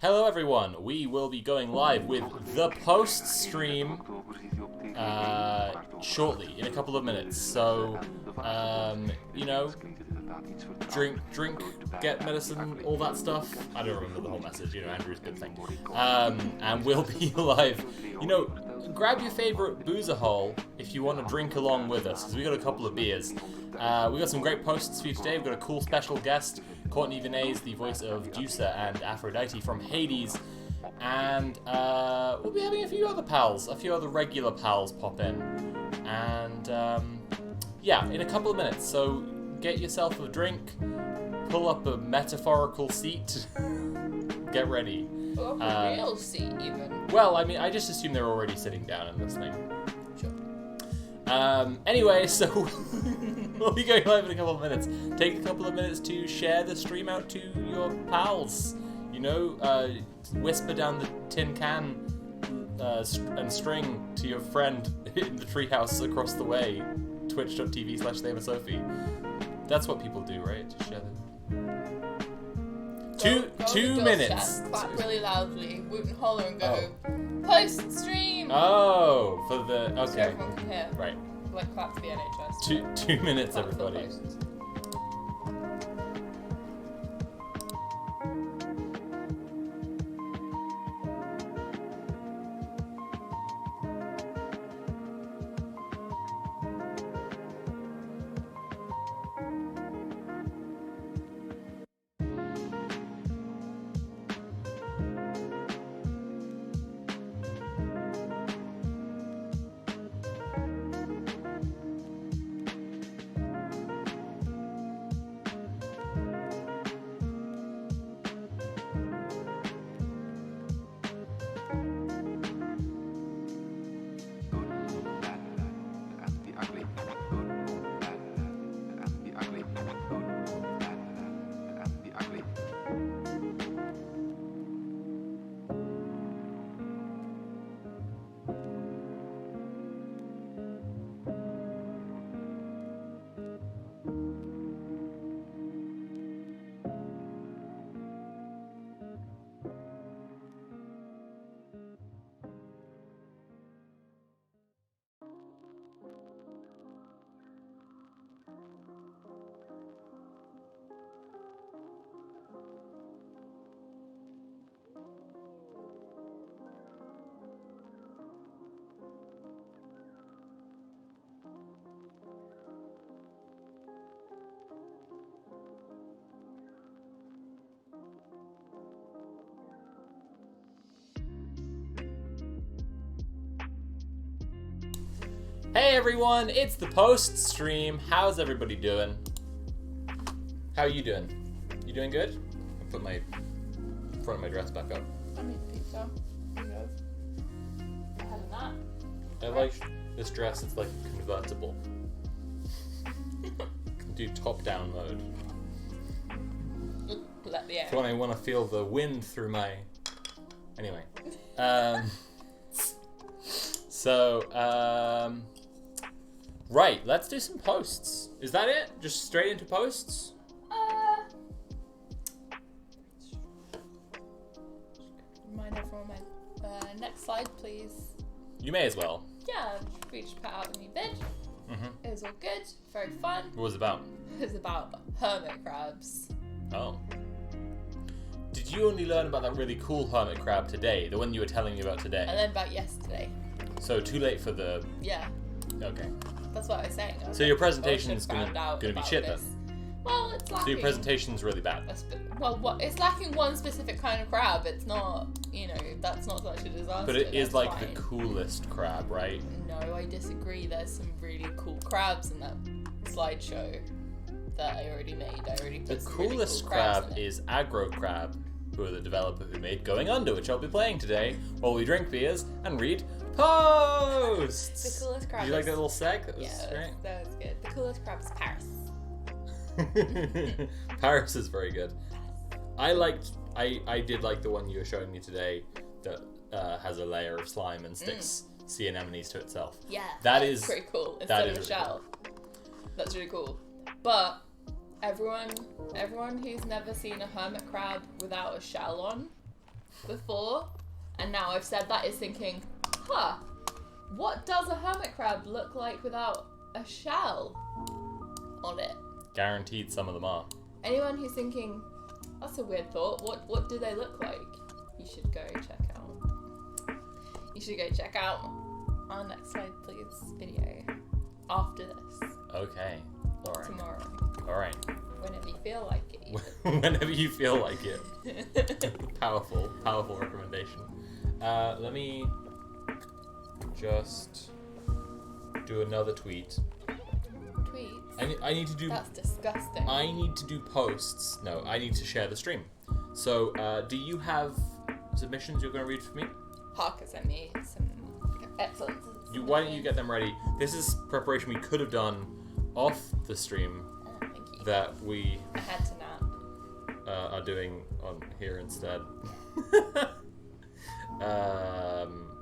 Hello everyone, we will be going live with the post stream shortly, in a couple of minutes. So, you know, drink, get medicine, all that stuff. I don't remember the whole message, you know, Andrew's good thing. And we'll be live. You know, grab your favorite boozer hole if you want to drink along with us, because we got a couple of beers. We got some great posts for you today. We've got a cool special guest, Courtney Vineys, the voice of Juicer and Aphrodite from Hades. And we'll be having a few other regular pals pop in. And yeah, in a couple of minutes. So get yourself a drink, pull up a metaphorical seat, get ready. Or a real seat, even. Well, I mean, I just assume they're already sitting down and listening. Sure. Anyway, so we'll be going live in a couple of minutes. Take a couple of minutes to share the stream out to your pals. You know, whisper down the tin can and string to your friend in the treehouse across the way. Twitch.tv/TheMaSophie. That's what people do, right? To share them. Two minutes. Clap really loudly, woot and holler, and go post stream. Oh, for the okay. So everyone can hear. Right. Like clap for the NHS. 2 minutes, Clap for the everybody. posts. Hey everyone, it's the post stream. How's everybody doing? How are you doing? You doing good? I'll put my front of my dress back up. I mean, pizza. You know. Ahead of that. I like this dress. It's like convertible. Do top-down mode. Let the air. For when I want to feel the wind through my. Anyway. Right, let's do some posts. Is that it? Just straight into posts? Remind everyone, next slide, please. You may as well. Yeah, we just put out a new vid. Mm-hmm. It was all good, very fun. What was it about? It was about hermit crabs. Oh. Did you only learn about that really cool hermit crab today? The one you were telling me about today? And then about yesterday. So too late for the... Yeah. Okay. That's what I was saying. So your presentation's gonna be shit then? Well, it's lacking. So your presentation's really bad? It's lacking one specific kind of crab. It's not, you know, that's not such a disaster. But it is like fine. the coolest crab, right? No, I disagree. There's some really cool crabs in that slideshow that I already made. The coolest crab is Aggro Crab, who are the developer who made Going Under, which I'll be playing today while we drink beers and read posts. The coolest crab. Did you like that little seg? That was great. That was good. The coolest crab is Paris. Paris is very good. I did like the one you were showing me today that has a layer of slime and sticks sea anemones to itself. Yeah, that's pretty cool. Instead of a shell. That's really cool. But everyone who's never seen a hermit crab without a shell on, before, and now I've said that is thinking, what does a hermit crab look like without a shell on it? Guaranteed some of them are. Anyone who's thinking, that's a weird thought, what do they look like? You should go check out. You should go check out our Next Slide Please video after this. Okay. Alright. Tomorrow. Alright. Whenever you feel like it. Whenever you feel like it. Powerful recommendation. Let me just do another tweet. Tweets? I need to do... That's disgusting. I need to do posts. No, I need to share the stream. So, do you have submissions you're going to read for me? Parker sent me some excellent submissions. Why don't you get them ready? This is preparation we could have done off the stream Thank you. that we I had to nap. are doing on here instead.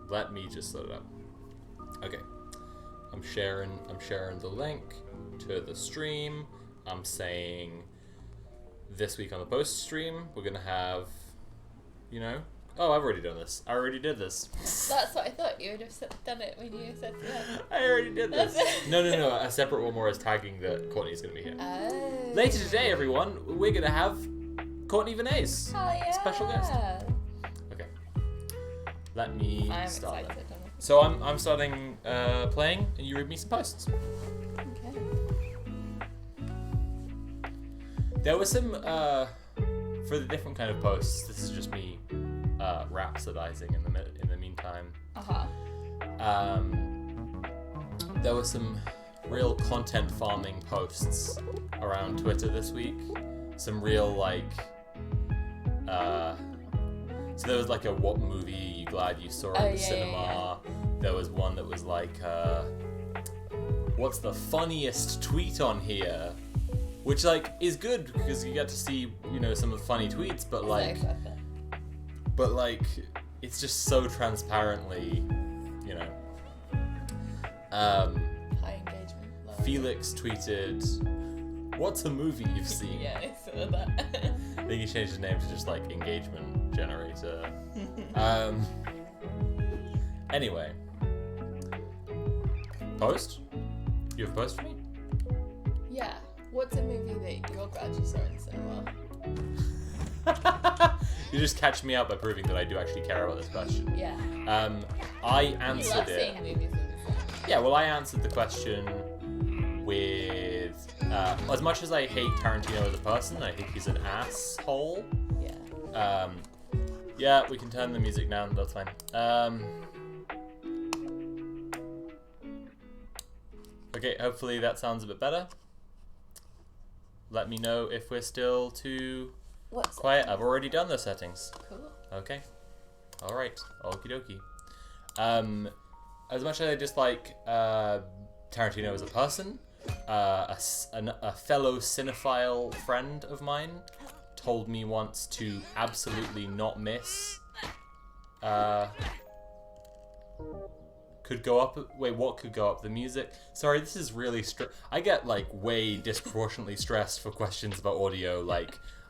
Let me just set it up. Okay. I'm sharing the link to the stream. I'm saying this week on the post stream we're gonna have, oh, I've already done this. I already did this. That's what I thought. You would have done it when you said yeah. I already did this. No. A separate one more is tagging that Courtney's gonna be here. Oh. Later today, everyone, we're gonna have Courtney Vineys, Hell yeah. special guest. Okay. Let me I'm start. excited. So I'm starting playing, and you read me some posts. Okay. There was some for the different kind of posts. This is just me rhapsodizing in the meantime. There was some real content farming posts around Twitter this week. Some real so there was like a what movie you glad you saw in the cinema. Yeah. There was one that was like what's the funniest tweet on here, which is good because you get to see some of the funny tweets, but it's just so transparently high engagement. Love. Felix tweeted, "What's a movie you've seen?" Yeah, I saw that. I think he changed his name to just engagement generator. Anyway, post? You have a post for me? Yeah. What's a movie that you're glad you saw in the cinema? You just catch me out by proving that I do actually care about this question. Yeah. I You answered love it. seeing movies in the cinema. Yeah, well, I answered the question with as much as I hate Tarantino as a person, I think he's an asshole. Yeah. Yeah, we can turn the music down. That's fine. Okay, hopefully that sounds a bit better. Let me know if we're still too quiet. I've already done the settings. Cool. Okay. All right. Okie dokie. As much as I dislike Tarantino as a person, a fellow cinephile friend of mine told me once to absolutely not miss. Could go up. Wait, what could go up? The music. Sorry, this is really I get way disproportionately stressed for questions about audio.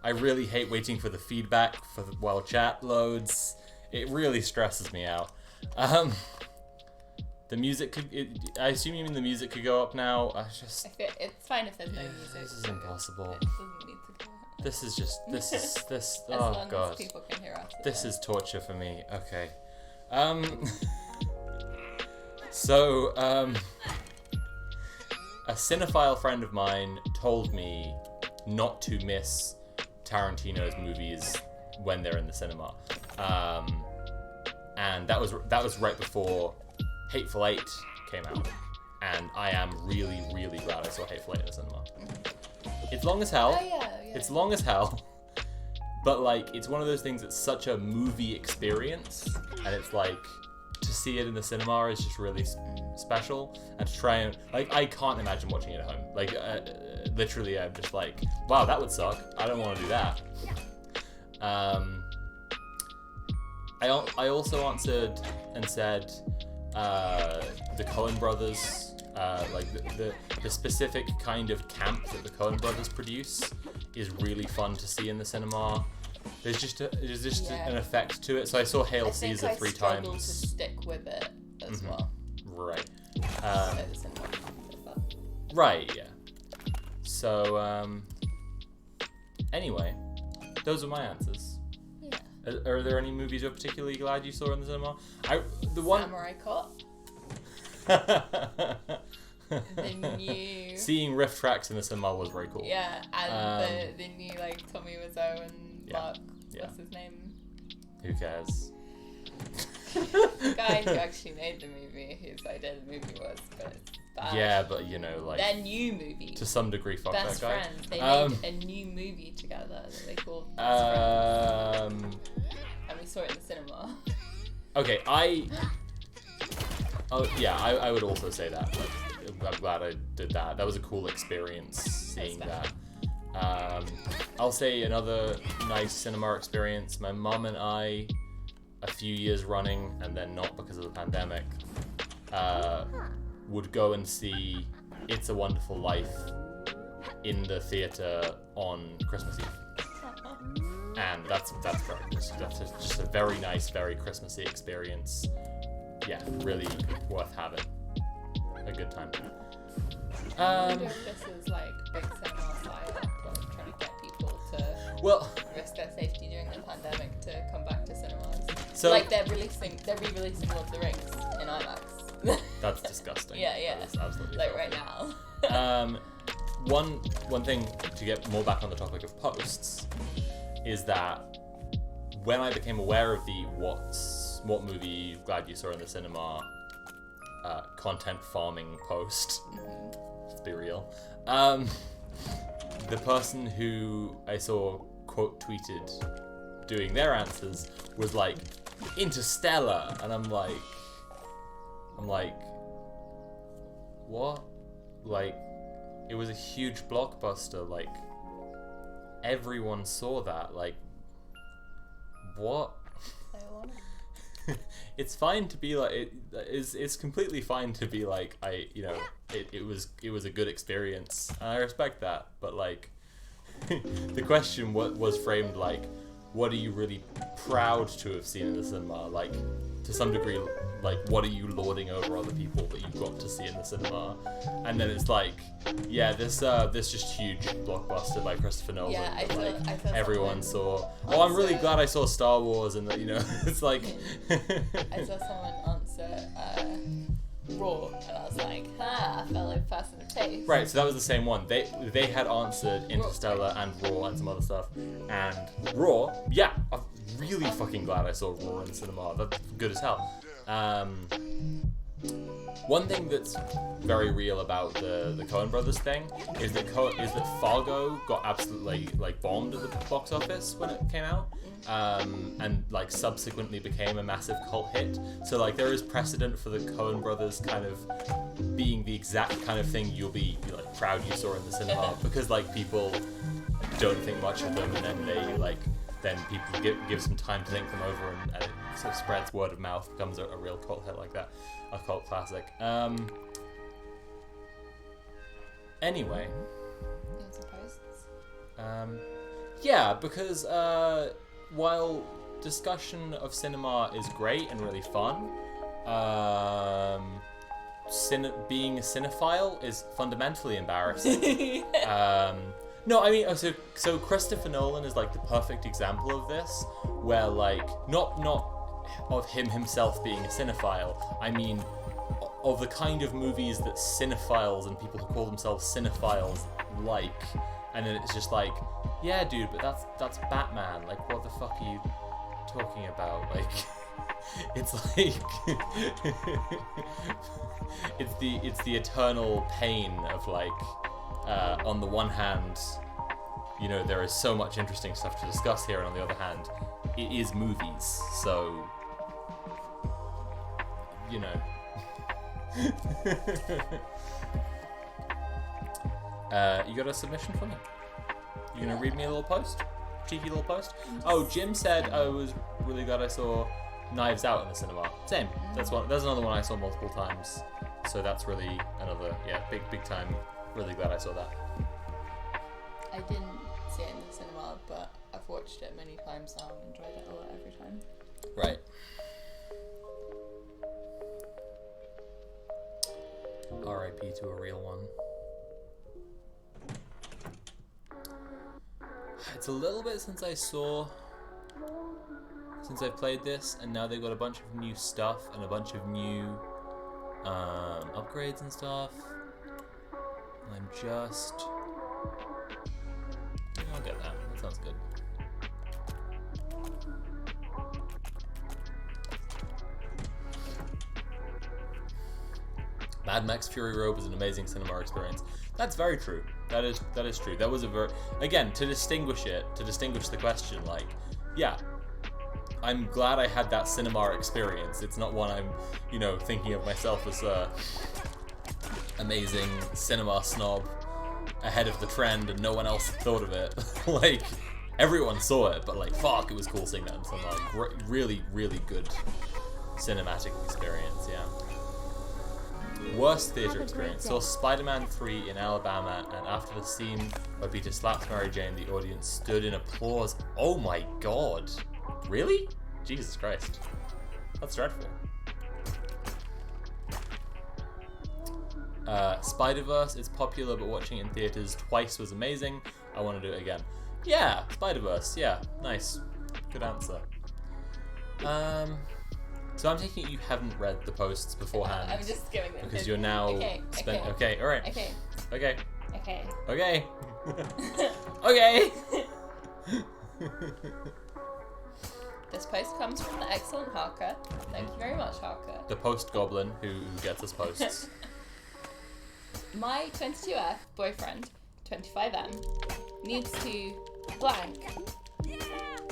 I really hate waiting for the feedback while chat loads. It really stresses me out. The music could. I assume you mean the music could go up now. It's fine if there's no music. This is impossible. It doesn't need to go up. This is just. This. As Oh long god. as people can hear us. This is torture for me. Okay. So, a cinephile friend of mine told me not to miss Tarantino's movies when they're in the cinema. And that was right before Hateful Eight came out. And I am really, really glad I saw Hateful Eight in the cinema. It's long as hell. Oh, yeah. It's long as hell. But it's one of those things that's such a movie experience, and it's to see it in the cinema is just really special, and to try and I can't imagine watching it at home. Literally, I'm just wow, that would suck. I don't want to do that. I also answered and said the Coen brothers, the specific kind of camp that the Coen brothers produce is really fun to see in the cinema. there's just an Yeah. effect to it. So I saw Hail I think Caesar I 3 struggled times. to stick with it as well. Right. So the cinema did that. Right, yeah. So, anyway, those are my answers. Yeah. Are there any movies you're particularly glad you saw in the cinema? The one. Samurai Cop. The new. Seeing riff tracks in the cinema was very cool. Yeah, and the new like Tommy Wiseau and Yeah. Mark. Yeah. What's his name? Who cares? The guy who actually made the movie, whose idea the movie was, but it's bad. Yeah, but you know, like Their new movie. to some degree, fuck Best that guy. Friends. They made a new movie together that they called Best Friends. And we saw it in the cinema. Okay, I would also say that. Like, I'm glad I did that. That was a cool experience seeing that. I'll say another nice cinema experience. My mum and I, a few years running, and then not because of the pandemic, would go and see It's a Wonderful Life in the theatre on Christmas Eve. And that's just a very nice, very Christmassy experience. Yeah, really worth having. A good time. I wonder if this is like big cinema side like trying to get people to risk their safety during the pandemic to come back to cinemas. So like they're re-releasing Lord of the Rings in IMAX. that's disgusting. Yeah. That is absolutely like filthy. right now. One thing to get more back on the topic of posts is that when I became aware of the what movie glad you saw in the cinema content farming post, let's be real, the person who I saw quote tweeted doing their answers was like Interstellar, and I'm like what? Like, it was a huge blockbuster, like everyone saw that, like what? It's fine to be like it's completely fine to be like it was a good experience, and I respect that, but like the question was framed like, what are you really proud to have seen in the cinema? Like, to some degree, like, what are you lording over other people that you got to see in the cinema? And then it's like, yeah, this just huge blockbuster by Christopher Nolan. Yeah, I that, saw everyone someone saw. Oh, I'm really glad I saw Star Wars, and that, you know, it's like. I saw someone answer Raw, and I was like, a fellow person of taste. Right, so that was the same one. They had answered Interstellar and Raw and some other stuff. And Raw, yeah, I'm really fucking glad I saw Raw in the cinema. That's good as hell. One thing that's very real about the Coen Brothers thing is that Fargo got absolutely like bombed at the box office when it came out. And like subsequently became a massive cult hit. So like there is precedent for the Coen Brothers kind of being the exact kind of thing you'll be like proud you saw in the cinema, because like people don't think much of them, and then they like people give some time to think them over, and it sort of spreads, word of mouth, becomes a real cult hit like that, a cult classic. Anyway, yeah, because while discussion of cinema is great and really fun, being a cinephile is fundamentally embarrassing. No, I mean, so Christopher Nolan is like the perfect example of this, where like not of him himself being a cinephile. I mean, of the kind of movies that cinephiles and people who call themselves cinephiles like, and then it's just like, yeah, dude, but that's Batman. Like, what the fuck are you talking about? Like, it's like it's the eternal pain of like, on the one hand, you know, there is so much interesting stuff to discuss here, and on the other hand, it is movies, so you know. You got a submission for me? You gonna read me a little post? Cheeky little post? Oh, Jim said I was really glad I saw Knives Out in the cinema. Same. That's another one I saw multiple times. So that's really another, big time. Really glad I saw that. I didn't see it in the cinema, but I've watched watched it many times now and enjoyed it a lot every time. Right. R.I.P. to a real one. It's a little bit since I've played this, and now they've got a bunch of new stuff and a bunch of new upgrades and stuff. And I'm just... I'll get that. That sounds good. Mad Max Fury Road was an amazing cinema experience. That's very true. That is true. That was a very... Again, to distinguish the question, like, yeah, I'm glad I had that cinema experience. It's not one I'm, thinking of myself as a amazing cinema snob ahead of the trend and no one else thought of it. Like, everyone saw it, but like, fuck, it was cool seeing that in cinema. Really, really good cinematic experience, yeah. Worst theatre experience. Saw Spider-Man 3 in Alabama, and after the scene where Peter slaps Mary Jane, the audience stood in applause. Oh my god. Really? Jesus Christ. That's dreadful. Spider-Verse is popular, but watching it in theatres twice was amazing. I want to do it again. Yeah, Spider-Verse. Yeah, nice. Good answer. So I'm taking it you haven't read the posts beforehand. I'm just skimming them. Because you're now... Okay, alright. Okay. Okay. Okay. Okay. Okay. This post comes from the excellent Harker. Thank you very much, Harker. The post goblin who gets us posts. My 22F boyfriend, 25M, needs to blank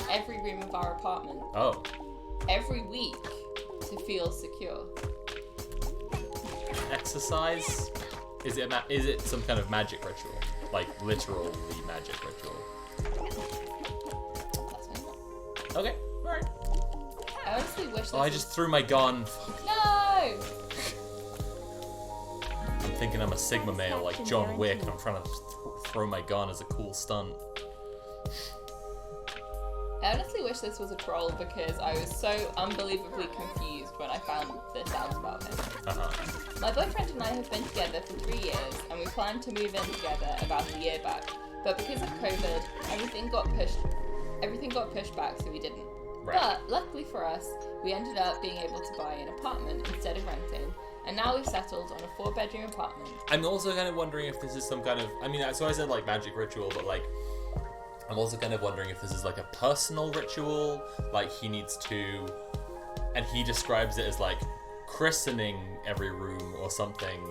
every room of our apartment. Oh. Every week to feel secure. Exercise? Is it some kind of magic ritual? Like, literally magic ritual? That's fine. Okay, alright. I honestly wish this I just threw my gun. No! I'm thinking I'm a Sigma male like John Wick, and I'm trying to throw my gun as a cool stunt. I honestly wish this was a troll because I was so unbelievably confused when I found this out about him. My boyfriend and I have been together for 3 years, and we planned to move in together about a year back. But because of COVID, everything got pushed back, so we didn't. Right. But luckily for us, we ended up being able to buy an apartment instead of renting, and now we've settled on a 4-bedroom apartment. I'm also kind of wondering if this is some kind of... so I said like magic ritual, but like... I'm also kind of wondering if this is like a personal ritual, like he needs to, and he describes it as like christening every room or something,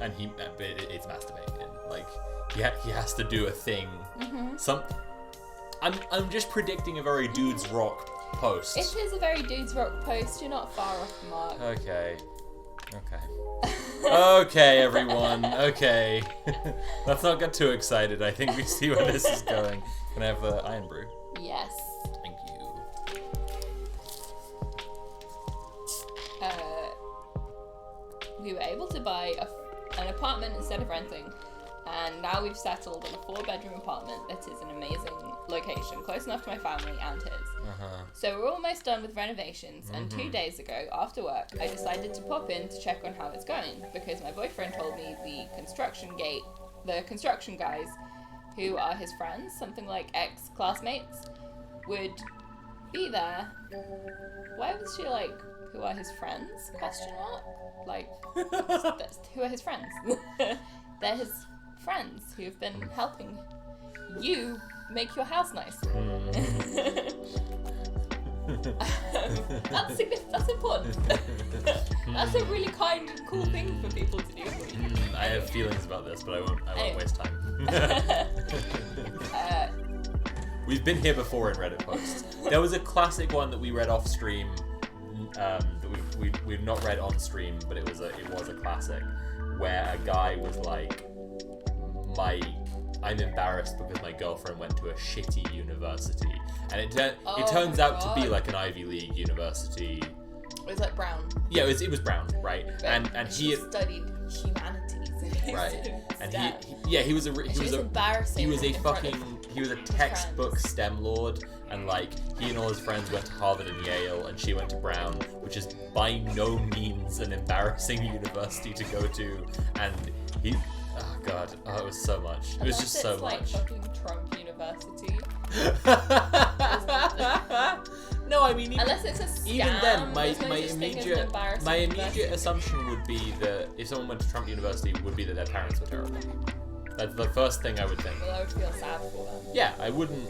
and it's masturbating. Like he has to do a thing. Mm-hmm. I'm just predicting a very dudes rock post. It is a very dudes rock post. You're not far off the mark. Okay. Okay, everyone. Okay. Let's not get too excited. I think we see where this is going. Can I have the Iron Brew? Yes. Thank you. We were able to buy an apartment instead of renting, and now we've settled on a 4-bedroom apartment that is an amazing location, close enough to my family and his. So we're almost done with renovations, and 2 days ago, after work, I decided to pop in to check on how it's going, because my boyfriend told me the construction guys, who are his friends, something like ex-classmates, would be there. Why was she like, who are his friends? Question mark? Like, who are his friends? They're his friends who have been helping you make your house nice. That's important. That's a really kind and cool thing for people to do for you. I have feelings about this, but I won't waste time. We've been here before in Reddit posts. There was a classic one that we read off stream, that we've not read on stream, but it was a classic, where a guy was like, I'm embarrassed because my girlfriend went to a shitty university, and it turns out to be like an Ivy League university. It was like Brown. Yeah, it was Brown, right? And he had studied humanities. Right. And he was he was a textbook STEM lord, and like he and all his friends went to Harvard and Yale, and she went to Brown, which is by no means an embarrassing university to go to. And he, oh god, it was so much. It was just so like much. Fucking Trump University. No, I mean, unless it's a scam, even then, my immediate assumption would be that if someone went to Trump University, would be that their parents were terrible. That's the first thing I would think. Well, I would feel sad for them. Yeah, I wouldn't.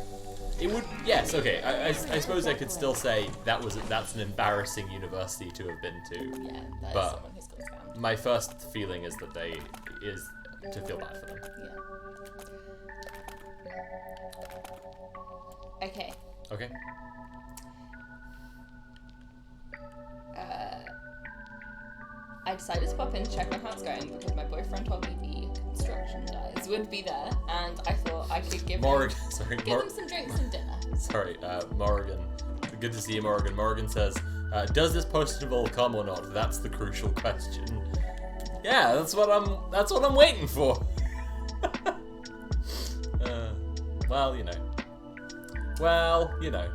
It would. Yes, okay. I suppose I could still say that's an embarrassing university to have been to. Yeah, that but is someone who's got scammed. my first feeling is that is to feel bad for them. Yeah. Okay. Okay. I decided to pop in to check on how it's going because my boyfriend told me the construction guys would be there, and I thought I could give him some drinks and dinner. Sorry, Morrigan. Good to see you, Morrigan. Morrigan says, "Does this post-it come or not? That's the crucial question." Yeah, that's what I'm waiting for. Well, you know.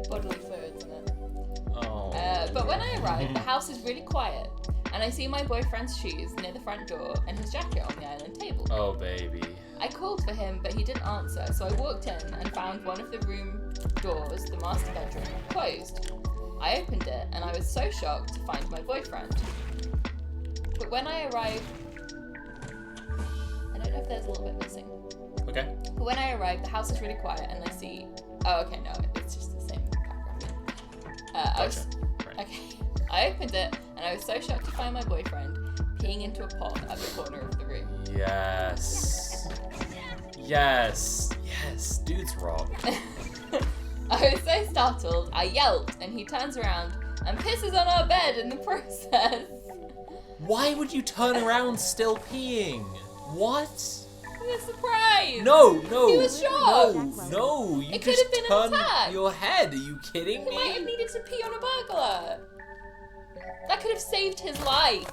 Bodily fluids in it. Oh. But when I arrived, the house is really quiet, and I see my boyfriend's shoes near the front door and his jacket on the island table. Oh, baby. I called for him, but he didn't answer, so I walked in and found one of the room doors, the master bedroom, closed. I opened it, and I was so shocked to find my boyfriend. But when I arrived... I don't know if there's a little bit missing. Okay. But when I arrived, the house is really quiet, and I see... Oh, okay, no, it's just the same paragraph. Right. Okay. I opened it, and I was so shocked to find my boyfriend peeing into a pot at the corner of the room. Yes. Yes. Yes. Dude's rock. I was so startled, I yelped, and he turns around and pisses on our bed in the process. Why would you turn around still peeing? What? He was surprised. No. He was shocked. No. You It could just have been an turned attack. your head. Are you kidding He me? might have needed to pee on a burglar. That could have saved his life.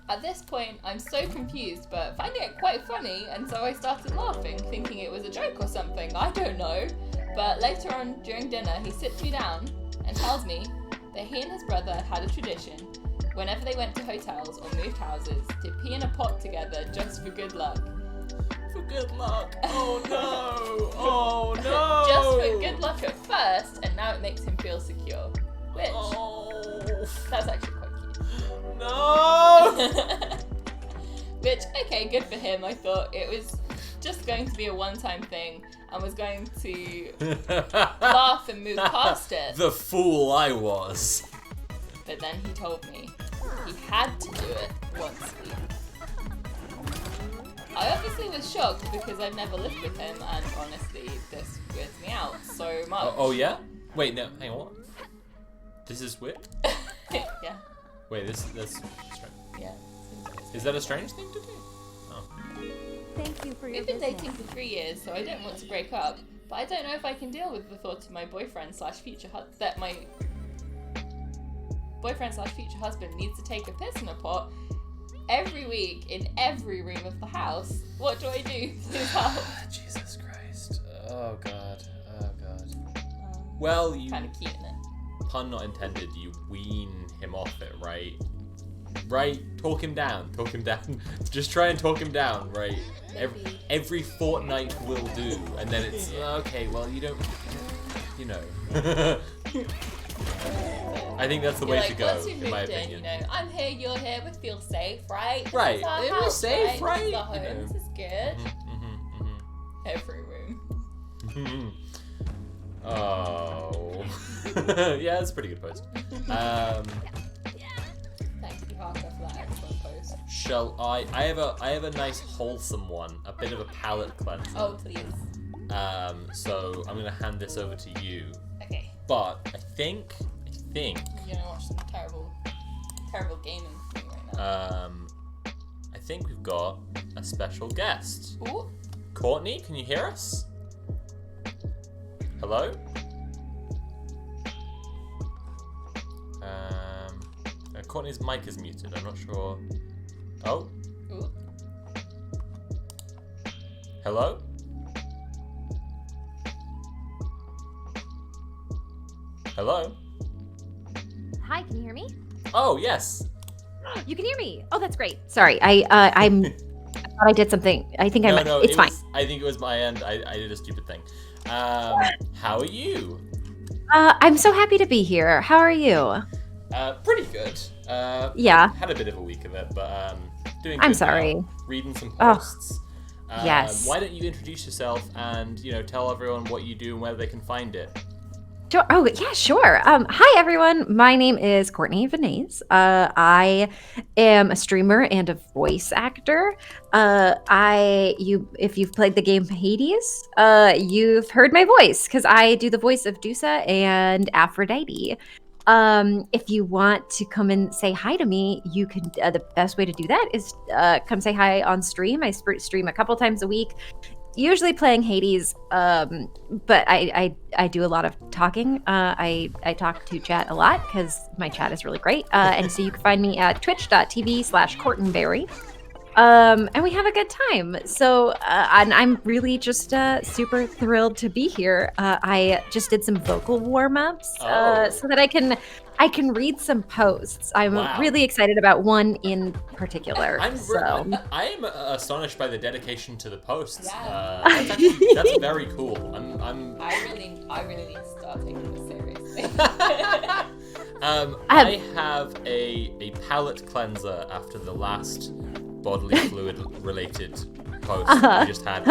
At this point, I'm so confused, but finding it quite funny, and so I started laughing, thinking it was a joke or something, I don't know. But later on, during dinner, he sits me down and tells me that he and his brother had a tradition, whenever they went to hotels or moved houses, to pee in a pot together just for good luck. For good luck. Oh no. Oh no. Just for good luck at first, and now it makes him feel secure. Which, that's actually quite cute. No. Which, okay, good for him. I thought it was just going to be a one-time thing and was going to laugh and move past it. The fool I was. But then he told me he had to do it once a week. I obviously was shocked because I've never lived with him, and honestly, this weirds me out so much. Oh yeah? Wait, no, hang on, what? This is weird? Yeah. Wait, that's strange. Yeah. Is that a strange thing to do? Oh. Thank you for your We've been business. dating for 3 years, so I don't want to break up. But I don't know if I can deal with the thought of my boyfriend/future that my boyfriend/future husband needs to take a piss in a pot every week in every room of the house. What do I do? Please help. Jesus Christ. Oh god. Oh god. Well, you, Kind of cute, isn't it? pun not intended, you wean him off it, right? Right? Talk him down. Talk him down. Just try and talk him down, right? Every fortnight will do. And then it's, okay, well, you don't, you know. I think that's the way to go, once you've in my moved opinion. you know, I'm here, you're here, we feel safe, right? This Right. is our It was house, safe, right? This is right? our home, You know. this is good. Mm-hmm. Every room. Oh. Yeah, that's a pretty good post. Thank you, Harker, for that excellent post. Shall I have a nice wholesome one, a bit of a palate cleanser. Oh, please. So I'm gonna hand this over to you. Okay. But I think You're gonna watch some terrible gaming thing right now. I think we've got a special guest. Ooh. Courtney, can you hear us? Hello? Courtney's mic is muted. I'm not sure. Oh. Ooh. Hello? Hello? Hi, can you hear me? Oh, yes. You can hear me. Oh, that's great. Sorry, I thought I did something. I think No, it's fine. I think it was my end. I did a stupid thing. How are you? I'm so happy to be here. How are you? Pretty good. Yeah. Had a bit of a week of it, but doing good I'm sorry. now. Reading some Oh, posts. yes. Why don't you introduce yourself and, tell everyone what you do and where they can find it? Sure. Oh, yeah, sure. Hi, everyone. My name is Courtney Vineys. I am a streamer and a voice actor. If you've played the game Hades, you've heard my voice because I do the voice of Dusa and Aphrodite. If you want to come and say hi to me, you can. The best way to do that is come say hi on stream. I stream a couple times a week, usually playing Hades, but I do a lot of talking. I talk to chat a lot because my chat is really great. And so you can find me at twitch.tv/Cortenberry. And we have a good time. So, and I'm really just super thrilled to be here. I just did some vocal warm-ups so that I can read some posts. I'm really excited about one in particular. I'm astonished by the dedication to the posts. Yeah. That's very cool. I really need to start taking this seriously. I have a palate cleanser after the last bodily fluid related post we just had.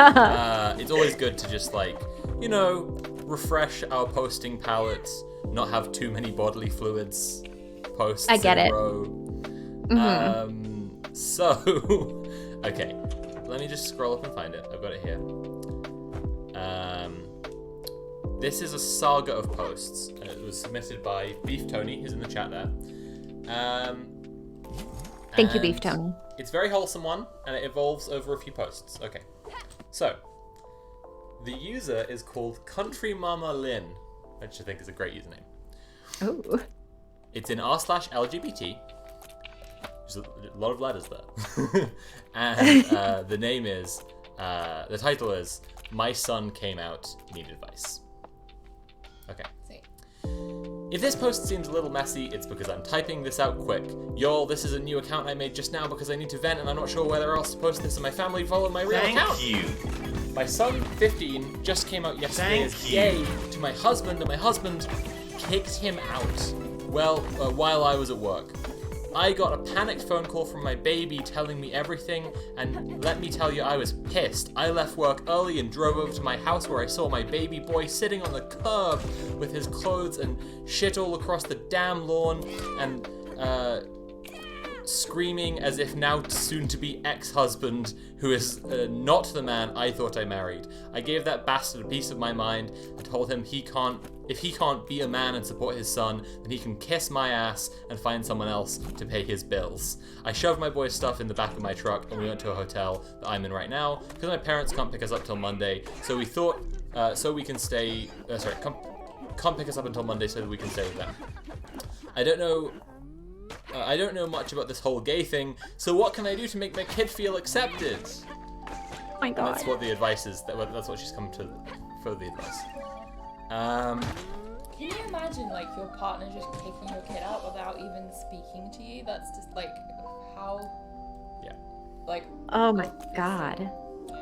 It's always good to just refresh our posting palettes, not have too many bodily fluids posts. I get it. So, okay, let me just scroll up and find it. I've got it here. This is a saga of posts. It was submitted by Beef Tony, who's in the chat there. Thank you, Beef Tony. It's a very wholesome one, and it evolves over a few posts. Okay, so the user is called Country Mama Lynn, which I think is a great username. Oh. It's in r/LGBT. There's a lot of letters there. And the title is My Son Came Out, Need Advice. Okay. Sweet. If this post seems a little messy, it's because I'm typing this out quick. Y'all, this is a new account I made just now because I need to vent and I'm not sure whether else to post this and my family follow my real account. Thank you. My son, 15, just came out yesterday as gay to my husband, and my husband kicked him out while I was at work. I got a panicked phone call from my baby telling me everything, and let me tell you, I was pissed. I left work early and drove over to my house where I saw my baby boy sitting on the curb with his clothes and shit all across the damn lawn, and screaming as if now soon-to-be ex-husband, who is not the man I thought I married. I gave that bastard a piece of my mind and told him if he can't be a man and support his son, then he can kiss my ass and find someone else to pay his bills. I shoved my boy's stuff in the back of my truck and we went to a hotel that I'm in right now because my parents can't pick us up till Monday, so we thought we can stay. Can't pick us up until Monday so that we can stay with them. I don't know much about this whole gay thing, so what can I do to make my kid feel accepted? Oh my God. And that's what the advice is. That's what she's come to for the advice. Can you imagine your partner just kicking your kid out without even speaking to you? That's just how. Yeah. Oh my God.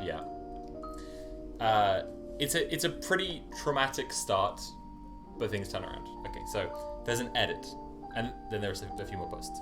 Yeah. It's a pretty traumatic start, but things turn around. Okay, so there's an edit. And then there's a few more posts.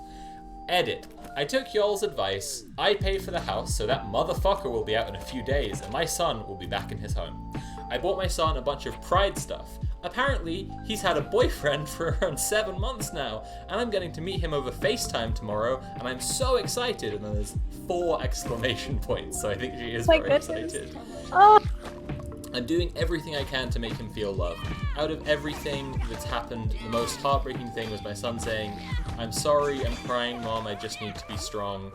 Edit. I took y'all's advice. I paid for the house, so that motherfucker will be out in a few days, and my son will be back in his home. I bought my son a bunch of Pride stuff. Apparently, he's had a boyfriend for around 7 months now, and I'm getting to meet him over FaceTime tomorrow, and I'm so excited. And then there's 4 exclamation points, so I think she is very excited. Oh. I'm doing everything I can to make him feel loved. Out of everything that's happened, the most heartbreaking thing was my son saying, "I'm sorry, I'm crying, Mom, I just need to be strong."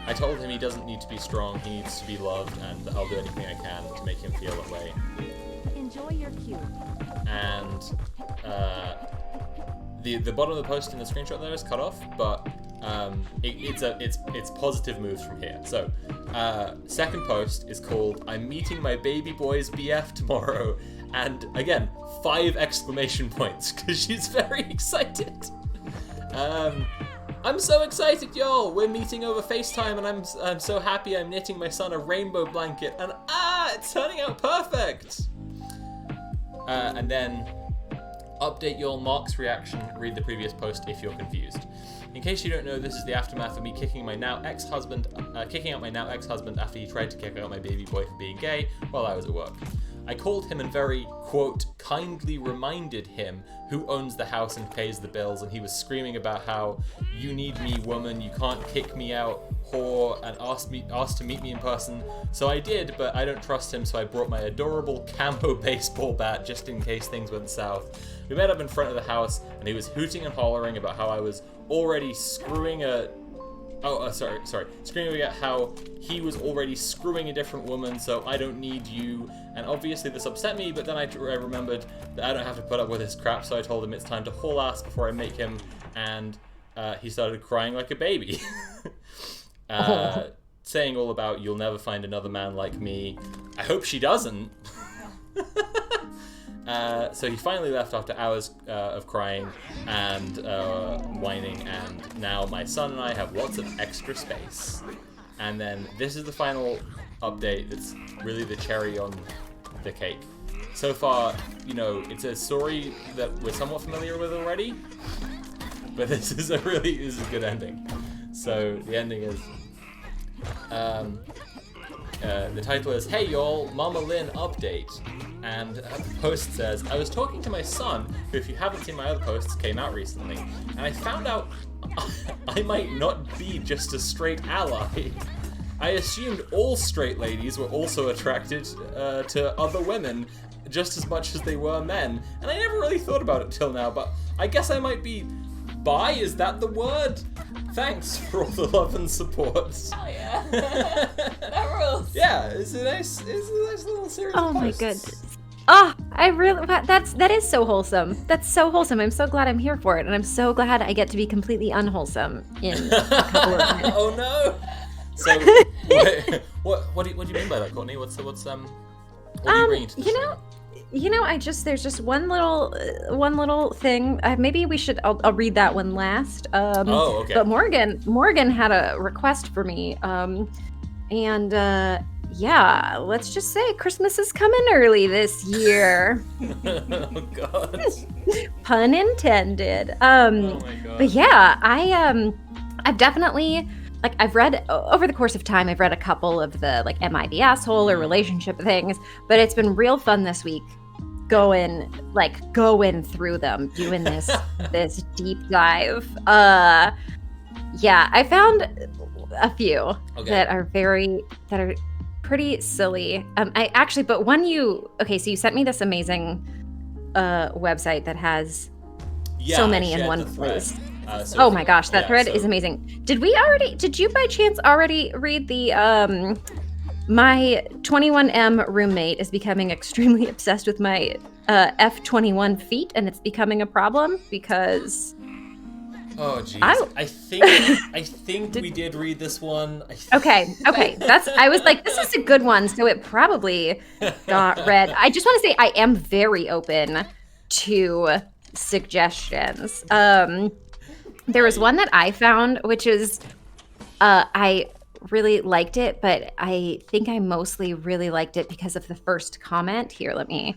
I told him he doesn't need to be strong, he needs to be loved, and I'll do anything I can to make him feel that way. Enjoy your cue. And the bottom of the post in the screenshot there is cut off, but it's positive moves from here. So Second post is called "I'm meeting my baby boy's BF tomorrow," and again 5 exclamation points because she's very excited. I'm so excited, y'all! We're meeting over FaceTime, and I'm so happy. I'm knitting my son a rainbow blanket, and it's turning out perfect. And then update your Mark's reaction. Read the previous post if you're confused. In case you don't know, this is the aftermath of me kicking out my now ex-husband after he tried to kick out my baby boy for being gay while I was at work. I called him and very, quote, kindly reminded him who owns the house and pays the bills, and he was screaming about how, you need me, woman, you can't kick me out, whore, and asked to meet me in person. So I did, but I don't trust him, so I brought my adorable camo baseball bat just in case things went south. We met up in front of the house, and he was hooting and hollering about how I was already screwing screaming at how he was already screwing a different woman, so I don't need you. And obviously this upset me, but then I remembered that I don't have to put up with his crap, so I told him it's time to haul ass before I make him, and he started crying like a baby. Saying all about, you'll never find another man like me. I hope she doesn't. So he finally left after hours of crying and whining, and now my son and I have lots of extra space. And then this is the final update that's really the cherry on the cake. So far, it's a story that we're somewhat familiar with already, but this is a good ending. So the ending is, the title is, "Hey y'all, Mama Lynn update." And the post says, "I was talking to my son, who, if you haven't seen my other posts, came out recently, and I found out I might not be just a straight ally. I assumed all straight ladies were also attracted to other women just as much as they were men, and I never really thought about it till now, but I guess I might be bi, is that the word? Thanks for all the love and support." Oh yeah. That rules. Yeah, it's a nice little series of Oh my posts. goodness. Oh, that is so wholesome. That's so wholesome. I'm so glad I'm here for it, and I'm so glad I get to be completely unwholesome in a couple of minutes. Oh no! So, what do you mean by that, Courtney? What are you bringing to the show? There's just one little thing. Maybe we should. I'll read that one last. Okay. But Morgan had a request for me. Yeah, let's just say Christmas is coming early this year. Oh God. Pun intended. Oh my God. But yeah, I've definitely, I've read, over the course of time, I've read a couple of the, am I the asshole or relationship things, but it's been real fun this week going through them, doing this deep dive. Yeah, I found a few that are pretty silly. But when so you sent me this amazing website that has so many in one place. Oh my gosh, that thread is amazing. Did you by chance already read the my 21M roommate is becoming extremely obsessed with my F21 feet, and it's becoming a problem because Oh jeez. I think we did read this one. Okay. I was like, this is a good one, so it probably got read. I just want to say I am very open to suggestions. There was one that I found, which is I really liked it, but I think I mostly really liked it because of the first comment. Here, let me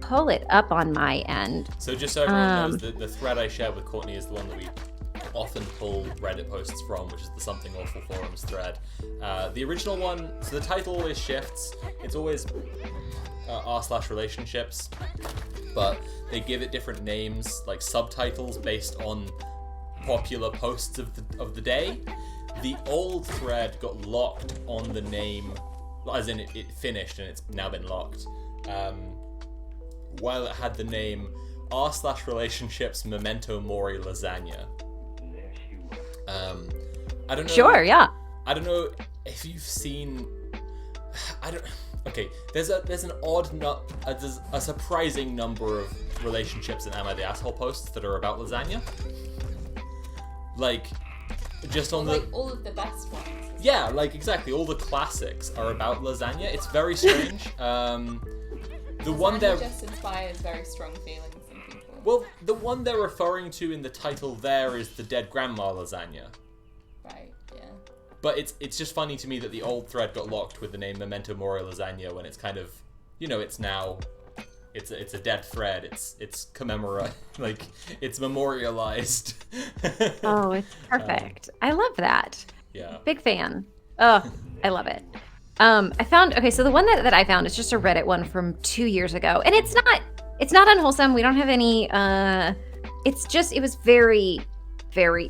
pull it up on my end. So just so everyone knows, the thread I shared with Courtney is the one that we often pull Reddit posts from, which is the Something Awful Forums thread. The original one, so the title always shifts. It's always r/relationships, but they give it different names, like subtitles based on popular posts of the day. The old thread got locked on the name, as in it finished and it's now been locked. While it had the name r/relationships memento mori lasagna. I don't know. Sure, yeah. I don't know if you've seen. Okay, there's a surprising number of relationships in Am I the Asshole posts that are about lasagna. Like, just on like all of the best ones. Yeah, like exactly. All the classics are about lasagna. It's very strange. The one Lasagna just inspires very strong feelings in people. Well, the one they're referring to in the title there is the dead grandma lasagna. Right. Yeah. But it's just funny to me that the old thread got locked with the name Memento Mori lasagna when it's kind of, it's now, it's a dead thread. It's commemorate, like it's memorialized. Oh, it's perfect. I love that. Yeah. Big fan. Oh, I love it. So the one that I found is just a Reddit one from 2 years ago, and it's not unwholesome. We don't have any. It was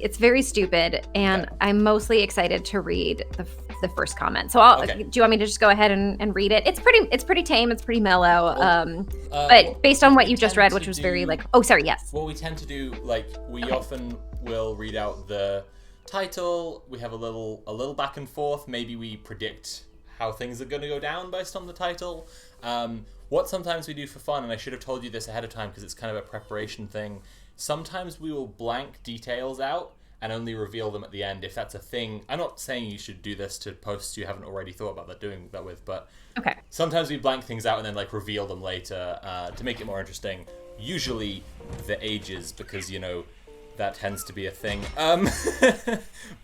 it's very stupid, and Okay. I'm mostly excited to read the first comment. So do you want me to just go ahead and read it? It's pretty tame. It's pretty mellow. But based on what you just read, which was very yes. What we tend to do, like we often will read out the title. We have a little back and forth. Maybe we predict how things are going to go down based on the title. What sometimes we do for fun, and I should have told you this ahead of time because it's kind of a preparation thing, sometimes we will blank details out and only reveal them at the end if that's a thing. I'm not saying you should do this to posts you haven't already thought about doing that with, but Okay. sometimes we blank things out and then like reveal them later to make it more interesting. Usually the ages, because that tends to be a thing.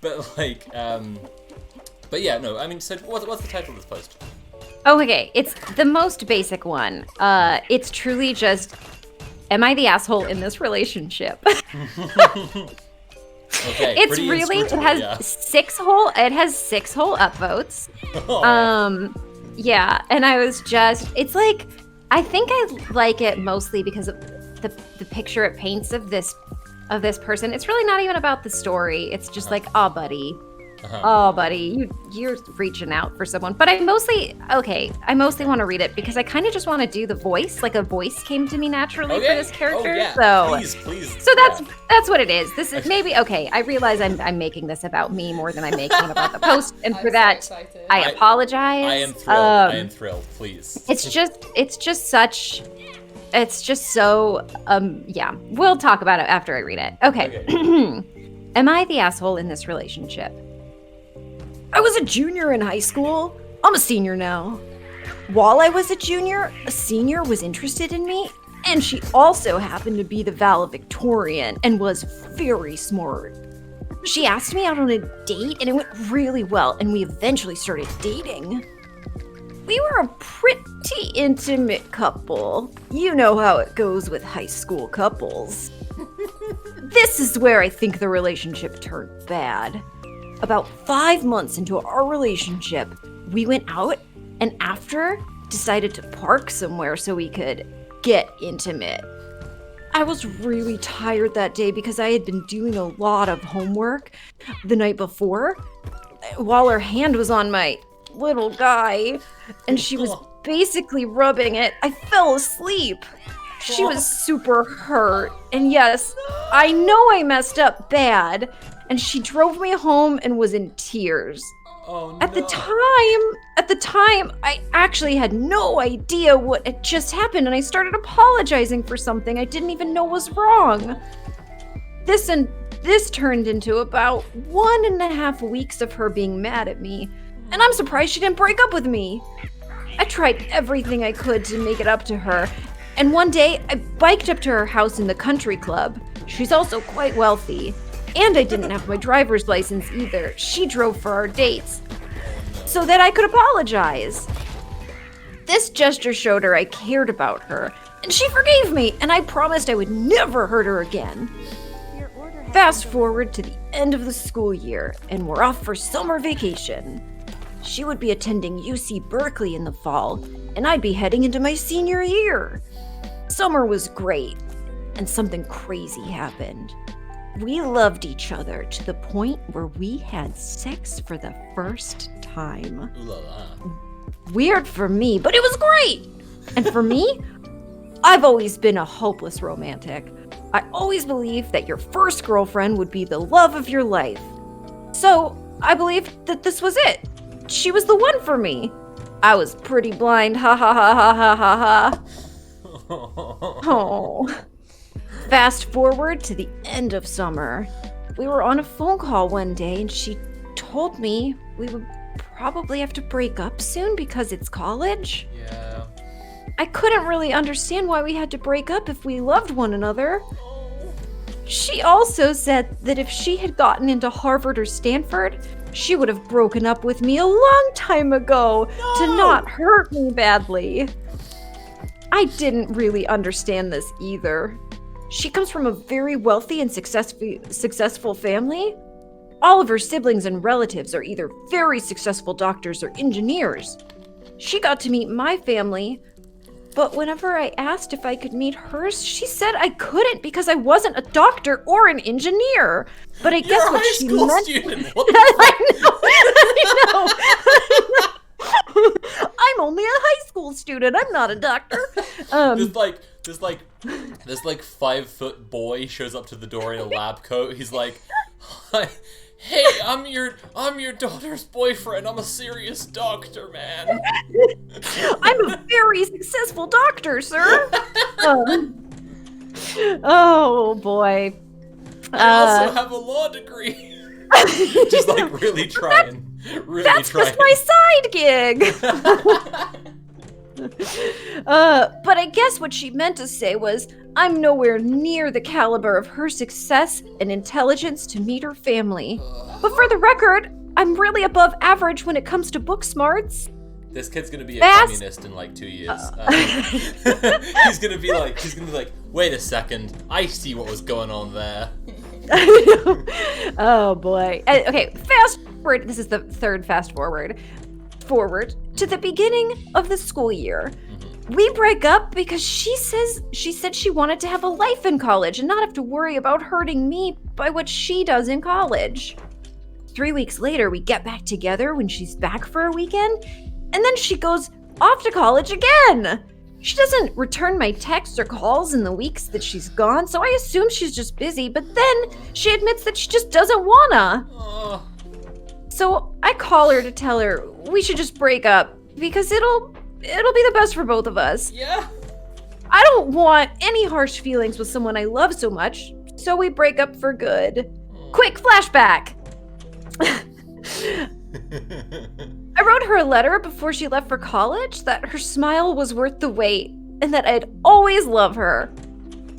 But yeah, no, I mean, so what's the title of this post? Oh, okay. It's the most basic one. It's truly just, am I the asshole in this relationship? Okay, It's really, it has 6 whole upvotes. Yeah, and I was it's like, I think I like it mostly because of the picture it paints of this person. It's really not even about the story. It's just like, oh, buddy. Oh, buddy, you're reaching out for someone. But I mostly want to read it because I kind of just want to do the voice. Like a voice came to me naturally for this character. Oh, yeah. So Please. So that's what it is. This is maybe okay. I realize I'm making this about me more than I'm making it about the post, and for that, I apologize. I am thrilled. I am thrilled. Please. It's just so yeah. We'll talk about it after I read it. Okay. Am I the asshole in this relationship? I was a junior in high school. I'm a senior now. While I was a junior, a senior was interested in me, and she also happened to be the valedictorian and was very smart. She asked me out on a date, and it went really well, and we eventually started dating. We were a pretty intimate couple. You know how it goes with high school couples. This is where I think the relationship turned bad. About 5 months into our relationship, we went out and after decided to park somewhere so we could get intimate. I was really tired that day because I had been doing a lot of homework the night before while her hand was on my little guy and she was basically rubbing it. I fell asleep. She was super hurt. And yes, I know I messed up bad. And she drove me home and was in tears. Oh, no. At the time, I actually had no idea what had just happened, and I started apologizing for something I didn't even know was wrong. This turned into about 1.5 weeks of her being mad at me, and I'm surprised she didn't break up with me. I tried everything I could to make it up to her, and one day I biked up to her house in the country club. She's also quite wealthy. And I didn't have my driver's license either. She drove for our dates so that I could apologize. This gesture showed her I cared about her, and she forgave me, and I promised I would never hurt her again. Fast forward to the end of the school year, and we're off for summer vacation. She would be attending UC Berkeley in the fall, and I'd be heading into my senior year. Summer was great, and something crazy happened. We loved each other to the point where we had sex for the first time. Ooh la la. Weird for me, but it was great! And for me, I've always been a hopeless romantic. I always believed that your first girlfriend would be the love of your life. So, I believed that this was it. She was the one for me. I was pretty blind, ha ha ha ha ha ha ha. Oh. Fast forward to the end of summer. we were on a phone call one day and she told me we would probably have to break up soon because it's college. Yeah. I couldn't really understand why we had to break up if we loved one another. Oh. She also said that if she had gotten into Harvard or Stanford, she would have broken up with me a long time ago to not hurt me badly. I didn't really understand this either. She comes from a very wealthy and successful family. All of her siblings and relatives are either very successful doctors or engineers. She got to meet my family, but whenever I asked if I could meet hers, she said I couldn't because I wasn't a doctor or an engineer. But I guess You're a what high she school meant. student. What the I know. I'm only a high school student. I'm not a doctor. This 5-foot boy shows up to the door in a lab coat. He's like, "Hey, I'm your daughter's boyfriend. I'm a serious doctor, man." I'm a very successful doctor, sir. Oh boy. I also have a law degree. Just like really trying. That's just my side gig. But I guess what she meant to say was, I'm nowhere near the caliber of her success and intelligence to meet her family. But for the record, I'm really above average when it comes to book smarts. This kid's gonna be a communist in like 2 years. He's gonna be like, wait a second, I see what was going on there. Oh boy. Okay, fast forward. This is the third fast forward. Forward to the beginning of the school year. We break up because she said she wanted to have a life in college and not have to worry about hurting me by what she does in college. 3 weeks later, we get back together when she's back for a weekend, and then she goes off to college again. She doesn't return my texts or calls in the weeks that she's gone, so I assume she's just busy, but then she admits that she just doesn't wanna. So I call her to tell her we should just break up because it'll be the best for both of us. Yeah. I don't want any harsh feelings with someone I love so much, so we break up for good. Quick flashback. I wrote her a letter before she left for college that her smile was worth the wait and that I'd always love her.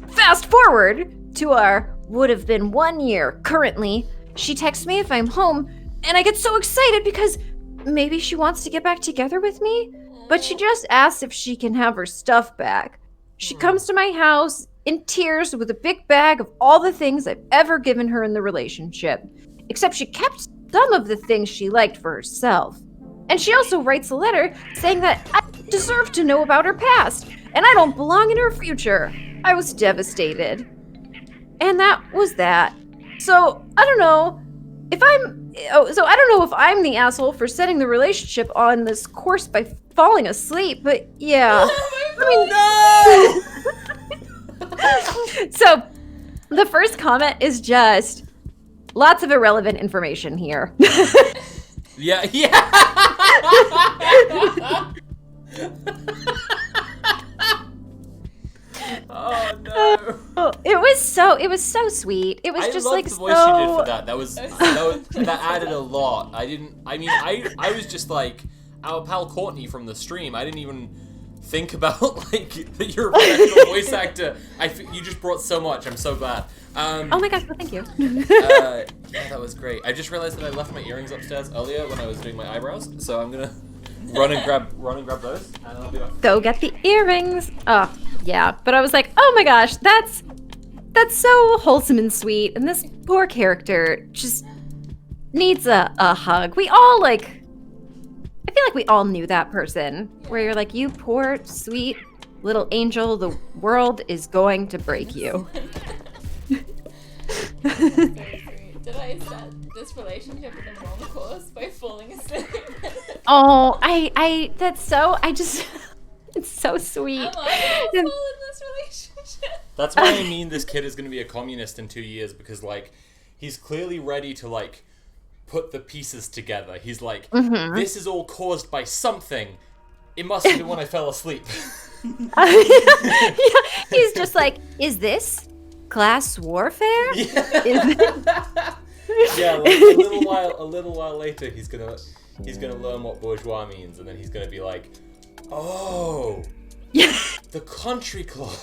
Fast forward to our would have been 1 year currently. She texts me if I'm home, and I get so excited because maybe she wants to get back together with me, but she just asks if she can have her stuff back. She comes to my house in tears with a big bag of all the things I've ever given her in the relationship, except she kept some of the things she liked for herself. And she also writes a letter saying that I deserve to know about her past, and I don't belong in her future. I was devastated. And that was that. So, I don't know if I'm the asshole for setting the relationship on this course by falling asleep, but yeah. So, the first comment is just lots of irrelevant information here. Yeah. Oh no! It was so sweet. It was just like the voice so. you did for that. That added a lot. I was just like our pal Courtney from the stream. I didn't even think about like that you're a professional voice actor. You just brought so much. I'm so glad. Oh my gosh! Well, thank you. Yeah, that was great. I just realized that I left my earrings upstairs earlier when I was doing my eyebrows, so I'm gonna run and grab those, and I'll be back. Go get the earrings. Oh, yeah. But I was like, oh my gosh, that's so wholesome and sweet, and this poor character just needs a hug. We all I feel like we all knew that person, where you're like, you poor, sweet little angel, the world is going to break you. That's so sweet. Did I set this relationship in the wrong course by falling asleep? Oh, it's so sweet. Am I awful in this relationship? That's why I mean this kid is going to be a communist in 2 years, because like he's clearly ready to like put the pieces together. He's like, this is all caused by something. It must have been when I fell asleep. Yeah, he's just like, is this class warfare? Yeah. Yeah, like, a little while later, he's gonna learn what bourgeois means, and then he's gonna be like, oh, the country club.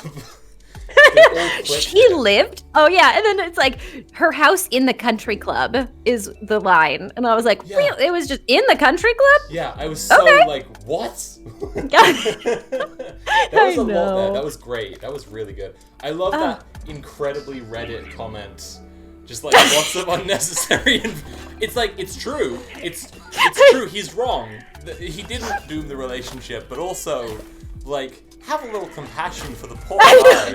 She lived? Oh yeah, and then it's like her house in the country club is the line, and I was like, really? It was just in the country club? Yeah, I was so like, what? That was a lot there. That was great. That was really good. I love that incredibly Reddit comment. Just like lots of unnecessary. It's like it's true. It's true. He's wrong. He didn't doom the relationship, but also like have a little compassion for the poor guy.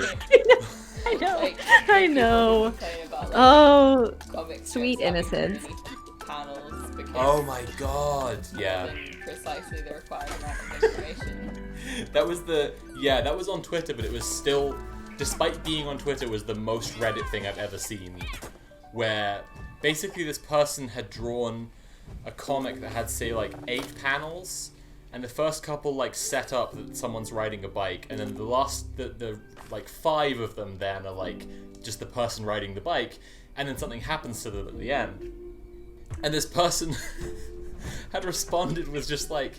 I know. Like, I know. About, like, Oh, comic sweet strips innocence. having panels because Oh my god. Yeah. precisely the required amount of information. That was on Twitter, but it was still, despite being on Twitter, was the most Reddit thing I've ever seen. Where basically this person had drawn a comic that had, say, like 8 panels, and the first couple like set up that someone's riding a bike, and then the last, the like 5 of them then are like just the person riding the bike, and then something happens to them at the end. And this person had responded with just like,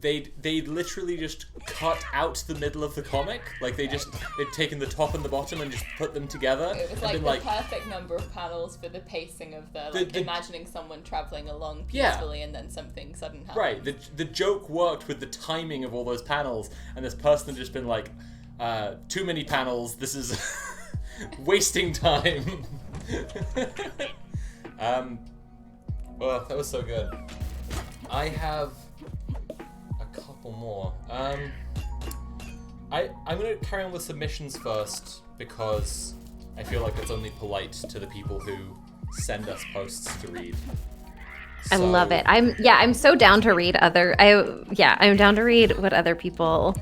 they'd literally just cut out the middle of the comic. Like they'd taken the top and the bottom and just put them together. It was like the perfect number of panels for the pacing of the imagining someone traveling along peacefully and then something sudden happens. Right, the joke worked with the timing of all those panels, and this person had just been like, too many panels, this is wasting time. Well, that was so good. I have a couple more. I'm gonna carry on with submissions first because I feel like it's only polite to the people who send us posts to read. I love it. I'm so down to read I'm down to read what other people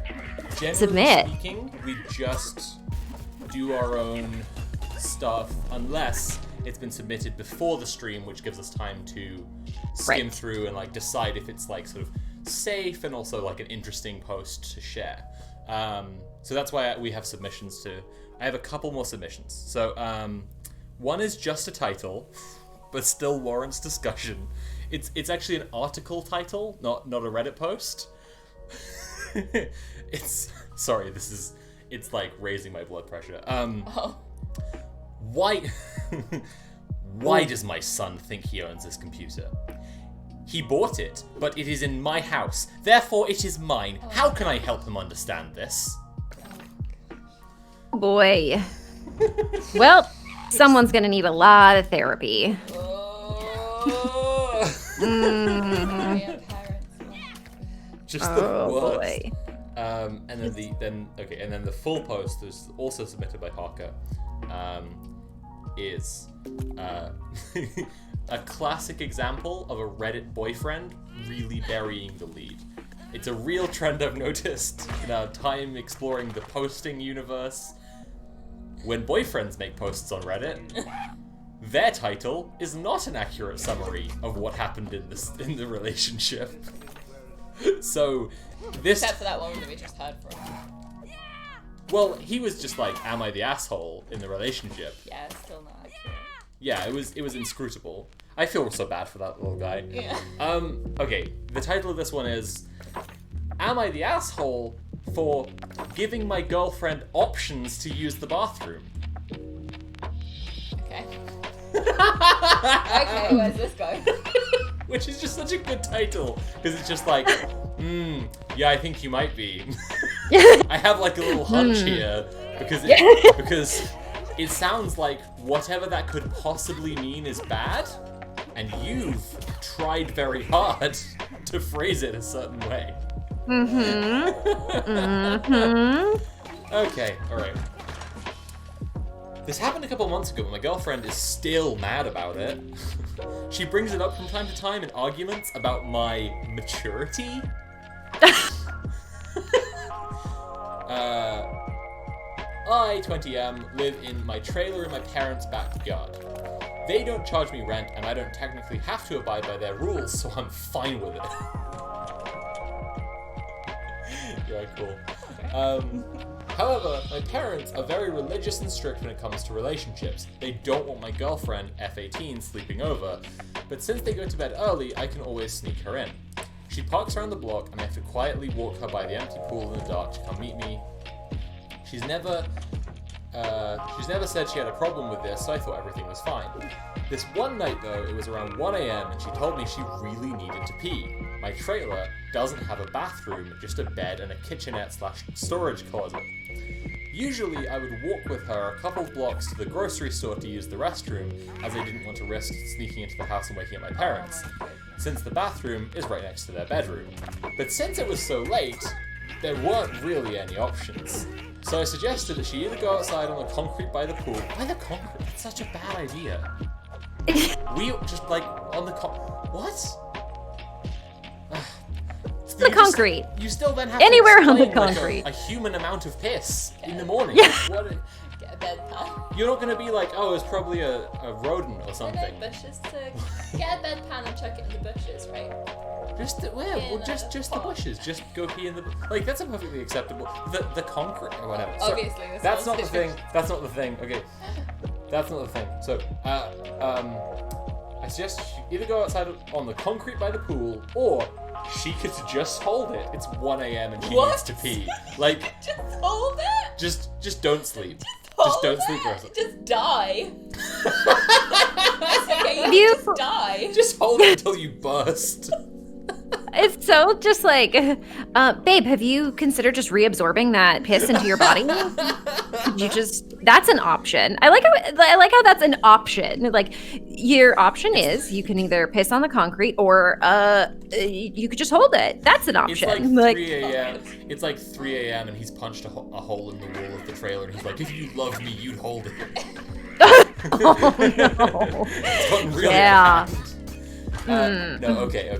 submit. Generally speaking, we just do our own stuff unless it's been submitted before the stream, which gives us time to skim through and like decide if it's like sort of safe and also like an interesting post to share. So that's why we have submissions too. I have a couple more submissions. So one is just a title, but still warrants discussion. It's actually an article title, not a Reddit post. It's like raising my blood pressure. Why does my son think he owns this computer? He bought it, but it is in my house. Therefore, it is mine. How can I help him understand this? Boy. Well, someone's gonna need a lot of therapy. Just the worst. Boy. And then the full post is also submitted by Parker. Is a classic example of a Reddit boyfriend really burying the lead. It's a real trend I've noticed in our time exploring the posting universe. When boyfriends make posts on Reddit, their title is not an accurate summary of what happened in the relationship. So this, except for that one that we just heard from. Well, he was just like, am I the asshole in the relationship? Yeah, it's still not accurate. Yeah, it was inscrutable. I feel so bad for that little guy. Yeah. Okay, the title of this one is, am I the asshole for giving my girlfriend options to use the bathroom? Okay. Okay, where's this going? Which is just such a good title, because it's just like, yeah, I think you might be. I have like a little hunch here, because it sounds like whatever that could possibly mean is bad, and you've tried very hard to phrase it a certain way. Okay, alright. This happened a couple months ago, but my girlfriend is still mad about it. She brings it up from time to time in arguments about my maturity. I, 20M, live in my trailer in my parents' backyard. They don't charge me rent, and I don't technically have to abide by their rules, so I'm fine with it. Yeah, cool. However, my parents are very religious and strict when it comes to relationships. They don't want my girlfriend, F18, sleeping over, but since they go to bed early, I can always sneak her in. She parks around the block, and I have to quietly walk her by the empty pool in the dark to come meet me. She's never said she had a problem with this, so I thought everything was fine. This one night, though, it was around 1 a.m, and she told me she really needed to pee. My trailer doesn't have a bathroom, just a bed and a kitchenette/storage closet. Usually, I would walk with her a couple blocks to the grocery store to use the restroom, as I didn't want to risk sneaking into the house and waking up my parents, since the bathroom is right next to their bedroom. But since it was so late, there weren't really any options. So I suggested that she either go outside on the concrete by the pool. Why the concrete? That's such a bad idea. We just like on the what? The concrete. You still then have anywhere to on the explain, concrete. Like, a human amount of piss in the morning. Yeah. What? Get a bedpan. You're not gonna be like, oh, it's probably a rodent or something. Bushes to get a bedpan and chuck it in the bushes, right? Just the bushes. Just go pee in the like. That's a perfectly acceptable. The concrete or whatever. Obviously, that's not the thing. That's not the thing. Okay, that's not the thing. So, I suggest she either go outside on the concrete by the pool, or she could just hold it. It's 1 a.m. and she needs to pee. Like, just hold it. Just don't sleep. Just don't sleep for us. Just die. That's okay. You just die. Just hold it until you burst. If so, just like, babe, have you considered just reabsorbing that piss into your body? Could you that's an option. I like how that's an option. Like, your option is you can either piss on the concrete or you could just hold it. That's an option. It's like 3 a.m. It's like 3 a.m. and he's punched a hole in the wall of the trailer and he's like, if you loved me, you'd hold it. Oh, no. It's gotten really Yeah. No, okay.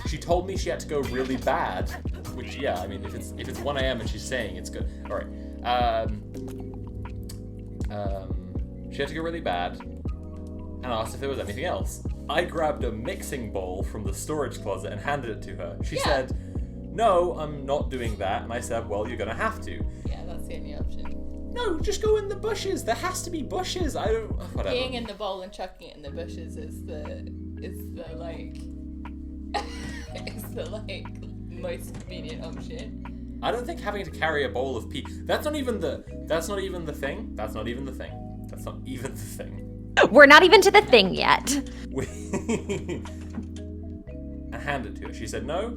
She told me she had to go really bad, which, yeah, I mean, if it's 1 a.m. and she's saying it's good, all right. She had to go really bad, and asked if there was anything else. I grabbed a mixing bowl from the storage closet and handed it to her. She said, "No, I'm not doing that," and I said, "Well, you're gonna have to." Yeah, that's the only option. No, just go in the bushes. There has to be bushes. I don't. Whatever. Peeing in the bowl and chucking it in the bushes is the most convenient option. I don't think having to carry a bowl of pee. That's not even the thing. We're not even to the thing yet. I handed it to her. She said no.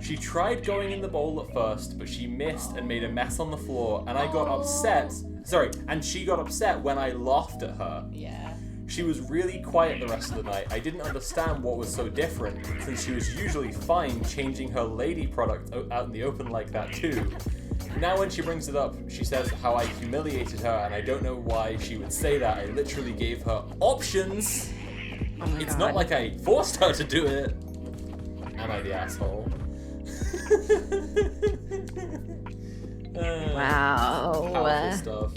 She tried going in the bowl at first, but she missed and made a mess on the floor, and I got upset. And she got upset when I laughed at her. Yeah. She was really quiet the rest of the night. I didn't understand what was so different, since she was usually fine changing her lady product out in the open like that too. Now when she brings it up, she says how I humiliated her, and I don't know why she would say that. I literally gave her options. Oh my It's God. not like I forced her to do it. Am I the asshole? Wow. Powerful stuff.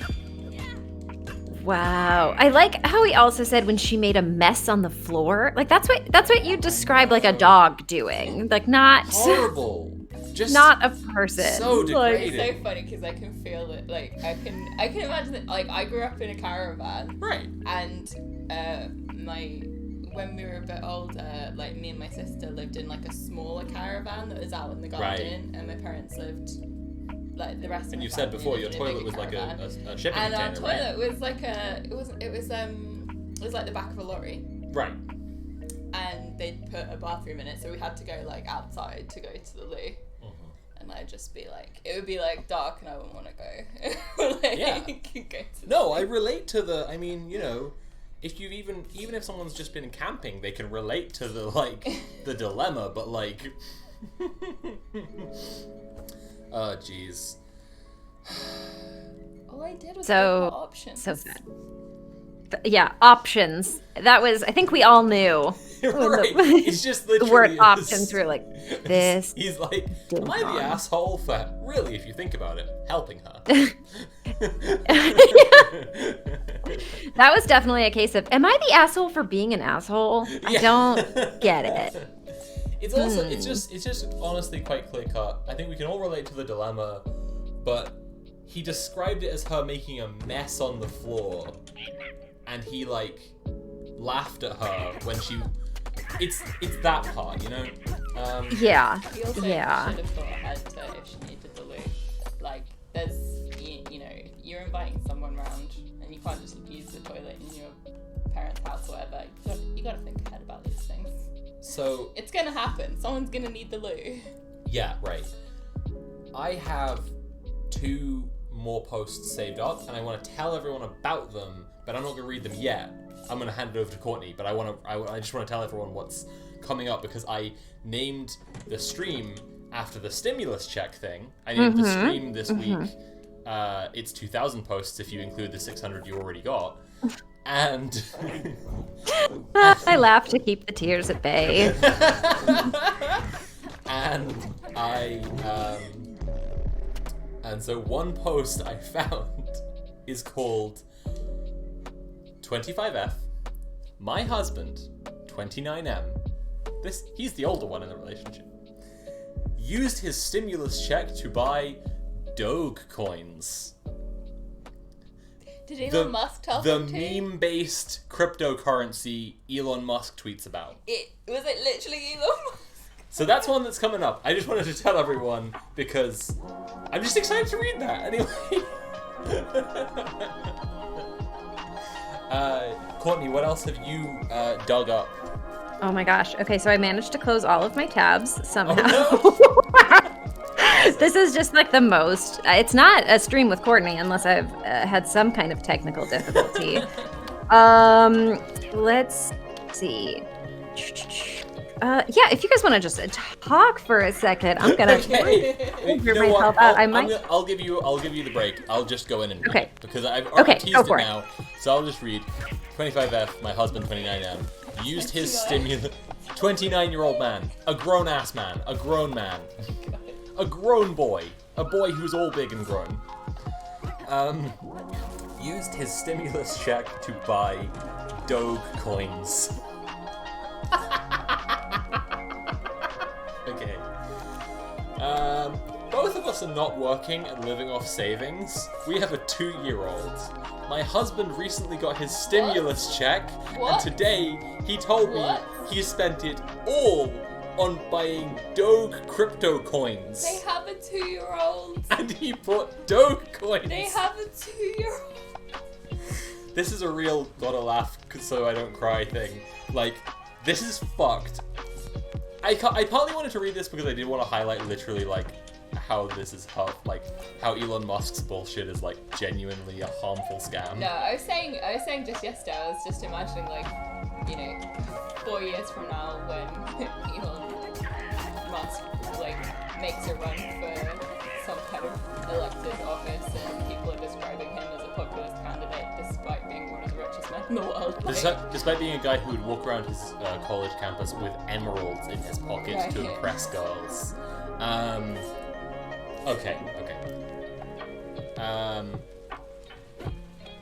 Wow. I like how he also said when she made a mess on the floor. Like, that's what you describe like a dog doing. Like, not Horrible. Just not a person. so Like, degraded. It's so funny because I can feel it. Like I can imagine that. Like I grew up in a caravan, Right. and when we were a bit older, like me and my sister lived in like a smaller caravan that was out in the garden, and my parents lived like the rest of. And my you said family before your lived in a toilet bigger was like caravan. a shipping And our container, right? toilet was like it was like the back of a lorry, Right. and they'd put a bathroom in it, so we had to go like outside to go to the loo. And I'd just be like, it would be like dark, and I wouldn't want to go. Like, Yeah. go to No, I relate to the. I mean, you know, if you've even if someone's just been camping, they can relate to the the dilemma. But like, oh jeez. All I did was So- give her options. so sad. Yeah, options. That was, I think we all knew. Right. It's just The literally word is- options were like, this. He's like, ding am I the dong." asshole for really, if you think about it, helping her? That was definitely a case of, am I the asshole for being an asshole? I Yeah. don't get it. It's also it's just honestly quite clear cut. I think we can all relate to the dilemma. but he described it as her making a mess on the floor, and he like laughed at her when she. It's that part, you know. Yeah. He also should have thought ahead to if she needed the loo. Like, there's, you know, you're inviting someone round, and you can't just use the toilet in your parents' house or whatever. You gotta think ahead about these things. So it's gonna happen. Someone's gonna need the loo. Yeah, right. I have 2 more posts saved up, and I want to tell everyone about them, but I'm not going to read them yet. I'm going to hand it over to Courtney, but I just want to tell everyone what's coming up, because I named the stream after the stimulus check thing. I named the stream this week. It's 2,000 posts if you include the 600 you already got. And I laugh to keep the tears at bay. And so one post I found is called 25F, my husband, 29M, he's the older one in the relationship, used his stimulus check to buy Doge coins. Did Elon Musk tell the him to? meme-based cryptocurrency Elon Musk tweets about. Was it literally Elon Musk? So that's one that's coming up. I just wanted to tell everyone because I'm just excited to read that anyway. Courtney, what else have you dug up? Oh my gosh. Okay, so I managed to close all of my tabs somehow. Oh, no. This is just like the most. It's not a stream with Courtney unless I've had some kind of technical difficulty. Let's see. Yeah, if you guys want to just talk for a second, I'm gonna figure myself out. I'll give you the break. I'll just go in and read it because I've already teased it now. So I'll just read. 25F, my husband, 29M, used his stimulus. 29-year-old man, a grown-ass man, a grown man, a grown boy, a boy who's all big and grown. Used his stimulus check to buy Doge coins. Okay. Both of us are not working and living off savings. We have a 2-year-old. My husband recently got his stimulus check, and today he told me he spent it all on buying Doge crypto coins. They have a 2-year-old. And he bought Doge coins. They have a 2-year-old. This is a real gotta laugh so I don't cry thing. Like, this is fucked. I partly wanted to read this because I did want to highlight literally like how this is tough, like how Elon Musk's bullshit is like genuinely a harmful scam. No, I was saying just yesterday, I was just imagining like, you know, 4 years from now when Elon Musk like makes a run for some kind of elected office and people are describing him as a populist candidate despite being one of the richest men in the world. Like, despite being a guy who would walk around his college campus with emeralds in his pocket to impress girls. Okay.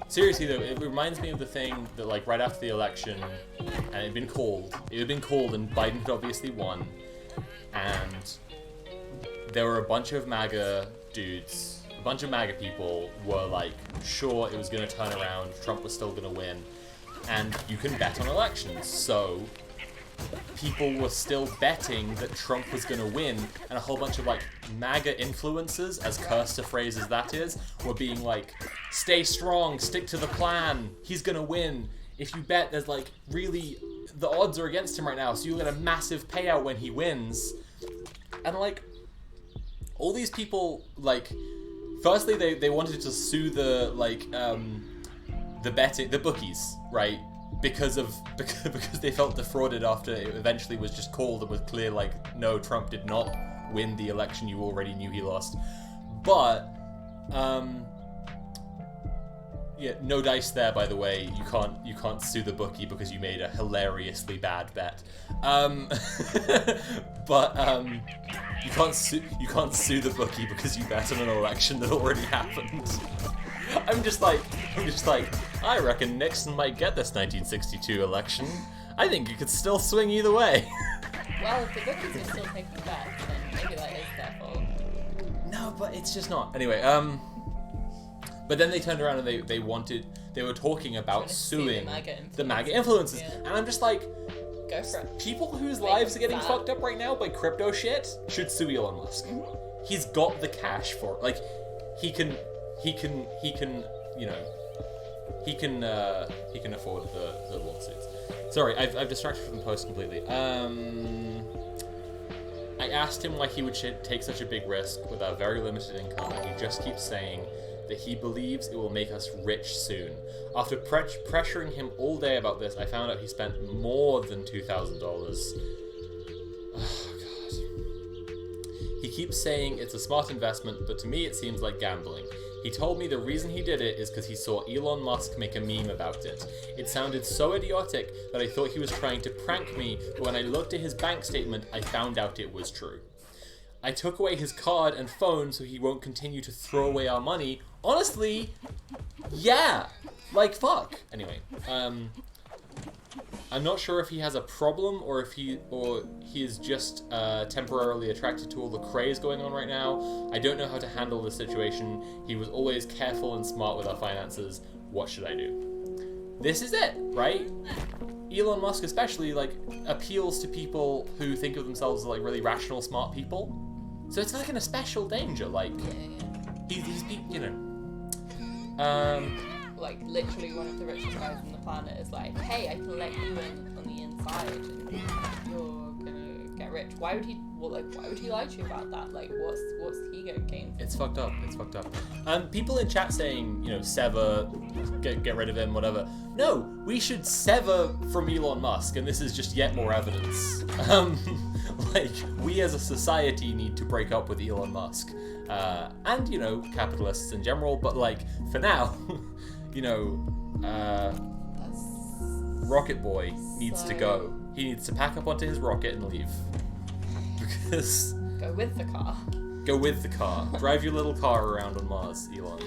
Seriously though, it reminds me of the thing that like right after the election, and it had been called and Biden had obviously won, and there were a bunch of MAGA dudes, a bunch of MAGA people were like sure it was going to turn around, Trump was still going to win, and you can bet on elections, so people were still betting that Trump was going to win, and a whole bunch of like MAGA influencers, as cursed a phrase as that is, were being like, stay strong, stick to the plan, he's going to win. If you bet, there's like really, the odds are against him right now, so you'll get a massive payout when he wins. And like, all these people, like, firstly they wanted to sue the like the bookies, right? Because they felt defrauded after it eventually was just called and was clear like, no, Trump did not win the election, you already knew he lost. But yeah, no dice there, by the way. You can't sue the bookie because you made a hilariously bad bet. But you can't sue the bookie because you bet on an election that already happened. I'm just like, I reckon Nixon might get this 1962 election. I think it could still swing either way. well, if the bookies are still taking bets, then maybe that is their fault. No, but it's just not. Anyway, but then they turned around and they were talking about suing the MAGA influencers. Yeah. And I'm just like, go for it. People whose lives are getting fucked up right now by crypto shit should sue Elon Musk. Mm-hmm. He's got the cash for it. Like, he can afford the lawsuits. Sorry, I've distracted from the post completely. I asked him why he would take such a big risk with our very limited income, and he just keeps saying that he believes it will make us rich soon. After pressuring him all day about this, I found out he spent more than $2,000. Oh, God. He keeps saying it's a smart investment, but to me it seems like gambling. He told me the reason he did it is because he saw Elon Musk make a meme about it. It sounded so idiotic that I thought he was trying to prank me, but when I looked at his bank statement, I found out it was true. I took away his card and phone so he won't continue to throw away our money. Honestly, yeah. Like, fuck. Anyway, I'm not sure if he has a problem or if he is just temporarily attracted to all the craze going on right now. I don't know how to handle this situation. He was always careful and smart with our finances. What should I do? This is it, right? Elon Musk especially, like, appeals to people who think of themselves as, like, really rational, smart people. So it's like an special danger, like, he's you know. Like, literally one of the richest guys on the planet is like, hey, I can let you in on the inside and you're gonna get rich. Why would he lie to you about that? Like, what's he gonna gain? It's fucked up. People in chat saying, you know, sever, get rid of him, whatever. No, we should sever from Elon Musk, and this is just yet more evidence. Like, we as a society need to break up with Elon Musk. And, you know, capitalists in general, but, like, for now, you know, Rocket Boy needs to go. He needs to pack up onto his rocket and leave. Because... Go with the car. Drive your little car around on Mars, Elon.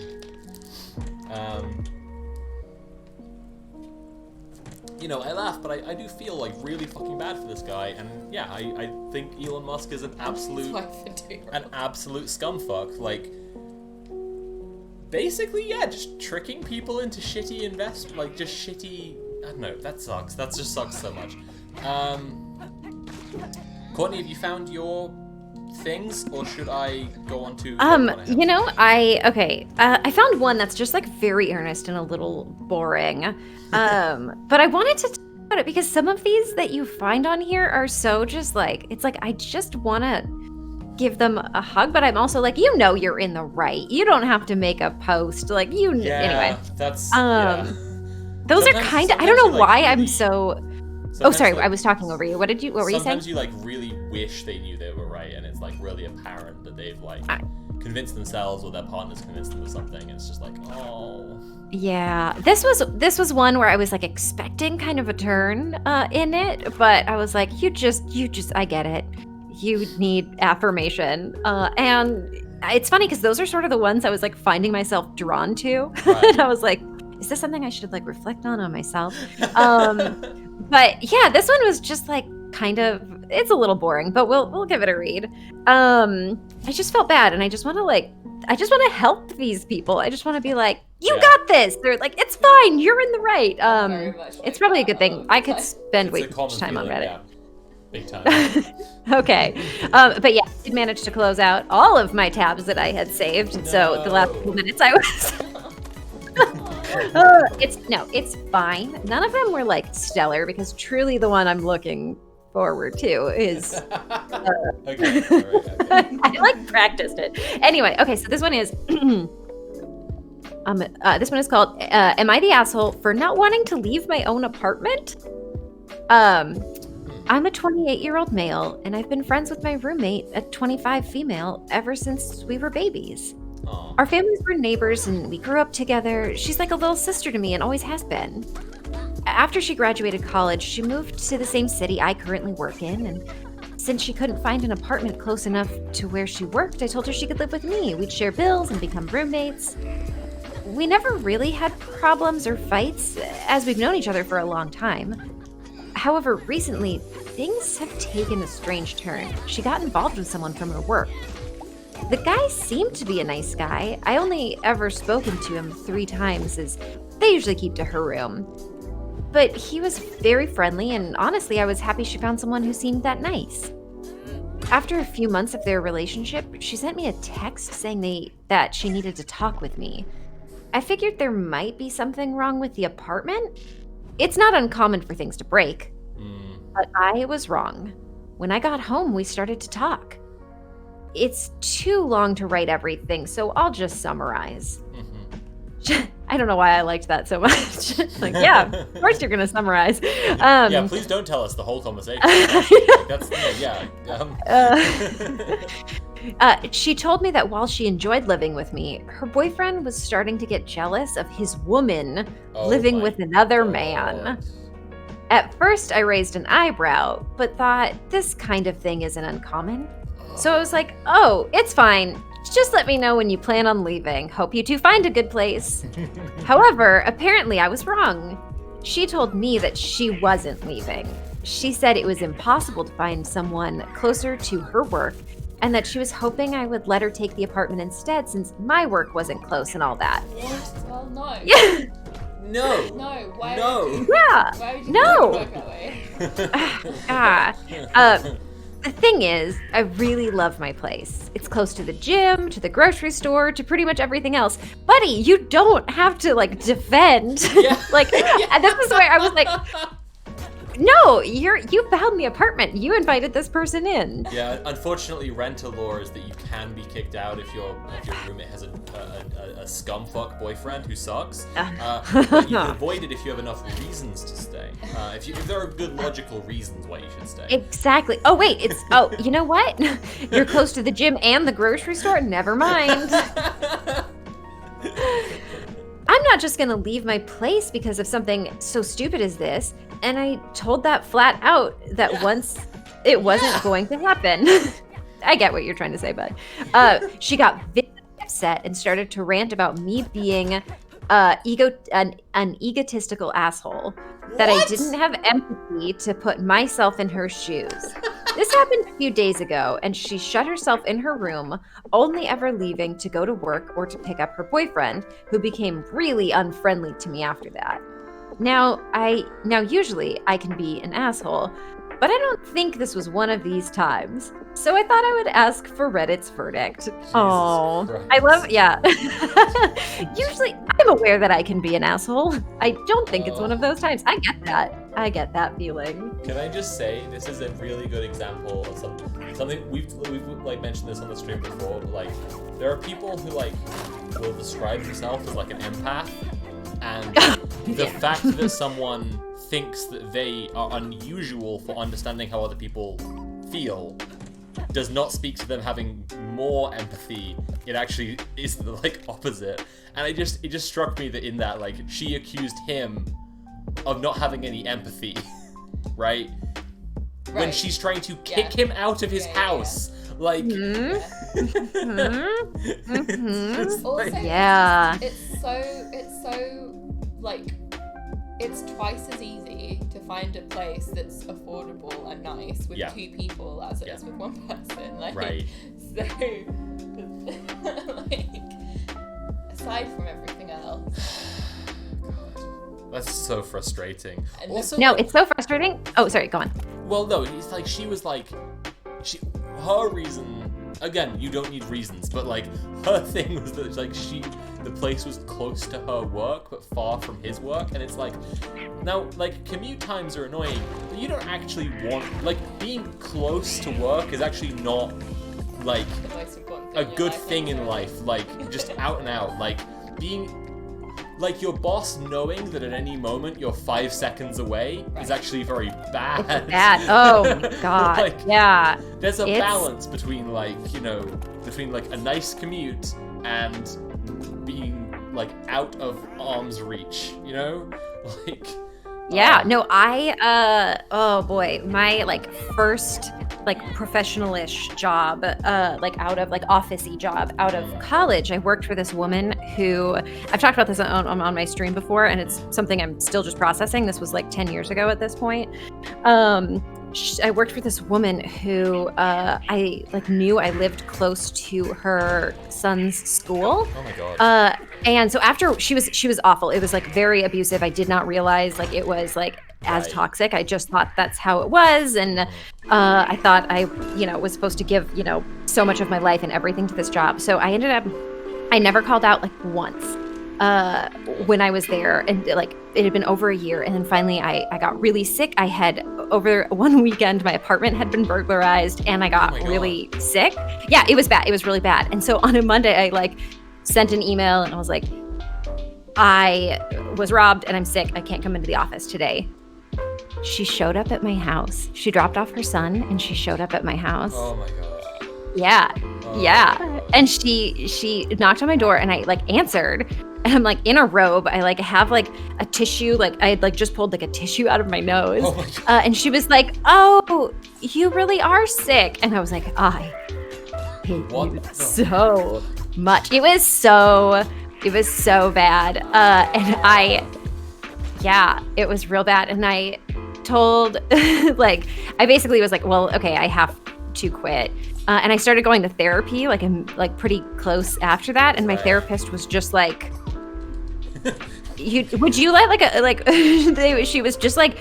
You know, I laugh, but I do feel, like, really fucking bad for this guy, and yeah, I think Elon Musk is an absolute scumfuck. Like, basically, yeah, just tricking people into shitty I don't know, that sucks. That just sucks so much. Courtney, have you found your things, or should I go on to... you know, I found one that's just, like, very earnest and a little boring. But I wanted to talk about it because some of these that you find on here are so just, like, it's like, I just want to give them a hug, but I'm also like, you know, you're in the right. You don't have to make a post, like, anyway. That's, those sometimes, are kind of, I don't know why I'm so... Oh, sorry, like, I was talking over you. What were you saying? Sometimes you, like, really wish they knew they were right, and it's, like, really apparent that they've, like, convinced themselves or their partners convinced them of something, and it's just like, oh. Yeah, this was one where I was, like, expecting kind of a turn in it, but I was like, you just, I get it. You need affirmation. And it's funny because those are sort of the ones I was, like, finding myself drawn to. Right. And I was like, is this something I should, like, reflect on myself? But yeah, this one was just, like, kind of, it's a little boring, but we'll give it a read. I just felt bad, and I just want to help these people. I just want to be like, you got this. They're like, it's fine. You're in the right. It's probably a good thing. I could spend way too much time on Reddit. Yeah. Big time. Okay. But yeah, I did manage to close out all of my tabs that I had saved. No. So the last few minutes I was... it's fine. None of them were, like, stellar, because truly the one I'm looking forward to is okay. All right. I, like, practiced it. Anyway, okay, so this one is this one is called Am I the Asshole for Not Wanting to Leave My Own Apartment? I'm a 28-year-old male, and I've been friends with my roommate, a 25 female, ever since we were babies. Aww. Our families were neighbors and we grew up together. She's like a little sister to me and always has been. After she graduated college, she moved to the same city I currently work in, and since she couldn't find an apartment close enough to where she worked, I told her she could live with me. We'd share bills and become roommates. We never really had problems or fights, as we've known each other for a long time. However, recently, things have taken a strange turn. She got involved with someone from her work. The guy seemed to be a nice guy. I only ever spoken to him 3 times, as they usually keep to her room. But he was very friendly, and honestly, I was happy she found someone who seemed that nice. After a few months of their relationship, she sent me a text saying that she needed to talk with me. I figured there might be something wrong with the apartment. It's not uncommon for things to break. But I was wrong. When I got home, we started to talk. It's too long to write everything, so I'll just summarize. I don't know why I liked that so much. Like, yeah, of course you're going to summarize. Yeah, please don't tell us the whole conversation. She told me that while she enjoyed living with me, her boyfriend was starting to get jealous of his woman living with another man. At first, I raised an eyebrow, but thought this kind of thing isn't uncommon. So I was like, oh, it's fine. Just let me know when you plan on leaving. Hope you two find a good place. However, apparently I was wrong. She told me that she wasn't leaving. She said it was impossible to find someone closer to her work, and that she was hoping I would let her take the apartment instead since my work wasn't close and all that. Well, no. Yeah. No. No. Why No. would you? Yeah. Why would you No. work that way? The thing is, I really love my place. It's close to the gym, to the grocery store, to pretty much everything else. Buddy, you don't have to defend. Yeah. And this is where I was like, no, you found the apartment. You invited this person in. Yeah, unfortunately, rental law is that you can be kicked out if your roommate has a scumfuck boyfriend who sucks. But you can avoid it if you have enough reasons to stay. If there are good logical reasons why you should stay. Exactly. Oh wait, you know what? You're close to the gym and the grocery store. Never mind. I'm not just gonna leave my place because of something so stupid as this. And I told that flat out that once it wasn't going to happen. I get what you're trying to say, bud. She got very upset and started to rant about me being an egotistical asshole. That I didn't have empathy to put myself in her shoes. This happened a few days ago, and she shut herself in her room, only ever leaving to go to work or to pick up her boyfriend, who became really unfriendly to me after that. Now usually I can be an asshole, but I don't think this was one of these times. So I thought I would ask for Reddit's verdict. Oh, I love, yeah. Usually I'm aware that I can be an asshole. I don't think it's one of those times. I get that feeling. Can I just say, this is a really good example of something we've mentioned this on the stream before, but there are people who will describe themselves as an empath, and the fact that someone thinks that they are unusual for understanding how other people feel does not speak to them having more empathy. It actually is the opposite. And it just struck me that in that she accused him of not having any empathy, right? When she's trying to kick him out of his house. Also, yeah. It's twice as easy to find a place that's affordable and nice with 2 people as it is with 1 person. Right. So, aside from everything else. That's so frustrating. Also, no, it's so frustrating. Oh, sorry, go on. Well, no, it's her reason, again, you don't need reasons, but her thing was that the place was close to her work but far from his work, and it's now commute times are annoying, but you don't actually want being close to work is actually not a good thing in life, just out and out, being your boss knowing that at any moment you're 5 seconds away is actually very bad. It's bad. Oh god. Yeah. There's a balance between between a nice commute and being out of arm's reach, Yeah, no, oh boy, my first professional-ish job, out of office-y job out of college, I worked for this woman who, I've talked about this on my stream before, and it's something I'm still just processing. This was 10 years ago at this point. I worked for this woman who I like knew I lived close to her son's school. Oh my god. And so after she was awful. It was like very abusive. I did not realize like it was like as Right. toxic. I just thought that's how it was, and I thought I was supposed to give so much of my life and everything to this job. So I ended up I never called out like once when I was there, and like it had been over a year, and then finally I got really sick. I had over one weekend my apartment had been burglarized, and I got my God. really sick. Yeah, it was bad. It was really bad. And so on a Monday I like sent an email and I was like, I was robbed and I'm sick. I can't come into the office today. She showed up at my house. She dropped off her son and she showed up at my house. Oh my god. Yeah. Oh. Yeah. And she knocked on my door and I like answered, and I'm like in a robe. I like have like a tissue, like I had like just pulled like a tissue out of my nose. Oh my god. And she was like, "Oh, you really are sick." And I was like, "I hate What you the- so much." It was so bad. It was real bad. And I told like I basically was like, well, okay, I have to quit. And I started going to therapy like pretty close after that, and my Right. therapist was just like, would you let she was just like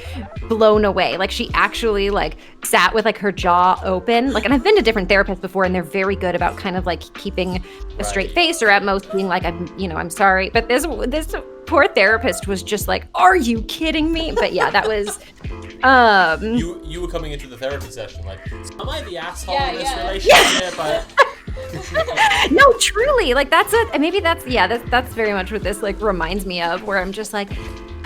blown away. Like she actually like sat with like her jaw open. Like, and I've been to different therapists before, and they're very good about kind of like keeping a straight Right. face, or at most being like, I'm sorry. But this poor therapist was just like, are you kidding me? But yeah, that was You were coming into the therapy session like, am I the asshole Yeah, in this yeah. relationship? no, truly, like that's very much what this like reminds me of, where I'm just like,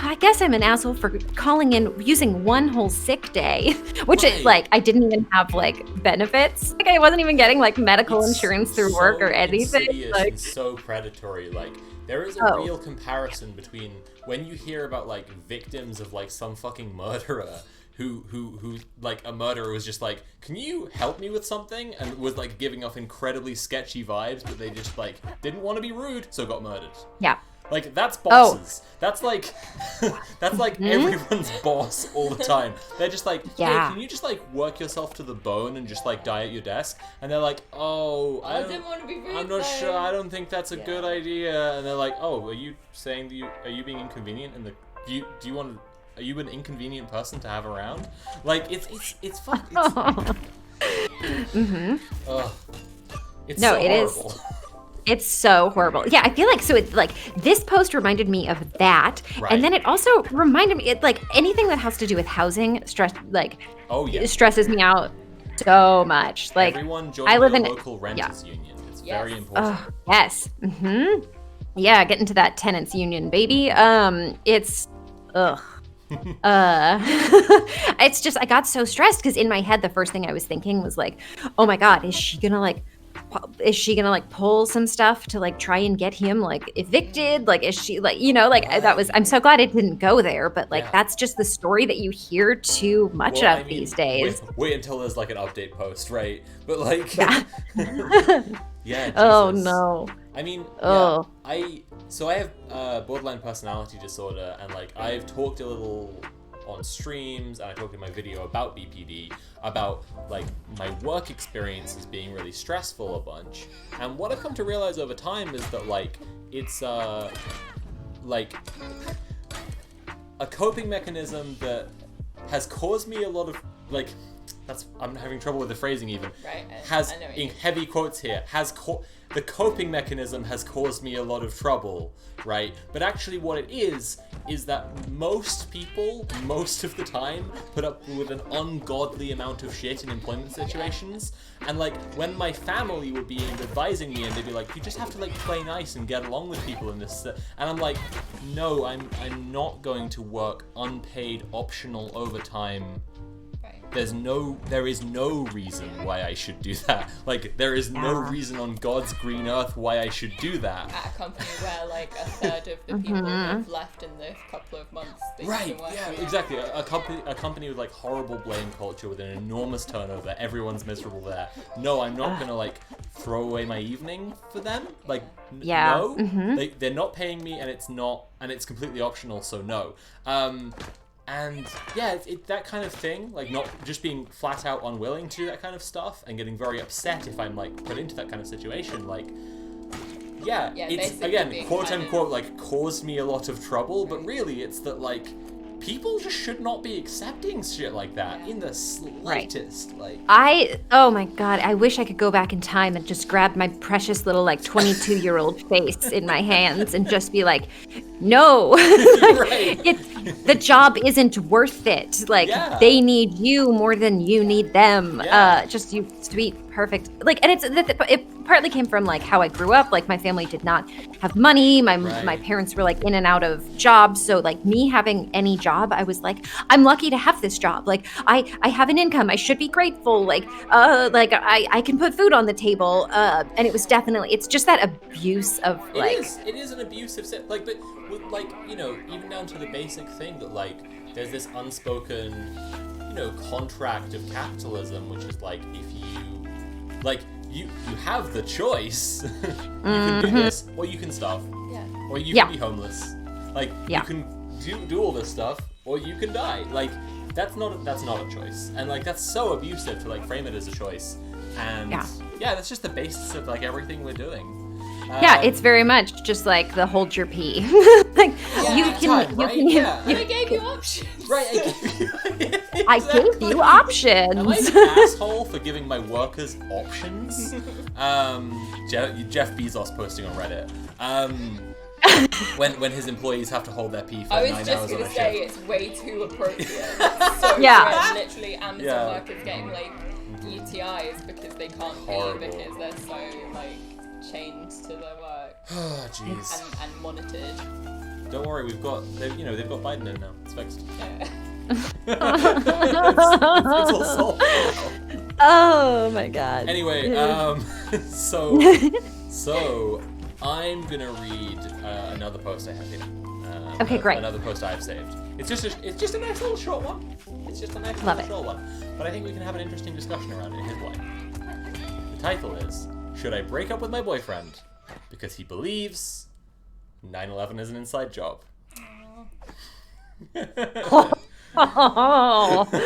I guess I'm an asshole for calling in using one whole sick day, which Right. is like I didn't even have like benefits. Like I wasn't even getting like medical It's insurance through work or so anything. insidious Like, and so predatory. Like there is a Oh. real comparison between when you hear about like victims of like some fucking murderer who like a murderer was just like, can you help me with something, and was like giving off incredibly sketchy vibes, but they just like didn't want to be rude, so got murdered. yeah. Like that's Oh. bosses. That's like everyone's boss all the time. They're just like, Yeah. hey, can you just like work yourself to the bone and just like die at your desk? And they're like, oh, I didn't want to be rude. I'm not though. sure. I don't think that's a Yeah. good idea. And they're like, oh, are you saying that are you being inconvenient? And do you want to? Are you an inconvenient person to have around? Like it's fun. Ugh. It's No, so it is. horrible. It's so horrible. Yeah, I feel like so it's like this post reminded me of that, Right. and then it also reminded me like anything that has to do with housing Oh yeah. stresses me out so much. Like Everyone join I live the in local renters union. It's Yes. very important. oh yes, yeah, get into that tenants union, baby. It's ugh. It's just I got so stressed because in my head the first thing I was thinking was like, oh my god, is she gonna like pull some stuff to like try and get him like evicted? Like is she like that was, I'm so glad it didn't go there, but like Yeah. that's just the story that you hear too much Well, of I mean, these days. Wait until there's like an update post, right? But like, Yeah. yeah. Oh Jesus. no. I mean, Oh. yeah, I have borderline personality disorder, and like I've talked a little on streams, and I talked in my video about BPD, about like my work experiences being really stressful a bunch. And what I've come to realize over time is that like it's like a coping mechanism that has caused me a lot of like, I'm having trouble with the phrasing even. Right. Has I know what you in mean. heavy quotes here, the coping mechanism has caused me a lot of trouble, right? But actually what it is that most people, most of the time, put up with an ungodly amount of shit in employment situations. And like, when my family would be advising me and they'd be like, you just have to like play nice and get along with people in this, and I'm like, no, I'm not going to work unpaid optional overtime. Right. There is no reason why I should do that. Like, there is no reason on God's green earth why I should do that. At a company where like a third of the people have left in the couple of months that you've Right, been working yeah, with. exactly. A company with like horrible blame culture, with an enormous turnover, everyone's miserable there. No, I'm not gonna like throw away my evening for them. Like, Yeah, no, they're not paying me, and it's completely optional, so no. And yeah, that kind of thing, like not just being flat out unwilling to do that kind of stuff and getting very upset if I'm like put into that kind of situation, like, yeah, it's again, quote unquote, like caused me a lot of trouble, but really it's that like people just should not be accepting shit like that in the slightest. Like, oh my god, I wish I could go back in time and just grab my precious little like 22-year-old face in my hands and just be like, no, the job isn't worth it. Like they need you more than you need them. Just you to be perfect. Like, and it partly came from like how I grew up. Like my family did not have money. My parents were like in and out of jobs. So like me having any job, I was like, I'm lucky to have this job. Like I have an income. I should be grateful. Like I can put food on the table. And it was definitely, it's just that abuse of like. It is an abusive like, but with like, you know, even down to the basic thing that like there's this unspoken, you know, contract of capitalism, which is like if you like you have the choice. You can do this, or you can starve, or you can be homeless. Like you can do all this stuff, or you can die. Like that's not a choice, and like that's so abusive to like frame it as a choice. And that's just the basis of like everything we're doing. It's very much just like the hold your pee. Like I gave you options. Right, I gave you options. Am I an asshole for giving my workers options? Jeff Bezos posting on Reddit. When his employees have to hold their pee for 9 hours on a shift. I was just going to say it's way too appropriate. So good. Literally Amazon workers getting like UTIs because they can't pee because they're so like chained to their work. Oh, jeez. And monitored. Don't worry, they've got Biden in now. It's fixed. It's all solved now. Oh my god. Anyway, so I'm gonna read another post I have here. Okay, great. Another post I've saved. It's just a nice little short one. It's just a nice little short one. But I think we can have an interesting discussion around it in his way. The title is, should I break up with my boyfriend because he believes 9/11 is an inside job? Oh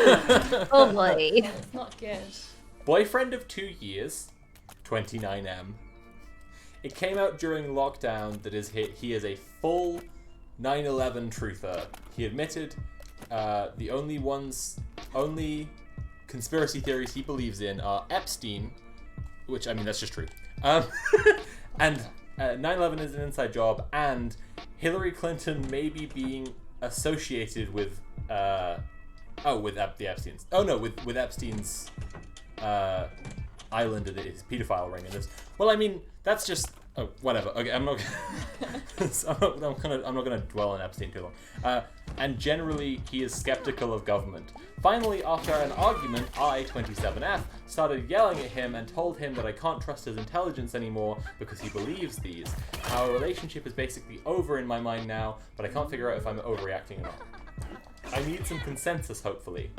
boy. It's not good. Boyfriend of 2 years, 29M. It came out during lockdown that he is a full 9/11 truther. He admitted the only conspiracy theories he believes in are Epstein, which, I mean, that's just true. And 9/11 is an inside job, and Hillary Clinton maybe being associated with the Epsteins. Oh no, with Epstein's island and his pedophile ring and this. Well, I mean, that's just whatever. Okay, I'm not gonna dwell on Epstein too long. And generally, he is skeptical of government. Finally, after an argument, I, 27F, started yelling at him and told him that I can't trust his intelligence anymore because he believes these. Our relationship is basically over in my mind now, but I can't figure out if I'm overreacting or not. I need some consensus, hopefully.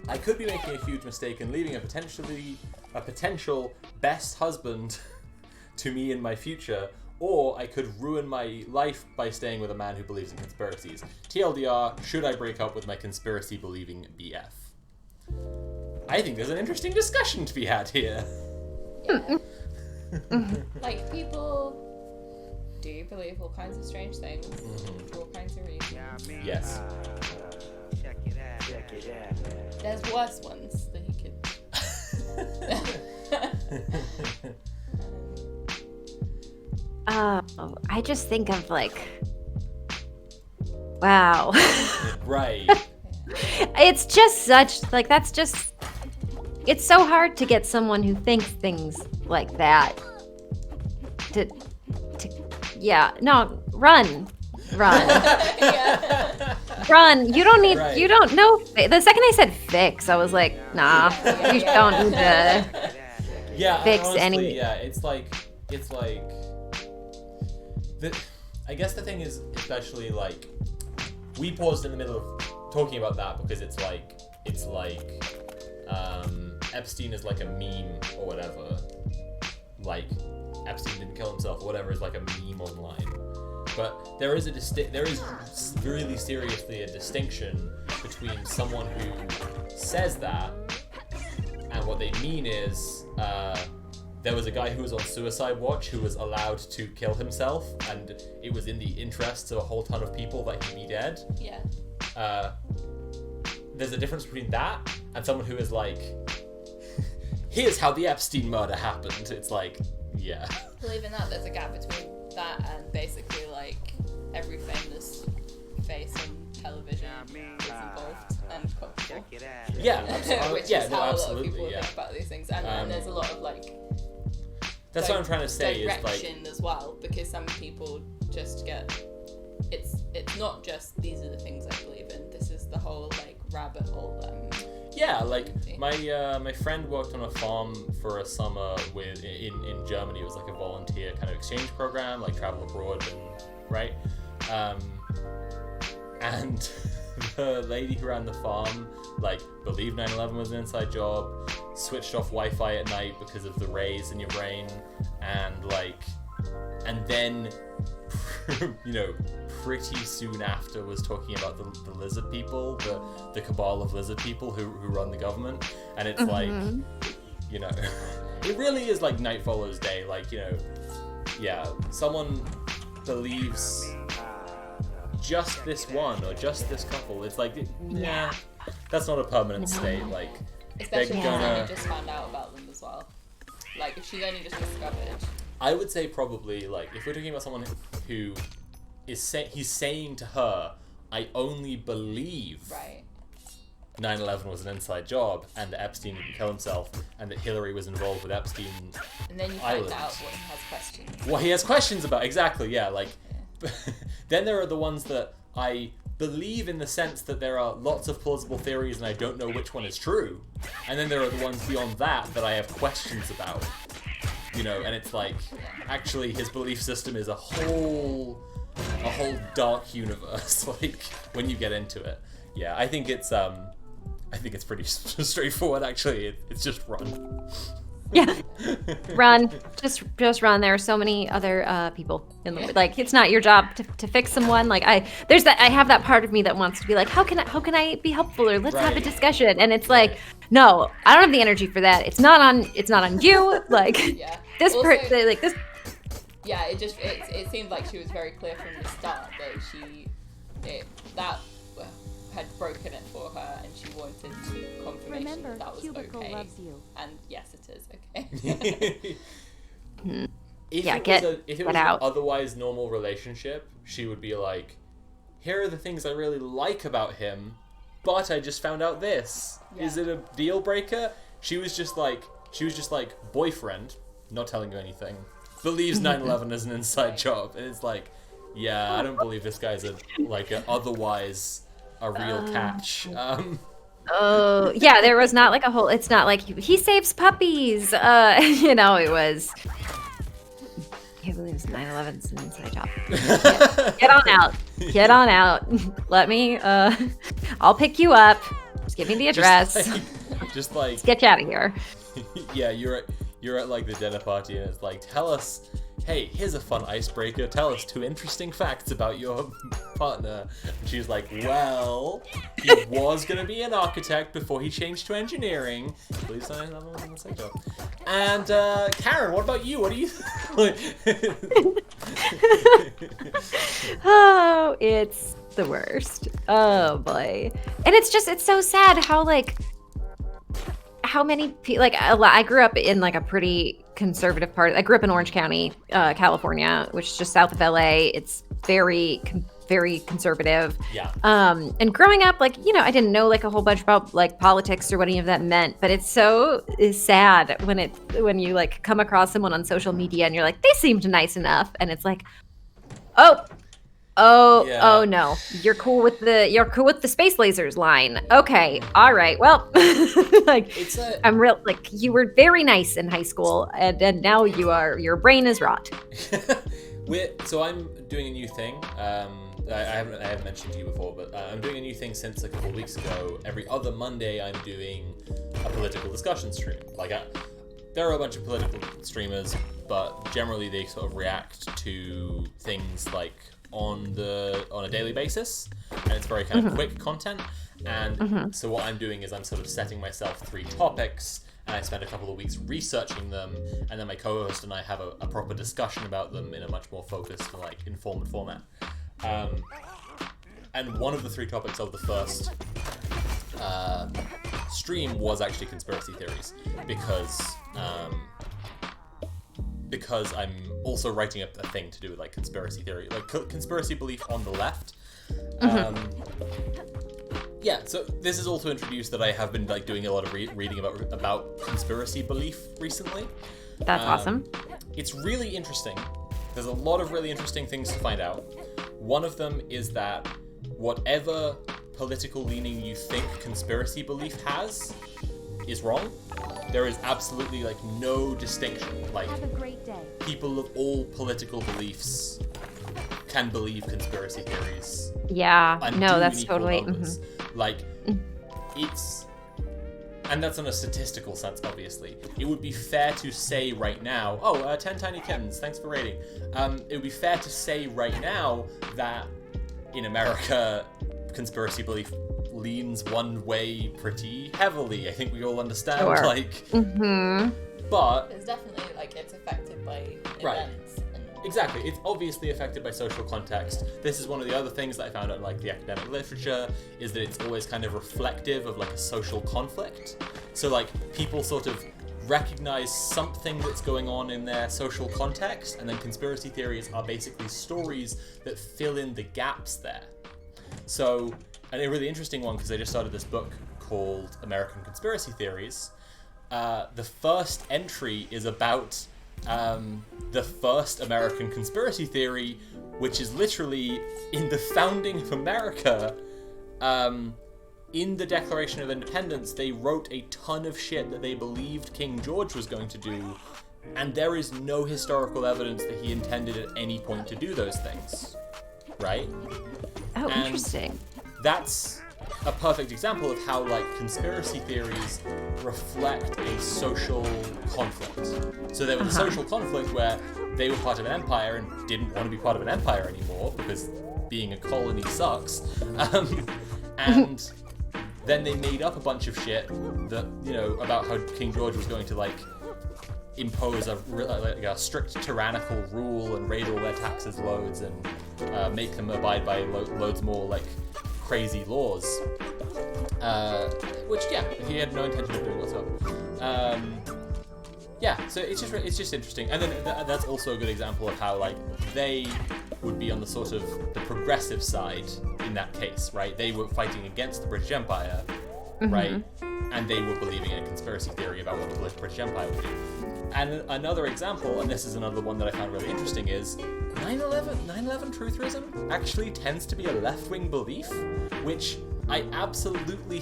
I could be making a huge mistake and leaving a potential best husband to me in my future, or I could ruin my life by staying with a man who believes in conspiracies. TLDR, should I break up with my conspiracy-believing BF? I think there's an interesting discussion to be had here. Yeah. Like, people do believe all kinds of strange things for all kinds of reasons. Yes. Check it out. There's worse ones that you could... Oh, I just think of like, wow. Right. It's just such, like, that's just, it's so hard to get someone who thinks things like that run. Yeah. Run. You don't need, you don't know. The second I said fix, I was like, nah, you don't need to fix honestly, any. Yeah, it's like, I guess the thing is, especially like, we paused in the middle of talking about that because it's like Epstein is like a meme or whatever. Like, Epstein didn't kill himself or whatever is like a meme online. but there is really seriously a distinction between someone who says that and what they mean is there was a guy who was on suicide watch who was allowed to kill himself, and it was in the interests of a whole ton of people that he'd be dead. Yeah. There's a difference between that and someone who is like, here's how the Epstein murder happened. It's like, yeah. Well, even that, there's a gap between that and basically like every famous face on television is involved and culpable. Yeah, absolutely. Which Yeah, is no, how absolutely, a lot of people yeah. think about these things, and there's a lot of like. That's what I'm trying to say is like. Direction as well, because some people just get. It's not just these are the things I believe in. This is the whole like rabbit hole. Yeah, like my friend worked on a farm for a summer in Germany. It was like a volunteer kind of exchange program, like travel abroad, and right. And the lady who ran the farm like believed 9/11 was an inside job, switched off Wi-Fi at night because of the rays in your brain, and then you know, pretty soon after was talking about the lizard people, the cabal of lizard people who run the government, and it's like, you know, it really is like night follows day. Like, you know, yeah, someone believes just this one or just this couple. It's like, nah, that's not a permanent state. Like, especially if they're she's gonna. only just found out about them as well. Like if she's only just discovered. I would say probably, like, if we're talking about someone who is he's saying to her, I only believe Right. 9/11 was an inside job and that Epstein didn't kill himself and that Hillary was involved with Epstein And then you find Island. out what he has questions. What he has questions about, exactly, yeah, like, then there are the ones that I believe in the sense that there are lots of plausible theories and I don't know which one is true. And then there are the ones beyond that that I have questions about. You know, and it's like, actually, his belief system is a whole dark universe. Like, when you get into it, yeah, I think it's pretty straightforward. Actually, it's just run. Yeah, run. Just run. There are so many other people in the like. It's not your job to fix someone. Like I have that part of me that wants to be like, how can I be helpful, or let's have a Right. discussion. And it's like, no, I don't have the energy for that. It's not on you. Like Yeah. this Also- person, like this. Yeah, it seemed like she was very clear from the start that that had broken it for her, and she wanted confirmation Remember, that was Cubicle okay. loves you. And yes, it is okay. If Yeah, it get was an out. otherwise normal relationship, she would be like, here are the things I really like about him, but I just found out this. Yeah. Is it a deal breaker? She was just like boyfriend, not telling you anything, believes 9/11 is an inside job, and it's like, yeah, I don't believe this guy's otherwise a real catch. Oh yeah, there was not like a whole. It's not like he saves puppies. You know, it was. I can't believe it's 9/11's an inside job. Get on out. Get on out. Let me. I'll pick you up. Just give me the address. Just like Let's get you out of here. yeah, you're at like the dinner party, and it's like, tell us, hey, here's a fun icebreaker. Tell us 2 interesting facts about your partner. And she's like, well, he was gonna be an architect before he changed to engineering. Please sign another one in the sector. And Karen, what about you? What do you? Oh, it's the worst. Oh boy. And it's so sad how many people, like I grew up in like a pretty conservative part. I grew up in Orange County, California, which is just south of LA. It's very conservative. Yeah. And growing up, like, you know, I didn't know like a whole bunch about like politics or what any of that meant, but it's sad when you like come across someone on social media and you're like, they seemed nice enough, and it's like, yeah. Oh no, you're cool with the space lasers line. Okay, all right, well, like I'm real, like, you were very nice in high school, and now your brain is rot. So I'm doing a new thing. I haven't mentioned to you before, but I'm doing a new thing since a couple of weeks ago. Every other Monday, I'm doing a political discussion stream. Like, there are a bunch of political streamers, but generally they sort of react to things like on a daily basis, and it's very kind of quick content. And so what I'm doing is I'm sort of setting myself 3 topics, and I spend a couple of weeks researching them, and then my co-host and I have a proper discussion about them in a much more focused, like, informed format. And one of the 3 topics of the first stream was actually conspiracy theories, because I'm also writing a thing to do with, like, conspiracy theory, like conspiracy belief on the left. Yeah, so this is also introduced that I have been, like, doing a lot of reading about conspiracy belief recently. That's awesome. It's really interesting. There's a lot of really interesting things to find out. One of them is that whatever political leaning you think conspiracy belief has is wrong. There is absolutely, like, no distinction. Like, Have a great day. people of all political beliefs can believe conspiracy theories. Yeah, And no, do that's in equal totally. numbers. Like, it's... And that's in a statistical sense, obviously. It would be fair to say right now... 10 Tiny Kittens, thanks for rating. It would be fair to say right now that in America, conspiracy belief leans one way pretty heavily. I think we all understand, Sure. like... But... It's definitely, like, it's affected by Right. events. And Exactly, it's obviously affected by social context. This is one of the other things that I found out in, like, the academic literature, is that it's always kind of reflective of, like, a social conflict. So, like, people sort of recognize something that's going on in their social context, and then conspiracy theories are basically stories that fill in the gaps there. So, and a really interesting one, because I just started this book called American Conspiracy Theories. The first entry is about the first American conspiracy theory, which is literally in the founding of America. In the Declaration of Independence, they wrote a ton of shit that they believed King George was going to do, and there is no historical evidence that he intended at any point to do those things. Right? Oh, And interesting. That's a perfect example of how, like, conspiracy theories reflect a social conflict. So there was a social conflict where they were part of an empire and didn't want to be part of an empire anymore because being a colony sucks. And then they made up a bunch of shit that, you know, about how King George was going to, like, impose a strict tyrannical rule and raid all their taxes loads and make them abide by loads more, like, crazy laws, which, yeah, he had no intention of doing whatsoever. Yeah, so it's just interesting, and then that's also a good example of how, like, they would be on the sort of the progressive side in that case, right? They were fighting against the British Empire, right? And they were believing in a conspiracy theory about what the British Empire would do. And another example, and this is another one that I found really interesting, is 9/11 trutherism actually tends to be a left-wing belief, which I absolutely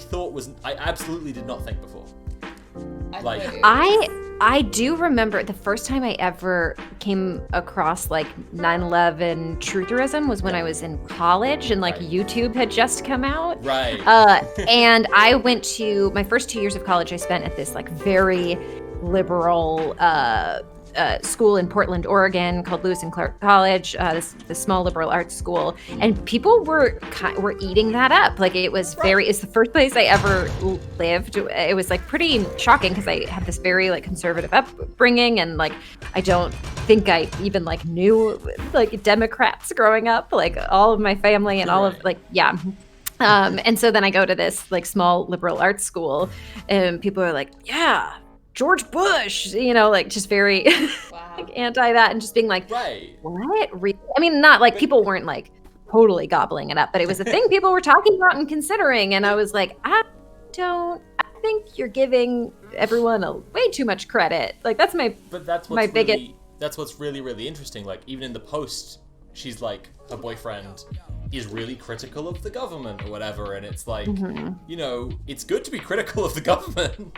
did not think before. Like, I do remember the first time I ever came across, like, 9/11 trutherism was when I was in college, and, like, Right. YouTube had just come out. right. And I went to my first 2 years of college I spent at this, like, very liberal school in Portland, Oregon, called Lewis and Clark College, this small liberal arts school, and people were eating that up. Like, it was it's the first place I ever lived. It was, like, pretty shocking because I had this very, like, conservative upbringing, and, like, I don't think I even, like, knew, like, Democrats growing up. Like, all of my family and all of, like, yeah. And so then I go to this, like, small liberal arts school, and people are like, yeah, George Bush, you know, like, just very wow. like, anti that, and just being like, Right. what? I mean, not like people weren't, like, totally gobbling it up, but it was a thing people were talking about and considering, and I was like, I think you're giving everyone way too much credit. Like, that's But that's what's really, really interesting. Like, even in the post, she's like, her boyfriend is really critical of the government or whatever, and it's like, you know, it's good to be critical of the government.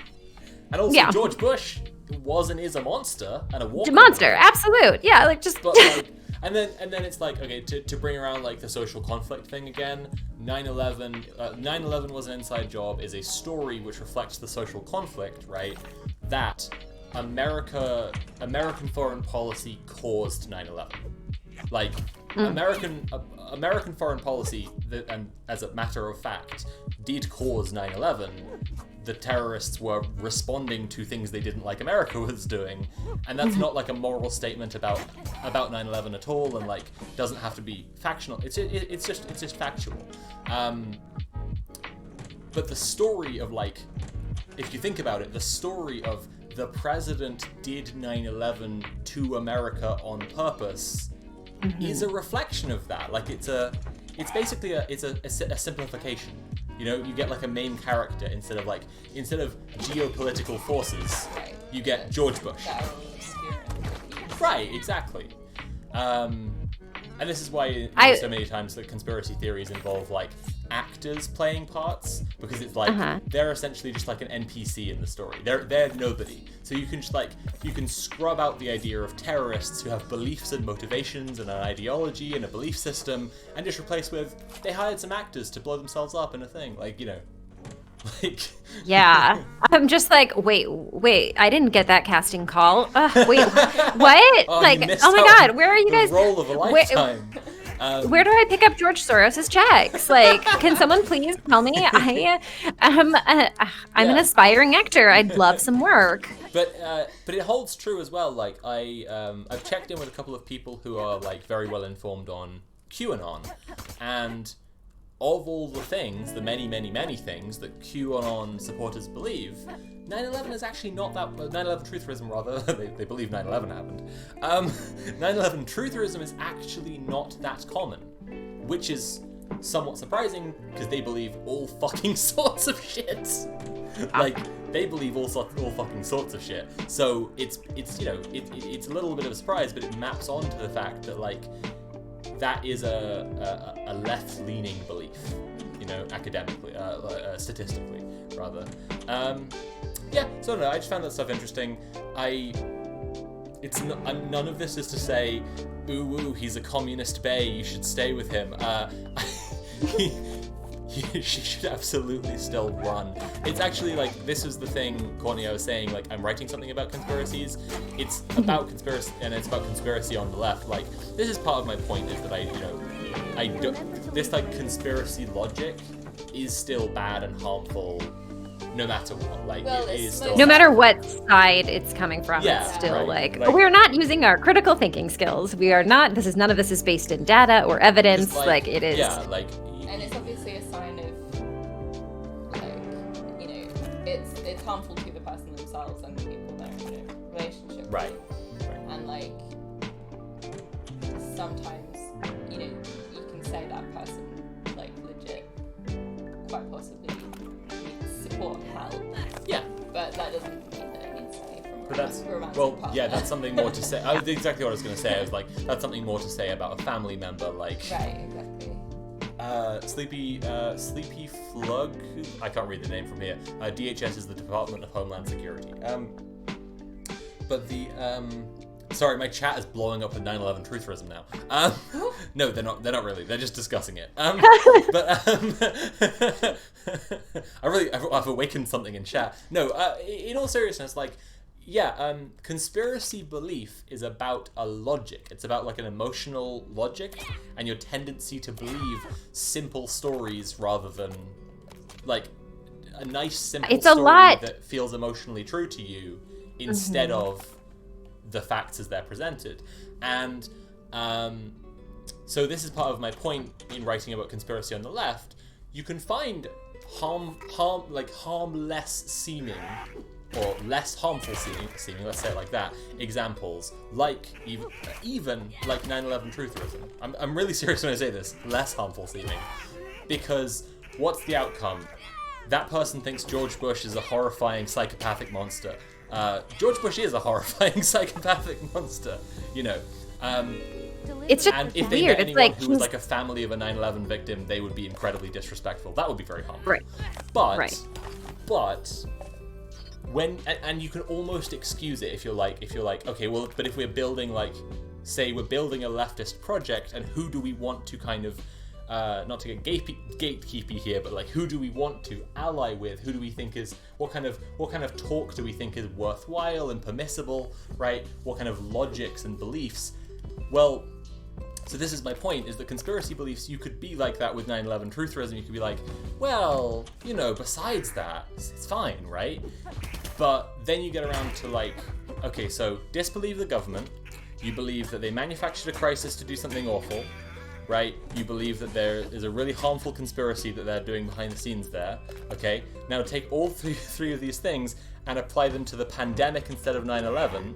And also, Yeah. George Bush was and is a monster and a war monster, absolute. Yeah, like, just But, like, and then it's like, okay, to bring around, like, the social conflict thing again, 9/11 was an inside job is a story which reflects the social conflict, right? That American foreign policy caused 9/11. Like, American foreign policy, and as a matter of fact, did cause 9/11. The terrorists were responding to things they didn't like America was doing, and that's not like a moral statement about 9/11 at all, and like doesn't have to be factional. It's just factual. But the story of like, if you think about it, the story of the president did 9/11 to America on purpose is a reflection of that. Like it's basically a simplification. You know, you get like a main character instead of geopolitical forces. Right. You get George Bush. That are all obscure and diffuse. Right, exactly. And this is why so many times the conspiracy theories involve like actors playing parts, because it's like they're essentially just like an NPC in the story. They're nobody. So you can just like scrub out the idea of terrorists who have beliefs and motivations and an ideology and a belief system, and just replace with they hired some actors to blow themselves up in a thing, like, you know. Like Yeah. I'm just like, wait, I didn't get that casting call. Wait, what? Oh, like, you missed oh my out God, where are you the guys? role of a lifetime. Where do I pick up George Soros's checks? Like, can someone please tell me? I'm an aspiring actor. I'd love some work. But it holds true as well. Like I've checked in with a couple of people who are like very well informed on QAnon, and of all the things, the many things that QAnon supporters believe, 9/11 is actually not that. 9/11 trutherism, rather. they believe 9/11 happened. 9/11 trutherism is actually not that common, which is somewhat surprising because they believe all fucking sorts of shit. Like they believe all fucking sorts of shit. So it's you know it's a little bit of a surprise, but it maps onto the fact that like that is a left-leaning belief, you know, academically, statistically, rather. Yeah, so I don't know, I just found that stuff interesting. None of this is to say, ooh, he's a communist bae, you should stay with him. She should absolutely still run. It's actually like, this is the thing, Courtney, I was saying, like, I'm writing something about conspiracies. It's about conspiracy, and it's about conspiracy on the left. Like, this is part of my point, is that this like conspiracy logic is still bad and harmful no matter what. Like, Well, it is still No matter what side it's coming from, Yeah, it's still right. like, we're not using our critical thinking skills. We are not. None of this is based in data or evidence. It's Like it is. Yeah, like. And it's obviously a sign of, like, you know, it's harmful to the person themselves and the people they're in a relationship with. Right. And, like, sometimes, you know, you can say that person, like, legit, quite possibly needs support and help. Yeah. But that doesn't mean that it needs to be from But that's, a romantic well, partner. yeah, that's something more to say. Exactly what I was going to say. I was like, that's something more to say about a family member, like... Right, exactly. Sleepy Flug, I can't read the name from here. DHS is the Department of Homeland Security. But the, sorry, my chat is blowing up with 9/11 trutherism now. No, they're not really, they're just discussing it. I've awakened something in chat. No, in all seriousness, like, yeah, conspiracy belief is about a logic. It's about like an emotional logic and your tendency to believe simple stories rather than like a nice simple story that feels emotionally true to you instead of the facts as they're presented. And so this is part of my point in writing about conspiracy on the left. You can find harmless seeming or less harmful seeming, let's say it like that, examples, like even like 9/11 trutherism. I'm really serious when I say this, less harmful seeming. Because what's the outcome? That person thinks George Bush is a horrifying psychopathic monster. George Bush is a horrifying psychopathic monster, you know. It's just and if they weird. met It's anyone like who was like a family of a 9/11 victim, they would be incredibly disrespectful. That would be very harmful. Right. But when and you can almost excuse it if you're like okay, well, but if we're building like, say we're building a leftist project, and who do we want to kind of not to get gatekeepy here, but like who do we want to ally with? Who do we think is what kind of talk do we think is worthwhile and permissible, right? What kind of logics and beliefs? Well, So this is my point, is that conspiracy beliefs, you could be like that with 9/11 trutherism. You could be like, well, you know, besides that, it's fine, right? But then you get around to like, okay, so disbelieve the government. You believe that they manufactured a crisis to do something awful, right? You believe that there is a really harmful conspiracy that they're doing behind the scenes there, okay? Now take all three of these things and apply them to the pandemic instead of 9/11,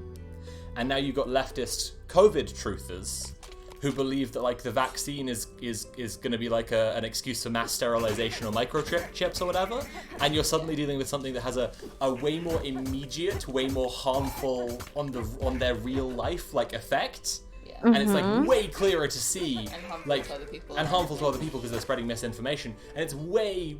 and now you've got leftist COVID truthers who believe that like the vaccine is going to be like an excuse for mass sterilization or microchips or whatever, and you're suddenly dealing with something that has a way more immediate, way more harmful on their real life like effect. Yeah. And it's like way clearer to see, And harmful like, to other people. and harmful to other people because they're spreading misinformation. And it's way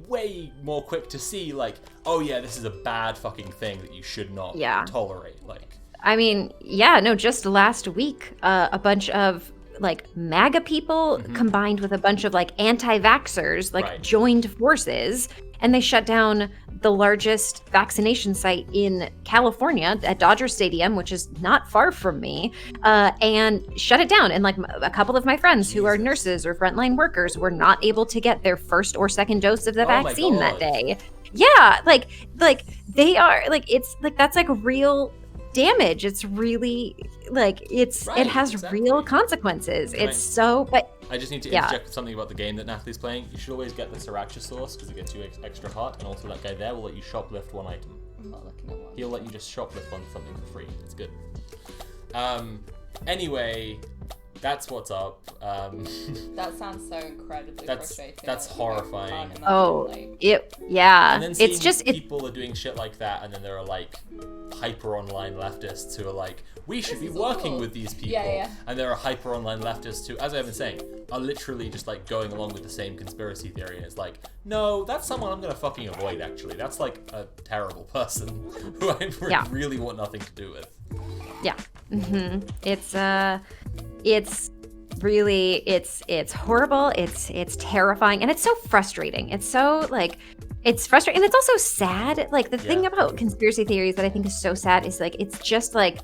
more quick to see, like, oh yeah, this is a bad fucking thing that you should not tolerate. Like, I mean, yeah, no, just last week, a bunch of like MAGA people combined with a bunch of like anti-vaxxers like joined forces, and they shut down the largest vaccination site in California at Dodger Stadium, which is not far from me, and shut it down. And like a couple of my friends who are nurses or frontline workers were not able to get their first or second dose of the vaccine that day. Yeah, like they are like, it's like, that's like real damage. It's really like it has real consequences. But I just need to interject with something about the game that Natalie's playing. You should always get the sriracha sauce because it gets you extra hot, and also that guy there will let you shoplift one item. I'm not looking at one. He'll let you just shoplift something for free. It's good. Anyway, that's what's up. That sounds so incredibly frustrating. That's horrifying. Yeah. And then seeing people are doing shit like that, and then there are like hyper online leftists who are like, we should be working with these people. Yeah. And there are hyper online leftists who, as I've been saying, are literally just like going along with the same conspiracy theory. And it's like, no, that's someone I'm gonna fucking avoid. Actually, that's like a terrible person who I really want nothing to do with. Yeah. It's really, it's horrible. It's terrifying, and it's so frustrating. It's so like, it's frustrating, and it's also sad. Like the thing about conspiracy theories that I think is so sad is like, it's just like,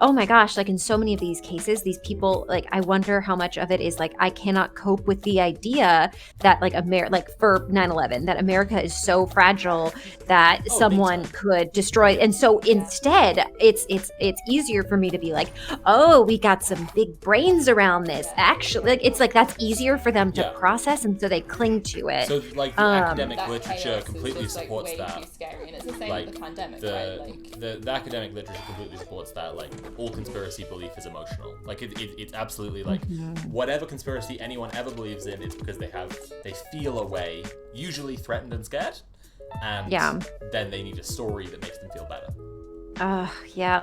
oh my gosh, like in so many of these cases, these people, like, I wonder how much of it is like, I cannot cope with the idea that like like for 9/11, that America is so fragile that someone could destroy. And so instead, it's easier for me to be like, oh, we got some big brains around this. Actually, like, it's like, that's easier for them to process, and so they cling to it. So like the academic literature completely supports that. Too scary. And it's the same like with the pandemic, the, right? Like, the academic literature completely supports that. Like, all conspiracy belief is emotional. Like it's absolutely like whatever conspiracy anyone ever believes in, it's because they feel a way, usually threatened and scared, and then they need a story that makes them feel better.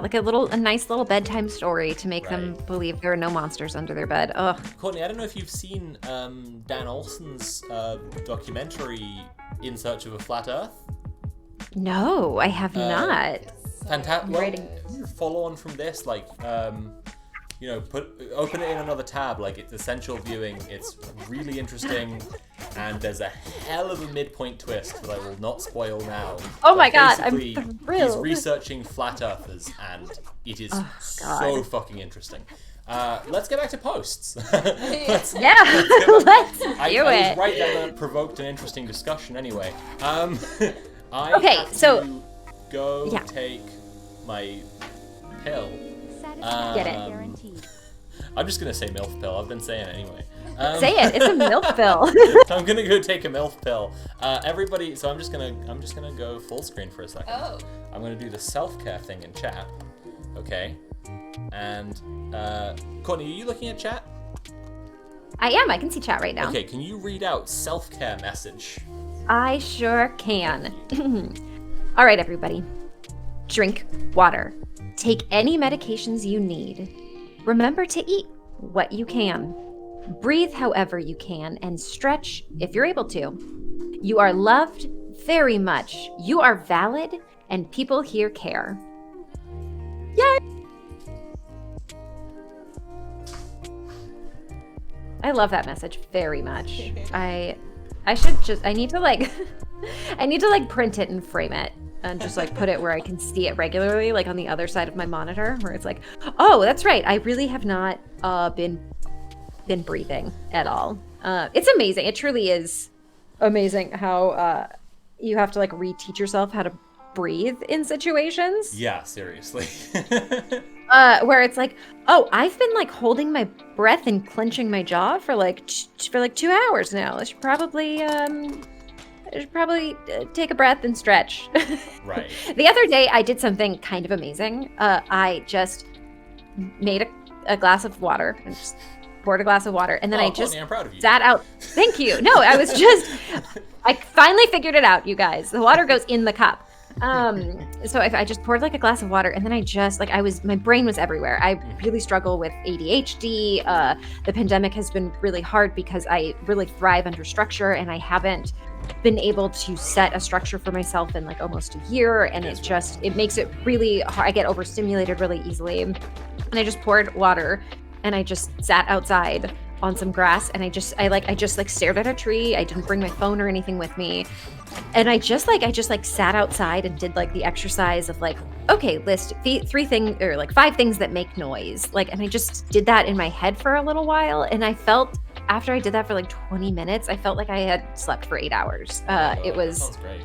Like a nice little bedtime story to make them believe there are no monsters under their bed. Courtney, I don't know if you've seen Dan Olson's documentary In Search of a Flat Earth. No, I have not. Fantastic. Follow on from this, like, open it in another tab. Like, it's essential viewing. It's really interesting, and there's a hell of a midpoint twist that I will not spoil now. Oh my god, I'm thrilled. He's researching flat earthers, and it is so fucking interesting. Let's get back to posts. let's do it. I was right that provoked an interesting discussion anyway. Take my pill. Get it. I'm just gonna say MILF pill. I've been saying it anyway. Say it. It's a MILF pill. I'm gonna go take a MILF pill. Everybody. So I'm just gonna go full screen for a second. Oh. I'm gonna do the self-care thing in chat. Okay. And Courtney, are you looking at chat? I am. I can see chat right now. Okay. Can you read out self-care message? I sure can. All right, everybody. Drink water. Take any medications you need. Remember to eat what you can. Breathe however you can, and stretch if you're able to. You are loved very much. You are valid, and people here care. Yay! I love that message very much. I need to like print it and frame it and just like put it where I can see it regularly, like on the other side of my monitor, where it's like, oh, that's right. I really have not been been breathing at all. It's amazing. It truly is amazing how you have to like reteach yourself how to breathe in situations. Yeah, seriously. Where it's like, oh, I've been like holding my breath and clenching my jaw for like 2 hours now. I should probably take a breath and stretch. Right. The other day, I did something kind of amazing. I just made a glass of water and just poured a glass of water, and then I just Courtney, I'm proud of you. sat out. Thank you. No, I finally figured it out, you guys. The water goes in the cup. So if I just poured like a glass of water, and then I just like my brain was everywhere. I really struggle with ADHD. The pandemic has been really hard because I really thrive under structure, and I haven't been able to set a structure for myself in like almost a year, and it makes it really hard. I get overstimulated really easily, and I just poured water, and I just sat outside on some grass, and I just stared at a tree. I didn't bring my phone or anything with me. And I just sat outside and did like the exercise of like, okay, list 5 things that make noise. Like, and I just did that in my head for a little while. And I felt, after I did that for like 20 minutes, I felt like I had slept for 8 hours. It was, that sounds great.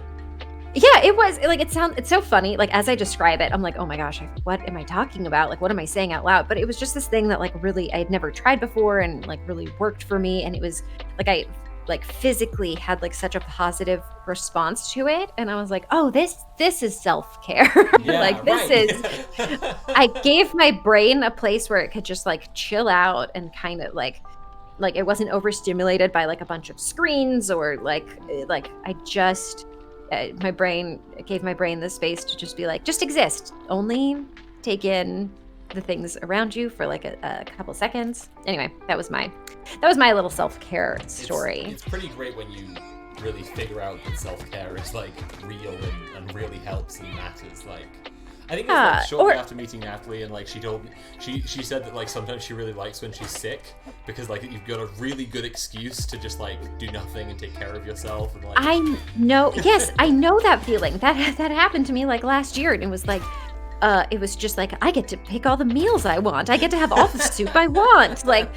yeah, it was like, it's so funny. Like, as I describe it, I'm like, oh my gosh, what am I talking about? Like, what am I saying out loud? But it was just this thing that like really, I had never tried before and like really worked for me. And it was like, I like physically had like such a positive response to it. And I was like, oh, this is self-care. Yeah, like this is, I gave my brain a place where it could just like chill out and kind of like it wasn't overstimulated by like a bunch of screens or like I just, my brain gave my brain the space to just be like, just exist, only take in the things around you for like a couple seconds. Anyway, that was my little self-care story. It's pretty great when you really figure out that self-care is like real and really helps and matters. Like, I think it was like shortly after meeting Natalie, and like she told me, she said that like sometimes she really likes when she's sick because like you've got a really good excuse to just like do nothing and take care of yourself. And like, I know, yes, I know that feeling. That happened to me like last year, and it was like, it was just like, I get to pick all the meals I want. I get to have all the soup I want. Like,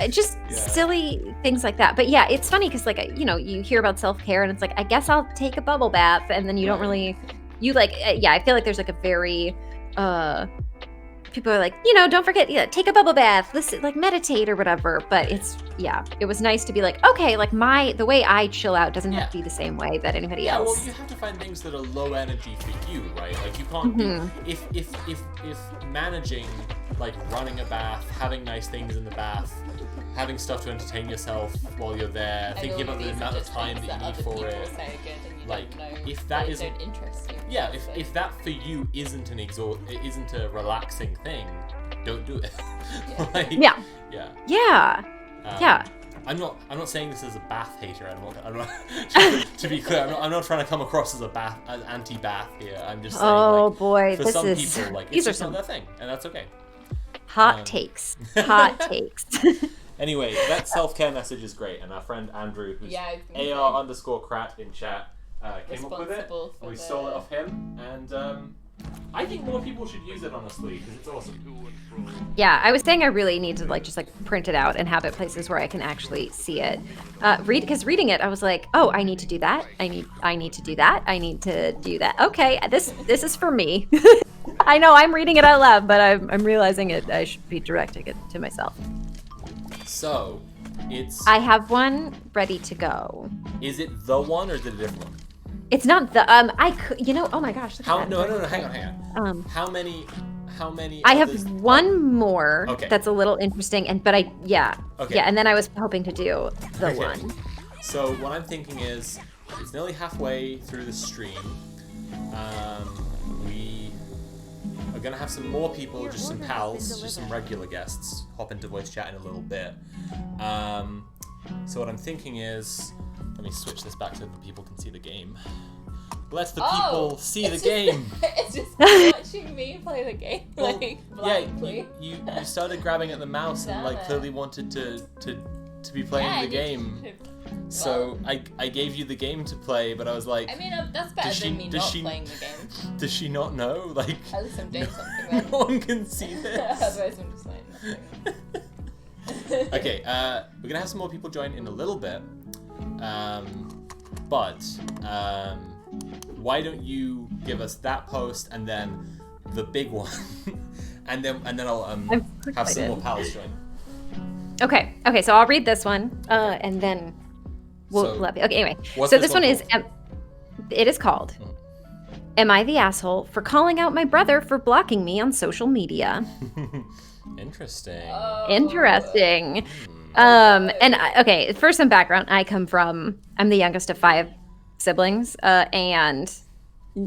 just silly things like that. But yeah, it's funny because like, you know, you hear about self-care and it's like, I guess I'll take a bubble bath, and then you don't really, you like, yeah, I feel like there's like a very, people are like, you know, don't forget, take a bubble bath, listen, like meditate or whatever. But it's, yeah, it was nice to be like, okay, like the way I chill out doesn't have to be the same way that anybody else. Well, you have to find things that are low energy for you, right? Like you can't do, if managing like running a bath, having nice things in the bath, having stuff to entertain yourself while you're there, thinking about the amount of time that you need for it. Like, if that isn't interest you. Yeah, if that for you isn't isn't a relaxing thing, don't do it. Like, yeah. I'm not saying this as a bath hater. I'm not to be clear, I'm not trying to come across as as anti-bath here. I'm just saying, oh like, boy, for some people, like, it's just not their thing, and that's okay. Hot takes. Anyway, that self-care message is great, and our friend Andrew, who's AR_Krat in chat, came up with it. We stole it off him, and I think more people should use it, honestly, because it's awesome. Yeah, I was saying I really need to like just like print it out and have it places where I can actually see it. Because reading it, I was like, oh, I need to do that. I need to do that. I need to do that. Okay, this is for me. I know I'm reading it out loud, but I'm realizing it. I should be directing it to myself. So, I have one ready to go. Is it the one or is it a different one? It's not the oh my gosh. No, hang on. How many I have one more Okay. that's a little interesting, Okay. and then I was hoping to do the one. So what I'm thinking is, it's nearly halfway through the stream. We are gonna have some more people, just some pals, just some regular guests, hop into voice chat in a little bit. So what I'm thinking is, let me switch this back so that people can see the game. Let the people see the game. It's just watching me play the game, Well, blindly. you started grabbing at the mouse and like clearly wanted to be playing the game. So I gave you the game to play, but I was like, I mean, that's better than me not playing the game. Does she not know? Like, At least I'm doing something. no one can see this. Otherwise, I'm just like nothing. Okay, we're gonna have some more people join in a little bit, but why don't you give us that post and then the big one, and then I'll have some more pals join. Okay, so I'll read this one, and then we'll love it. Okay, anyway, so this one is, it is called, Am I the Asshole for Calling Out My Brother for Blocking Me on Social Media? Interesting. Interesting. Okay, for some background, I'm the youngest of 5 siblings, and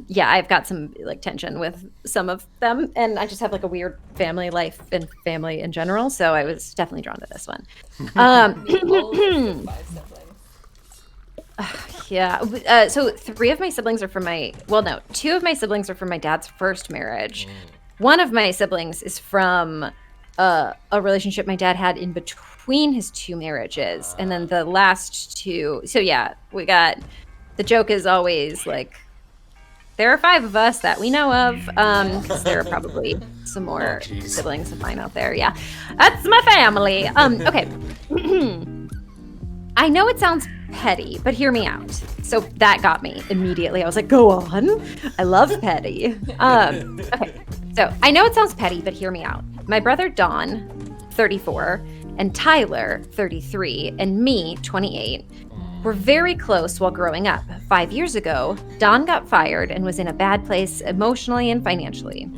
yeah, I've got some like tension with some of them, and I just have like a weird family life and family in general, so I was definitely drawn to this one. Yeah. So 3 of my siblings are from 2 of my siblings are from my dad's first marriage. One of my siblings is from a relationship my dad had in between his 2 marriages, and then the last 2. So yeah, we got, the joke is always like, there are 5 of us that we know of, because there are probably some more siblings of mine out there. Yeah, that's my family. Okay. I know it sounds petty, but hear me out. So that got me immediately. I was like, go on. I love petty. Okay. So I know it sounds petty, but hear me out. My brother Don, 34, and Tyler, 33, and me, 28, were very close while growing up. 5 years ago, Don got fired and was in a bad place emotionally and financially.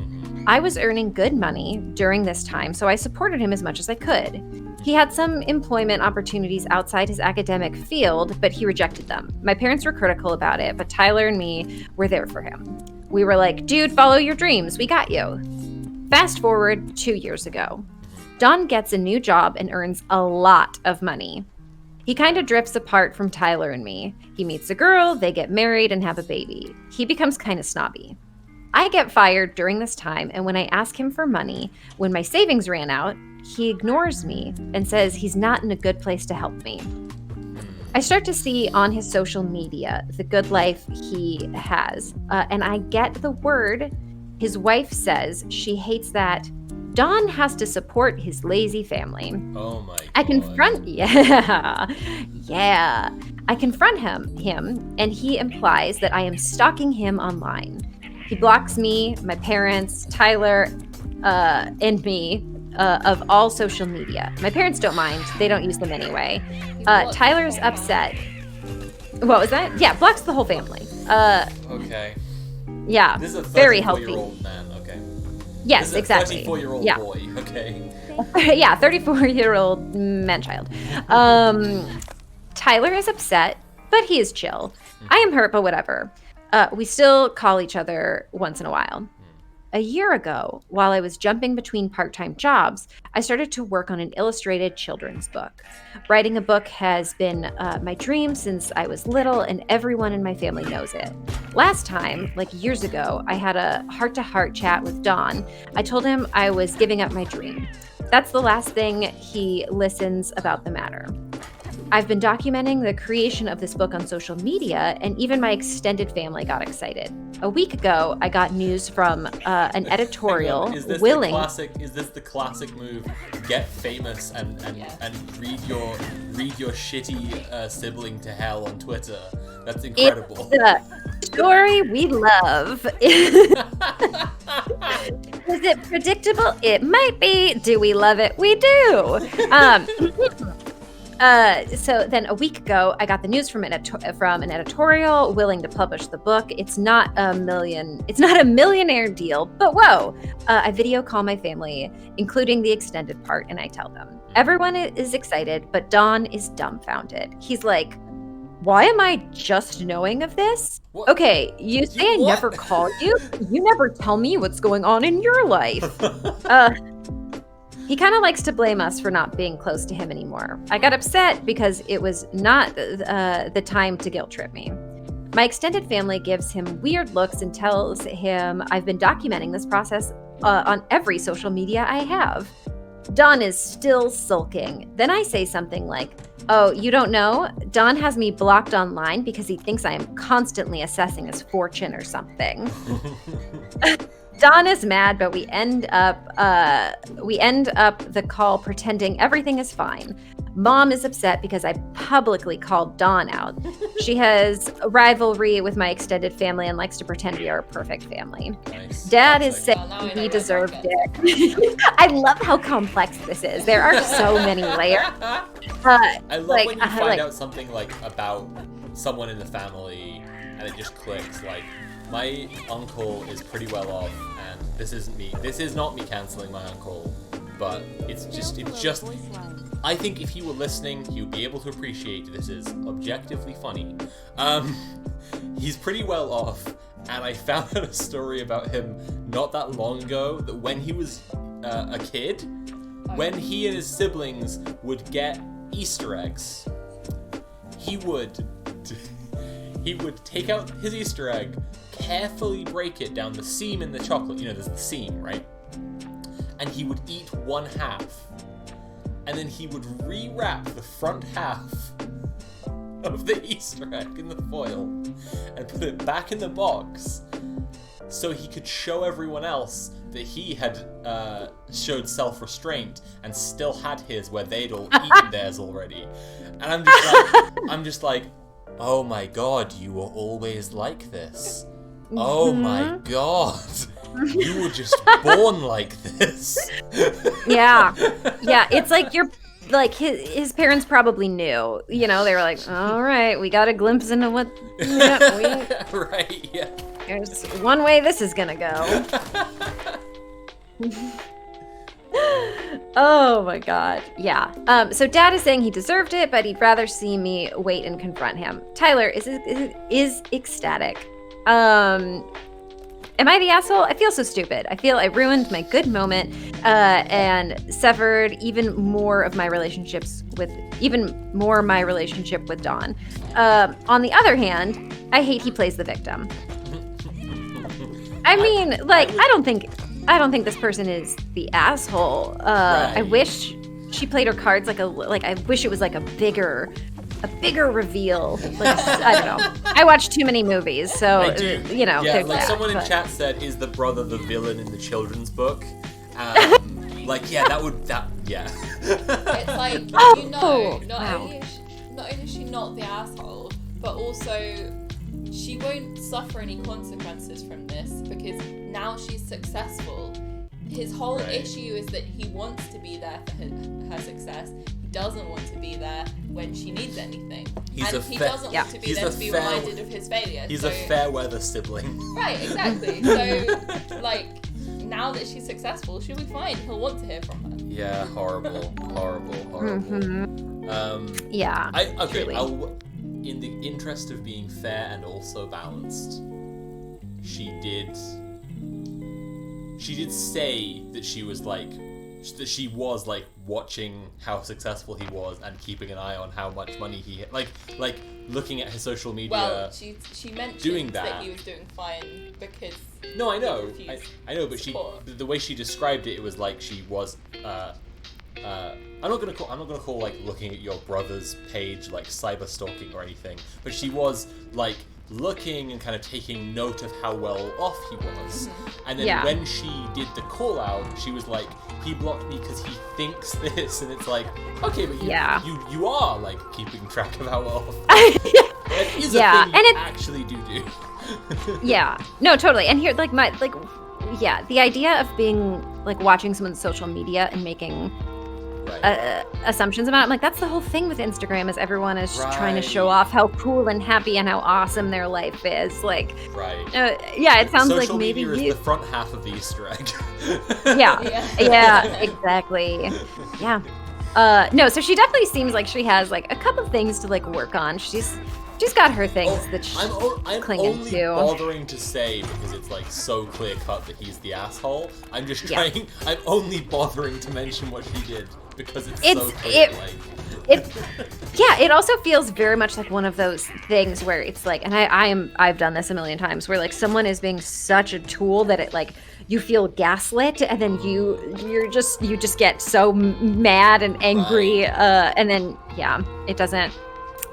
I was earning good money during this time, so I supported him as much as I could. He had some employment opportunities outside his academic field, but he rejected them. My parents were critical about it, but Tyler and me were there for him. We were like, dude, follow your dreams. We got you. Fast forward 2 years ago. Don gets a new job and earns a lot of money. He kind of drifts apart from Tyler and me. He meets a girl, they get married and have a baby. He becomes kind of snobby. I get fired during this time, and when I ask him for money, when my savings ran out, he ignores me and says he's not in a good place to help me. I start to see on his social media the good life he has, and I get the word his wife says she hates that Don has to support his lazy family. Oh my God. I confront I confront him, and he implies that I am stalking him online. He blocks me, my parents, Tyler, and me of all social media. My parents don't mind. They don't use them anyway. Tyler's upset. What was that? Yeah, blocks the whole family. Okay. Yeah, This is a very healthy. 34-year-old man, okay. Yes, This is a exactly. 34-year-old Yeah. boy, okay. Yeah, 34-year-old man-child. Tyler is upset, but he is chill. I am hurt, but whatever. We still call each other once in a while. A year ago, while I was jumping between part-time jobs, I started to work on an illustrated children's book. Writing a book has been my dream since I was little, and everyone in my family knows it. Last time, like years ago, I had a heart-to-heart chat with Don. I told him I was giving up my dream. That's the last thing he listens about the matter. I've been documenting the creation of this book on social media, and even my extended family got excited. A week ago, I got news from an editorial Is this willing. the classic move? Get famous and read your shitty sibling to hell on Twitter. That's incredible. It's the story we love. Is it predictable? It might be. Do we love it? We do. So then a week ago, I got the news from an editorial willing to publish the book. It's not a millionaire deal, but whoa. I video call my family, including the extended part, and I tell them. Everyone is excited, but Don is dumbfounded. He's like, why am I just knowing of this? What? Okay, you say I never call you. You never tell me what's going on in your life. He kind of likes to blame us for not being close to him anymore. I got upset because it was not the time to guilt trip me. My extended family gives him weird looks and tells him I've been documenting this process on every social media I have. Don is still sulking. Then I say something like, oh, you don't know? Don has me blocked online because he thinks I am constantly assessing his fortune or something. Don is mad, but we end up the call pretending everything is fine. Mom is upset because I publicly called Dawn out. She has a rivalry with my extended family and likes to pretend we are a perfect family. Nice. Dad is Classic. saying Well, now I know he where deserved Mark it. I love how complex this is. There are so many layers. I love like, when you find like- out something like about someone in the family and it just clicks. Like, my uncle is pretty well off, and this is not me canceling my uncle, but it's just I think if he were listening, he would be able to appreciate this is objectively funny. He's pretty well off, and I found out a story about him not that long ago that when he was a kid, when he and his siblings would get Easter eggs, he would take out his Easter egg, carefully break it down the seam in the chocolate. You know, there's the seam, right? And he would eat one half. And then he would rewrap the front half of the Easter egg in the foil and put it back in the box so he could show everyone else that he had showed self-restraint and still had his where they'd all eaten theirs already. And I'm just like, oh my god, you were always like this. Oh my god. You were just born like this. Yeah. It's like his parents probably knew. You know, they were like, all right, we got a glimpse into what. Right, yeah. There's one way this is gonna go. Oh my god. Yeah. So Dad is saying he deserved it, but he'd rather see me wait and confront him. Tyler is ecstatic. Am I the asshole? I feel so stupid. I feel I ruined my good moment and severed even more my relationship with Dawn. On the other hand, I hate he plays the victim. I mean, like, I don't think this person is the asshole. Right. I wish she played her cards I wish it was like a bigger reveal. Like, I don't know. I watch too many movies, so I do. You know. Yeah, there's like that, someone in but- chat said, is the brother the villain in the children's book? Like, yeah, yeah. It's like, Oh, you know, wow. only is she not the asshole, but also she won't suffer any consequences from this because now she's successful. His whole Right. issue is that he wants to be there for her success. He doesn't want to be there when she needs anything. He doesn't want to be he's there a to be fair- reminded of his failure. He's so, a fair weather sibling. Right, exactly. So, like, now that she's successful, she'll be fine. He'll want to hear from her. Yeah, horrible. Mhm. Yeah. Okay, truly. in the interest of being fair and also balanced, she did say that she was like watching how successful he was and keeping an eye on how much money he had, like looking at his social media. Well, she mentioned doing that that. he was doing fine because No, I know, he refused I know, but support. the way she described it was like she was. I'm not gonna call like looking at your brother's page like cyber stalking or anything, but she was like looking and kind of taking note of how well off he was. And then Yeah. when she did the call out, she was like, he blocked me because he thinks this, and it's like, okay, but you are like keeping track of how well off. That is Yeah, a thing and you it- actually do. Yeah. No, totally. And here, the idea of being like watching someone's social media and making Right. assumptions about it. I'm like, that's the whole thing with Instagram is everyone is trying to show Right. off how cool and happy and how awesome their life is. Like, Right. yeah, it sounds Social like maybe media you. is the front half of the Easter egg. Yeah. Yeah. Yeah, exactly. Yeah. No, so she definitely seems like she has like a couple things to like work on. She's got her things that she's I'm clinging only to. bothering to say because it's like so clear cut that he's the asshole. I'm just Yeah. trying. I'm only bothering to mention what she did because it's so It's- clear. It also feels very much like one of those things where it's like, and I've done this a million times, where like someone is being such a tool that it like you feel gaslit, and then you just get so mad and angry, Right. and then it doesn't.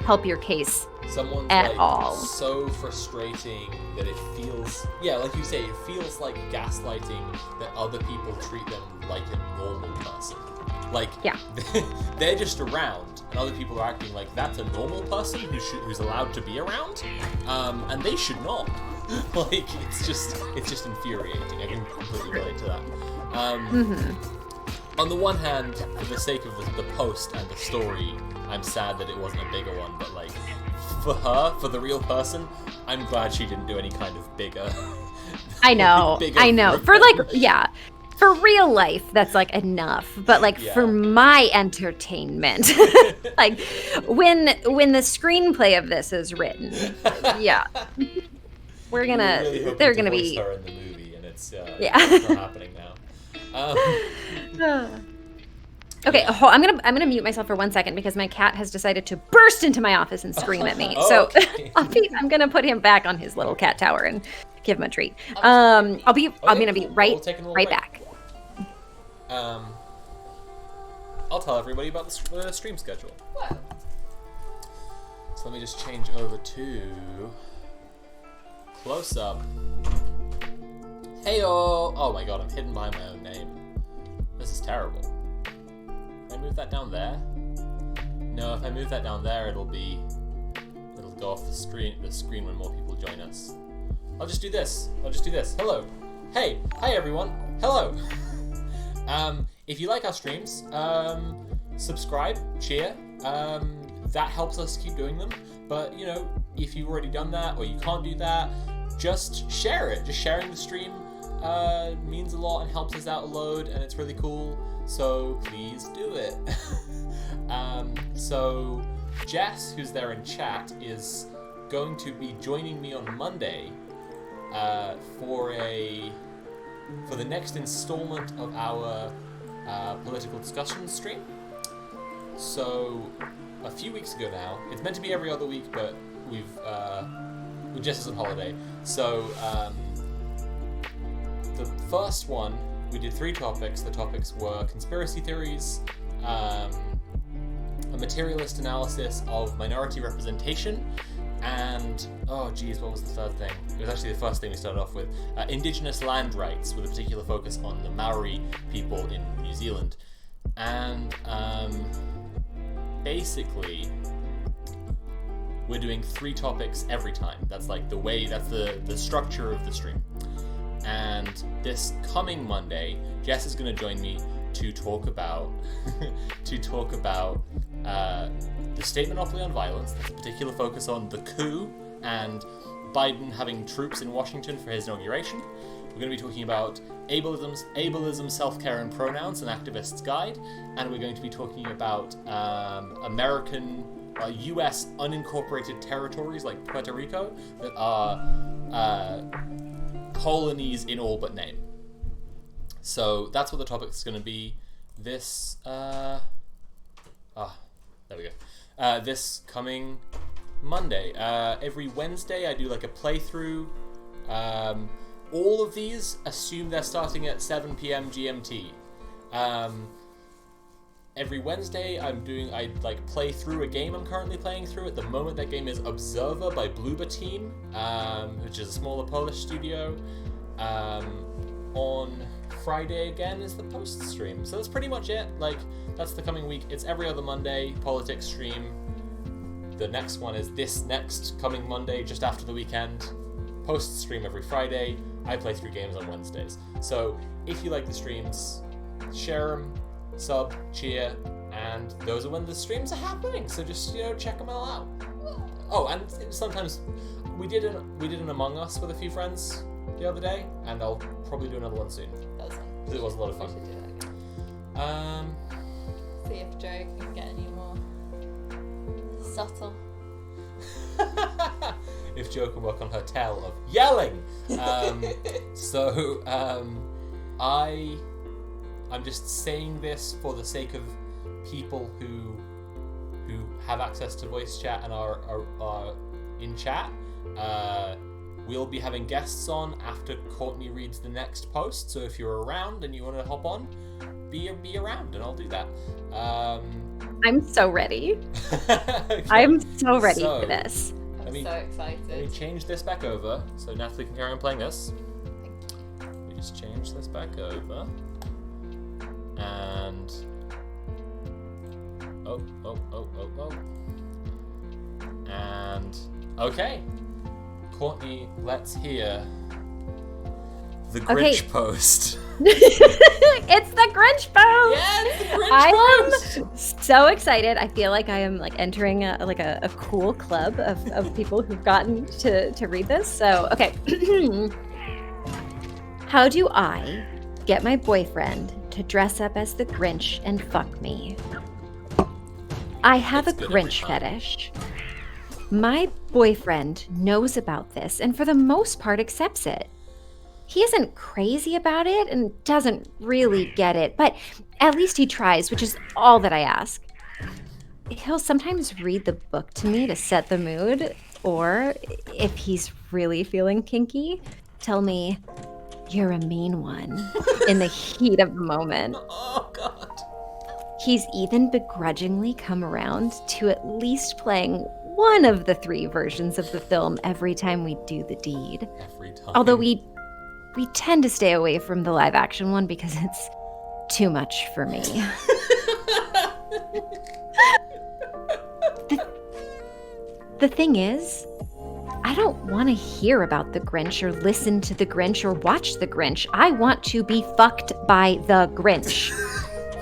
help your case Someone's at like all. so frustrating that it feels, yeah, like you say, it feels like gaslighting that other people treat them like a normal person. Like, Yeah. they're just around, and other people are acting like that's a normal person who's allowed to be around, and they should not. Like, it's just infuriating. I can completely relate to that. On the one hand, for the sake of the post and the story, I'm sad that it wasn't a bigger one, but like, for her, for the real person, I'm glad she didn't do any kind of bigger. I know. For revenge. For real life, that's like enough. But like for my entertainment, like when the screenplay of this is written, yeah, we're gonna. Really hoping they're to gonna voice be. her in the movie, and it's Yeah. it's not happening now. Okay, I'm gonna mute myself for 1 second because my cat has decided to burst into my office and scream at me. Oh, So okay. I'm gonna put him back on his little cat tower and give him a treat. I'm gonna be Cool. right We'll take a little right break. back. I'll tell everybody about the stream schedule. What? So let me just change over to close up. Heyo! Oh my god, I'm hidden behind my own name. This is terrible. Can I move that down there? No, if I move that down there, it'll go off the screen when more people join us. I'll just do this. Hello. Hey. Hi everyone. Hello. If you like our streams, subscribe, cheer. That helps us keep doing them. But, you know, if you've already done that or you can't do that, just share it. Just sharing the stream means a lot and helps us out a load, and it's really cool. So please do it. So Jess, who's there in chat, is going to be joining me on Monday for the next installment of our political discussion stream. So a few weeks ago now, it's meant to be every other week, but Jess is on holiday. So the first one, we did 3 topics. The topics were conspiracy theories, a materialist analysis of minority representation, and what was the third thing? It was actually the first thing we started off with. Indigenous land rights, with a particular focus on the Maori people in New Zealand. And basically, we're doing 3 topics every time. That's like that's the structure of the stream. And this coming Monday, Jess is going to join me to talk about the State Monopoly on Violence. That's a particular focus on the coup and Biden having troops in Washington for his inauguration. We're going to be talking about ableism, self-care and pronouns, an activist's guide, and we're going to be talking about American, U.S. unincorporated territories like Puerto Rico that are colonies in all but name. So that's what the topic is going to be. This there we go. This coming Monday. Every Wednesday I do like a playthrough. All of these assume they're starting at 7 p.m. GMT. Every Wednesday I play through a game I'm currently playing through. At the moment that game is Observer by Bloober Team, which is a smaller Polish studio. On Friday again is the post stream. So that's pretty much it. That's the coming week. It's every other Monday, politics stream. The next one is this next coming Monday, just after the weekend. Post stream every Friday. I play through games on Wednesdays. So if you like the streams, share them, sub, cheer, and those are when the streams are happening. So just, check them all out. Oh, and sometimes we did an Among Us with a few friends the other day, and I'll probably do another one soon. That was fun. Because it was a lot of fun. We should do that again. See if Joe can get any more subtle. If Joe can work on her tale of yelling. I'm just saying this for the sake of people who have access to voice chat and are in chat. we'll be having guests on after Courtney reads the next post. So if you're around and you want to hop on, be around, and I'll do that. I'm so ready. Okay. I'm so ready for this. Let me So excited. change this back over so Natalie can carry on playing this. Let me just change this back over. And oh. And okay. Courtney, let's hear the Grinch post. It's the Grinch post. Yeah, it's the Grinch I post. am so excited. I feel like I am like entering a cool club of people who've gotten to read this. So okay. How do I get my boyfriend to dress up as the Grinch and fuck me? I have It's a good every Grinch time. fetish. My boyfriend knows about this and for the most part accepts it. He isn't crazy about it and doesn't really get it, but at least he tries, which is all that I ask. He'll sometimes read the book to me to set the mood, or if he's really feeling kinky, tell me, "You're a mean one," in the heat of the moment. Oh God. He's even begrudgingly come around to at least playing one of the 3 versions of the film every time we do the deed. Every time. Although we tend to stay away from the live action one because it's too much for me. The thing is, I don't want to hear about the Grinch or listen to the Grinch or watch the Grinch. I want to be fucked by the Grinch.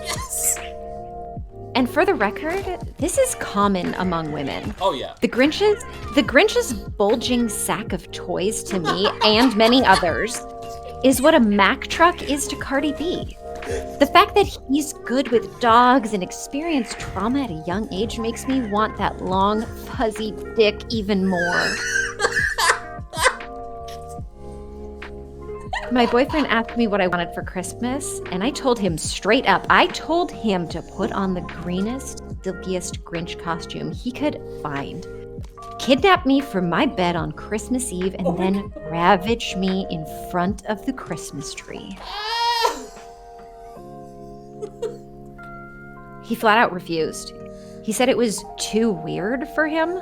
Yes. And for the record, this is common among women. Oh yeah. The Grinch's bulging sack of toys to me and many others is what a Mack truck is to Cardi B. The fact that he's good with dogs and experienced trauma at a young age makes me want that long, fuzzy dick even more. My boyfriend asked me what I wanted for Christmas, and I told him straight up. I told him to put on the greenest, silkiest Grinch costume he could find, kidnap me from my bed on Christmas Eve, and then ravage me in front of the Christmas tree. He flat out refused. He said it was too weird for him.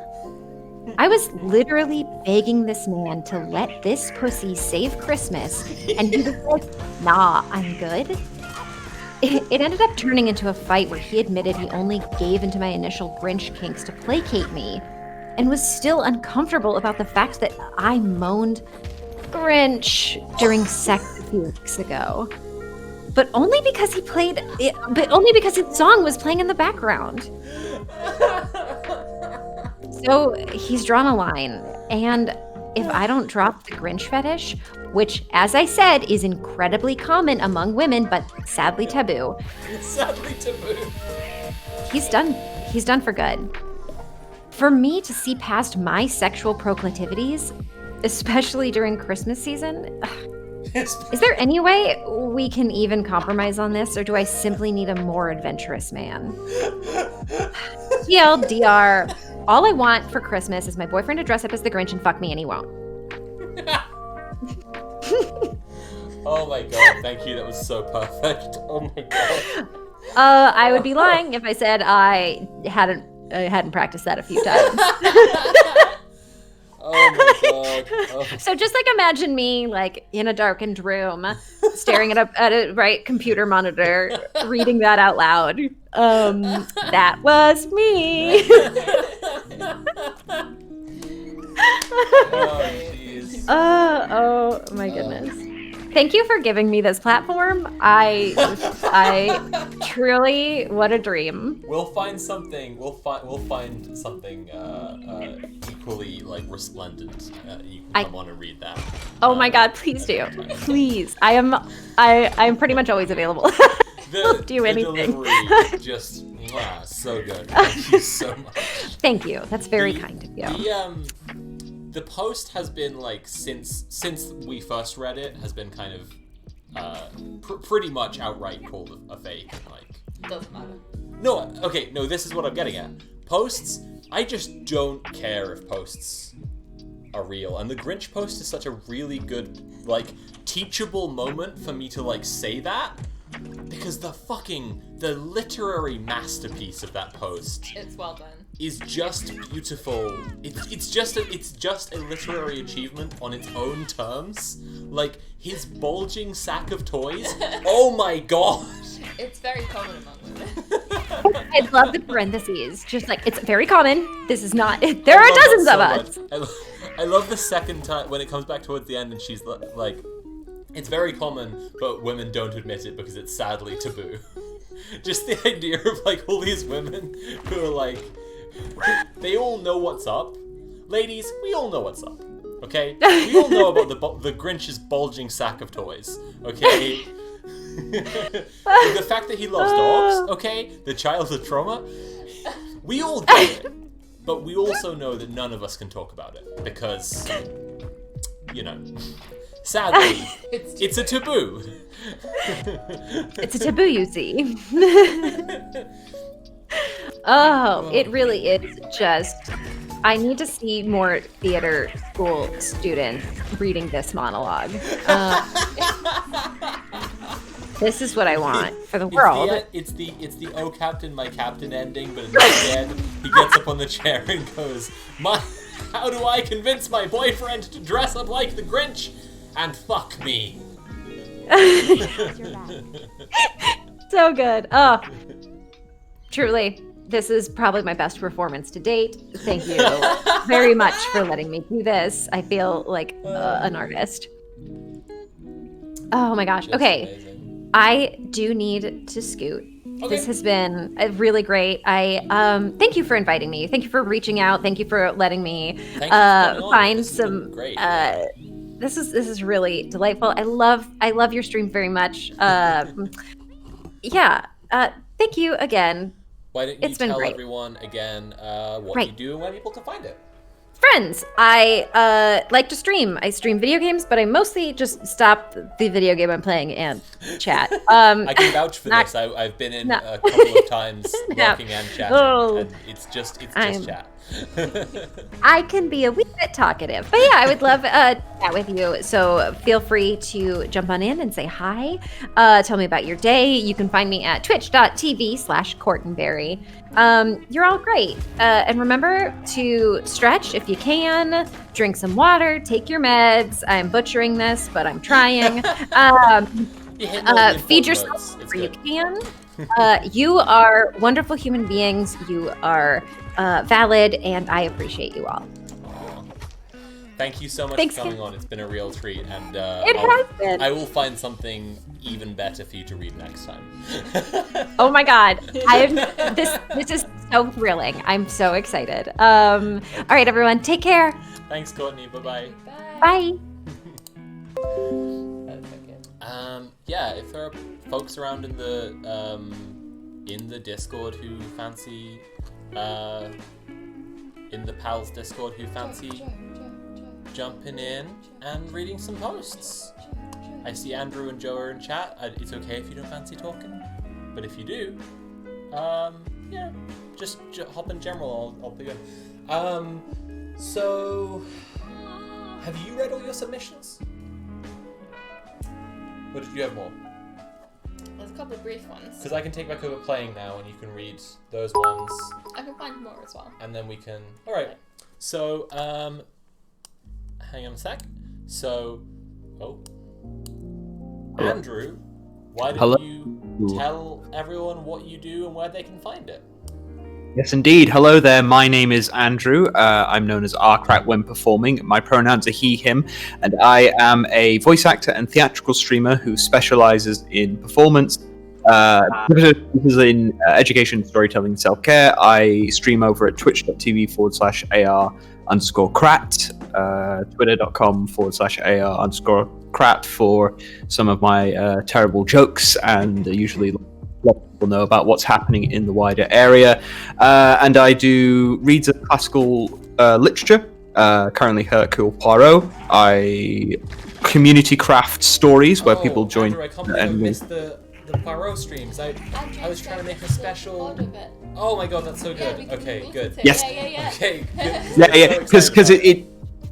I was literally begging this man to let this pussy save Christmas, and he was like, "Nah, I'm good." It ended up turning into a fight where he admitted he only gave into my initial Grinch kinks to placate me, and was still uncomfortable about the fact that I moaned Grinch during sex a few weeks ago. But only because his song was playing in the background. So he's drawn a line, and if I don't drop the Grinch fetish, which, as I said, is incredibly common among women, but sadly taboo, Sadly taboo. he's done for good. For me to see past my sexual proclivities, especially during Christmas season, is there any way we can even compromise on this, or do I simply need a more adventurous man? TLDR, all I want for Christmas is my boyfriend to dress up as the Grinch and fuck me, and he won't. Oh my God, thank you. That was so perfect. Oh my God. I would be lying if I said I hadn't practiced that a few times. Oh my God. Oh. So just like imagine me like in a darkened room, staring at a computer monitor, reading that out loud. That was me. Oh jeez. Oh my goodness. Thank you for giving me this platform. I truly, what a dream. We'll find something. We'll find something equally like resplendent. You can come on and read that. Oh my God, please do. Please. I'm pretty much always available. I'll do anything. Delivery just so good. Thank you so much. Thank you. That's very kind of you. The post has been like since we first read it has been kind of pretty much outright called a fake. Like Doesn't matter. no, okay, no. This is what I'm getting at. Posts. I just don't care if posts are real. And the Grinch post is such a really good, like, teachable moment for me to, like, say that. Because the literary masterpiece of that post. It's well done. Is just beautiful. It's just a literary achievement on its own terms. Like, his bulging sack of toys. Oh my god! It's very common among women. I love the parentheses. Just like, it's very common. This is not. There are dozens of us. I love the second time when it comes back towards the end and she's like, it's very common, but women don't admit it because it's sadly taboo. Just the idea of like all these women who are like, they all know what's up. Ladies, we all know what's up. Okay? We all know about the Grinch's bulging sack of toys. Okay? The fact that he loves dogs, okay? The childhood trauma. We all get it. But we also know that none of us can talk about it. Because, you know, sadly, it's a taboo. It's a taboo, you see. Oh, it really is just... I need to see more theater school students reading this monologue. This is what I want for the world. It's the "Oh Captain, my Captain" ending, but instead he gets up on the chair and goes, how do I convince my boyfriend to dress up like the Grinch and fuck me? So good. Oh, truly. This is probably my best performance to date. Thank you very much for letting me do this. I feel like an artist. Oh my gosh. Okay. Amazing. I do need to scoot. Okay. This has been really great. I thank you for inviting me. Thank you for reaching out. Thank you for letting me find some great. This is really delightful. I love your stream very much. Yeah. Thank you again. Why don't you tell great. everyone again what Right. you do and where people can find it? Friends, I like to stream. I stream video games, but I mostly just stop the video game I'm playing and chat. I can vouch for this. I've been in a couple of times working and chatting, and it's just chat. I can be a wee bit talkative, but yeah, I would love to chat with you. So feel free to jump on in and say hi. Tell me about your day. You can find me at twitch.tv/Courtneyberry. You're all great. And remember to stretch if you can, drink some water, take your meds. I'm butchering this, but I'm trying. Feed yourself where you can. You are wonderful human beings. You are valid, and I appreciate you all. Thank you so much Thanks, for coming on. It's been a real treat, and It has been. I will find something even better for you to read next time. Oh my god, this is so thrilling. I'm so excited. All right, everyone, take care. Thanks, Courtney. Bye-bye. Bye. That's so good. Yeah, if there are folks around in the Discord who fancy, in the pals Discord who fancy jumping in and reading some posts. I see Andrew and Joe are in chat. It's okay if you don't fancy talking, but if you do, yeah, just hop in general. I'll put you in. So, have you read all your submissions? Or did you have more? There's a couple of brief ones. Because I can take back over playing now, and you can read those ones. I can find more as well. And then we can... Alright. So, hang on a sec. So... Oh. Andrew, why don't you tell everyone what you do and where they can find it? Yes, indeed. Hello there. My name is Andrew. I'm known as Arcrat when performing. My pronouns are he, him, and I am a voice actor and theatrical streamer who specializes in performance. This is in education, storytelling, and self-care. I stream over at twitch.tv/AR_Crat, twitter.com/AR_Crat for some of my terrible jokes, and usually let people know about what's happening in the wider area. And I do reads of classical literature, currently Hercule Poirot. I community craft stories where people join. Andrew, I can't believe I missed the Poirot streams. I was trying to make a special... Oh my god, that's so good. Okay, good. Yes. Yeah. Okay, good. Yeah, because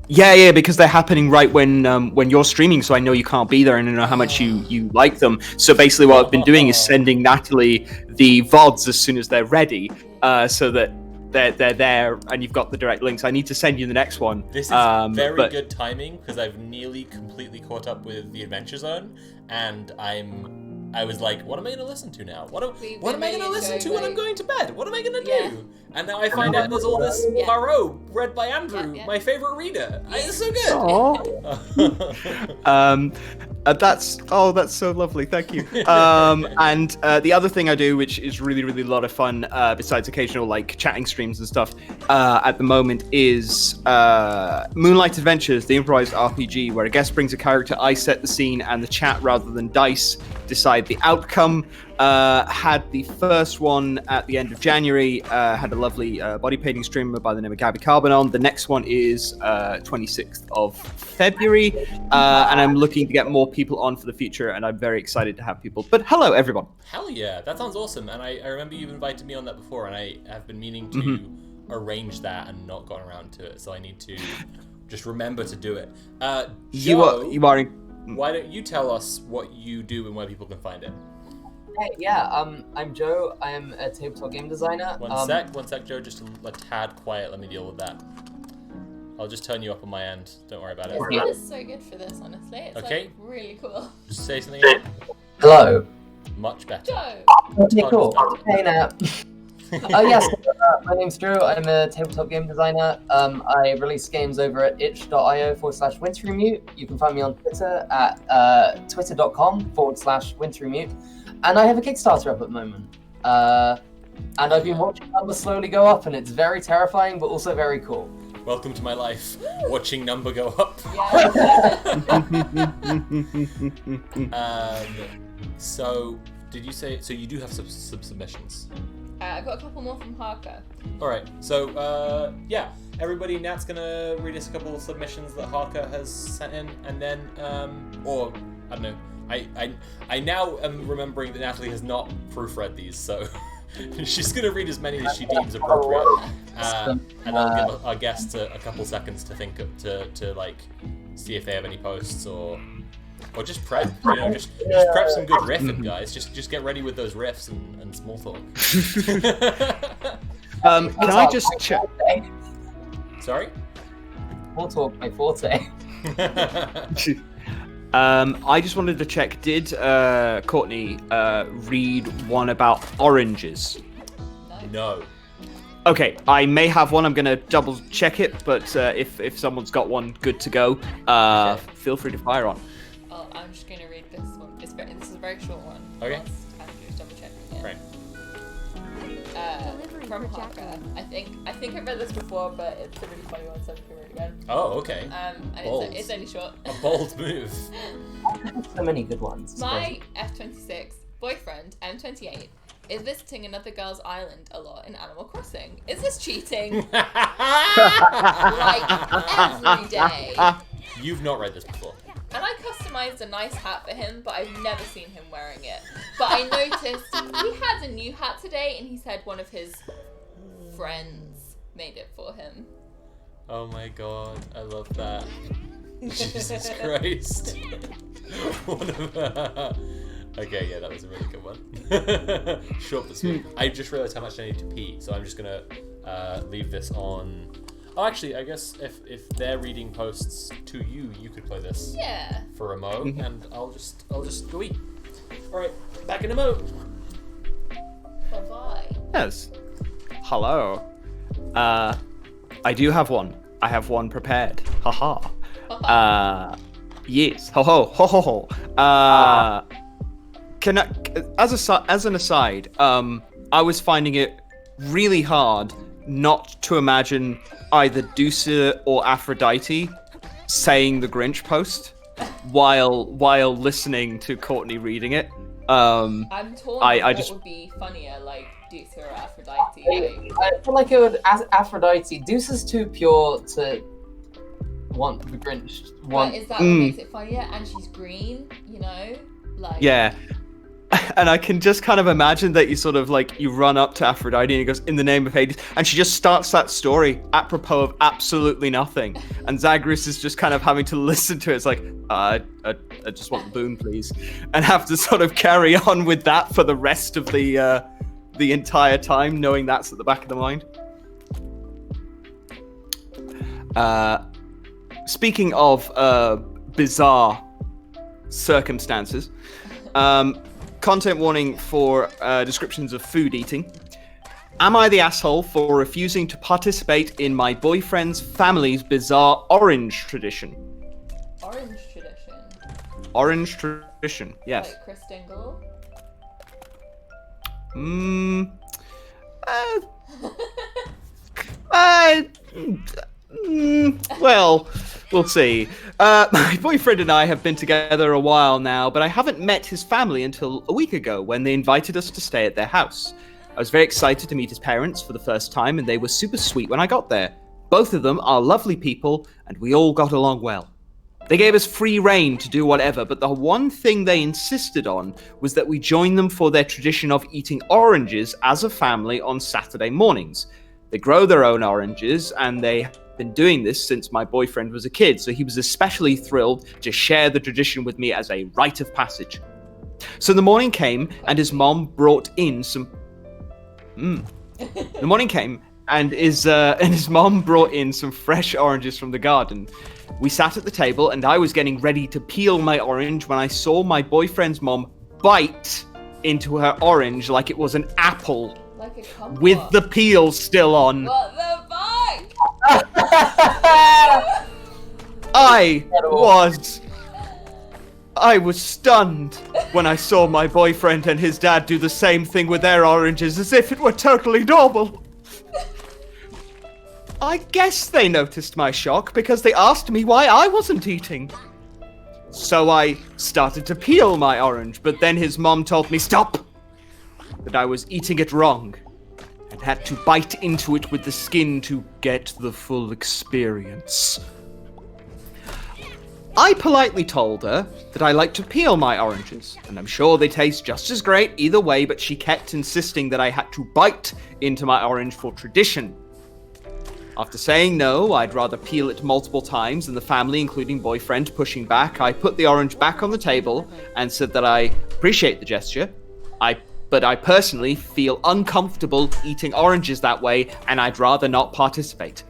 Yeah, because they're happening right when you're streaming, so I know you can't be there, and I know how much you like them. So basically, what I've been doing is sending Natalie the VODs as soon as they're ready, so that they're there, and you've got the direct links. I need to send you the next one. This is very good timing because I've nearly completely caught up with the Adventure Zone, and I was like, what am I going to listen to now? What am I going to listen to when I'm going to bed? What am I going to do? Yeah. And now I find out there's all this Poirot read by Andrew, my favorite reader. It's so good. That's so lovely. Thank you. And the other thing I do, which is really a lot of fun, besides occasional like chatting streams and stuff, at the moment is Moonlight Adventures, the improvised RPG, where a guest brings a character, I set the scene, and the chat rather than dice decide the outcome. Had the first one at the end of January. Had a lovely body painting streamer by the name of Gabby Carbon on. The next one is 26th of February, and I'm looking to get more people on for the future, and I'm very excited to have people. But hello, everyone. Hell yeah, that sounds awesome. And I remember you've invited me on that before, and I have been meaning to arrange that and not gotten around to it, so I need to just remember to do it. Joe, You are. why don't you tell us what you do and where people can find it? Hey, yeah, I'm Joe. I am a tabletop game designer. One sec, Joe, just a tad quiet. Let me deal with that. I'll just turn you up on my end. Don't worry about it. This game is so good for this, honestly. It's Okay. like really cool. Just say something again. Hello. Much better. Joe! Okay, cool. Hey now. Yes, my name's Drew. I'm a tabletop game designer. I release games over at itch.io/winterremute. You can find me on Twitter at twitter.com/winterremute. And I have a Kickstarter up at the moment. And I've been watching numbers slowly go up, and it's very terrifying, but also very cool. Welcome to my life. Watching number go up. Yeah. So, did you say... So you do have some submissions? I've got a couple more from Harker. Alright, so, yeah. Everybody, Nat's gonna read us a couple of submissions that Harker has sent in, and then, or, I don't know. I now am remembering that Natalie has not proofread these, so she's going to read as many as she deems appropriate, and I'll give our guests a couple seconds to think to like see if they have any posts or just prep, just prep some good riffing, guys. Just get ready with those riffs and small talk. Can I just check? Sorry? Small talk, my forte. I just wanted to check, did Courtney read one about oranges? No. Okay, I may have one. I'm going to double check it, but if someone's got one good to go, feel free to fire on. Oh, I'm just going to read this one. This is a very short one. Okay. Andrew's double checking it. Right. From Harker. I think I've read this before, but it's a really funny one, so I'm going to read it again. Oh, okay. And it's only short. A bold move. So many good ones. My F26 boyfriend, M28, is visiting another girl's island a lot in Animal Crossing. Is this cheating? Like, every day. You've not read this before. And I customized a nice hat for him, but I've never seen him wearing it. But I noticed he had a new hat today, and he said one of his friends made it for him. Oh my god, I love that. Jesus Christ. Okay, yeah, that was a really good one. Short but sweet. I just realised how much I need to pee, so I'm just gonna leave this on. Oh, actually, I guess if they're reading posts to you, you could play this. Yeah. For a mo, and I'll just go eat. All right, back in a mo. Bye bye. Yes. Hello. I do have one. I have one prepared. Haha. Yes. Ho ho ho ho ho. Can I, as an aside, I was finding it really hard not to imagine either Dusa or Aphrodite saying the Grinch post while listening to Courtney reading it. I'm torn. I what just would be funnier, like Dusa or Aphrodite? I feel like it would Aphrodite. Deuce is too pure to want the Grinch. But is that what makes it funnier? And she's green, you know? Like. Yeah. And I can just kind of imagine that you sort of like, you run up to Aphrodite and he goes, in the name of Hades, and she just starts that story apropos of absolutely nothing. And Zagreus is just kind of having to listen to it. It's like, I just want the boon, please. And have to sort of carry on with that for the rest of the entire time, knowing that's at the back of the mind. Speaking of bizarre circumstances, content warning for descriptions of food eating. Am I the asshole for refusing to participate in my boyfriend's family's bizarre orange tradition? Orange tradition. Orange tradition, yes. Like Chris Dingle. Well, we'll see. My boyfriend and I have been together a while now, but I haven't met his family until a week ago when they invited us to stay at their house. I was very excited to meet his parents for the first time, and they were super sweet when I got there. Both of them are lovely people, and we all got along well. They gave us free rein to do whatever, but the one thing they insisted on was that we join them for their tradition of eating oranges as a family on Saturday mornings. They grow their own oranges, and they have been doing this since my boyfriend was a kid, so he was especially thrilled to share the tradition with me as a rite of passage. So the morning came, and his mom brought in some... The morning came, and his mom brought in some fresh oranges from the garden. We sat at the table, and I was getting ready to peel my orange when I saw my boyfriend's mom bite into her orange like it was an apple, Like a kumquat. with the peel still on. What the fuck? I was stunned when I saw my boyfriend and his dad do the same thing with their oranges as if it were totally normal. I guess they noticed my shock because they asked me why I wasn't eating. So I started to peel my orange, but then his mom told me stop, that I was eating it wrong and had to bite into it with the skin to get the full experience. I politely told her that I like to peel my oranges, and I'm sure they taste just as great either way, but she kept insisting that I had to bite into my orange for tradition. After saying no, I'd rather peel it multiple times, and the family, including boyfriend, pushing back, I put the orange back on the table and said that I appreciate the gesture, but I personally feel uncomfortable eating oranges that way, and I'd rather not participate.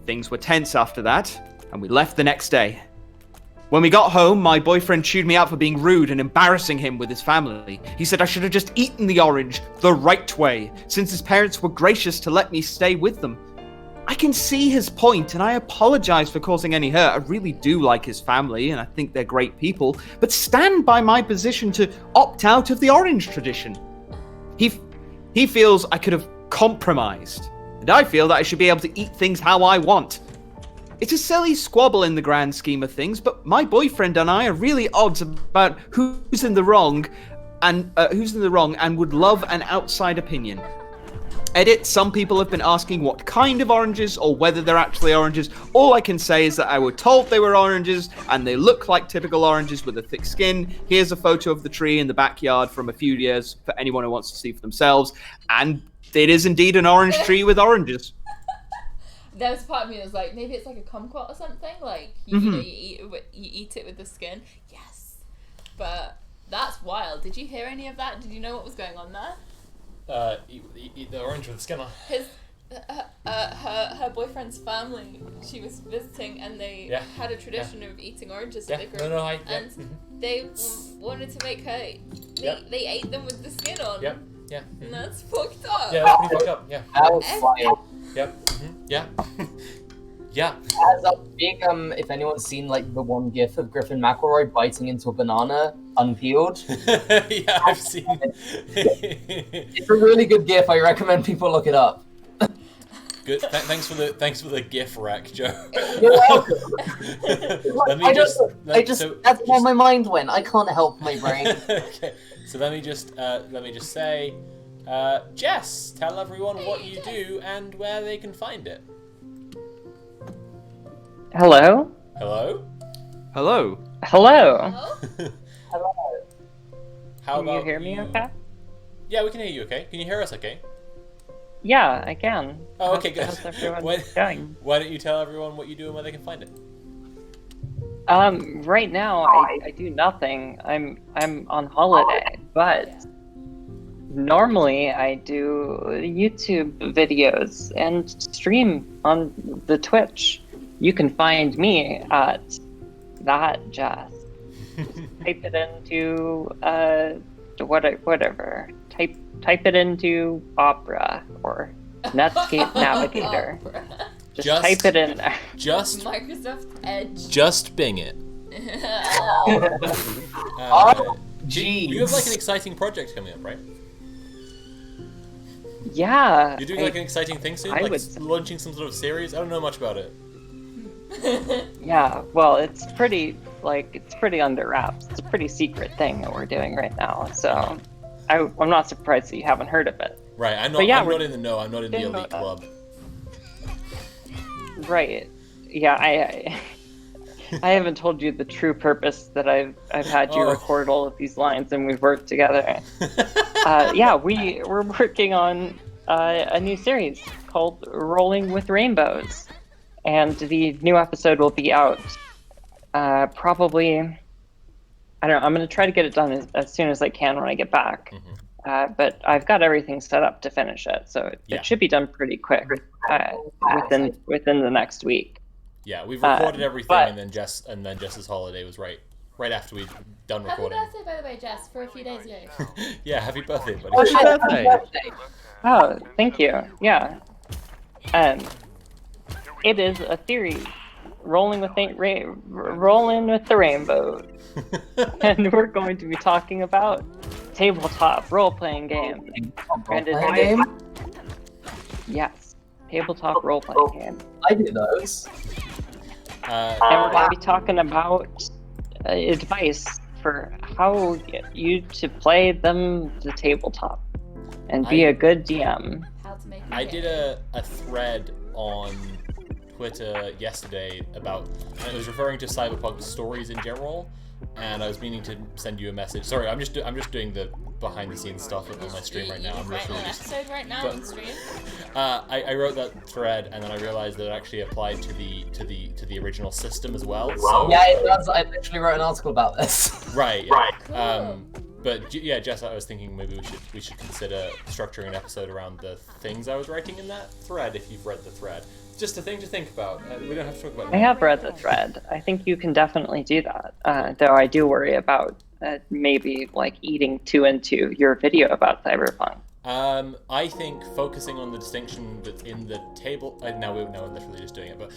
Things were tense after that, and we left the next day. When we got home, my boyfriend chewed me out for being rude and embarrassing him with his family. He said I should have just eaten the orange the right way, since his parents were gracious to let me stay with them. I can see his point, and I apologize for causing any hurt. I really do like his family, and I think they're great people, but stand by my position to opt out of the orange tradition. He feels I could have compromised, and I feel that I should be able to eat things how I want. It's a silly squabble in the grand scheme of things, but my boyfriend and I are really odds about who's in the wrong and would love an outside opinion. Edit, some people have been asking what kind of oranges or whether they're actually oranges. All I can say is that I was told they were oranges and they look like typical oranges with a thick skin. Here's a photo of the tree in the backyard from a few years for anyone who wants to see for themselves. And it is indeed an orange tree with oranges. There was part of me that was like, maybe it's like a kumquat or something. Like, you know, you eat it with the skin. Yes. But that's wild. Did you hear any of that? Did you know what was going on there? Eat the orange with the skin on. Her boyfriend's family, she was visiting, and they had a tradition of eating oranges. Yeah. They wanted to make her. They ate them with the skin on. Yep. Yeah. And that's fucked up. Yeah, that's pretty fucked up. Yeah. That was wild. Yep. Yeah. Yeah. As a big, if anyone's seen like the one gif of Griffin McElroy biting into a banana unpeeled. Yeah, I've seen. It's a really good gif. I recommend people look it up. Good. Thanks for the GIF rack, Joe. You're welcome. That's where my mind went. I can't help my brain. Okay. So let me just say, Jess, tell everyone what you do and where they can find it. Hello? Hello? Hello? Oh? Hello. How Can you about hear me okay? Yeah, we can hear you okay. Can you hear us okay? Yeah, I can. Oh, okay, good. How's everyone Why- going? Why don't you tell everyone what you do and where they can find it? Right now I do nothing. I'm on holiday, but normally I do YouTube videos and stream on the Twitch. You can find me at that Jess. Type it into whatever. Type it into Opera or Netscape Navigator. Just type it in there. Just Microsoft Edge. Just Bing it. Jeez. You have like an exciting project coming up, right? Yeah. You're doing like an exciting thing soon, I like would- launching some sort of series. I don't know much about it. Yeah, well, it's pretty under wraps. It's a pretty secret thing that we're doing right now. So, I'm not surprised that you haven't heard of it. Right, I'm But yeah, not we're in the know. I'm not in the doing elite that. club. Right. Yeah, I haven't told you the true purpose that I've had you Oh. record all of these lines and we've worked together. Yeah, we're working on a new series called Rolling with Rainbows, and the new episode will be out probably. I don't know. I'm going to try to get it done as soon as I can when I get back. But I've got everything set up to finish it, so Yeah. it should be done pretty quick within the next week. Yeah, we've recorded everything, but- and then Jess's holiday was right after we'd done Happy recording. birthday, by the way, Jess, for a few days ago. Yeah, happy birthday, buddy. Oh, shit, birthday. Oh, thank you. Yeah. It is a series, rolling with the rainbow, and we're going to be talking about tabletop role-playing games. Role-playing game? Yes, tabletop role-playing game. I do those. And we're going to be talking about advice for how you to play the tabletop and be a good DM. How to make a I game. did a thread on Twitter yesterday about, and it was referring to cyberpunk stories in general, and I was meaning to send you a message. Sorry, I'm just doing the behind the scenes stuff on my stream right now. I'm writing literally an just. episode right now but- on stream. I wrote that thread, and then I realized that it actually applied to the original system as well. So Yeah, it does. I literally wrote an article about this. right, yeah. Cool. But yeah, Jess, I was thinking maybe we should consider structuring an episode around the things I was writing in that thread. If you've read the thread, just a thing to think about. We don't have to talk about it I now. have read the thread. I think you can definitely do that. Though I do worry about maybe like eating too into your video about cyberpunk. I think focusing on the distinction that's in the table. Now we're literally just doing it, but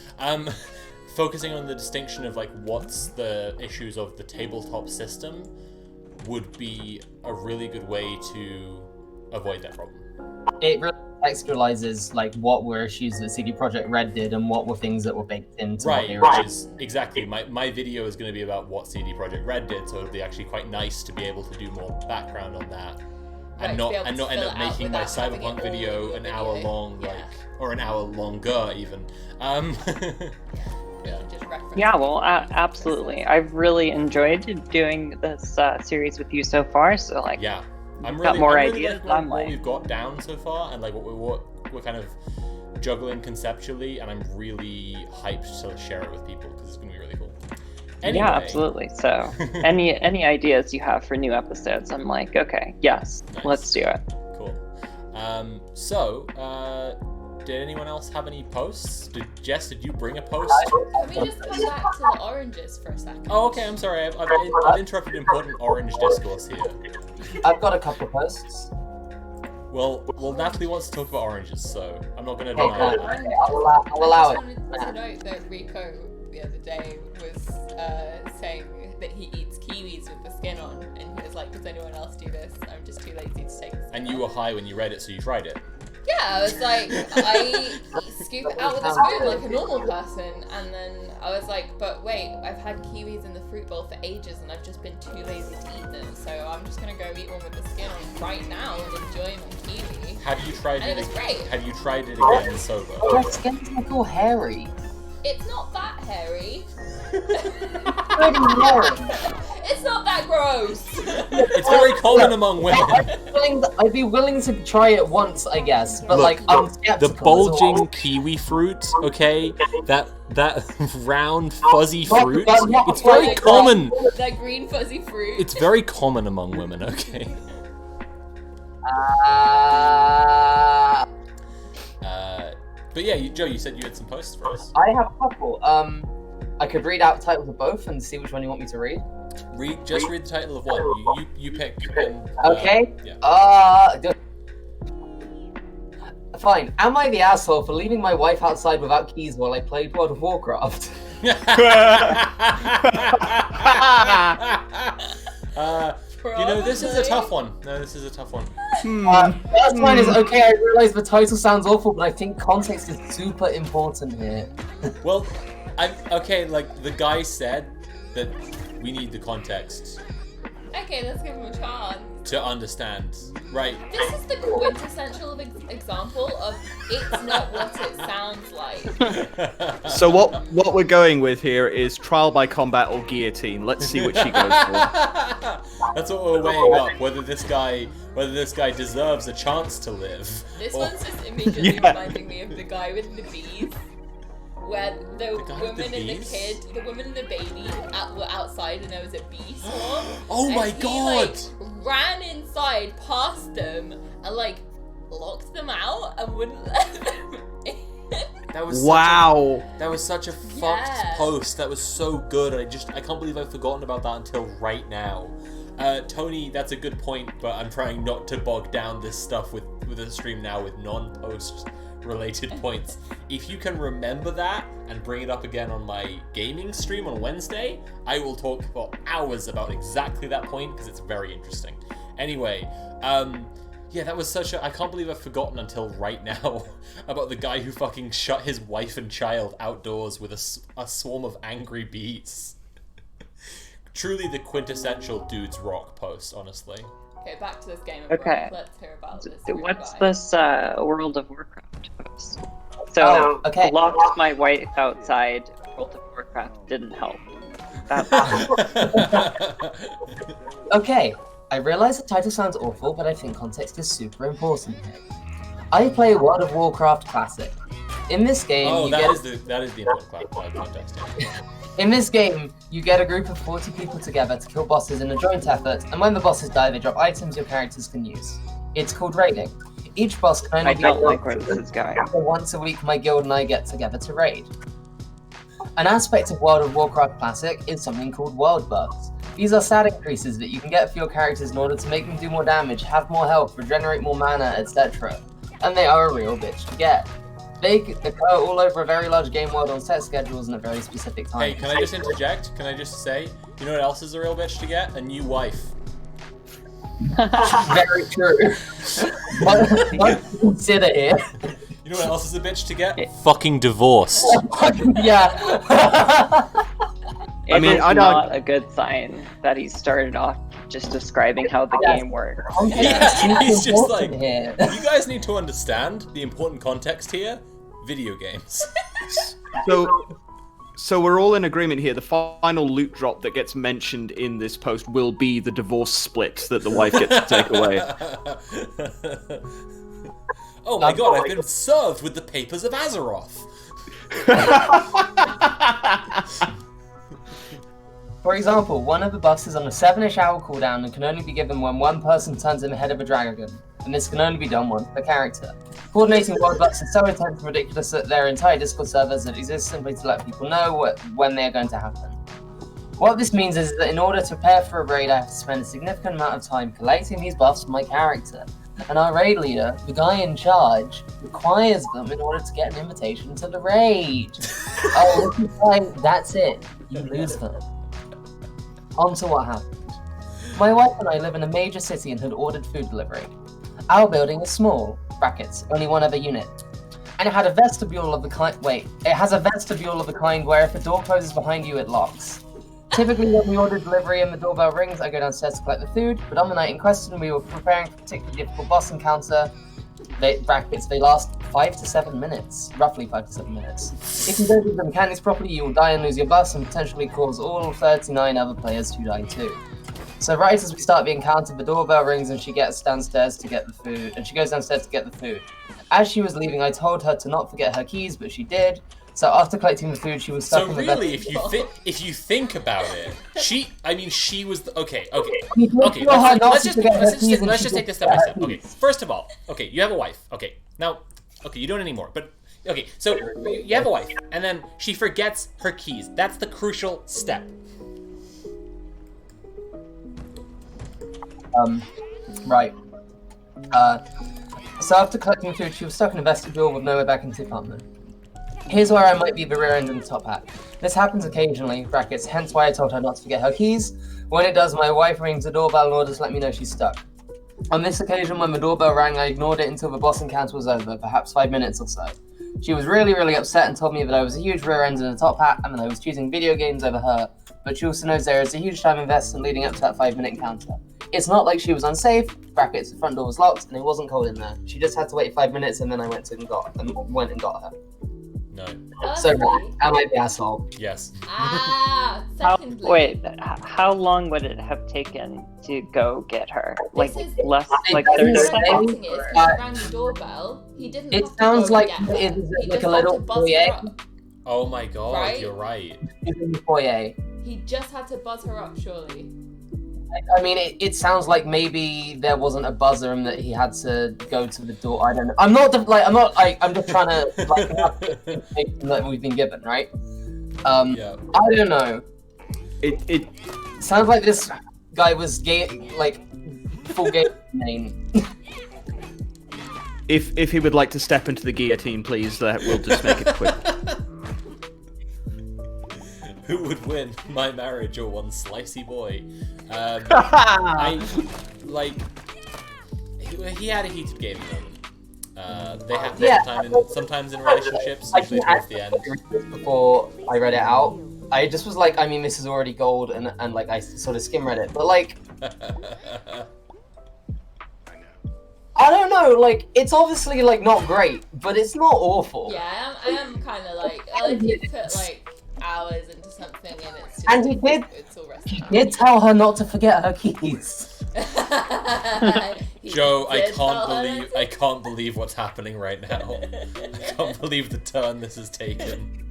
focusing on the distinction of like what's the issues of the tabletop system would be a really good way to avoid that problem. It really contextualizes like what were issues that CD Projekt Red did and what were things that were baked into what Right, they were which is exactly my video is going to be about what CD Projekt Red did, so it'd be actually quite nice to be able to do more background on that, Right, and to not be able end to up fill it out making my without having it cyberpunk all video in an your hour video. long, Yeah. or an hour longer even. Yeah. Just reference Yeah, well, absolutely. I've really enjoyed doing this series with you so far. So like, Yeah, I'm got really, more I'm really ideas. liking I'm what like- we've got down so far, and like what we're kind of juggling conceptually, and I'm really hyped to share it with people because it's gonna be really cool. Anyway, yeah, absolutely. So any ideas you have for new episodes, I'm like, okay, yes, Nice. let's do it. Cool. Did anyone else have any posts? Jess, did you bring a post? Can we just come back to the oranges for a second? Oh, okay. I'm sorry. I've interrupted important orange discourse here. I've got a couple of posts. Well, Natalie wants to talk about oranges, so I'm not going to Okay, deny fine. that. I'll allow I it. just wanted to note that Rico the other day was saying that he eats kiwis with the skin on, and he was like, "Does anyone else do this? I'm just too lazy to take the skin And you were high when you read it, so you tried it. Yeah, I was like, I scoop it out with a spoon like a normal person, and then I was like, but wait, I've had kiwis in the fruit bowl for ages, and I've just been too lazy to eat them, so I'm just gonna go eat one with the skin on right now and enjoy my kiwi. Have you tried And it? it was great. Have you tried it again sober? My skin's like all hairy. It's not that hairy. Pretty hairy. It's not that gross. It's very common among women. I'd be willing to try it once, I guess, but Look, I'm skeptical. The bulging kiwi fruit, okay? That round fuzzy fruit. It's very common. That green fuzzy fruit. It's very common among women, okay? But yeah, Joe, you said you had some posts for us. I have a couple. I could read out the titles of both and see which one you want me to read. Read the title of one. You pick. And, Okay. Yeah. Fine. Am I the asshole for leaving my wife outside without keys while I played World of Warcraft? This is a tough one. No, this is a tough one. First line is okay. I realize the title sounds awful, but I think context is super important here. Well, okay. Like the guy said that we need the context Okay, let's give him a chance. to understand, right? This is the quintessential example of it's not what it sounds like. So what we're going with here is trial by combat or guillotine. Let's see which he goes for. That's what we're weighing up. Whether this guy deserves a chance to live. This or- one's just immediately reminding me of the guy with the bees. Where the guy with the woman and the bees? kid, the woman and the baby were outside and there was a bee swarm. Oh my and god! He, ran inside past them and locked them out and wouldn't let them in. That was Wow. That was such a fucked Yeah. post. That was so good. I can't believe I've forgotten about that until right now. Tony, that's a good point, but I'm trying not to bog down this stuff with a stream now with non-post related points. If you can remember that and bring it up again on my gaming stream on Wednesday, I will talk for hours about exactly that point because it's very interesting. Anyway, yeah, that was I can't believe I've forgotten until right now about the guy who fucking shut his wife and child outdoors with a swarm of angry bees. Truly the quintessential dudes rock post, honestly. Okay, back to this game. Okay. Let's hear about this. What's guy. this World of Warcraft post? So, okay. locked my wife outside. World of Warcraft didn't help. Okay, I realize the title sounds awful, but I think context is super important here. I play World of Warcraft Classic. In this game, that is the important context. Yeah. In this game, you get a group of 40 people together to kill bosses in a joint effort, and when the bosses die, they drop items your characters can use. It's called raiding. Each boss can only I be don't killed like where this is going. once a week. My guild and I get together to raid. An aspect of World of Warcraft Classic is something called world buffs. These are stat increases that you can get for your characters in order to make them do more damage, have more health, regenerate more mana, etc. And they are a real bitch to get. They occur all over a very large game world on set schedules and at very specific times. Hey, can I just interject? Can I just say, you know what else is a real bitch to get? A new wife. Very true. What to consider here? You know what else is a bitch to get? Fucking divorce. Yeah. It is I don't- not a good sign that he started off just describing how the game works. He's just like, here. you guys need to understand the important context here. Video games. So we're all in agreement here. The final loot drop that gets mentioned in this post will be the divorce split that the wife gets to take away. Oh my god, I've been served with the papers of Azeroth. For example, one of the buffs is on a 7-ish hour cooldown and can only be given when one person turns in the head of a dragon, and this can only be done once per character. Coordinating world buffs is so intense and ridiculous that there are entire Discord servers that exist simply to let people know when they are going to happen. What this means is that in order to prepare for a raid, I have to spend a significant amount of time collecting these buffs for my character, and our raid leader, the guy in charge, requires them in order to get an invitation to the raid. Oh, this is like, that's it. You lose them. On to what happened. My wife and I live in a major city and had ordered food delivery. Our building is small, brackets, only one other unit. And it had a vestibule of the kind, it has a vestibule of the kind where if the door closes behind you, it locks. Typically when we order delivery and the doorbell rings, I go downstairs to collect the food, but on the night in question, we were preparing for a particularly difficult boss encounter, They last 5 to 7 minutes, roughly 5 to 7 minutes. If you don't do the mechanics properly, you will die and lose your bus and potentially cause all 39 other players to die too. So right as we start the encounter, the doorbell rings and she gets downstairs to get the food, and she goes downstairs to get the food. As she was leaving, I told her to not forget her keys, but she did. So after collecting the food, she was stuck So in the really, if you think about it, she was okay. You told Okay, her not let's to just forget her keys and let's she just take did this step by forget step. her Okay, keys. first of all, okay, you have a wife. Okay, now, okay, you don't anymore, but okay, so you have a wife, and then she forgets her keys. That's the crucial step. Right. So after collecting food, she was stuck in a vestibule with nowhere back into the apartment. Here's where I might be the rear end and the top hat. This happens occasionally, brackets, hence why I told her not to forget her keys. When it does, my wife rings the doorbell in order to let me know she's stuck. On this occasion, when the doorbell rang, I ignored it until the boss encounter was over, perhaps 5 minutes or so. She was really, really upset and told me that I was a huge rear end and a top hat and that I was choosing video games over her, but she also knows there is a huge time investment leading up to that 5-minute encounter. It's not like she was unsafe, brackets, the front door was locked and it wasn't cold in there. She just had to wait 5 minutes and then I went and got her. No. So, am I the asshole? Yes. Secondly. How long would it have taken to go get her? Like This is- less, It like doesn't 30 say- seconds? He rang the doorbell. He didn't. It have to sounds go like and get it her. is He like just a had little to buzz her foyer. up. Oh my god, Right? you're right. She's in the foyer. He just had to buzz her up, surely. I mean, it sounds like maybe there wasn't a buzzer and that he had to go to the door. I don't know. I'm just trying to have the information that we've been given, right? Yeah. I don't know. It Sounds like this guy was gay, like full gay name. if he would like to step into the guillotine, please, we'll just make it quick. Who would win, my marriage or one slicey boy? He had a heated gaming moment. They happen Yeah. sometimes in relationships, I usually didn't towards the end. actually read this before I read it out. I just was like, I mean, this is already gold, and like I sort of skim read it, but like. I don't know, like, it's obviously, like, not great, but it's not awful. Yeah, I am kind of like, if you put like hours into something and it's just, And he did- it's all He rusty. did tell her not to forget her keys. Joe, I can't believe what's happening right now. I can't believe the turn this has taken.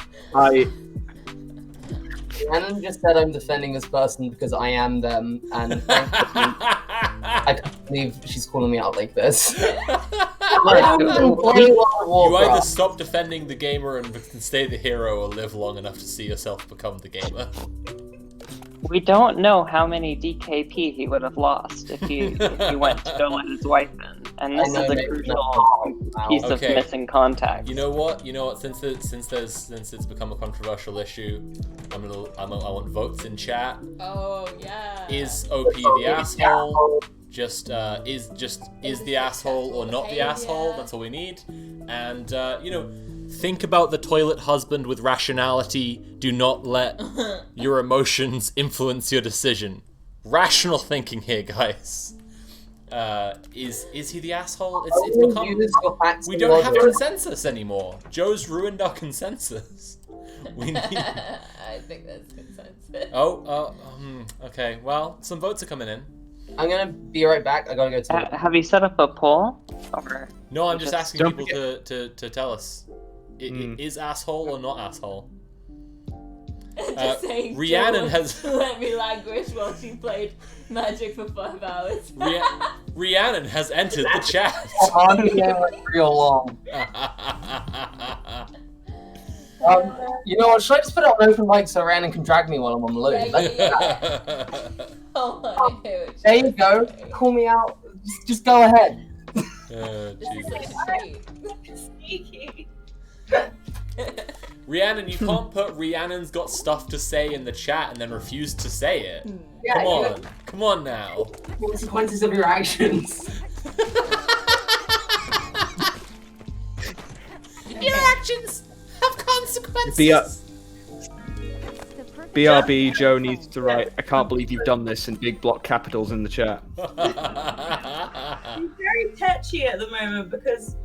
Rhiannon just said I'm defending this person because I am them, and I can't believe she's calling me out like this. You either stop defending the gamer and can stay the hero, or live long enough to see yourself become the gamer. We don't know how many DKP he would have lost if he went to go let his wife in, and this is a crucial piece of Okay. missing contact. You know what? Since it's become a controversial issue, I want votes in chat. Oh yeah. Is OP the asshole? Is the asshole or not the asshole? That's all we need. And think about the toilet husband with rationality. Do not let your emotions influence your decision. Rational thinking here, guys. Is he the asshole? It's become. We don't have consensus anymore. Joe's ruined our consensus. We need. I think that's consensus. Okay. Well, some votes are coming in. I'm gonna be right back. I gotta go to. Have you set up a poll? Or No, I'm just asking Don't people to tell us. Is asshole or not asshole? Just saying. Rhiannon Joe has- let me languish while she played Magic for 5 hours. Rhiannon has entered the chat. Real long. You know what? Should I just put it on open mic so Rhiannon can drag me while I'm on the loop? Oh my God. There you go. Call me out. Just go ahead. This is Jesus. such a Sneaky. Rhiannon, you can't put Rhiannon's got stuff to say in the chat and then refuse to say it. Yeah, Come on now. Consequences of your actions. Your actions have consequences. BRB Joe needs to write, I can't believe you've done this in big block capitals in the chat. I'm very tetchy at the moment because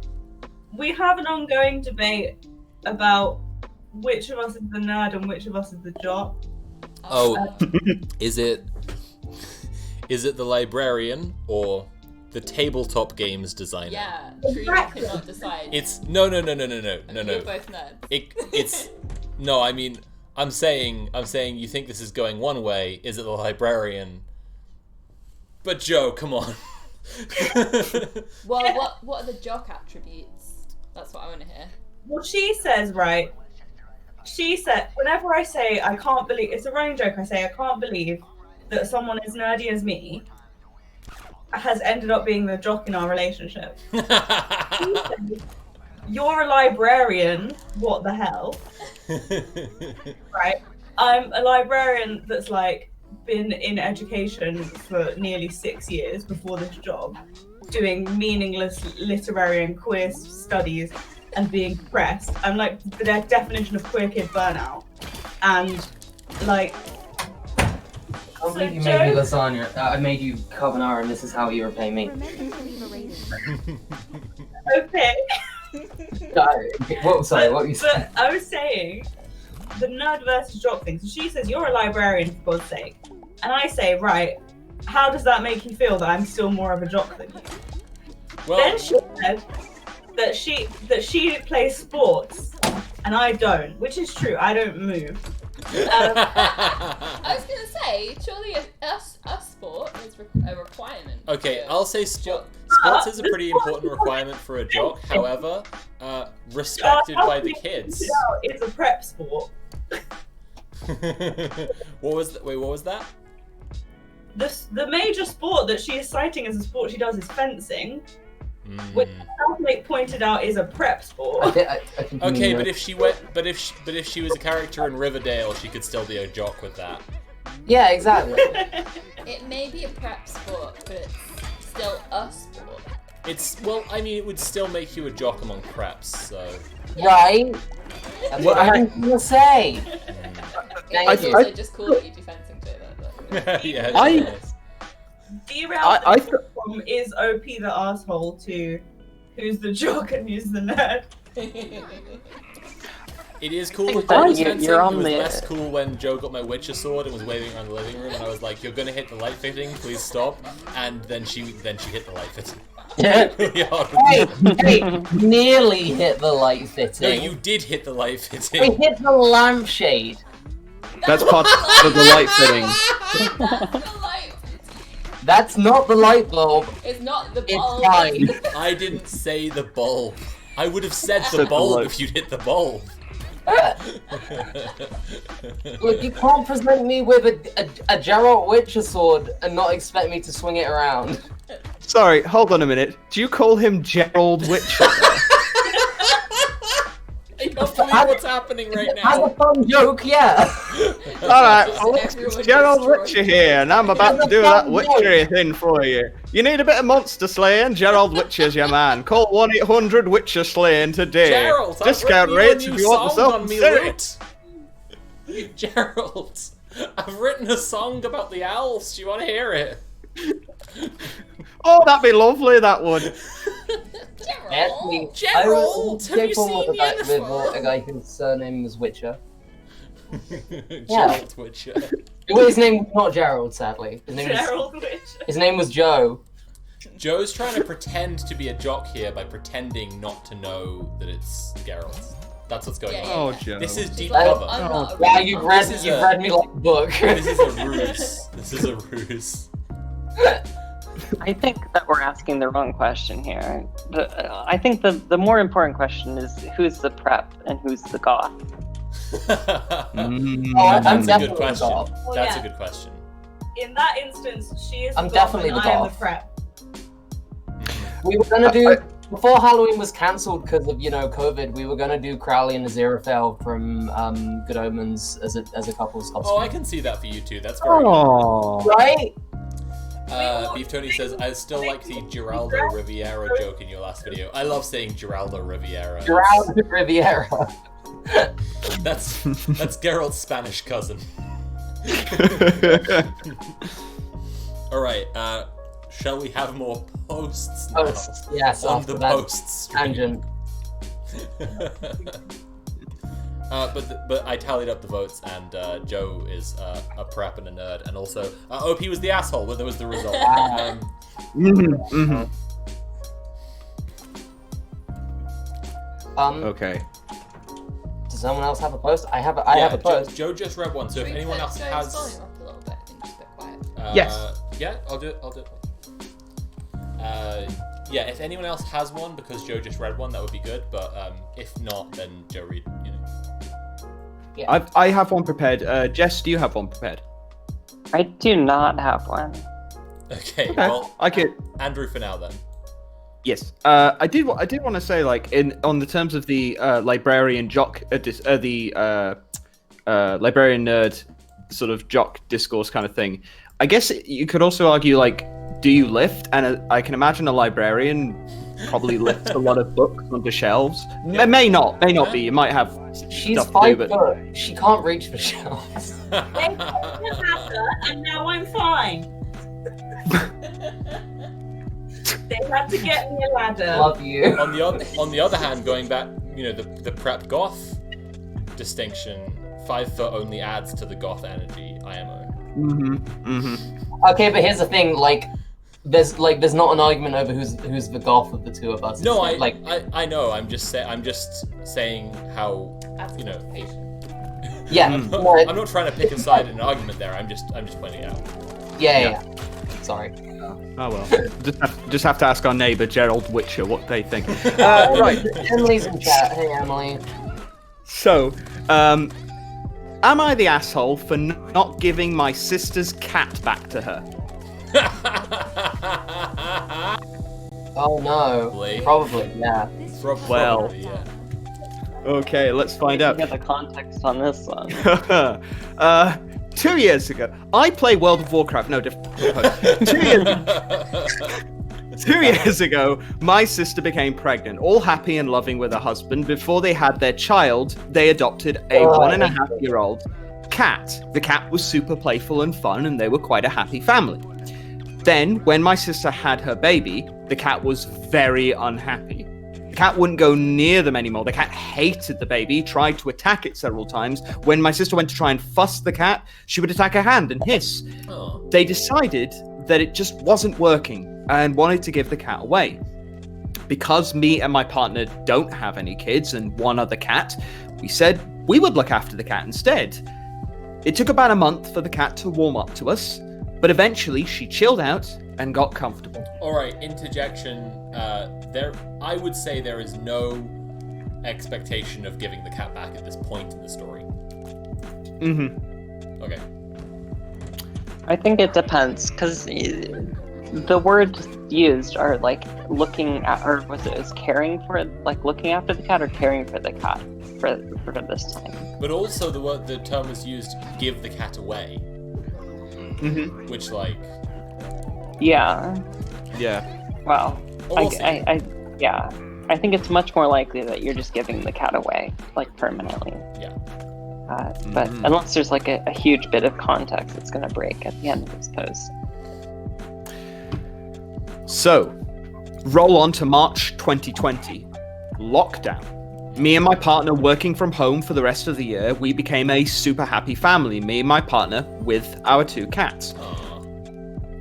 we have an ongoing debate about which of us is the nerd and which of us is the jock. Oh, is it the librarian or the tabletop games designer? Yeah, truly cannot decide. It's no. You're both nerds. It's no. I mean, I'm saying you think this is going one way. Is it the librarian? But Joe, come on. Well, what are the jock attributes? That's what I want to hear. Well, she says, right, she said, whenever I say I can't believe, it's a running joke, I say I can't believe that someone as nerdy as me has ended up being the jock in our relationship. She says, you're a librarian, what the hell? Right? I'm a librarian that's like been in education for nearly 6 years before this job, doing meaningless literary and queer studies and being depressed. I'm like the definition of queer kid burnout. And like, I can't believe you made me lasagna. I made you carbonara, and this is how you repay me. Okay. What were you saying? But I was saying the nerd versus jock thing. So she says you're a librarian for God's sake, and I say, right, how does that make you feel that I'm still more of a jock than you? Well, Then she said that she plays sports and I don't, which is true. I don't move. I was gonna say, surely a sport is a requirement. okay, for I'll say jock. sports is a pretty important requirement for a jock. However, respected by the kids. It's a prep sport. What was that? The major sport that she is citing as a sport she does is fencing, which Snowflake pointed out is a prep sport. Okay, but if she was a character in Riverdale, she could still be a jock with that. Yeah, exactly. It may be a prep sport, but it's still a sport. It would still make you a jock among preps, so. Right? That's what I was gonna say. It's also just cool that you do fencing too. Yeah. From is OP the asshole to who's the jock and who's the nerd. It is cool think that Joe was that fencing. you're on It was the- less cool when Joe got my Witcher sword and was waving around the living room, and I was like, "You're gonna hit the light fitting, please stop." And then she hit the light fitting. Really hard. Hey, nearly hit the light No, fitting. you did hit the light We fitting. hit the lampshade. That's part of the light fitting. That's the light. That's not the light bulb. It's not the It's bulb. fine. I didn't say the bulb. I would have said the Said the bulb light. if you'd hit the bulb. Look, you can't present me with a Geralt Witcher sword and not expect me to swing it around. Sorry, hold on a minute. Do you call him Gerald Witcher? I don't believe what's happening right As now. a fun joke, yeah. Alright, well, Everyone it's Gerald destroyed. Witcher here, and I'm about to do that witchery thing for you. You need a bit of monster slaying? Gerald Witcher's your man. Call 1-800-WITCHER slaying today. Gerald, I've Discount written you a rates new if you want the song on me self-serious. lute. Gerald, I've written a song about the owls. Do you want to hear it? Oh, that'd be lovely, that would. Actually, Gerald, have you go forward seen with that with Yennefer? a guy whose surname was Witcher. Gerald Witcher. Well, his name was not Gerald, sadly. Gerald Witcher. His name was Joe. Joe's trying to pretend to be a jock here by pretending not to know that it's Geralt. That's what's going Yeah, on. yeah. Oh, Joe. This is deep Like, cover. I'm not a Wow, real you've mom. read, This is you've a- read me like a book. This is a ruse. This is a ruse. I think that we're asking the wrong question here. I think the more important question is who's the prep and who's the goth. I'm That's a good definitely question. the goth. Well, That's yeah. a good question. In that instance, she is I'm the definitely goth the and I am the goth. prep. We were gonna do before Halloween was cancelled because of COVID. We were gonna do Crowley and Aziraphale from Good Omens as a couple's costume. Oh, I can see that for you too. That's very good. Oh. Right? Beef Tony says, I still like the Geraldo Riviera joke in your last video. I love saying Geraldo Riviera. Gerald Riviera. That's Geralt's Spanish cousin. Alright, shall we have more posts now. Posts, yes, On after the that posts stream. tangent. But I tallied up the votes, and Joe is a prep and a nerd, and also OP was the asshole. But that was the result. Okay. Does someone else have a post? I have a post. Joe just read one, so if Should we anyone put else Joe's has, volume up a little bit? I think it's a bit quiet. Yes. Yeah, I'll do it. Yeah, if anyone else has one, because Joe just read one, that would be good. But if not, then Joe read. I have one prepared. Jess, do you have one prepared? I do not have one. Okay. Well, I could. Andrew for now then. Yes. I did want to say, like, on the terms of the librarian jock, librarian nerd sort of jock discourse kind of thing. I guess you could also argue, like, do you lift? And I can imagine a librarian probably lifts a lot of books onto shelves. Yeah. It may not be. You might have She's stuff 5 to do, foot. She can't reach the shelves. They put me a ladder, and now I'm fine. They had to get me a ladder. Love you. On the other hand, going back, the prep goth distinction, 5 foot only adds to the goth energy IMO. Okay, but here's the thing, like, there's not an argument over who's the goth of the two of us. No, It's I know. I'm just saying how Yeah. I'm not trying to pick a side in an argument there. I'm just pointing it out. Yeah. Sorry. Oh well. just have to ask our neighbour Gerald Witcher what they think. Right. Emily's in chat. Hey, Emily. So, am I the asshole for not giving my sister's cat back to her? Oh no. Probably, yeah. Well. Yeah. Okay, let's find out. Get the context on this one. 2 years ago, I play World of Warcraft. No, different. 2 years ago, my sister became pregnant, all happy and loving with her husband. Before they had their child, they adopted a 1.5-year-old cat. The cat was super playful and fun, and they were quite a happy family. Then, when my sister had her baby, the cat was very unhappy. The cat wouldn't go near them anymore. The cat hated the baby, tried to attack it several times. When my sister went to try and fuss the cat, she would attack her hand and hiss. Oh. They decided that it just wasn't working and wanted to give the cat away. Because me and my partner don't have any kids and one other cat, we said we would look after the cat instead. It took about a month for the cat to warm up to us, but eventually she chilled out and got comfortable. All right, interjection. I would say there is no expectation of giving the cat back at this point in the story. Okay. I think it depends, because the words used are like looking at, or was it is caring for, like looking after the cat or caring for the cat for this time. But also the term was used, give the cat away. Which Yeah. Well, we'll see. I think it's much more likely that you're just giving the cat away, like permanently. Yeah. But unless there's like a huge bit of context that's going to break at the end of this post. So, roll on to March 2020. Lockdown. Me and my partner working from home for the rest of the year, we became a super happy family, me and my partner, with our 2 cats.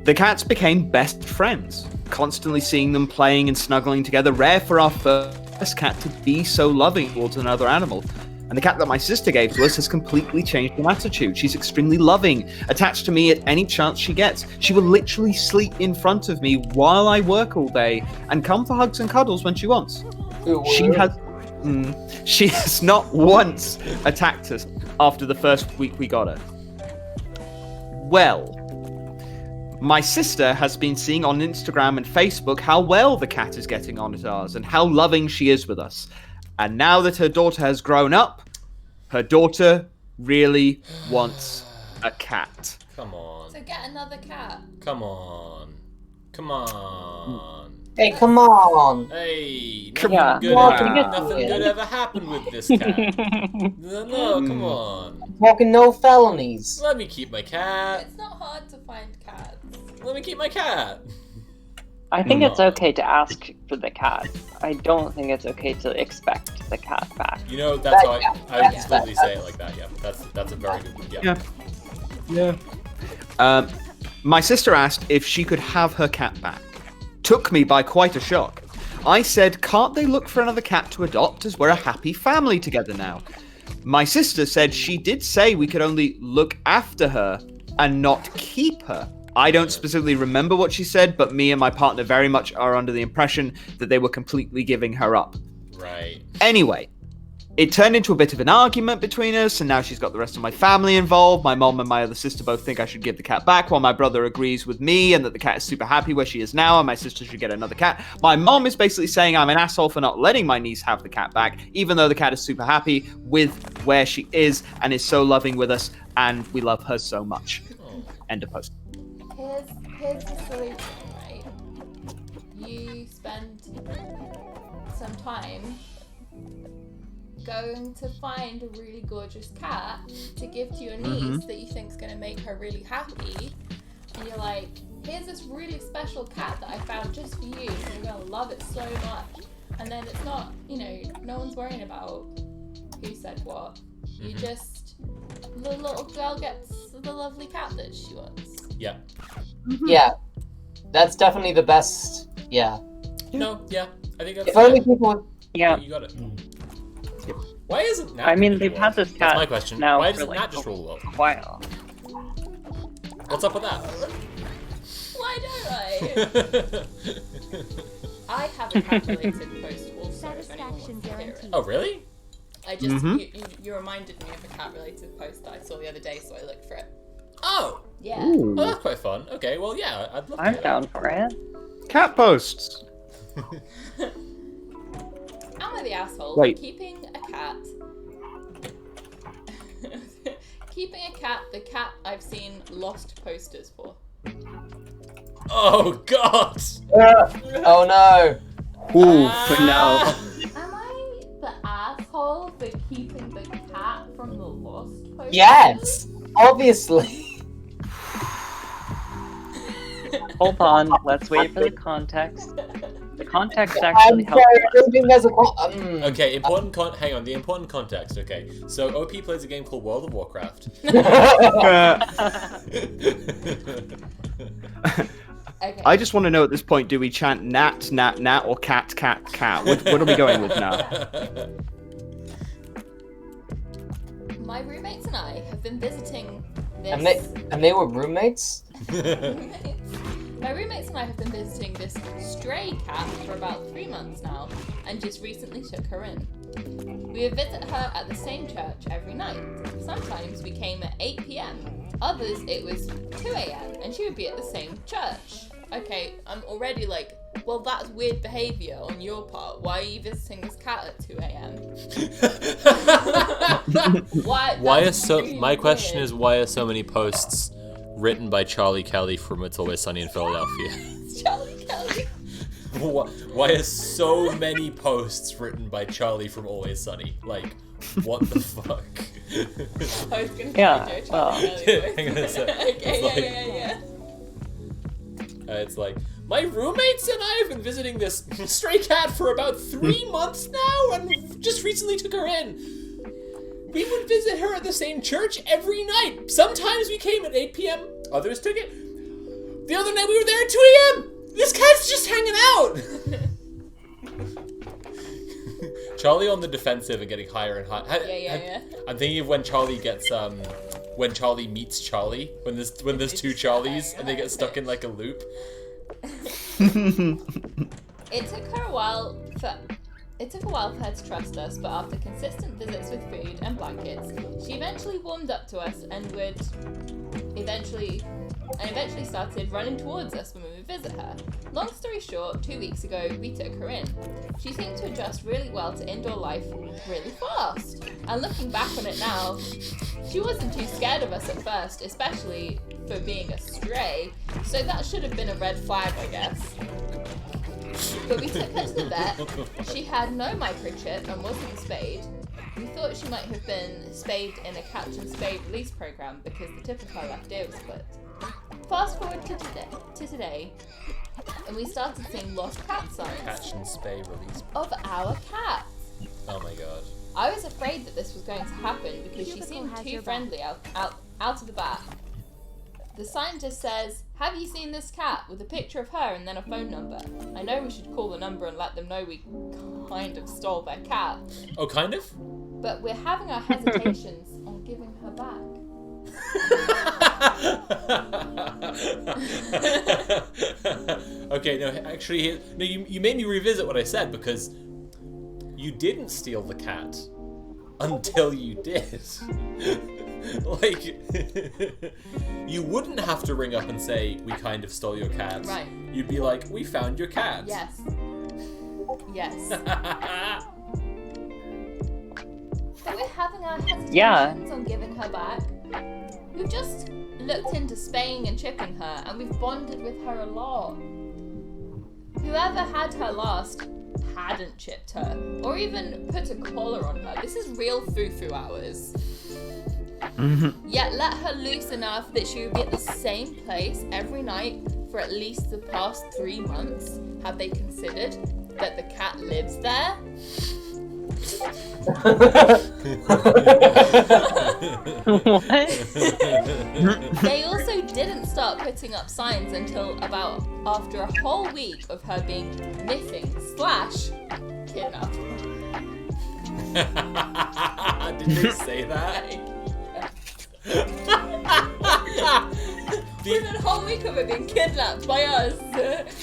The cats became best friends, constantly seeing them playing and snuggling together, rare for our first cat to be so loving towards another animal. And the cat that my sister gave to us has completely changed her attitude. She's extremely loving, attached to me at any chance she gets. She will literally sleep in front of me while I work all day and come for hugs and cuddles when she wants. She has not once attacked us after the first week we got her. Well, my sister has been seeing on Instagram and Facebook how well the cat is getting on at ours and how loving she is with us. And now that her daughter has grown up, her daughter really wants a cat. Come on. So get another cat. Come on. Hey, come on. Hey, Yeah. nothing good ever happened with this cat. No, come on. Talking no felonies. Let me keep my cat. It's not hard to find cats. Let me keep my cat. I think it's okay to ask for the cat. I don't think it's okay to expect the cat back. You know, that's how I would totally say it like that. Yeah, that's a very good. Yeah. My sister asked if she could have her cat back. Took me by quite a shock. I said, can't they look for another cat to adopt as we're a happy family together now? My sister said she did say we could only look after her and not keep her. I don't specifically remember what she said, but me and my partner very much are under the impression that they were completely giving her up. Right. Anyway, it turned into a bit of an argument between us, and now she's got the rest of my family involved. My mom and my other sister both think I should give the cat back, while my brother agrees with me and that the cat is super happy where she is now, and my sister should get another cat. My mom is basically saying I'm an asshole for not letting my niece have the cat back, even though the cat is super happy with where she is and is so loving with us, and we love her so much. End of post. Here's the solution, right? You spend some time going to find a really gorgeous cat to give to your niece that you think is going to make her really happy, and you're like, here's this really special cat that I found just for you, and you're going to love it so much. And then it's not, no one's worrying about who said what. You just, the little girl gets the lovely cat that she wants. Yeah. Yeah, that's definitely the best. Yeah. No, yeah, I think that's. If only people. Yeah. You got it. Why isn't Nat? I mean, they've had this cat That's my question. now Why for doesn't like Nat just rule the world? a while. What's up with that? Why don't I? I have a cat-related post also. If anyone wants to hear it. Oh, really? I just you reminded me of a cat-related post that I saw the other day, so I looked for it. Oh. Yeah. Ooh. Oh, that's quite fun. Okay, well, yeah, I'd love to. I'm down for it. Cat posts. Am I the asshole Wait. for keeping a cat? Keeping a cat, the cat I've seen lost posters for. Oh, God! Oh no! Ooh. No. Am I the asshole for keeping the cat from the lost posters? Yes, obviously. Hold on. Let's wait for the context. The context actually I'm helps. sorry, I don't think there's a. Okay, hang on, the important context, okay. So, OP plays a game called World of Warcraft. Okay. I just want to know at this point, do we chant nat, nat, nat, or cat, cat, cat? What are we going with now? My roommates and I have been visiting this. And they were roommates? My roommates and I have been visiting this stray cat for about 3 months now, and just recently took her in. We would visit her at the same church every night. Sometimes we came at 8 p.m. Others it was 2 a.m. and she would be at the same church. Okay, I'm already like, well, that's weird behavior on your part. Why are you visiting this cat at 2 a.m.? My question is, why are so many posts written by Charlie Kelly from It's Always Sunny in Philadelphia? Charlie Kelly. Why are so many posts written by Charlie from Always Sunny? Like, what the fuck? I was gonna Yeah, try Joe well. Charlie Kelly. Hang on a sec. Okay, yeah. It's like, my roommates and I have been visiting this stray cat for about 3 months now, and we just recently took her in. We would visit her at the same church every night. Sometimes we came at 8 p.m., others took it. The other night we were there at 2 a.m. This cat's just hanging out. Charlie on the defensive and getting higher and higher. Yeah. I'm thinking of when Charlie gets, when Charlie meets Charlie, when there's two Charlies and they get stuck in like a loop. It took a while for her to trust us, but after consistent visits with food and blankets, she eventually warmed up to us and eventually started running towards us when we would visit her. Long story short, 2 weeks ago, we took her in. She seemed to adjust really well to indoor life really fast. And looking back on it now, she wasn't too scared of us at first, especially for being a stray, so that should have been a red flag, I guess. But we took her to the vet. She had no microchip and wasn't spayed. We thought she might have been spayed in a catch and spade release program because the tip of her left ear was split. fast forward to today, and we started seeing lost cat signs Catch and spay release. of our cat. Oh my god. I was afraid that this was going to happen because she seemed too friendly out of the bat. The sign just says, "Have you seen this cat?" with a picture of her and then a phone number. I know we should call the number and let them know we kind of stole their cat, Oh, kind of? but we're having our hesitations on giving her back. Okay, no, actually, no, you made me revisit what I said because you didn't steal the cat until you did. Like, you wouldn't have to ring up and say, "We kind of stole your cat." Right. You'd be like, "We found your cat." Yes. Yes. So we're having our hesitations on giving her back. We've just looked into spaying and chipping her, and we've bonded with her a lot. Whoever had her last hadn't chipped her, or even put a collar on her. This is real foo-foo hours. Yet let her loose enough that she would be at the same place every night for at least the past 3 months. Have they considered that the cat lives there? They also didn't start putting up signs until about after a whole week of her being missing / kidnapped. Did they say that? Within a whole week of it being kidnapped by us.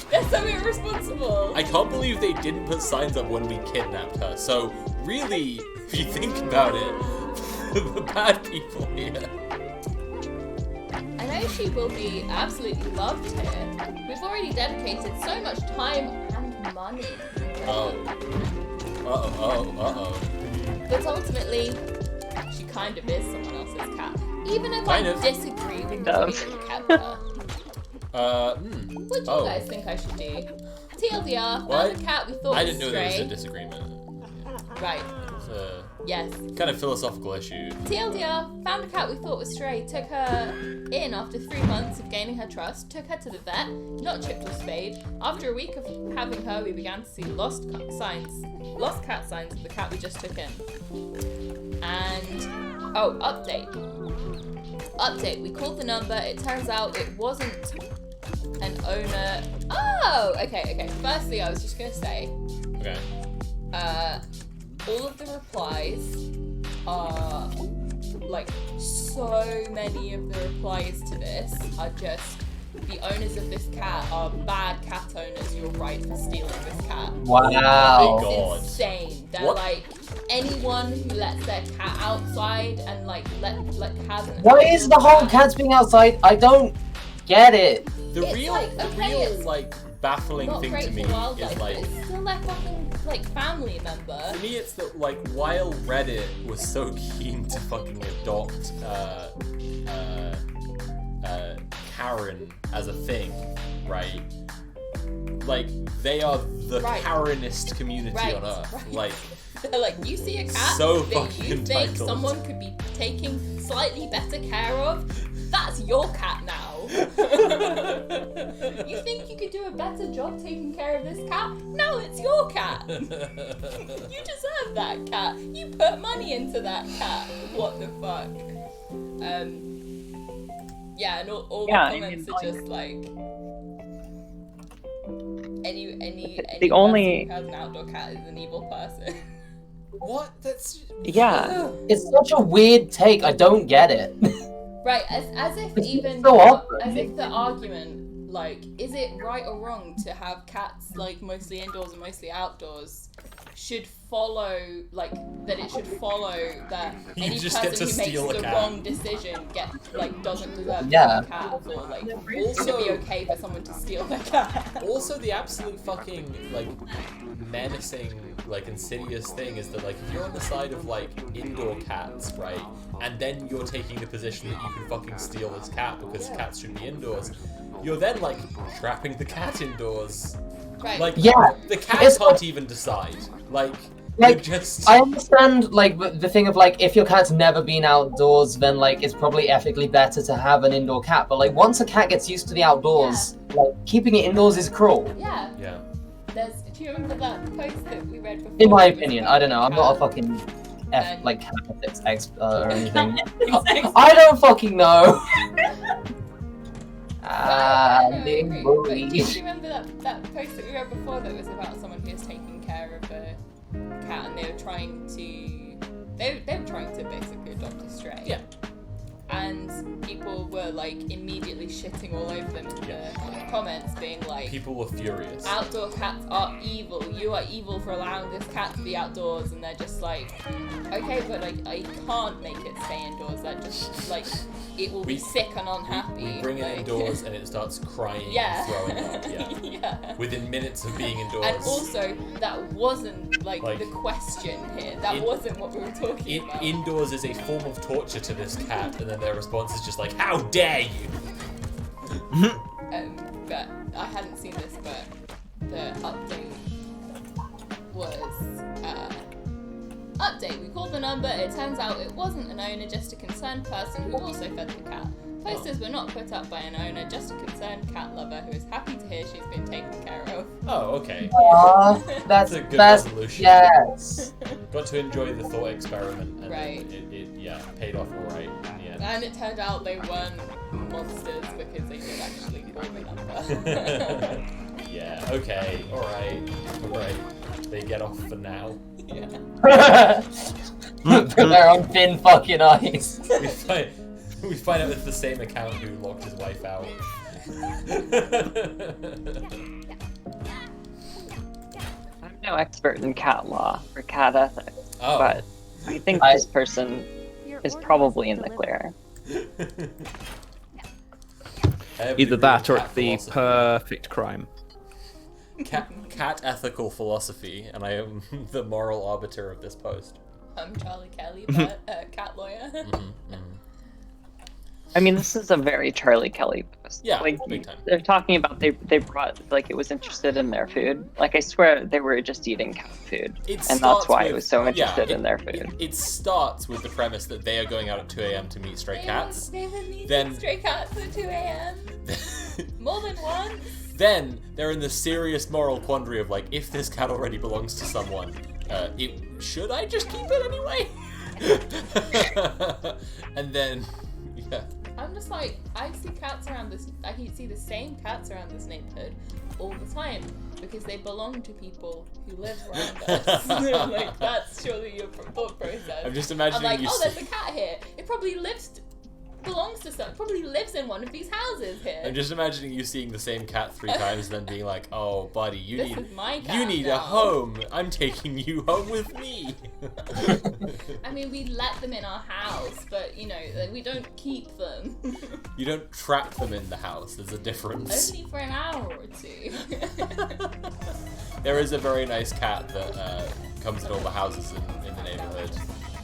They're so irresponsible. I can't believe they didn't put signs up when we kidnapped her. So really, if you think about it, the bad people here. I know she will be absolutely loved here. We've already dedicated so much time and money. Oh. Uh-oh. But ultimately, she kind of is someone else's cat. Even if Kind I of. disagree with the way you kept her. What do you guys think I should do? TLDR, What? found a cat we thought I was didn't know there was a stray. disagreement. Right, It's a yes. kind of philosophical issue. TLDR, found a cat we thought was stray, took her in after 3 months of gaining her trust, took her to the vet, not chipped or spayed. After a week of having her, we began to see lost cat signs of the cat we just took in. And, update, we called the number, it turns out it wasn't an owner. Oh, okay. Firstly, I was just gonna say, Okay. all of the replies are, like, so many of the replies to this are just, the owners of this cat are bad cat owners, you're right for stealing this cat. Wow. Oh my It's god. insane. They're What? like, anyone who lets their cat outside and hasn't. Why is the whole cats being outside? I don't get it. The It's real, like, okay, it's baffling not thing great to me for wildlife, is but like, it's still their fucking family member. to me it's that like while Reddit was so keen to fucking adopt Karen as a thing, right? Like they are the Right. Karenist community Right, on Earth. right. Like They're like, you see a cat So that fucking you think entitled. someone could be taking slightly better care of? That's your cat now. You think you could do a better job taking care of this cat? No, it's your cat. You deserve that cat. You put money into that cat. What the fuck? Yeah, and all the comments are just like any The only- person who has an outdoor cat is an evil person. what? That's Yeah. It's such a weird take. I don't get it. Right, as if even so awkward. as if the argument, like, is it right or wrong to have cats like mostly indoors and mostly outdoors, should follow that it should follow that You any just get person to who makes steal a the cat. wrong decision doesn't deserve to Yeah. have a cat, or like Also- should it be okay for someone to steal their cat? Also, the absolute fucking like menacing, like insidious thing is that like if you're on the side of like indoor cats, right, and then you're taking the position that you can fucking steal this cat because cats should be indoors, you're then like trapping the cat indoors. Right. Like Yeah, the cat it's can't even decide. Like Like, just... I understand, like, the thing of, like, if your cat's never been outdoors, then, like, it's probably ethically better to have an indoor cat. But, like, once a cat gets used to the outdoors, like, keeping it indoors is cruel. Yeah. Yeah. Do you remember that post that we read before? In my It was opinion, about I don't know. I'm not a cat. fucking like cat ethics expert or anything. Exactly. I don't fucking know. I Big agree. bully. But do you remember that post that we read before that was about someone who was taking care of a cat and they were trying to basically adopt a stray. Yeah. And people were like immediately shitting all over them in the comments, being like, People were furious. outdoor cats are evil. You are evil for allowing this cat to be outdoors. And they're just like, okay, but I can't make it stay indoors. That just like it will be sick and unhappy. We bring it like, indoors and it starts crying Yeah. and throwing up. Yeah. Yeah. Within minutes of being indoors. And also, that wasn't like the question here. That wasn't what we were talking about. Indoors is a form of torture to this cat, and then their response is just like, "How dare you!" But I hadn't seen this, but the update was update. We called the number. It turns out it wasn't an owner, just a concerned person who also fed the cat. Posters were not put up by an owner, just a concerned cat lover who is happy to hear she's been taken care of. Oh, okay. That's a good that's resolution. yes. Got to enjoy the thought experiment, and Right. it paid off all right in the end. And it turned out they weren't monsters because they did actually call the number. Yeah. Okay. All right. They get off for now. Yeah. Put their own thin fucking eyes. We find out it's the same account who locked his wife out. I'm no expert in cat law or cat ethics, Oh. but I think this person is probably in the clear. Either that or Cat it's the philosophy. perfect crime. Cat ethical philosophy, and I am the moral arbiter of this post. I'm Charlie Kelly, but cat lawyer. I mean, this is a very Charlie Kelly post. Yeah, like big time. they're talking about they brought like it was interested in their food. Like I swear they were just eating cat food, and that's why it was so interested in their food. It starts with the premise that they are going out at 2 a.m. to meet stray cats. They were meeting Then- stray cats at 2 a.m. More than once. Then they're in the serious moral quandary of like, if this cat already belongs to someone, should I just keep it anyway? And then, yeah. I'm just like, I see the same cats around this neighborhood all the time because they belong to people who live around us. Like, that's surely your thought process. I'm just I'm imagining like, you. oh, there's a cat here. It probably belongs to someone. Probably lives in one of these houses here. I'm just imagining you seeing the same cat 3 times and then being like, "Oh, buddy, you This need is my you cat need a now." home. I'm taking you home with me." I mean, we let them in our house, but you know, we don't keep them. You don't trap them in the house. There's a difference. Only for an hour or two. There is a very nice cat that comes in all the houses in the neighborhood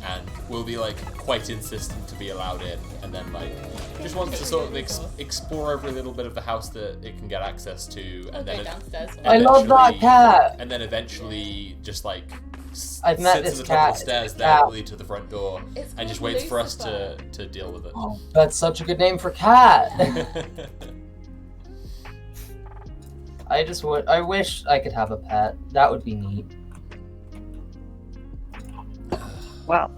and will be like quite insistent to be allowed in, and then like just wants to sort of explore every little bit of the house that it can get access to, I'll and go then downstairs. I love that cat. And then eventually just like I've met sits this at the top of cat. the stairs It's there, cat. really to the front door, It's and just called waits for us Lucifer. to deal with it. Oh, that's such a good name for cat. I wish I could have a pet. That would be neat. Wow.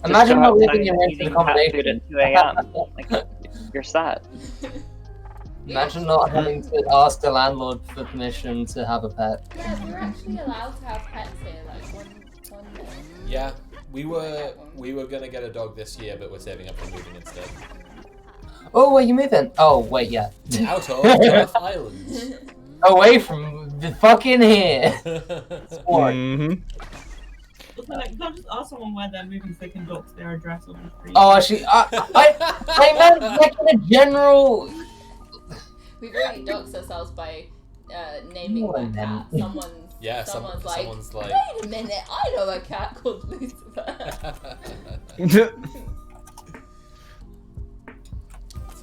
Imagine not not living in rented accommodation. at 2 a.m. Like you're set. Imagine not having to ask the landlord for permission to have a pet. Yeah, we were actually allowed to have pets here, like one day. Yeah, we were gonna get a dog this year, but we're saving up for moving instead. Oh, where you moving? Oh, wait, yeah. Out of Earth Island. Away from the fucking here. Sport. Mhm. Also, like, don't just ask someone where they're moving so they can dox their address on the street. Oh, actually, I meant like in a general. We've already doxed ourselves by naming Come on, that cat. then. Someone's like, someone's like, wait a minute, I know a cat called Lucifer.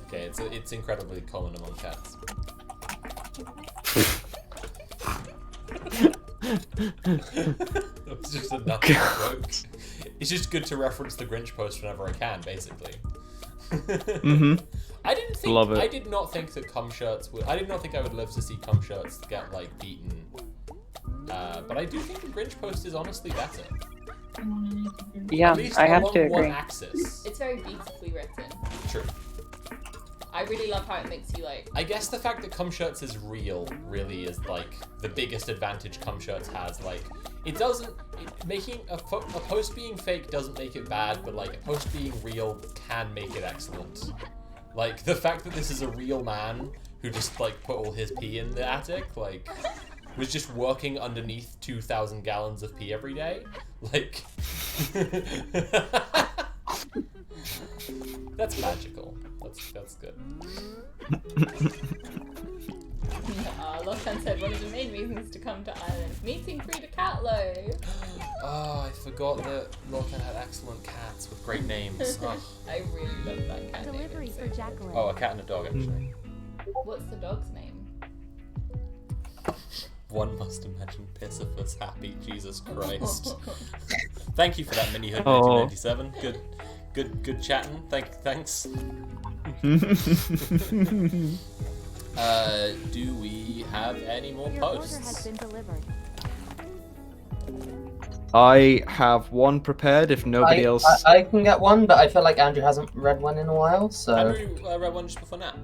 okay, it's incredibly common among cats. It's just another joke. It's just good to reference the Grinch post whenever I can, basically. I didn't think. Love it. I did not think that cum shirts would. I did not think I would live to see cum shirts get like beaten. But I do think the Grinch post is honestly better. Yeah, At least I have along to one agree. axis. It's very beautifully written. True. I really love how it makes you like. I guess the fact that cum shirts is real really is like the biggest advantage cum shirts has. Like, it doesn't making a post being fake doesn't make it bad, but like a post being real can make it excellent. Like the fact that this is a real man who just like put all his pee in the attic, like was just working underneath 2,000 gallons of pee every day. Like that's magical. That's good. Lokan said one of the main reasons to come to Ireland, meeting Frida Kahlo. Oh, I forgot that Lokan had excellent cats with great names. Oh, I really love that cat Delivery name. for Jacqueline. oh, a cat and a dog actually. What's the dog's name? One must imagine Pissifus happy, Jesus Christ. Thank you for that mini hood Oh. 1997. Good chatting. Thanks. Do we have any more Your order has posts? been delivered. I have one prepared. If nobody else, I can get one, but I feel like Andrew hasn't read one in a while, so. Andrew read one just before now.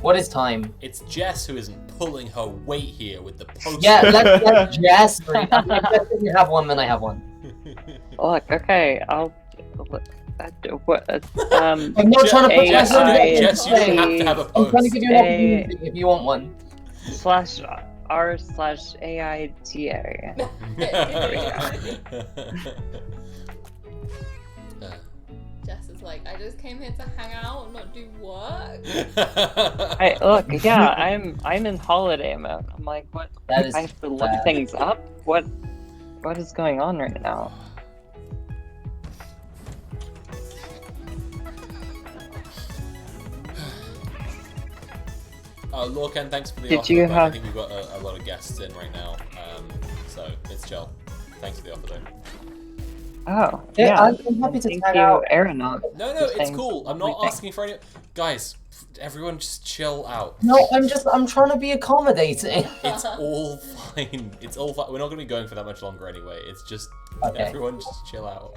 What is time? It's Jess who isn't pulling her weight here with the post. Yeah, let's let Jess read. If you have one, then I have one. Look, okay, I'll. What? I'm not trying to put Jess, myself in Jess, you don't have to have a I'm trying to post. give you an opportunity if you want one. /r/AITA. Jess is like, I just came here to hang out and not do work. Look, yeah, I'm in holiday mode. I'm like, what? That is I have to look bad. things up. What is going on right now? Lorcan, thanks for the Did offer. you but I have- think we've got a lot of guests in right now, so it's chill. Thanks for the offer, though. Oh, Yeah, yeah. I'm happy to Thank tag you, out. Aeronaut. No, for it's saying cool. I'm not everything. asking for any. Guys, everyone, just chill out. No, I'm trying to be accommodating. It's all fine. It's all fine. We're not going to be going for that much longer anyway. It's just Okay. everyone just chill out.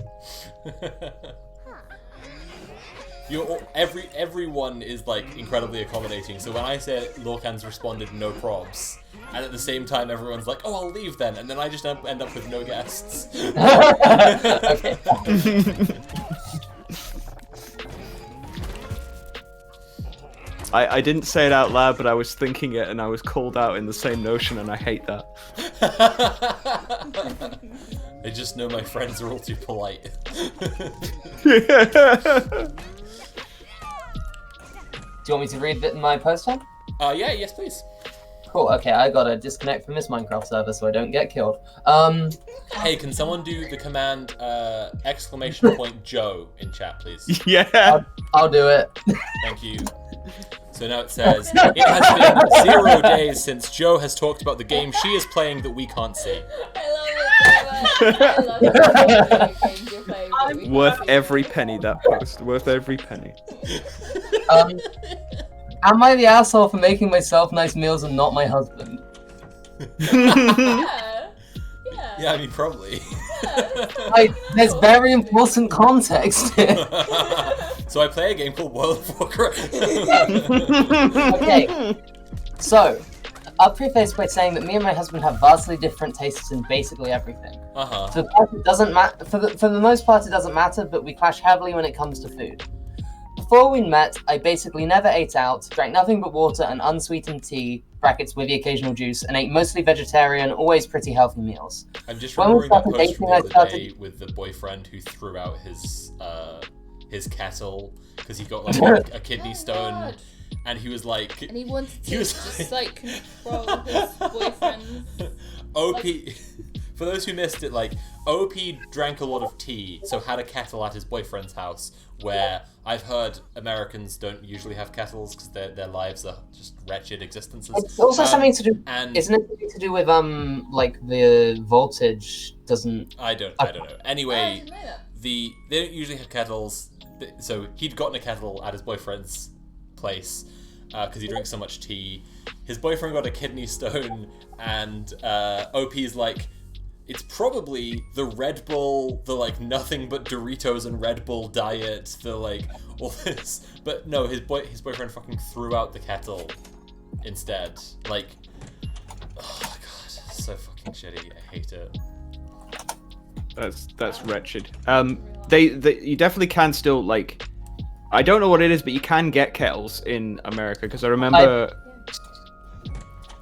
Everyone is like incredibly accommodating. So when I say Lorcan's responded no probs, and at the same time everyone's like, oh, I'll leave then, and then I just end up with no guests. Okay. I didn't say it out loud, but I was thinking it, and I was called out in the same notion, and I hate that. I just know my friends are all too polite. Do you want me to read my post then? Yeah, yes, please. Cool. Okay, I gotta disconnect from this Minecraft server so I don't get killed. Hey, can someone do the command !Joe in chat, please? Yeah. I'll do it. Thank you. So now it says, it has been 0 days since Joe has talked about the game she is playing that we can't see. I love it so much. I love the games you're playing that we Worth can't see. every penny, that post. Worth every penny. Am I the asshole for making myself nice meals and not my husband? Yeah. Yeah, I mean, probably. There's very important context here. So I play a game called World of Warcraft. Okay, so I'll preface by saying that me and my husband have vastly different tastes in basically everything. Uh-huh. For the part, it doesn't matter. For the most part, it doesn't matter. But we clash heavily when it comes to food. Before we met, I basically never ate out, drank nothing but water and unsweetened tea (brackets with the occasional juice), and ate mostly vegetarian, always pretty healthy meals. I'm just When we remembering that started post from dating, I the other started- day with the boyfriend who threw out his kettle because he got like a kidney Oh, stone, God. and he was like, And he wanted to He was just like control his boyfriend's. OP. for those who missed it, like, OP drank a lot of tea, so had a kettle at his boyfriend's house, where I've heard Americans don't usually have kettles because their lives are just wretched existences. It's also something to do. And Isn't it something to do with like the voltage doesn't? I don't know. Oh, I Anyway, didn't know that. they don't usually have kettles, so he'd gotten a kettle at his boyfriend's place because he drinks so much tea. His boyfriend got a kidney stone, and OP's like, it's probably the Red Bull, the like nothing but Doritos and Red Bull diet, the like all this. But no, his boyfriend fucking threw out the kettle instead. Like, oh my god, so fucking shitty. I hate it. That's wretched. You definitely can still, like, I don't know what it is, but you can get kettles in America because I remember.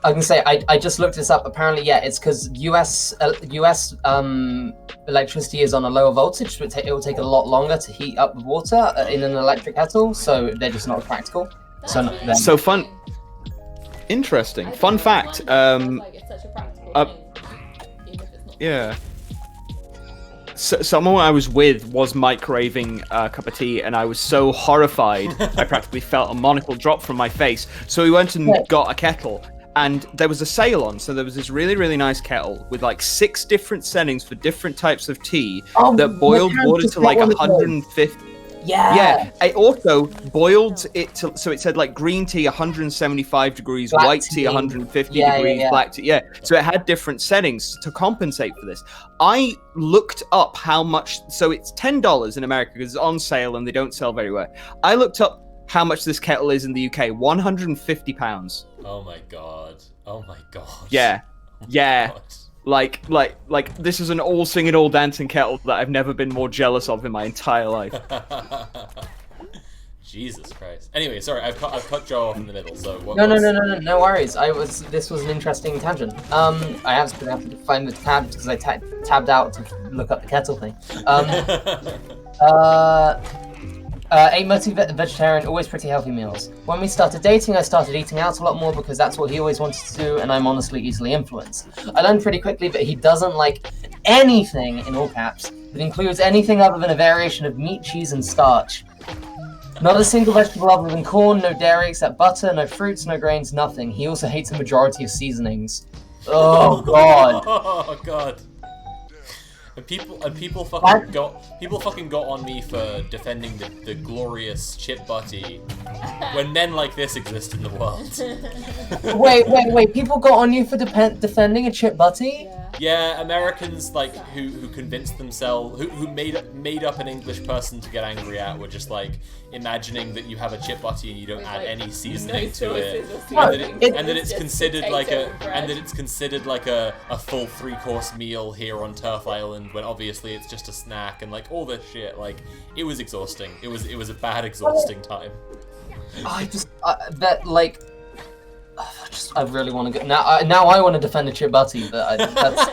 I can say I just looked this up. Apparently, yeah, it's because US electricity is on a lower voltage, so it will take a lot longer to heat up the water in an electric kettle. So they're just not practical. So fun. Interesting. Fun fact. Like, it's such a practical thing, even if it's not. Yeah. So, someone I was with was microwaving a cup of tea, and I was so horrified, I practically felt a monocle drop from my face. So we went and got a kettle, and there was a sale on. So there was this really, really nice kettle with like 6 different settings for different types of tea that boiled water to like 150. Yeah, it also boiled it to, so it said like green tea 175 degrees, Black white tea. tea 150 degrees, black tea. Yeah, so it had different settings to compensate for this. I looked up how much, so it's $10 in America because it's on sale and they don't sell very well. I looked up how much this kettle is in the UK, £150. Oh my god. Oh my god. Yeah, Oh my yeah. god. Like this is an all singing, all dancing kettle that I've never been more jealous of in my entire life. Jesus Christ. Anyway, sorry, I've cut Joe off in the middle. So what? No worries. This was an interesting tangent. I have to find the tab because I tabbed out to look up the kettle thing. 8 multi-vegetarian, always pretty healthy meals. When we started dating, I started eating out a lot more because that's what he always wanted to do, and I'm honestly easily influenced. I learned pretty quickly that he doesn't like anything, in all caps, that includes anything other than a variation of meat, cheese, and starch. Not a single vegetable other than corn, no dairy except butter, no fruits, no grains, nothing. He also hates a majority of seasonings. Oh god. Oh god. And people fucking got on me for defending the glorious chip butty when men like this exist in the world. Wait! People got on you for defending a chip butty? Yeah, Americans like who convinced themselves who made up an English person to get angry at were just like imagining that you have a chip butty and you don't add any seasoning to it, and that it's considered like a full 3-course meal here on Turf Island when obviously it's just a snack and like all this shit. Like it was exhausting. It was a bad exhausting time. I really want to go now. Now I want to defend a chip butty, but that's.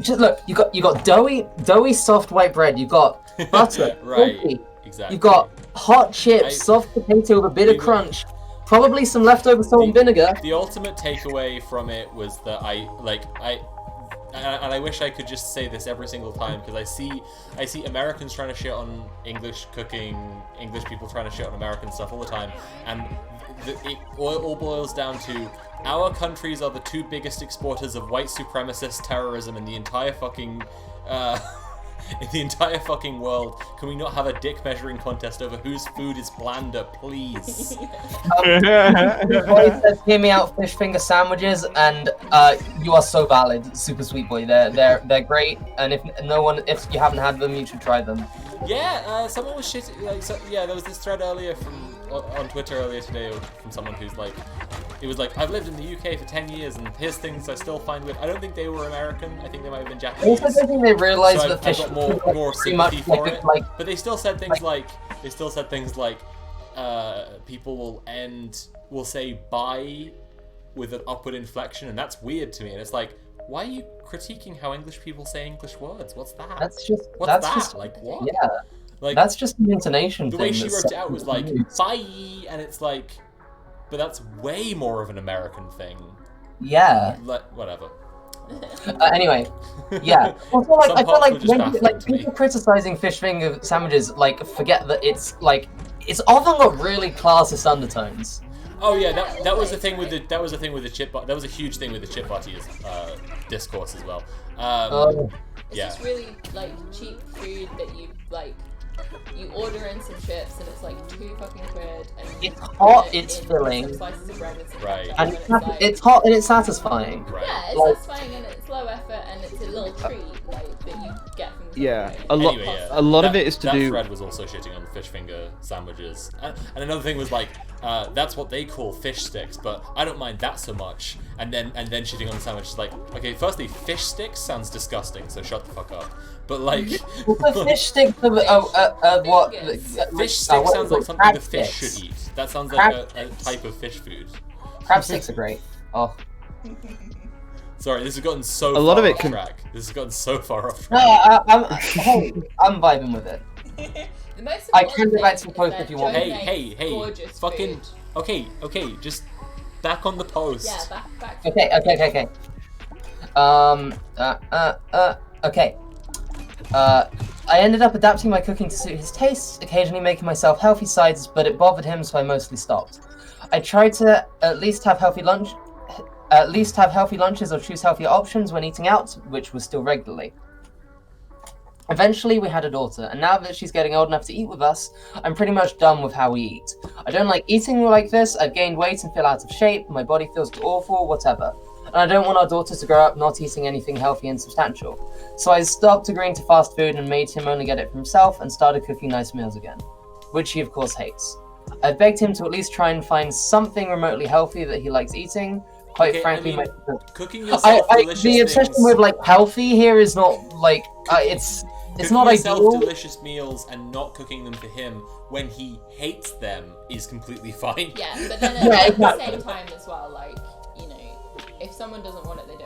Just look, you got doughy soft white bread. You got butter, right? coffee. Exactly. You got hot chips, soft potato with a bit of crunch, probably some leftover salt and vinegar. The ultimate takeaway from it was that I wish I could just say this every single time because I see Americans trying to shit on English cooking, English people trying to shit on American stuff all the time, and it all boils down to our countries are the 2 biggest exporters of white supremacist terrorism in the entire fucking world. Can we not have a dick measuring contest over whose food is blander, please? Boy says, "Hear me out, fish finger sandwiches," and you are so valid, super sweet boy. They're great, and if you haven't had them, you should try them. Yeah, someone was shit. There was this thread earlier on Twitter earlier today from someone who's like, it was like, I've lived in the UK for 10 years and here's things I still find weird. I don't think they were American. I think they might have been Japanese. I think they realized so that I've fish got more sympathy for it. But they still said things like people will say bye with an upward inflection, and that's weird to me. And it's like, why are you critiquing how English people say English words? What's that? That's just like what? Yeah. Like that's just an intonation the thing. way she wrote it out was like bye, and it's like, but that's way more of an American thing Yeah. Whatever. Anyway, yeah. I feel like, Some I feel parts like were just when, baffling to me. people criticizing fish finger sandwiches like forget that it's often got really classist undertones. Oh yeah, that was the thing with the chip. That was a huge thing with the chip parties discourse as well. It's Yeah. just really like cheap food that you order in some chips and it's like £2 and It's hot, put it it's in filling. some slices of bread with some Right. ketchup, And it's it's hot and it's satisfying. Right. yeah, it's like- satisfying and it's low effort and it's a little treat that you get from the Yeah, takeaway. a lot. Anyway, yeah, A lot of that- it is to that do. thread was also shitting on fish finger sandwiches, and another thing was like that's what they call fish sticks, but I don't mind that so much. And then shitting on the sandwich is like, okay, firstly, fish sticks sounds disgusting, so shut the fuck up. But like, The fish sticks what? fish stick what sounds is like it? something Crab the fish sticks. should eat. That sounds Crab like a type of fish food. Crab sticks are great. Oh. Sorry, this has gotten so A far lot of it off can- track. This has gotten so far off No, track. I'm vibing with it. The most I important can go back to thing the post is if you that want. Joe Hey, makes hey, gorgeous fucking. food. Okay, just back on the post. Yeah, back to Okay. Okay. I ended up adapting my cooking to suit his tastes, occasionally making myself healthy sides, but it bothered him, so I mostly stopped. I tried to at least have healthy lunches or choose healthier options when eating out, which was still regularly. Eventually, we had a daughter, and now that she's getting old enough to eat with us, I'm pretty much done with how we eat. I don't like eating like this, I've gained weight and feel out of shape, my body feels awful, whatever. And I don't want our daughter to grow up not eating anything healthy and substantial. So I stopped agreeing to fast food and made him only get it for himself and started cooking nice meals again, which he of course hates. I begged him to at least try and find something remotely healthy that he likes eating. Quite Okay, frankly, I mean, cooking the yourself delicious obsession things. with like healthy here is not like it's Cooking not yourself ideal. delicious meals and not cooking them for him when he hates them is completely fine. Yeah, but then at, Yeah, at the exactly. same time as well, like, you know, if someone doesn't want it, they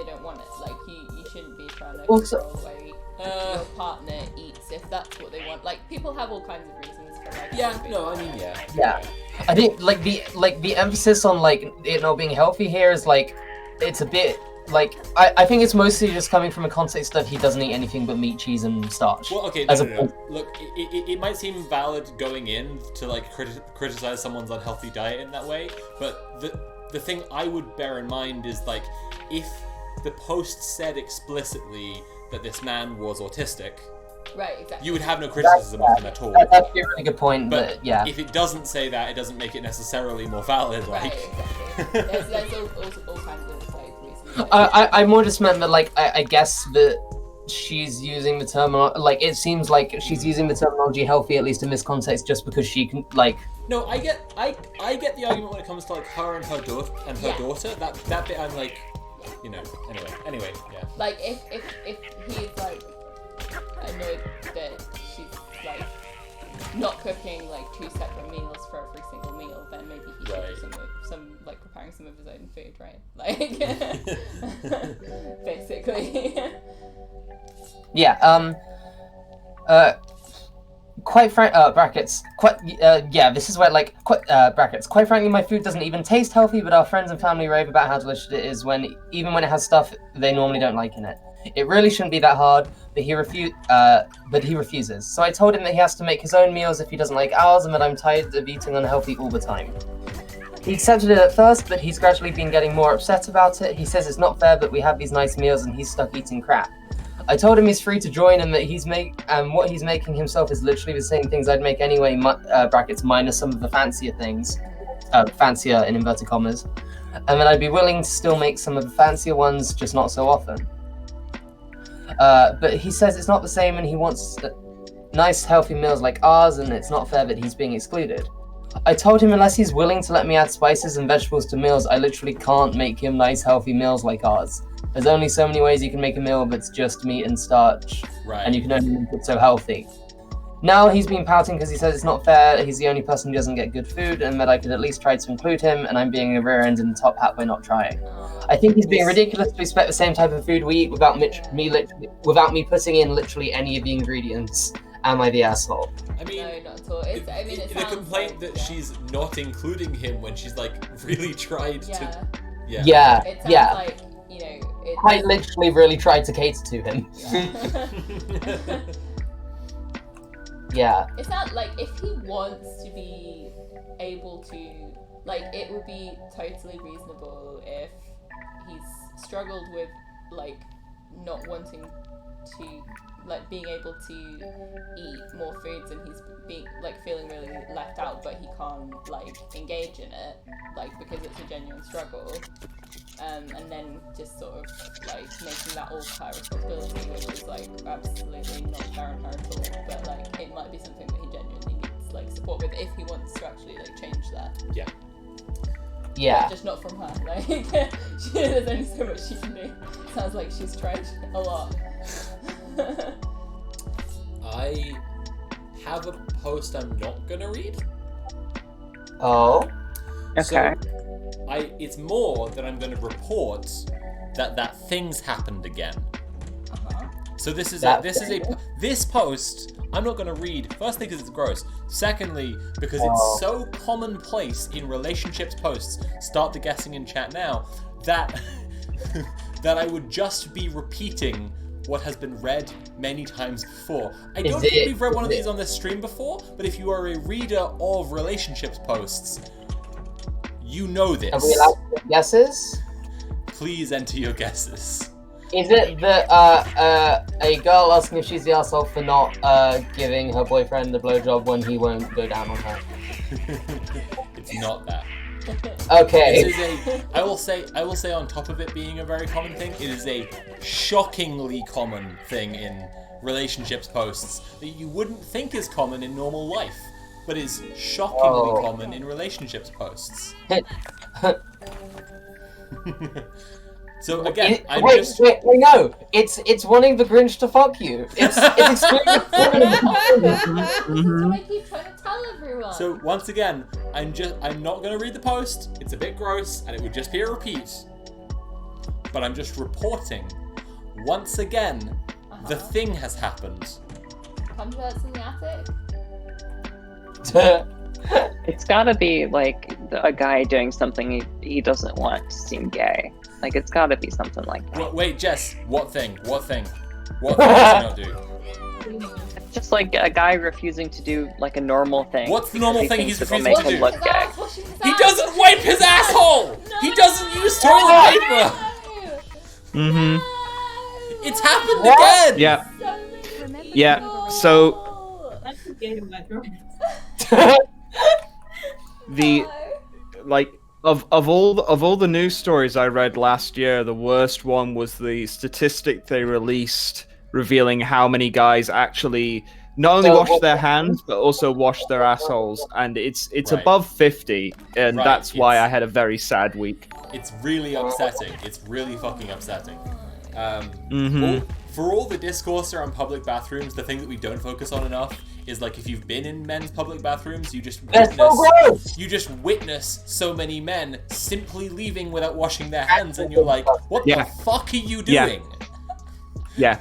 don't want it. Like you shouldn't be trying to Also- control the way your partner eats if that's what they want. Like people have all kinds of reasons for like. Yeah, no, I mean, yeah. Yeah. I think like the emphasis on like it not being healthy here is like it's a bit like I think it's mostly just coming from a context of he doesn't eat anything but meat, cheese, and starch. Well, okay, As no. opposed- Look, it might seem valid going in to like criticize someone's unhealthy diet in that way, but the thing I would bear in mind is like if the post said explicitly that this man was autistic, Right, exactly. you would have no criticism of him at all. That's actually a really good point. But But yeah, if it doesn't say that, it doesn't make it necessarily more valid. Right, Like, exactly. There's all kinds of like reasons. I more just meant that like I guess that she's using the terminology like it seems like she's using the terminology healthy at least in this context just because she can like no, I get the argument when it comes to like her and her daughter Yeah. That bit I'm like, you know. Anyway, yeah. Like if he's like annoyed that she's like not cooking like 2 separate meals for every single meal, then maybe he should Right. do some like preparing some of his own food, right? Like basically. yeah quite frank brackets quite yeah this is where like quite brackets quite frankly my food doesn't even taste healthy, but our friends and family rave about how delicious it is even when it has stuff they normally don't like in it. It really shouldn't be that hard, but he refuses. So I told him that he has to make his own meals if he doesn't like ours, and that I'm tired of eating unhealthy all the time. He accepted it at first, but he's gradually been getting more upset about it. He says it's not fair that we have these nice meals and he's stuck eating crap. I told him he's free to join and that what he's making himself is literally the same things I'd make anyway, brackets minus some of the fancier things, fancier in inverted commas, and that I'd be willing to still make some of the fancier ones, just not so often. But he says it's not the same and he wants nice healthy meals like ours, and it's not fair that he's being excluded. I told him unless he's willing to let me add spices and vegetables to meals, I literally can't make him nice healthy meals like ours. There's only so many ways you can make a meal that's just meat and starch, Right. and you can only make it so healthy. Now he's been pouting because he says it's not fair, he's the only person who doesn't get good food, and that I could at least try to include him, and I'm being a rear end in the top hat by not trying. I think he's being ridiculous to expect the same type of food we eat without me putting in literally any of the ingredients. Am I the asshole? I mean, No, not at all. It the sounds complaint like, that yeah. she's not including him when she's like really tried Yeah. Yeah, It sounds yeah. like, you know, it's... I literally really tried to cater to him. Yeah. It's not like if he wants to be able to, like, it would be totally reasonable if he's struggled with, like, not wanting to, like, being able to eat more foods, and he's being, like, feeling really left out, but he can't, like, engage in it, like, because it's a genuine struggle. And then just sort of, like, making that all her responsibility, which is, like, absolutely not fair on her at all. But, like, it might be something that he genuinely needs, like, support with if he wants to actually, like, change that. Yeah. Yeah. But just not from her. Like, there's only so much she can do. Sounds like she's tried a lot. I have a post I'm not gonna read. Oh. Okay. So, it's more that I'm going to report that things happened again. Uh-huh. So this post I'm not going to read. Firstly, because it's gross. Secondly, because it's so commonplace in relationships posts. Start the guessing in chat now. That that I would just be repeating what has been read many times before. I don't think we've read one of these on this stream before, but if you are a reader of relationships posts, you know this. Are we allowed to make guesses? Please enter your guesses. Is it that a girl asking if she's the asshole for not giving her boyfriend a blowjob when he won't go down on her? It's not that. Okay. This is I will say on top of it being a very common thing, it is a shockingly common thing in relationships posts that you wouldn't think is common in normal life, but is shockingly common in relationships posts. So again, wait, no! It's wanting the Grinch to fuck you. It's extremely So I keep trying to tell everyone. So once again, I'm not gonna read the post. It's a bit gross, and it would just be a repeat. But I'm just reporting. Once again, the thing has happened. Converts in the attic. It's gotta be like a guy doing something he doesn't want to seem gay. Like, it's gotta be something like that. Wait, Jess, what thing? What thing? What thing does he not do? It's just like a guy refusing to do like a normal thing. What's the normal thing he's refusing to do? Make him look gay. He doesn't wipe his asshole! He doesn't use toilet paper! Mm-hmm. It's happened again! Yeah. Yeah. So That's a game, my girl. the like of all the news stories I read last year, the worst one was the statistic they released revealing how many guys actually not only wash their hands but also wash their assholes, and it's Right. above 50, and Right, that's why it's- I had a very sad week. It's really upsetting. It's really fucking upsetting. Mhm. For all the discourse around public bathrooms, the thing that we don't focus on enough is, like, if you've been in men's public bathrooms, you just witness so many men simply leaving without washing their hands, and you're like, what the fuck are you doing? Yeah.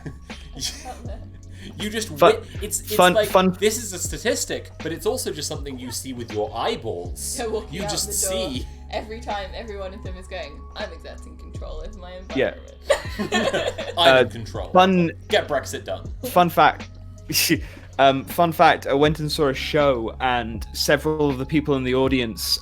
You just it's fun- like fun- this is a statistic, but it's also just something you see with your eyeballs. They're walking You out just the door. see. Every time every one of them is going, I'm exerting control over my Yeah. environment. I'm in control. Get Brexit done. Fun fact. Fun fact, I went and saw a show, and several of the people in the audience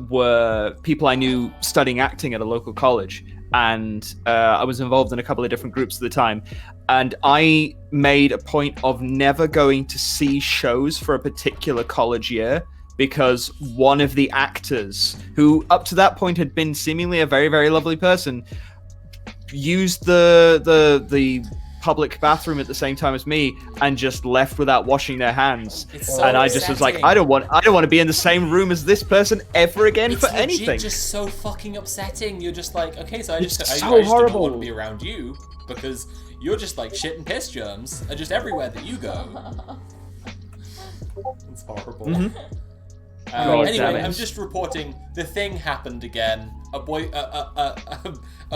were people I knew studying acting at a local college, and I was involved in a couple of different groups at the time, and I made a point of never going to see shows for a particular college year because one of the actors, who up to that point had been seemingly a very, very lovely person, used the public bathroom at the same time as me and just left without washing their hands. So and I just was like, upsetting. I don't want to be in the same room as this person ever again It's for legit anything. just so fucking upsetting. You're just like, okay, so I just so do not want horrible. to be around you because you're just like shit and piss germs are just everywhere that you go. It's horrible. Mhm. God damn Anyway, it. I'm just reporting the thing happened again. A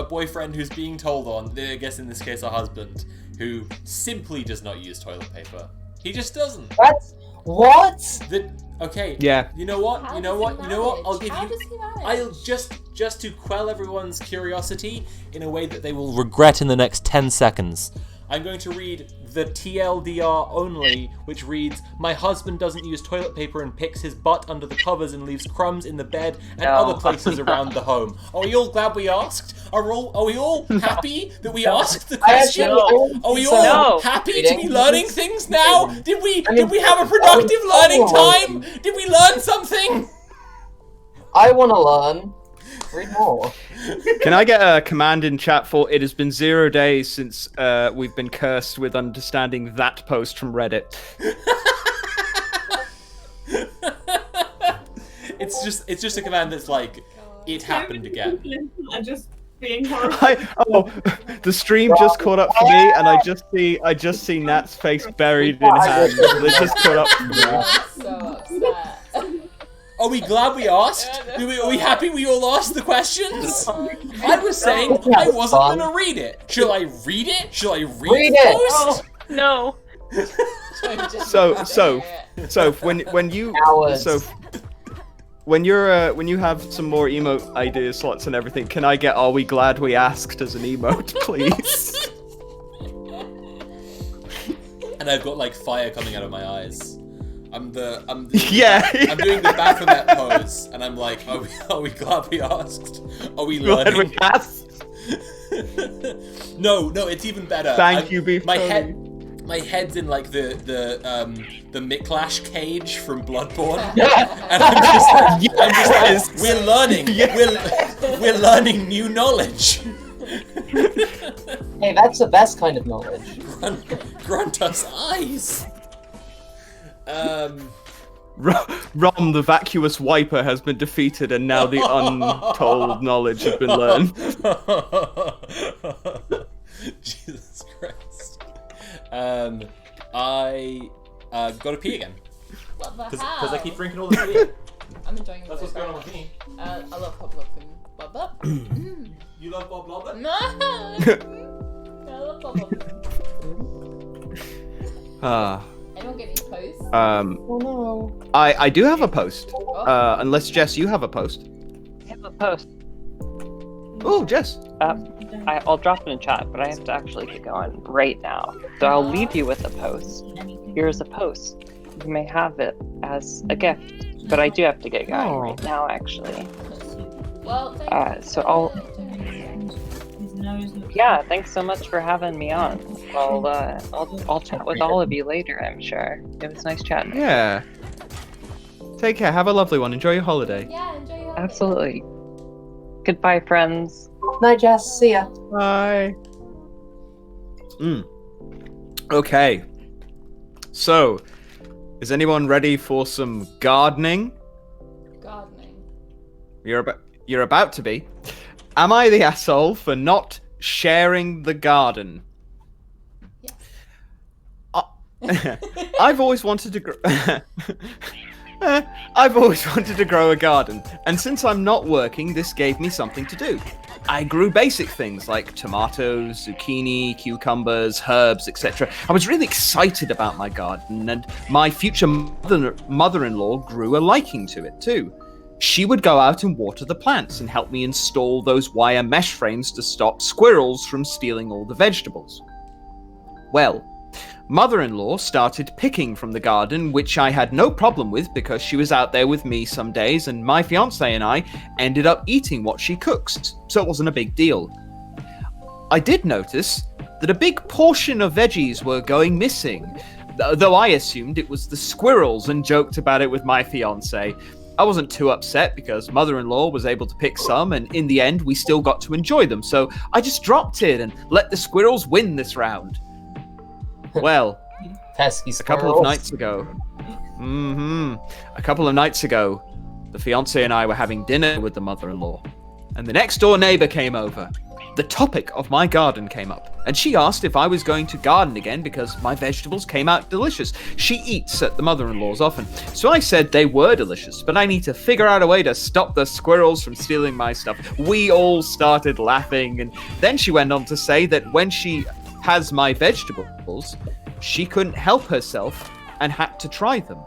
boyfriend who's being told on, I guess in this case a husband, who simply does not use toilet paper. He just doesn't. What? Okay. Yeah. You know what? How You know does what? he You know what? I'll manage? give How you. does he manage? I'll just to quell everyone's curiosity in a way that they will regret in the next 10 seconds. I'm going to read the TLDR only, which reads, "My husband doesn't use toilet paper and picks his butt under the covers and leaves crumbs in the bed and No. other places around the home." Are we all glad we asked? Are we all happy that we asked the question? Are we all No. happy to be learning things now? Did we have a productive learning time? Did we learn something? I want to learn. Read more. Can I get a command in chat for "It has been 0 days since we've been cursed with understanding that post from Reddit"? It's just a command that's like, it happened again. I'm just being horrible. The stream just caught up for me, and I just see Nat's face buried in hands. It just caught up for me. I'm so upset. Are we glad we asked? Are we happy we all asked the questions? I was saying I wasn't gonna read it. Shall I read it? Shall I read the post? No. So when you have some more emote idea slots and everything, can I get "Are we glad we asked" as an emote, please? And I've got like fire coming out of my eyes. I'm doing the Baphomet pose, and I'm like, are we glad we asked? Are we learning? Glad we asked. No, it's even better. Thank you, Beef My Tony. my head's in like the Micklash cage from Bloodborne, and I'm just like, we're learning. We're learning new knowledge. Hey, that's the best kind of knowledge. Grant us eyes. Rom, the vacuous wiper, has been defeated, and now the untold knowledge has been learned. Jesus Christ. I gotta pee again. What the hell? Because I keep drinking all the beer. I'm enjoying it. That's what's going on with me. I love Pop Love and Bob Bob. You love Bob Lobber? No! I love Bob Bob. Ah. Anyone get any posts? Oh no. I do have a post. Unless Jess, you have a post. I have a post. Oh, Jess. I'll drop it in chat, but I have to actually get going right now. So I'll leave you with a post. Here's a post. You may have it as a gift, but I do have to get going right now, actually. Well, thanks. So yeah, thanks so much for having me on. I'll chat with all of you later, I'm sure. It was nice chatting. Yeah. Take care. Have a lovely one. Enjoy your holiday. Yeah, enjoy your holiday. Absolutely. Goodbye, friends. Night, Jess. See ya. Bye. Okay. So, is anyone ready for some gardening? Gardening. You're about to be. Am I the asshole for not sharing the garden? Yes. I've always wanted to grow. I've always wanted to grow a garden, and since I'm not working, this gave me something to do. I grew basic things like tomatoes, zucchini, cucumbers, herbs, etc. I was really excited about my garden, and my future mother-in-law grew a liking to it too. She would go out and water the plants and help me install those wire mesh frames to stop squirrels from stealing all the vegetables. Well, mother-in-law started picking from the garden, which I had no problem with because she was out there with me some days, and my fiance and I ended up eating what she cooks, so it wasn't a big deal. I did notice that a big portion of veggies were going missing, though I assumed it was the squirrels and joked about it with my fiance. I wasn't too upset because mother-in-law was able to pick some, and in the end we still got to enjoy them, so I just dropped it and let the squirrels win this round. Well, Pesky a couple of nights ago, the fiance and I were having dinner with the mother-in-law, and the next door neighbor came over. The topic of my garden came up, and she asked if I was going to garden again because my vegetables came out delicious. She eats at the mother-in-law's often, so I said they were delicious, but I need to figure out a way to stop the squirrels from stealing my stuff. We all started laughing, and then she went on to say that when she has my vegetables, she couldn't help herself and had to try them.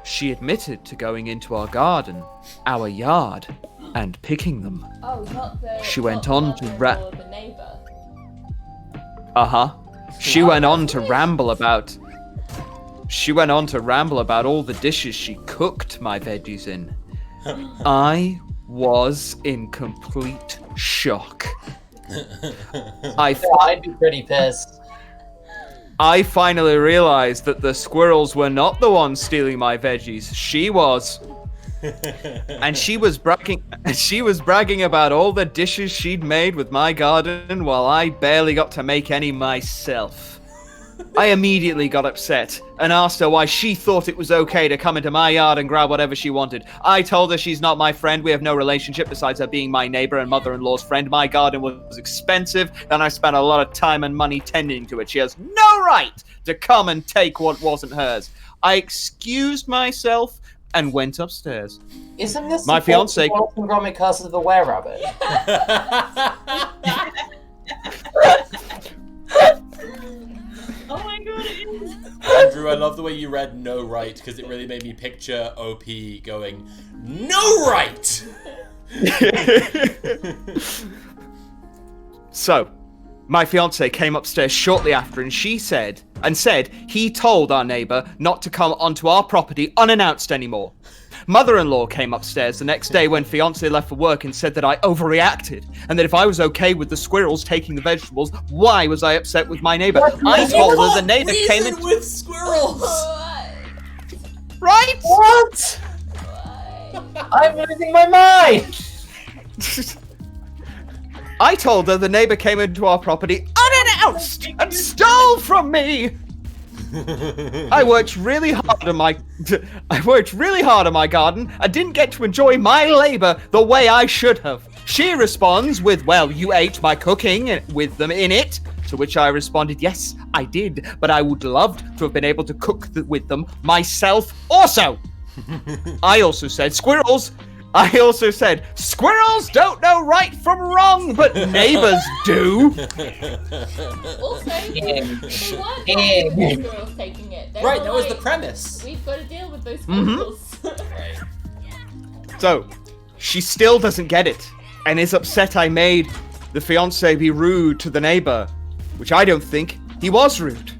she admitted to going into our garden, our yard, and picking them. Oh, not the. She went not on the to mother-in-law, the neighbor. Uh-huh. She went on to ramble about all the dishes she cooked my veggies in. I was in complete shock. I'd be pretty pissed. I finally realized that the squirrels were not the ones stealing my veggies. She was. And she was bragging about all the dishes she'd made with my garden while I barely got to make any myself. I immediately got upset and asked her why she thought it was okay to come into my yard and grab whatever she wanted. I told her she's not my friend. We have no relationship besides her being my neighbor and mother-in-law's friend. My garden was expensive, and I spent a lot of time and money tending to it. She has no right to come and take what wasn't hers. I excused myself and went upstairs. Isn't this my fiance? Gromit Curse of the Were-Rabbit? Oh my god, it is. Andrew, I love the way you read "no right" because it really made me picture OP going, "No right." So, my fiance came upstairs shortly after, and she said he told our neighbor not to come onto our property unannounced anymore. Mother-in-law came upstairs the next day when fiance left for work and said that I overreacted, and that if I was okay with the squirrels taking the vegetables, why was I upset with my neighbor? I told her the neighbor came in with squirrels. Right? What? I'm losing my mind! I told her the neighbor came into our property unannounced and stole from me. I worked really hard on my garden and didn't get to enjoy my labor the way I should have. She responds with, "Well, you ate my cooking with them in it." To which I responded, "Yes, I did, but I would love to have been able to cook with them myself also." I also said, "Squirrels don't know right from wrong, but neighbors do." Also, they weren't the squirrels taking it. They Right, were that was the like, premise. We've got to deal with those squirrels. Right. So, she still doesn't get it, and is upset I made the fiancé be rude to the neighbor, which I don't think he was rude.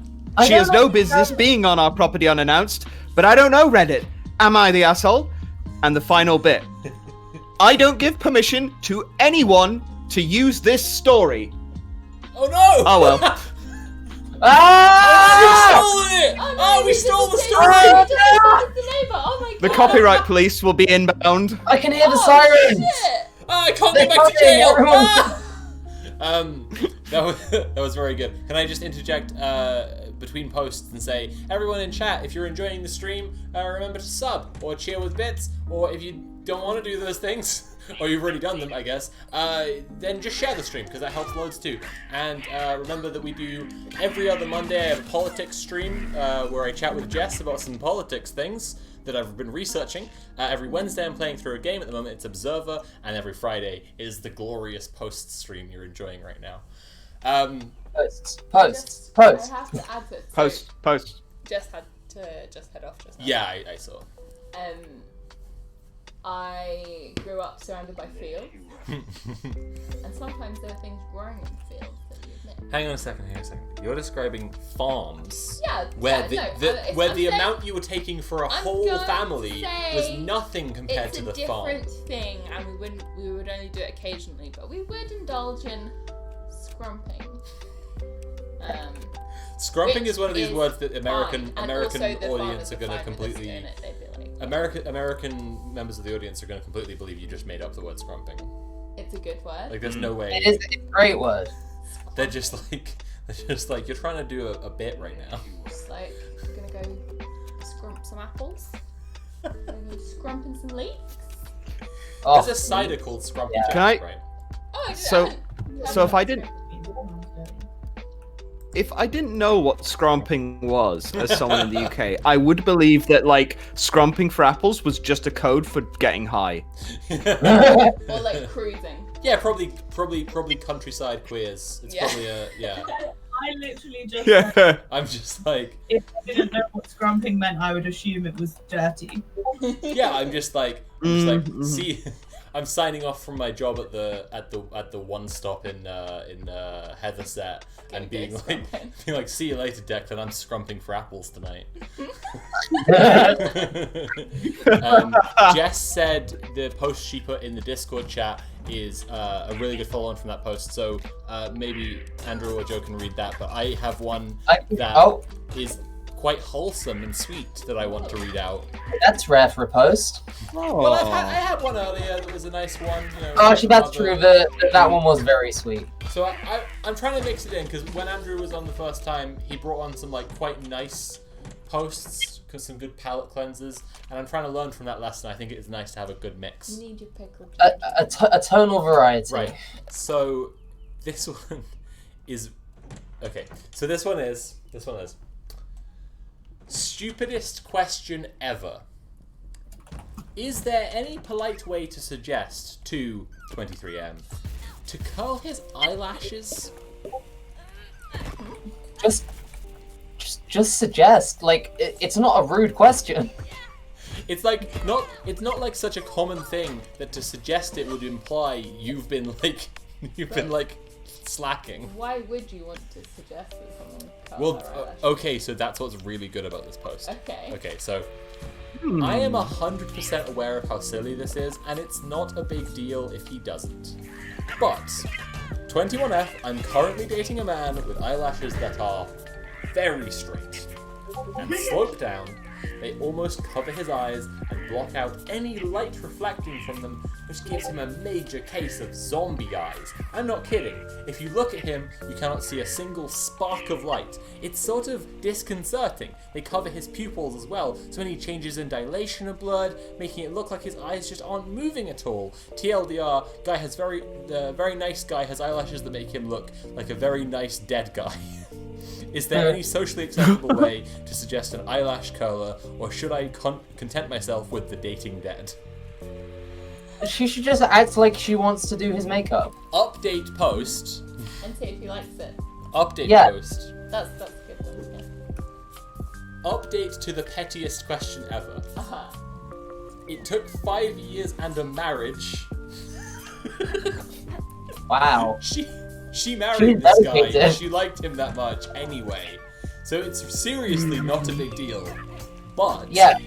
She has no business being on our property unannounced, but I don't know, Reddit. Am I the asshole? And the final bit. I don't give permission to anyone to use this story. Oh no! Oh well. We stole the story! Oh, the neighbor. Oh my god. The copyright police will be inbound. I can hear the sirens! Shit. I can't get back to jail! That was very good. Can I just interject between posts and say, everyone in chat, if you're enjoying the stream, remember to sub or cheer with bits, or if you don't want to do those things, or you've already done them, I guess, then just share the stream, because that helps loads too. And remember that we do every other Monday a politics stream where I chat with Jess about some politics things that I've been researching. Every Wednesday I'm playing through a game. At the moment it's Observer, and every Friday is the glorious post stream you're enjoying right now. Post. I have to add that. Post. Just had to head off just now. Yeah, I saw. I grew up surrounded by fields, and sometimes there are things growing in fields that you admit. Hang on a second. You're describing farms. Yeah. Where I'm the amount you were taking for a whole family was nothing compared to the farm. It's a different thing, and we would only do it occasionally, but we would indulge in scrumping. Scrumping is one of these words that American also the audience are farmers going to completely. doing it, they'd be like, American members of the audience are going to completely believe you just made up the word scrumping. it's a good word. Like, there's no way. It is a great word. They're just like you're trying to do a bit right now. Just like, gonna go scrump some apples. Gonna go scrumping some leeks. Oh, There's a cider called Scrumpy Yeah. Jack, Can I- right? Oh, I did So- that. So if I didn't know what scrumping was as someone in the UK, I would believe that like scrumping for apples was just a code for getting high. Or like cruising. Yeah, probably countryside queers. It's Yeah. probably a yeah. I literally just Yeah. I'm just like, if I didn't know what scrumping meant, I would assume it was dirty. yeah, I'm just like, see, I'm signing off from my job at the one stop in Heatherset and being like, see you later, Declan. I'm scrumping for apples tonight. Jess said the post she put in the Discord chat is a really good follow-on from that post. So maybe Andrew or Joe can read that. But I have one that is quite wholesome and sweet that I want to read out. That's rare for a post. Well, I had one earlier that was a nice one. You know, Actually, that's true. That one was very sweet. So I'm trying to mix it in because when Andrew was on the first time, he brought on some like quite nice posts, some good palate cleansers, and I'm trying to learn from that lesson. I think it is nice to have a good mix. You need your pickle. A tonal variety. Right. So this one is okay. So this one is stupidest question ever. Is there any polite way to suggest to 23M to curl his eyelashes? Just suggest. Like, it's not a rude question. It's like not like such a common thing that to suggest it would imply you've been slacking. Why would you want to suggest that someone curl Well, their eyelashes? okay, so that's what's really good about this post. Okay. Okay, so I am 100% aware of how silly this is, and it's not a big deal if he doesn't. But 21F, I'm currently dating a man with eyelashes that are very straight and slope down. They almost cover his eyes and block out any light reflecting from them, which gives him a major case of zombie eyes. I'm not kidding. If you look at him, you cannot see a single spark of light. It's sort of disconcerting. They cover his pupils as well, so any changes in dilation are blurred, making it look like his eyes just aren't moving at all. TLDR, very nice guy has eyelashes that make him look like a very nice dead guy. Is there any socially acceptable way to suggest an eyelash curler, or should I content myself with the dating dead? She should just act like she wants to do his makeup. Update post. And see if he likes it. Update post. That's a good one, yeah. Update to the pettiest question ever. Uh-huh. It took 5 years and a marriage. Wow. She married this guy. dedicated. She liked him that much anyway. So it's seriously not a big deal. But Yeah.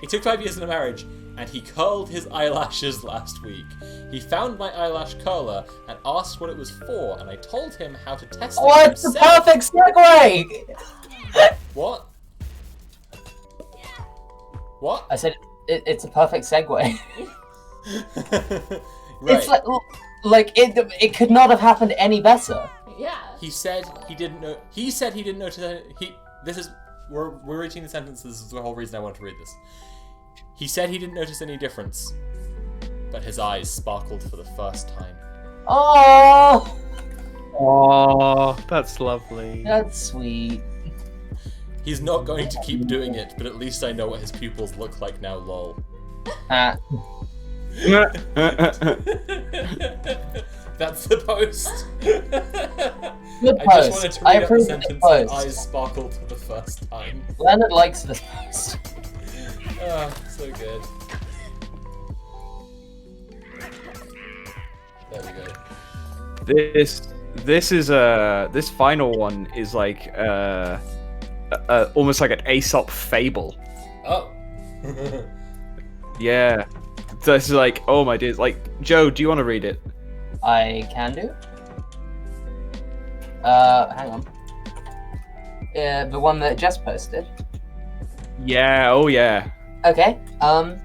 it took 5 years in a marriage, and he curled his eyelashes last week. He found my eyelash curler and asked what it was for, and I told him how to test it What's the himself. perfect segue? What? What? I said it's a perfect segue. Right. It's like it could not have happened any better. Yeah. He said he didn't know. He said he didn't notice. We're reaching the sentence. This is the whole reason I want to read this. He said he didn't notice any difference, but his eyes sparkled for the first time. Oh, Oh, that's lovely. that's sweet. He's not going to keep doing it, but at least I know what his pupils look like now. Lol. That's the post. Good I post. just wanted to I read out the approve of the sentence. post. Eyes sparkled for the first time. Leonard likes this post. So good. There we go. This final one is like almost like an Aesop fable. Oh. Yeah. This is like, oh my days. Like, Joe, do you want to read it? I can do. Hang on. The one that Jess posted. Yeah. Oh yeah. Okay. Am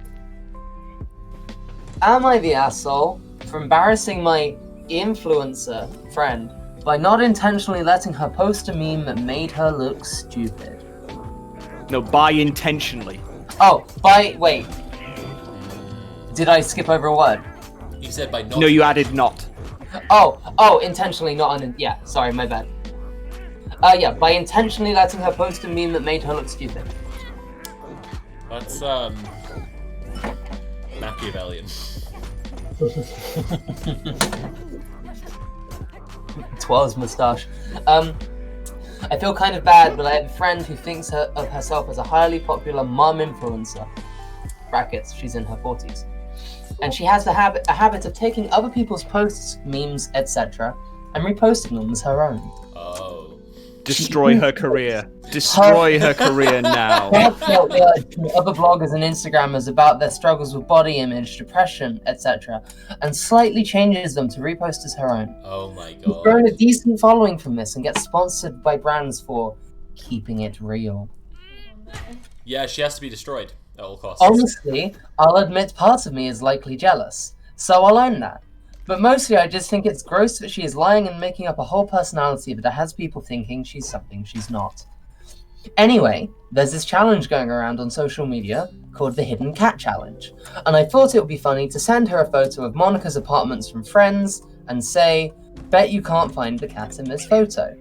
I the asshole for embarrassing my influencer friend by not intentionally letting her post a meme that made her look stupid? No, by intentionally. Oh, wait. Did I skip over a word? You said by not. No, you added not. Oh, intentionally, not on. Yeah, sorry, my bad. Yeah, by intentionally letting her post a meme that made her look stupid. That's Machiavellian. Twas moustache. I feel kind of bad, but I have a friend who thinks of herself as a highly popular mom influencer. Brackets, she's in her 40s. And she has a habit of taking other people's posts, memes, etc., and reposting them as her own. Oh. Destroy her career. Destroy her career now. Other bloggers and Instagrammers about their struggles with body image, depression, etc., and slightly changes them to repost as her own. Oh my She's god. grown a decent following from this and gets sponsored by brands for keeping it real. Yeah, she has to be destroyed at all costs. Honestly, I'll admit part of me is likely jealous, so I'll own that. But mostly I just think it's gross that she is lying and making up a whole personality that has people thinking she's something she's not. Anyway, there's this challenge going around on social media called the Hidden Cat Challenge, and I thought it would be funny to send her a photo of Monica's apartments from Friends and say, bet you can't find the cat in this photo.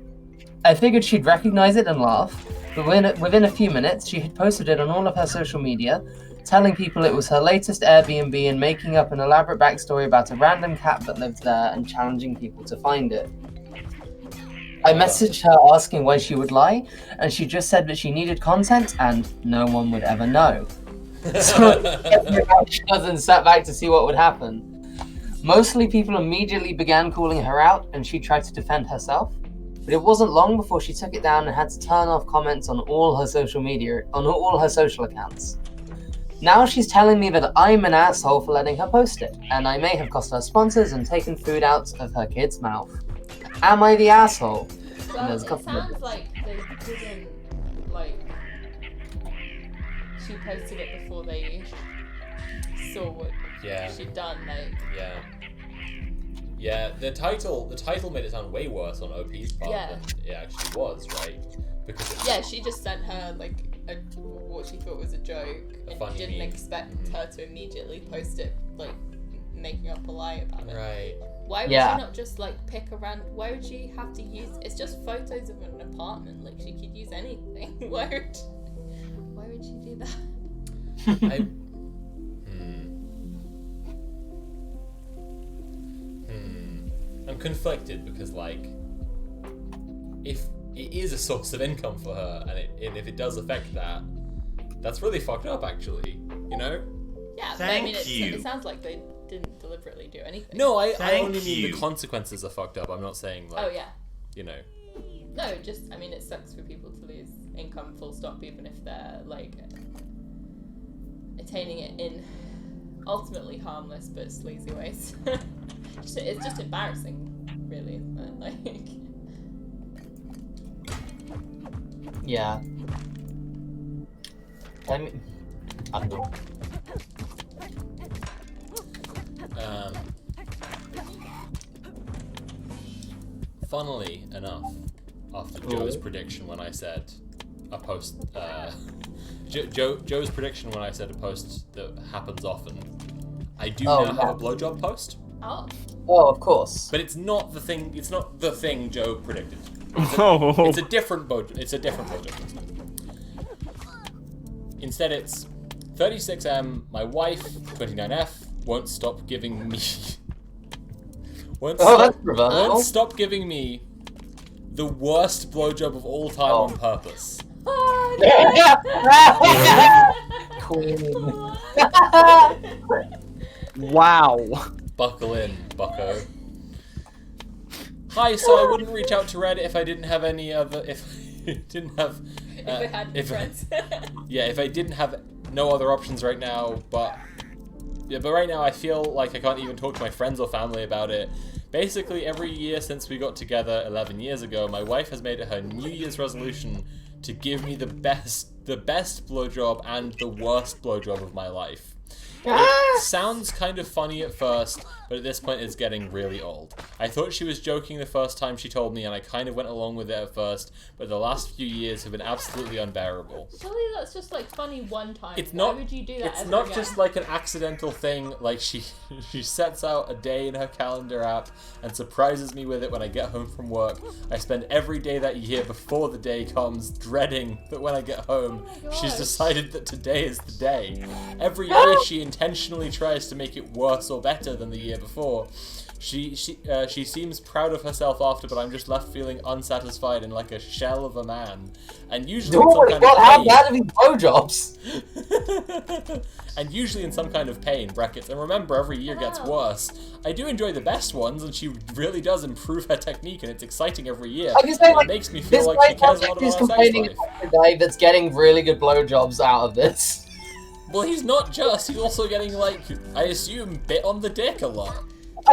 I figured she'd recognize it and laugh, but within a few minutes she had posted it on all of her social media, telling people it was her latest Airbnb and making up an elaborate backstory about a random cat that lived there and challenging people to find it. I messaged her asking why she would lie, and she just said that she needed content and no one would ever know. So she doesn't sat back to see what would happen. Mostly people immediately began calling her out and she tried to defend herself, but it wasn't long before she took it down and had to turn off comments on all her social accounts. Now she's telling me that I'm an asshole for letting her post it, and I may have cost her sponsors and taken food out of her kid's mouth. Am I the asshole? Well, it sounds like they didn't, she posted it before they saw what she'd done, Yeah, the title made it sound way worse on OP's part than it actually was, right? Because she just sent her, what she thought was a joke, and didn't expect her to immediately post it, making up a lie about it. Right. Why would she not just pick a random? Why would she have to use? It's just photos of an apartment. She could use anything. Why would she do that? I'm conflicted because if it is a source of income for her and if it does affect that, that's really fucked up actually. You know? Yeah, but I mean, it sounds like they didn't deliberately do anything. No, I only mean the consequences are fucked up. I'm not saying you know. No, just I mean, it sucks for people to lose income full stop, even if they're attaining it in ultimately harmless but sleazy ways. It's just embarrassing, really, isn't it? Yeah. I mean, I don't know. Funnily enough, after Joe's prediction when I said a post, Joe's prediction when I said a post that happens often, I do now have a blowjob post. Oh, of course. But it's not the thing. It's not the thing Joe predicted. It's a different blowjob. It's a different blowjob post. Instead, it's 36M. My wife, 29F, won't stop giving me. Won't stop giving me the worst blowjob of all time on purpose. Queen. Wow. Buckle in, bucko. Hi, so I wouldn't reach out to Reddit if I didn't have any other. If I didn't have. If I had friends. If I didn't have no other options right now, but right now I feel like I can't even talk to my friends or family about it. Basically, every year since we got together 11 years ago, my wife has made it her New Year's resolution to give me the best blowjob and the worst blowjob of my life. It sounds kind of funny at first, but at this point it's getting really old. I thought she was joking the first time she told me, and I kind of went along with it at first, but the last few years have been absolutely unbearable. Surely that's just funny one time. It's not, why would you do that? It's not just an accidental thing. She sets out a day in her calendar app and surprises me with it when I get home from work. I spend every day that year before the day comes dreading that when I get home, she's decided that today is the day. Every year she intentionally tries to make it worse or better than the year before. She seems proud of herself after, but I'm just left feeling unsatisfied and like a shell of a man. And usually Oh my god, how bad are these blowjobs? And usually in some kind of pain, brackets. And remember, every year gets worse. I do enjoy the best ones, and she really does improve her technique, and it's exciting every year. I can say, like, it makes me feel this like guy she cares a lot is about her sex complaining life. about the guy that's getting really good blowjobs out of this. Well, he's not just. He's also getting, like, I assume, bit on the dick a lot.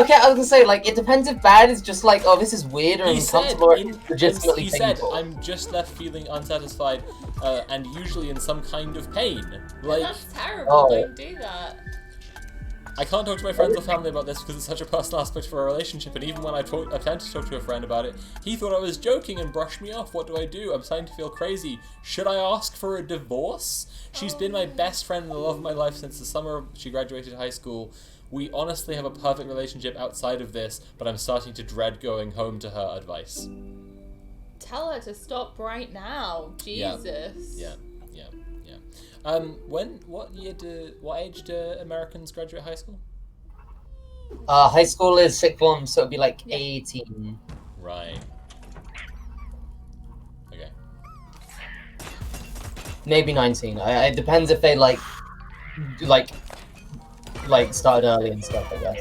Okay, I was gonna say, like, it depends if bad is just like, oh, this is weird or He said, uncomfortable or legitimately he said, painful. I'm just left feeling unsatisfied, and usually in some kind of pain. Like, That's terrible. Oh. Don't do that. I can't talk to my friends or family about this because it's such a personal aspect of our relationship, and even when I attempted to talk to a friend about it, he thought I was joking and brushed me off. What do I do? I'm starting to feel crazy. Should I ask for a divorce? She's been my best friend and the love of my life since the summer she graduated high school. We honestly have a perfect relationship outside of this, but I'm starting to dread going home to her advice. Tell her to stop right now. Jesus. Yeah. What age do Americans graduate high school? High school is sixth form, so it'd be like Yeah. 18. Right. Okay. Maybe 19. It depends if they like started early and stuff, I guess.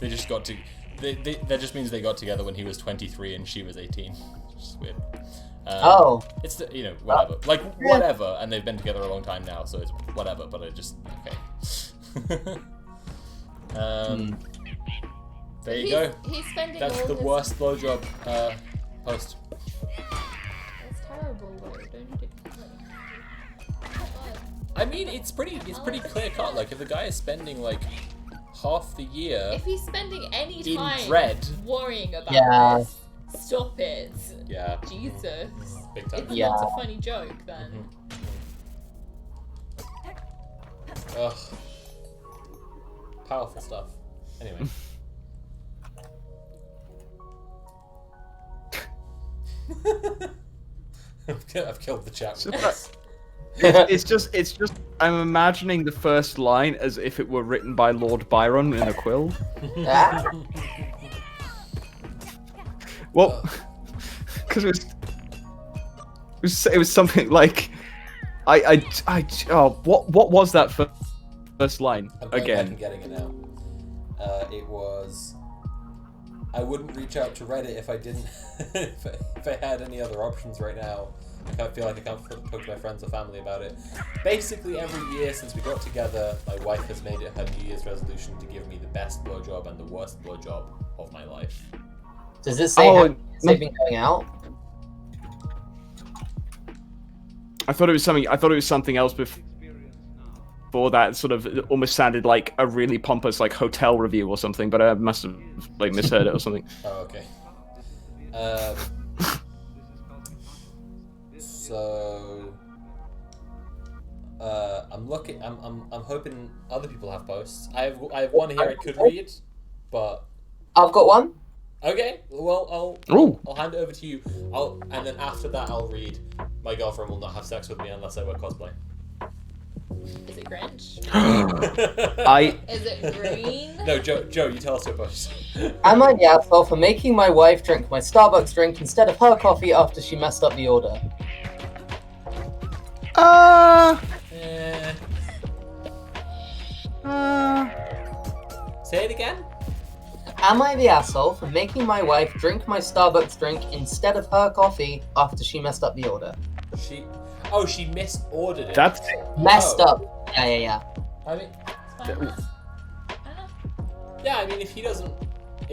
They just got to. That just means they got together when he was 23 and she was 18. Just weird. Oh. It's whatever. Like whatever, and they've been together a long time now, so it's whatever. But it just okay. There you go. He's spending That's all the his... worst blowjob post. That's terrible. Though. Don't do I mean, it's pretty clear cut. Like if the guy is spending like half the year If he's spending any in time dread. worrying about Yeah. this, stop it. Yeah. Jesus. Big time. If Yeah. that's a funny joke, then. Ugh. Powerful stuff. Anyway. I've killed the chat. So it's just I'm imagining the first line as if it were written by Lord Byron in a quill. Ah. Well, because it was something like what was that first line I'm going back and again? getting it now. It was. I wouldn't reach out to Reddit if I didn't. if I had any other options right now. I can't feel like I can't talk to my friends or family about it. Basically, every year since we got together, my wife has made it her New Year's resolution to give me the best blowjob and the worst blowjob of my life. Does it say how they've been going out? I thought it was something else before that. Sort of almost sounded like a really pompous like hotel review or something, but I must have like misheard it or something. Oh, okay. So I'm looking. I'm hoping other people have posts. I have one here I could read, but I've got one. okay. Well, Ooh. I'll hand it over to you. And then after that I'll read. My girlfriend will not have sex with me unless I wear cosplay. Is it Grinch? Is it green? No, Joe, you tell us your post. Am I the asshole for making my wife drink my Starbucks drink instead of her coffee after she messed up the order? Say it again. Am I the asshole for making my wife drink my Starbucks drink instead of her coffee after she messed up the order? She misordered it. That's Messed up. Yeah. I mean, It's fine. I don't know. yeah. I mean, if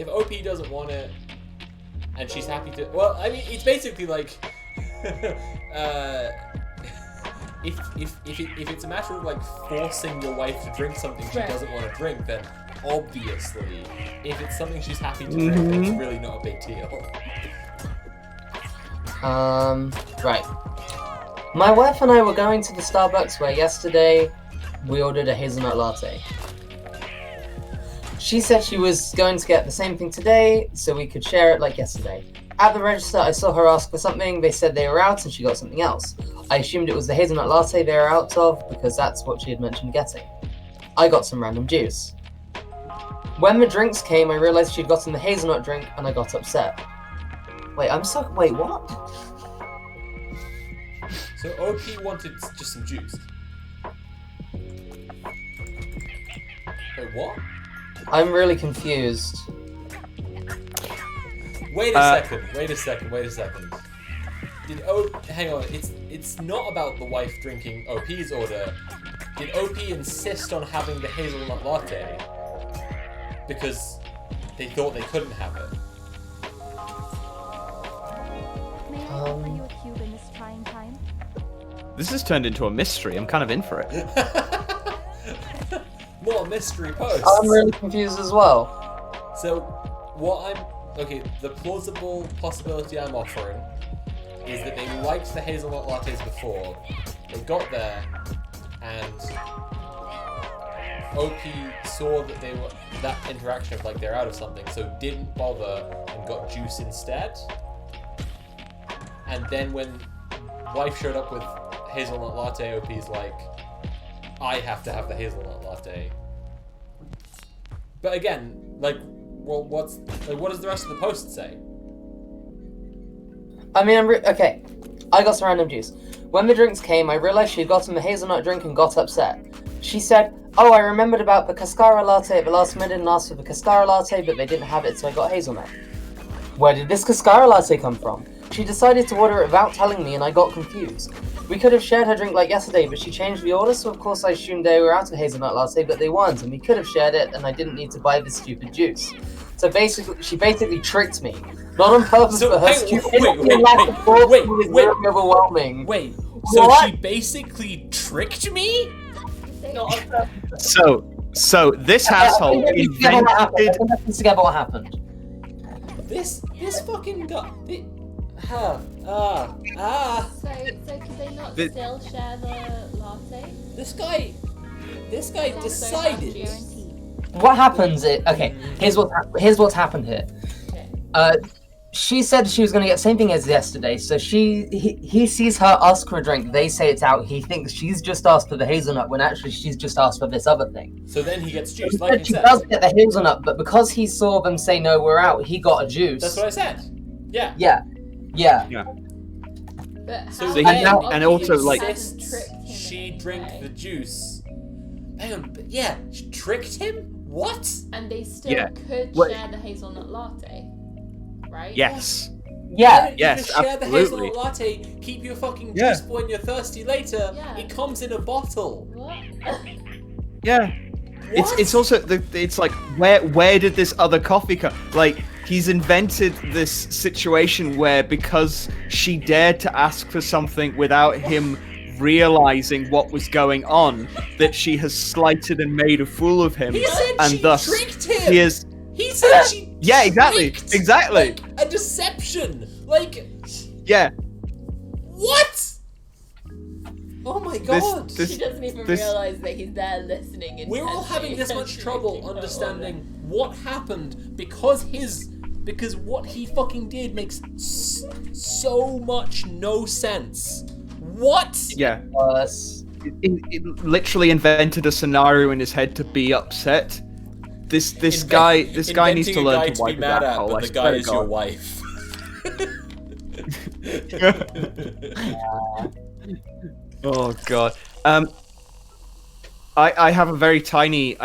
OP doesn't want it, and she's happy to. Well, I mean, it's basically like, if it's a matter of like forcing your wife to drink something she Right. doesn't want to drink, then obviously, if it's something she's happy to drink, then it's really not a big deal. Right. My wife and I were going to the Starbucks where yesterday we ordered a hazelnut latte. She said she was going to get the same thing today so we could share it like yesterday. at the register, I saw her ask for something. They said they were out, and she got something else. I assumed it was the hazelnut latte they were out of because that's what she had mentioned getting. I got some random juice. When the drinks came, I realized she'd gotten the hazelnut drink, and I got upset. Wait, what? So OP wanted just some juice. Wait, what? I'm really confused. Wait a second. Hang on, it's not about the wife drinking OP's order. Did OP insist on having the hazelnut latte because they thought they couldn't have it? May I offer you a cube in this trying time? This has turned into a mystery. I'm kind of in for it. More mystery posts. I'm really confused as well. So, the plausible possibility I'm offering is that they liked the hazelnut lattes before, they got there, and OP saw that that interaction of like they're out of something, so didn't bother and got juice instead. And then when wife showed up with hazelnut latte, OP's like, I have to have the hazelnut latte. But again, what does the rest of the post say? I mean, okay. I got some random juice. When the drinks came, I realized she'd gotten the hazelnut drink and got upset. She said, "Oh, I remembered about the cascara latte at the last minute and asked for the cascara latte, but they didn't have it, so I got hazelnut." Where did this cascara latte come from? She decided to order it without telling me, and I got confused. We could have shared her drink like yesterday, but she changed the order, so of course I assumed they were out of hazelnut latte, but they weren't, and we could have shared it, and I didn't need to buy this stupid juice. So she basically tricked me. Not on purpose, but her stupidity and lack of thought was really overwhelming. Wait, so What? she basically tricked me? Not on purpose. So this asshole invented. Let's together what happened. This fucking guy. So could they not still share the latte? This guy decided. Guaranteed. What happens is, okay, here's what's happened here. She said she was going to get the same thing as yesterday, so he sees her ask for a drink, they say it's out, he thinks she's just asked for the hazelnut when actually she's just asked for this other thing. So then he gets juice, She like said he she said. does get the hazelnut, but because he saw them say no, we're out, he got a juice. That's what I said. Yeah. Yeah. But So how then, and and also, like- she drank the juice. Hang on, but yeah, she tricked him? What? And they still Yeah. could What- share the hazelnut latte, right? Yes. Yeah. You Yes, just share the absolutely. hazelnut latte, keep your fucking Yeah. juice when you're thirsty later. Yeah. It comes in a bottle. What? Yeah. It's also it's like where did this other coffee come? Like he's invented this situation where because she dared to ask for something without him realizing what was going on, that she has slighted and made a fool of him, He said and she thus tricked him. he is. He said she Yeah, exactly, tricked, exactly. like, a deception. Like, Yeah. what? Oh my god. She doesn't even realize that he's there listening. We're all having this much trouble understanding what happened because what he fucking did makes so much no sense. What? Yeah. It literally invented a scenario in his head to be upset. This guy needs Inventing to a learn guy to wipe be his mad at, asshole. but I the swear guy to is your God. wife. Oh god. I have a very tiny,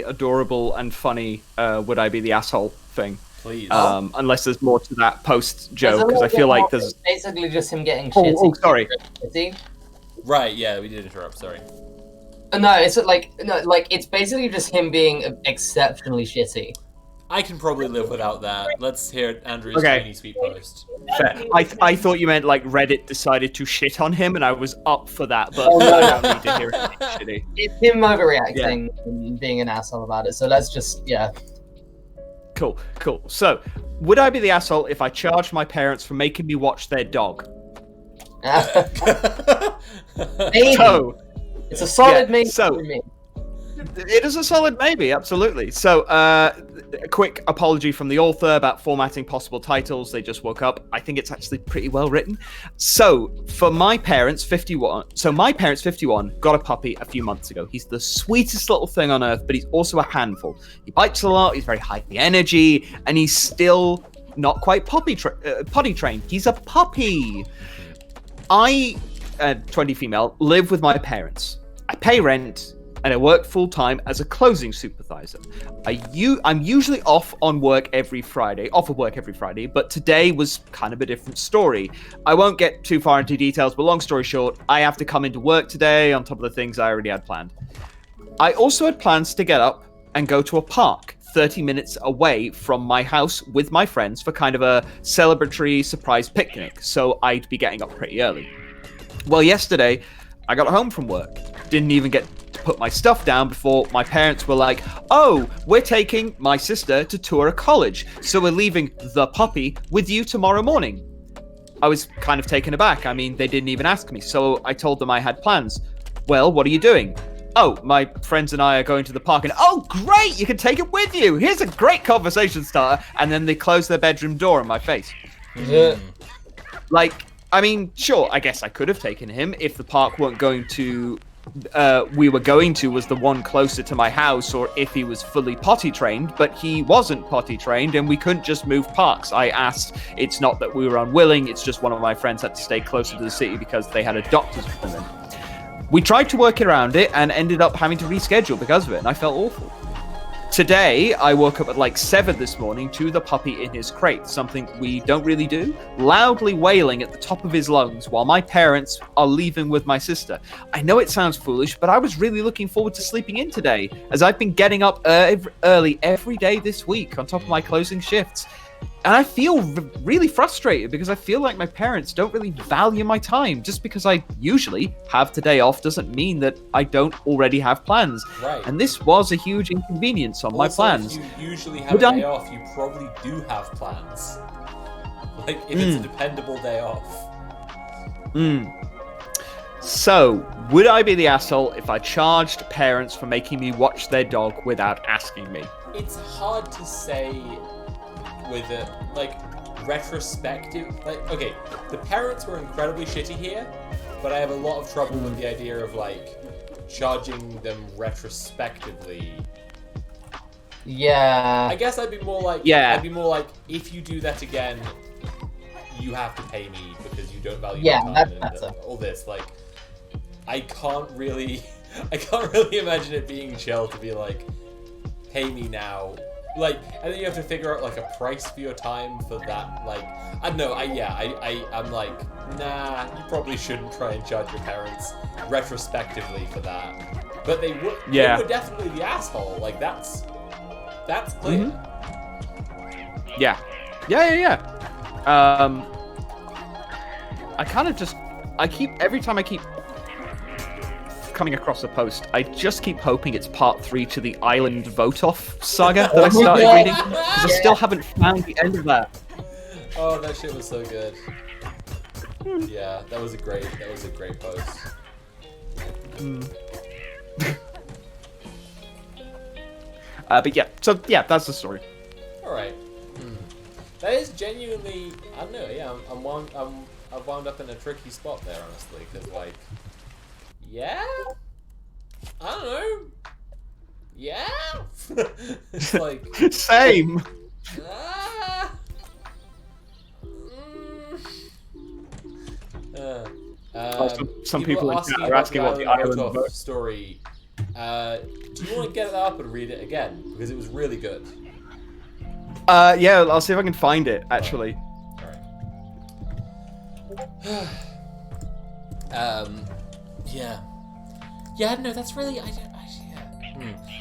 adorable and funny would I be the asshole thing. Please. Unless there's more to that post joke, because I feel like there's. It's basically just him getting Oh, shitty. sorry. Shitty. Right, yeah, we did interrupt, sorry. No, it's basically just him being exceptionally shitty. I can probably live without that. Let's hear Andrew's Okay. tiny sweet post. Fair. I thought you meant like Reddit decided to shit on him, and I was up for that, but Oh, no. I don't need to hear it. Shitty. It's him overreacting and being an asshole about it. So let's just Cool. So, would I be the asshole if I charged my parents for making me watch their dog? Maybe. So, It's a solid maybe so- for me. It is a solid maybe, absolutely. So, a quick apology from the author about formatting possible titles. They just woke up. I think it's actually pretty well written. So, for my parents, 51. So, my parents, 51, got a puppy a few months ago. He's the sweetest little thing on earth, but he's also a handful. He bites a lot. He's very high energy, and he's still not quite potty trained. He's a puppy. I, 20 female, live with my parents. I pay rent. And I work full-time as a closing supervisor. I'm usually off of work every Friday, but today was kind of a different story. I won't get too far into details, but long story short, I have to come into work today on top of the things I already had planned. I also had plans to get up and go to a park 30 minutes away from my house with my friends for kind of a celebratory surprise picnic, so I'd be getting up pretty early. Well, yesterday, I got home from work. Didn't even get to put my stuff down before my parents were like, oh, we're taking my sister to tour a college, so we're leaving the puppy with you tomorrow morning. I was kind of taken aback. I mean, they didn't even ask me, so I told them I had plans. Well, what are you doing? Oh, my friends and I are going to the park, and oh, great, you can take it with you. Here's a great conversation starter. And then they close their bedroom door in my face. Like, I mean, sure, I guess I could have taken him if the park weren't going to we were going to was the one closer to my house, or if he was fully potty trained, but he wasn't potty trained and we couldn't just move parks. I asked. It's not that we were unwilling, it's just one of my friends had to stay closer to the city because they had a doctor's appointment. We tried to work around it and ended up having to reschedule because of it, and I felt awful. Today, I woke up at like 7 this morning to the puppy in his crate, something we don't really do, loudly wailing at the top of his lungs while my parents are leaving with my sister. I know it sounds foolish, but I was really looking forward to sleeping in today, as I've been getting up early every day this week on top of my closing shifts. And I feel really frustrated because I feel like my parents don't really value my time. Just because I usually have today off doesn't mean that I don't already have plans. Right. And this was a huge inconvenience on my plans. If you usually have a day off, you probably do have plans. Like, if it's a dependable day off. So, would I be the asshole if I charged parents for making me watch their dog without asking me? It's hard to say with it, like, retrospective. Like, okay, the parents were incredibly shitty here, but I have a lot of trouble with the idea of, like, charging them retrospectively. Yeah. I guess I'd be more like, if you do that again, you have to pay me because you don't value my time and all this. Like, I can't really imagine it being chill to be like, pay me now. Like, and then you have to figure out like a price for your time for that. Like, I don't know. I'm like, nah. You probably shouldn't try and charge your parents retrospectively for that. But they were definitely the asshole. Like, that's clear. Yeah. I kind of just, every time I keep coming across a post, I just keep hoping it's part 3 to the Island Vote-Off saga that I started reading, because I still haven't found the end of that. Oh, that shit was so good. Yeah, that was a great post. But yeah, that's the story. All right. That is genuinely, I don't know. Yeah, I've wound up in a tricky spot there, honestly, because like, yeah, I don't know. Yeah, it's like same. Some people in chat are asking what the Island Vote story. Do you want to get it up and read it again, because it was really good? Yeah, I'll see if I can find it actually. All right. Yeah, no, that's really,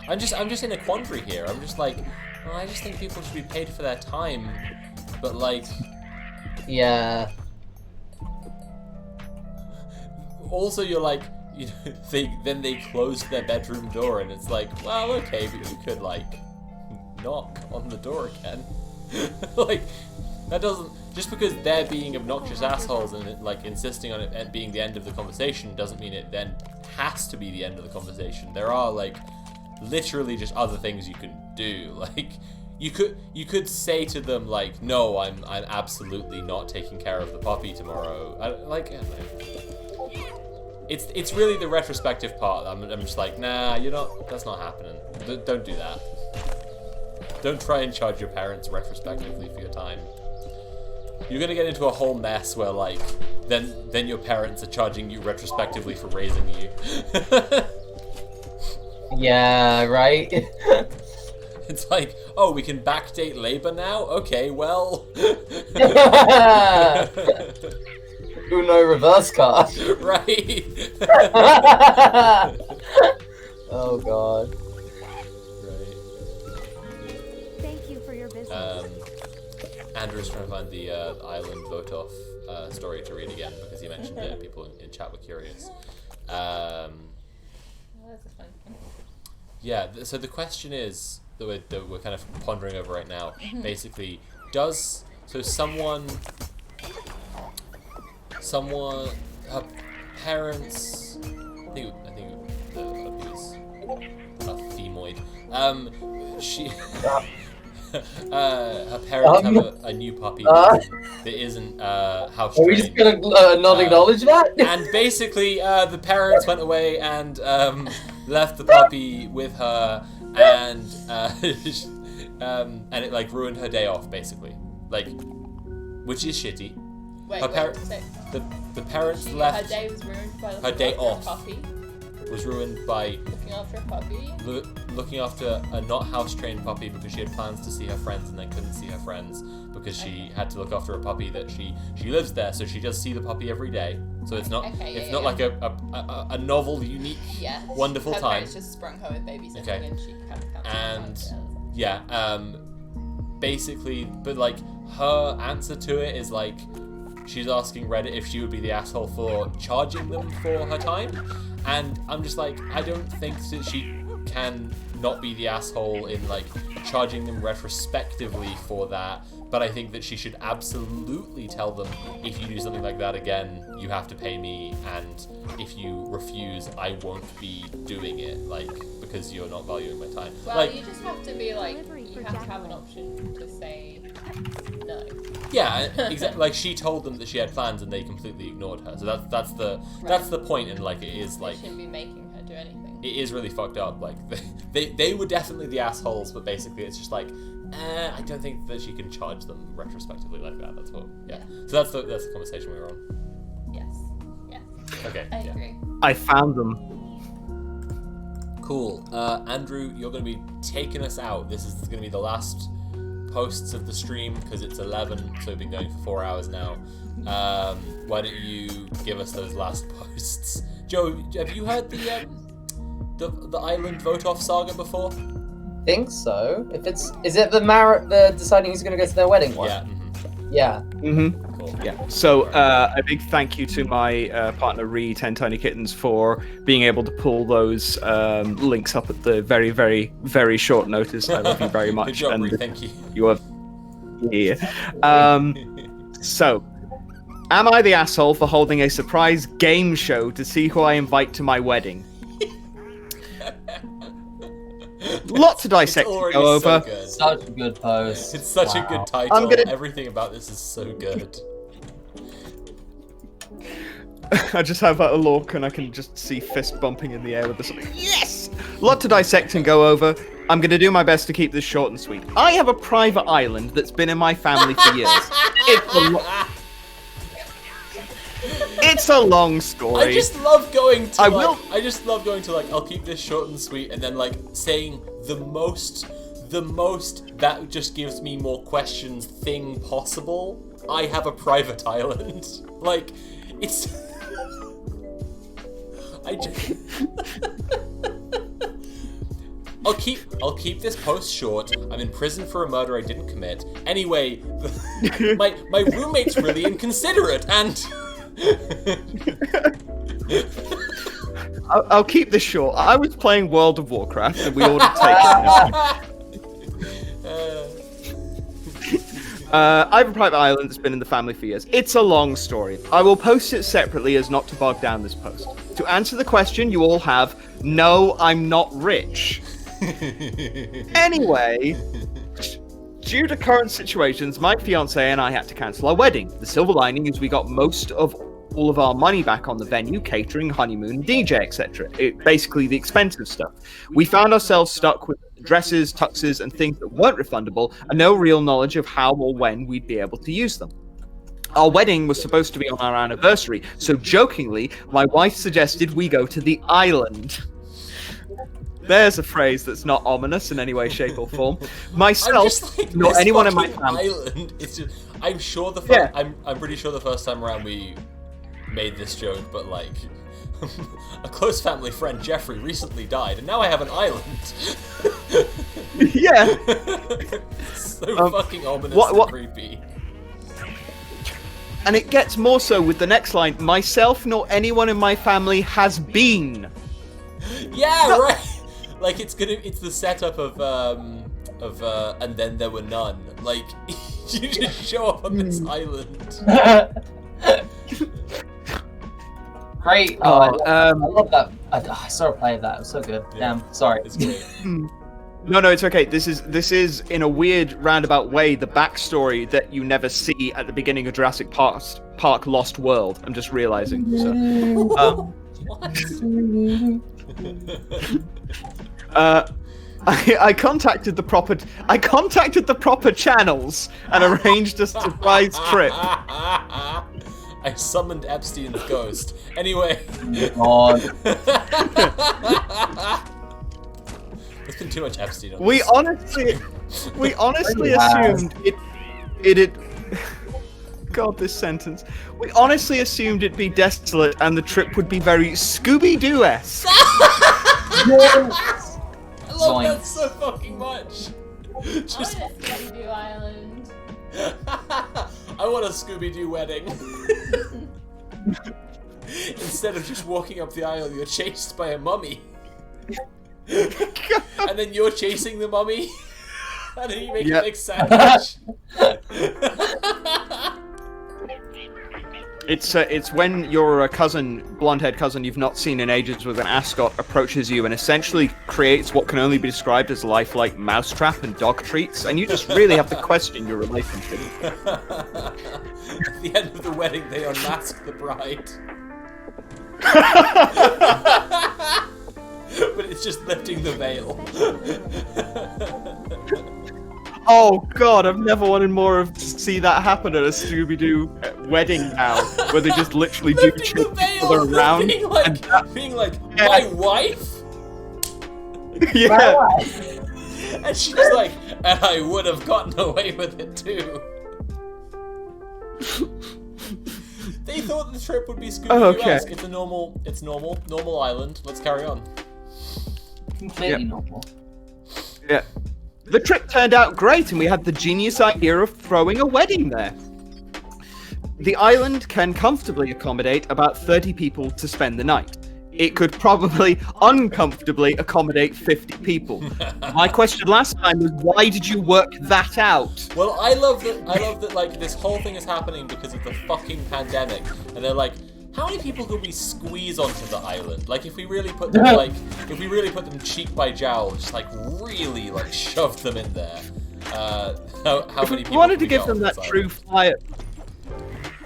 I'm just in a quandary here. I'm just like, well, I just think people should be paid for their time, but like, yeah. Also, you're like, you know, they closed their bedroom door, and it's like, well, okay, but you could like knock on the door again. Like, that doesn't, just because they're being obnoxious assholes and like insisting on it being the end of the conversation doesn't mean it then has to be the end of the conversation. There are like literally just other things you can do. Like, you could say to them like, no, I'm absolutely not taking care of the puppy tomorrow. I don't know. It's really the retrospective part. I'm just like, nah, you're not. That's not happening. Don't do that. Don't try and charge your parents retrospectively for your time. You're gonna get into a whole mess where like, then your parents are charging you retrospectively for raising you. Yeah, right. It's like, oh, we can backdate labor now? Okay, well. Uno reverse card. Right. Oh god. Thank you for your business. Andrew's trying to find the Island vote-off story to read again because he mentioned it and people in chat were curious. Well, that's a fun one. Yeah, so the question is that we're kind of pondering over right now. Basically, someone, her parents, I think the puppy was a femoid. Her parents have a new puppy that isn't house trained. Are we just gonna not acknowledge that? And basically, the parents went away and left the puppy with her, and it like ruined her day off, basically, like, which is shitty. Wait, Her so the parents left. her day was ruined by Her day off. a puppy. Was ruined by Looking after a puppy. looking after a not house-trained puppy because she had plans to see her friends and then couldn't see her friends because she had to look after a puppy that she lives there, so she does see the puppy every day. So it's not like a novel, unique, wonderful her time. parents just sprung her with babysitting and she had to basically, but like her answer to it is like she's asking Reddit if she would be the asshole for charging them for her time. And I'm just like, I don't think that she can not be the asshole in like charging them retrospectively for that, but I think that she should absolutely tell them, if you do something like that again, you have to pay me, and if you refuse, I won't be doing it, like, because you're not valuing my time. Well, like, you just have to be like, you have to have an option to say no. Yeah, exactly. Like, she told them that she had plans and they completely ignored her. So that's the point, and like, it is like, you shouldn't be making her do anything. It is really fucked up. Like, they were definitely the assholes, but basically it's just like, I don't think that she can charge them retrospectively like that. That's what. Yeah. So that's the conversation we were on. Yes. Yeah. Okay. I agree. I found them. Cool. Andrew, you're going to be taking us out. This is going to be the last posts of the stream because it's 11, so we've been going for 4 hours now. Why don't you give us those last posts? Joe, have you heard the Island vote-off saga before? Think so. If it's the deciding who's gonna go to their wedding one? Yeah. Yeah. Mm-hmm. Cool. Yeah. So a big thank you to my partner Ree 10 Tiny Kittens for being able to pull those links up at the very, very, very short notice. I love you very much. Good job, and Ree. Thank you. You are here. So, am I the asshole for holding a surprise game show to see who I invite to my wedding? Lot to dissect to go over. So good. Such a good post. It's such a good title. Everything about this is so good. I just have a look and I can just see fist bumping in the air with this. Yes! Lot to dissect and go over. I'm going to do my best to keep this short and sweet. I have a private island that's been in my family for years. It's a long story. I just love going to I'll keep this short and sweet, and then like saying the most that just gives me more questions thing possible. I have a private island. Like, it's I'll keep this post short. I'm in prison for a murder I didn't commit. Anyway, my roommate's really inconsiderate, and I'll keep this short. I was playing World of Warcraft and we ordered takeout. I have a private island that's been in the family for years. It's a long story. I will post it separately as not to bog down this post. To answer the question you all have, no, I'm not rich. Anyway, due to current situations, my fiance and I had to cancel our wedding. The silver lining is we got most of all of our money back on the venue, catering, honeymoon, DJ, etc. Basically the expensive stuff. We found ourselves stuck with dresses, tuxes, and things that weren't refundable, and no real knowledge of how or when we'd be able to use them. Our wedding was supposed to be on our anniversary, so jokingly, my wife suggested we go to the island. There's a phrase that's not ominous in any way, shape, or form. Myself, nor anyone in my family. Island. It's just, I'm sure I'm pretty sure the first time around we made this joke, but like, a close family friend, Jeffrey, recently died, and now I have an island. Yeah. So fucking ominous and creepy. And it gets more so with the next line, myself nor anyone in my family has been. Yeah, right. Like it's the setup of and then there were none. Like you just show up on this island. Great. I love that. I saw a play of that. It was so good. Yeah. Damn. Sorry. It's great. No, it's okay. This is in a weird roundabout way the backstory that you never see at the beginning of Jurassic Park Lost World. I'm just realizing. So, I contacted the proper channels and arranged a surprise trip. I summoned Epstein's ghost. Anyway. There's been too much Epstein on We this. honestly assumed it. God, this sentence. We honestly assumed it'd be desolate and the trip would be very Scooby-Doo-esque. I love that so fucking much. Just... I want a Scooby-Doo island. I want a Scooby-Doo wedding. Instead of just walking up the aisle, you're chased by a mummy. And then you're chasing the mummy. And then you make a big sandwich. It's when your blonde-haired cousin you've not seen in ages with an ascot approaches you and essentially creates what can only be described as lifelike mousetrap and dog treats, and you just really have to question your relationship. At the end of the wedding, they unmask the bride. But it's just lifting the veil. Oh god, I've never wanted more to see that happen at a Scooby-Doo wedding now, where they just literally do chase each other around. Being like, my wife? Yeah. And she's like, and I would have gotten away with it too. They thought the trip would be Scooby-Doo-esque. It's normal island. Let's carry on. Completely normal. Yeah. The trip turned out great, and we had the genius idea of throwing a wedding there. The island can comfortably accommodate about 30 people to spend the night. It could probably uncomfortably accommodate 50 people. My question last time was, why did you work that out? Well, I love that like this whole thing is happening because of the fucking pandemic, and they're like, how many people could we squeeze onto the island? Like, if we really put them cheek by jowl, just like really like shoved them in there. How many people? We wanted to give them that true fire.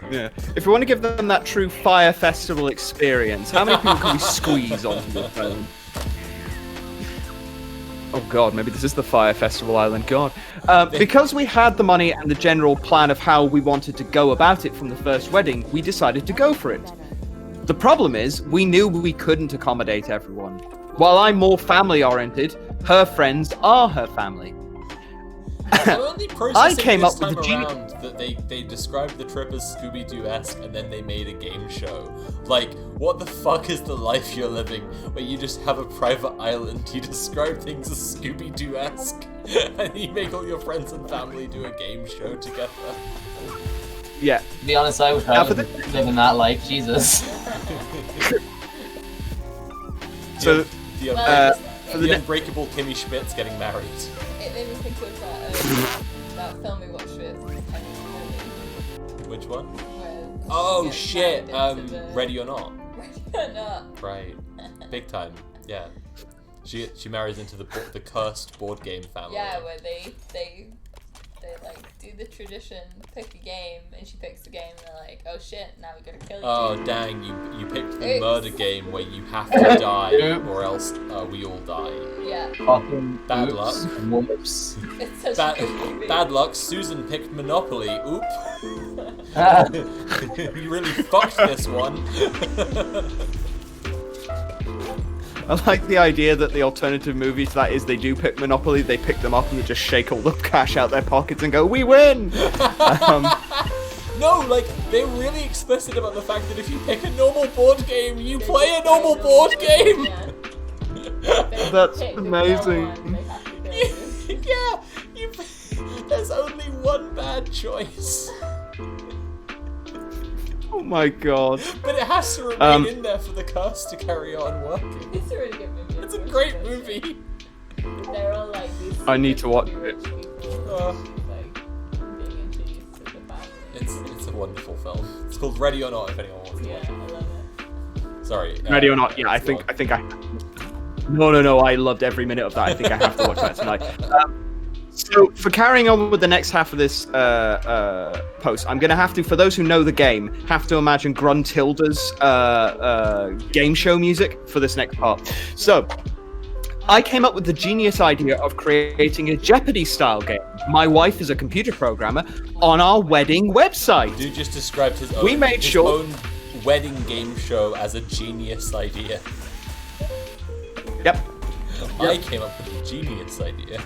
Yeah. If we want to give them that true fire festival experience, how many people can we squeeze onto the island? Oh god, maybe this is the Fire Festival Island. God. Because we had the money and the general plan of how we wanted to go about it from the first wedding, we decided to go for it. The problem is, we knew we couldn't accommodate everyone. While I'm more family-oriented, her friends are her family. I'm only processing I came this up with time the around that they described the trip as Scooby-Doo-esque and then they made a game show. Like, what the fuck is the life you're living where you just have a private island, you describe things as Scooby-Doo-esque, and you make all your friends and family do a game show together? Yeah. To be honest, I wish I was living that life. Jesus. So, the unbreakable Kimmy Schmidt's getting married. It made me think of that film we watched with Henry. Which one? Where Oh she shit! gets married into the- Ready or Not. Ready or Not. Right. Big time. Yeah. She marries into the cursed board game family. Yeah, where they like do the tradition, pick a game, and she picks the game, and they're like, oh shit, now we gotta kill you. Oh dang, you picked the Oops. murder game where you have to die or else we all die. Yeah. Fucking Bad luck. Whoops. It's such a good movie. Bad luck, Susan picked Monopoly. Oop. You really fucked this one. I like the idea that the alternative movie to that is they do pick Monopoly, they pick them up and they just shake all the cash out their pockets and go, "We win!" No, like, they're really explicit about the fact that if you pick a normal board game, you play a normal board game! That's Pick the amazing. one they have to go with. Yeah, there's only one bad choice. Oh my god. But it has to remain in there for the curse to carry on working. It's a really good movie. It's a great movie. They're all like these. I need to watch super it. rich people, like being introduced to the family. It's a wonderful film. It's called Ready or Not, if anyone wants to Yeah, watch I love it. it. Sorry. Ready or not? Yeah, I think I. No, I loved every minute of that. I think I have to watch that tonight. So, for carrying on with the next half of this post, I'm going to have to, for those who know the game, have to imagine Gruntilda's game show music for this next part. So, I came up with the genius idea of creating a Jeopardy-style game. My wife is a computer programmer on our wedding website. Dude just described his own, We made his sure- own wedding game show as a genius idea. Yep. I came up with a genius idea.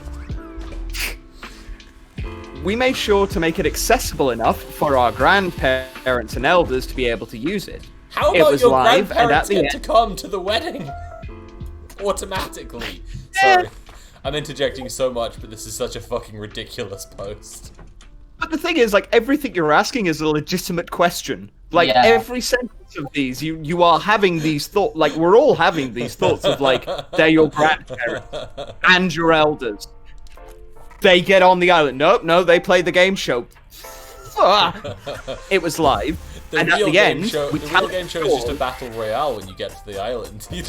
We made sure to make it accessible enough for our grandparents and elders to be able to use it. How It about was your live, and at grandparents the get end- to come to the wedding? Automatically. Sorry. I'm interjecting so much, but this is such a fucking ridiculous post. But the thing is, like, everything you're asking is a legitimate question. Like, Yeah. every sentence of these, you are having these thoughts, like, we're all having these thoughts of, like, they're your grandparents and your elders. They get on the island. Nope, no, they play the game show. It was live. And at the end, the we real game show is just a battle royale when you get to the island. You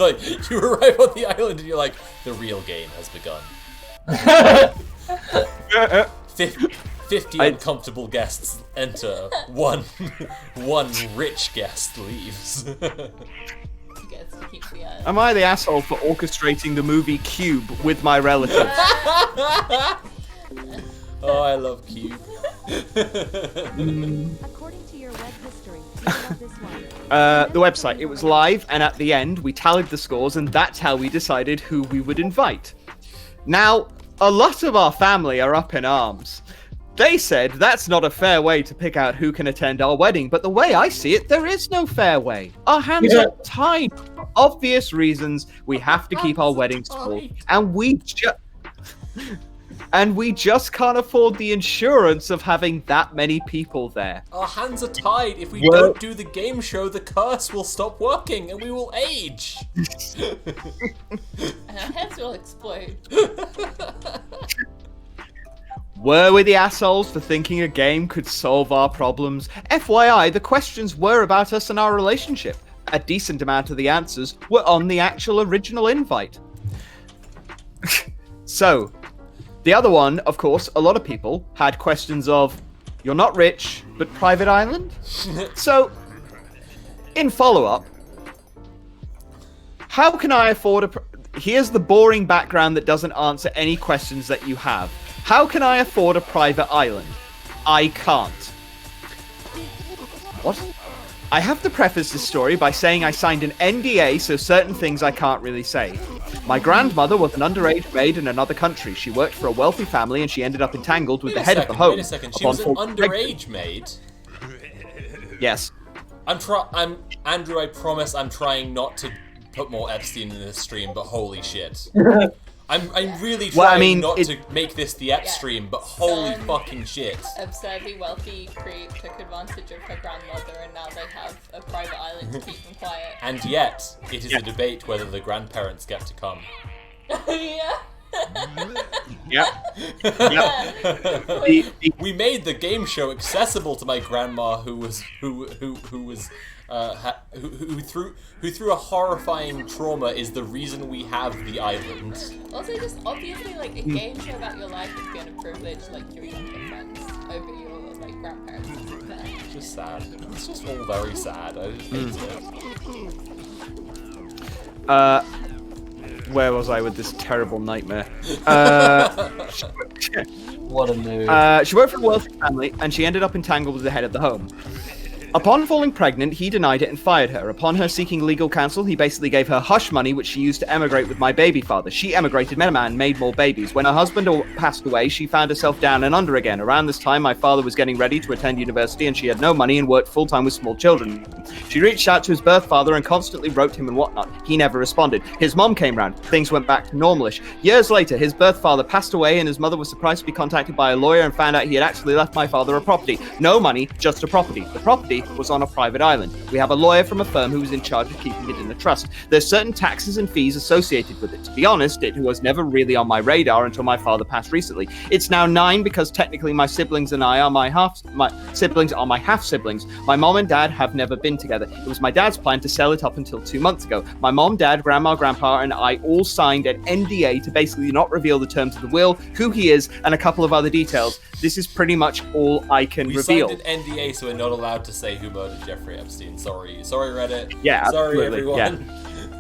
arrive on the island and you're like, the real game has begun. 50 uncomfortable guests enter. One rich guest leaves. Gets to keep the island. Am I the asshole for orchestrating the movie Cube with my relatives? Oh, I love Cube. According to your web history, you love this one. The website. It was live, and at the end, we tallied the scores, and that's how we decided who we would invite. Now, a lot of our family are up in arms. They said that's not a fair way to pick out who can attend our wedding, but the way I see it, there is no fair way. Our hands are tied. For obvious reasons, we have to keep our wedding small, and we just can't afford the insurance of having that many people there. Our hands are tied. If we don't do the game show, the curse will stop working and we will age. And our heads will explode. Were we the assholes for thinking a game could solve our problems? FYI, the questions were about us and our relationship. A decent amount of the answers were on the actual original invite. So, the other one, of course, a lot of people had questions of, you're not rich, but private island? So, in follow-up, how can I afford here's the boring background that doesn't answer any questions that you have. How can I afford a private island? I can't. What? I have to preface this story by saying I signed an NDA, so certain things I can't really say. My grandmother was an underage maid in another country. She worked for a wealthy family and she ended up entangled with the head of the home. Wait a second. She was an underage maid? Yes. Andrew, I promise I'm trying not to put more Epstein in this stream, but holy shit. I'm really trying not to make this the Ep stream, but holy fucking shit. Absurdly wealthy creep took advantage of her grandmother and now they have a private island to keep them quiet. And yet, it is a debate whether the grandparents get to come. Yeah. Yep. We made the game show accessible to my grandma, who through a horrifying trauma is the reason we have the island. Also, just obviously, like, a game show about your life is going to privilege, like, your younger friends over your, like, grandparents. It's just sad. It's just all very sad. I just hate it. Where was I with this terrible nightmare? What a mood. She worked for a wealthy family, and she ended up entangled with the head of the home. Upon falling pregnant, he denied it and fired her. Upon her seeking legal counsel, he basically gave her hush money, which she used to emigrate with my baby father. She emigrated, met a man, made more babies. When her husband passed away, she found herself down and under again. Around this time, my father was getting ready to attend university, and she had no money and worked full-time with small children. She reached out to his birth father and constantly wrote him and whatnot. He never responded. His mom came round. Things went back to normalish. Years later, his birth father passed away, and his mother was surprised to be contacted by a lawyer and found out he had actually left my father a property. No money, just a property. The property was on a private island. We have a lawyer from a firm who was in charge of keeping it in a trust. There's certain taxes and fees associated with it. To be honest, it was never really on my radar until my father passed recently. It's now 9 because technically my siblings and I are my siblings are my half siblings. My mom and dad have never been together. It was my dad's plan to sell it up until 2 months ago. My mom, dad, grandma, grandpa, and I all signed an NDA to basically not reveal the terms of the will, who he is, and a couple of other details. This is pretty much all I can reveal. We signed an NDA, so we're not allowed to say who murdered Jeffrey Epstein. Sorry, Reddit. Yeah, sorry absolutely. everyone.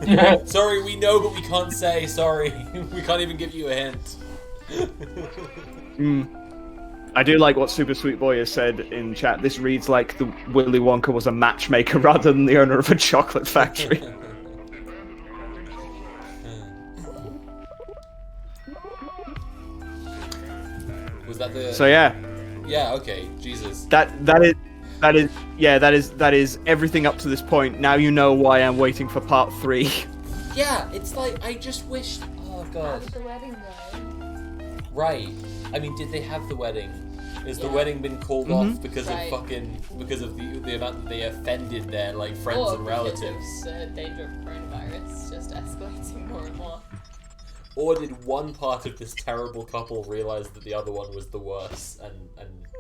Yeah. Sorry, we know, but we can't say. Sorry, we can't even give you a hint. I do like what Super Sweet Boy has said in chat. This reads like the Willy Wonka was a matchmaker rather than the owner of a chocolate factory. Was that the? So yeah. Yeah. Okay. Jesus. That is everything up to this point. Now you know why I'm waiting for part 3. Yeah, it's like I just wished. Oh god. How did the wedding go? Right. I mean, did they have the wedding? Has the wedding been called off because of because of the event that they offended their like friends and relatives? The danger of coronavirus just escalating more and more. Or did one part of this terrible couple realize that the other one was the worst and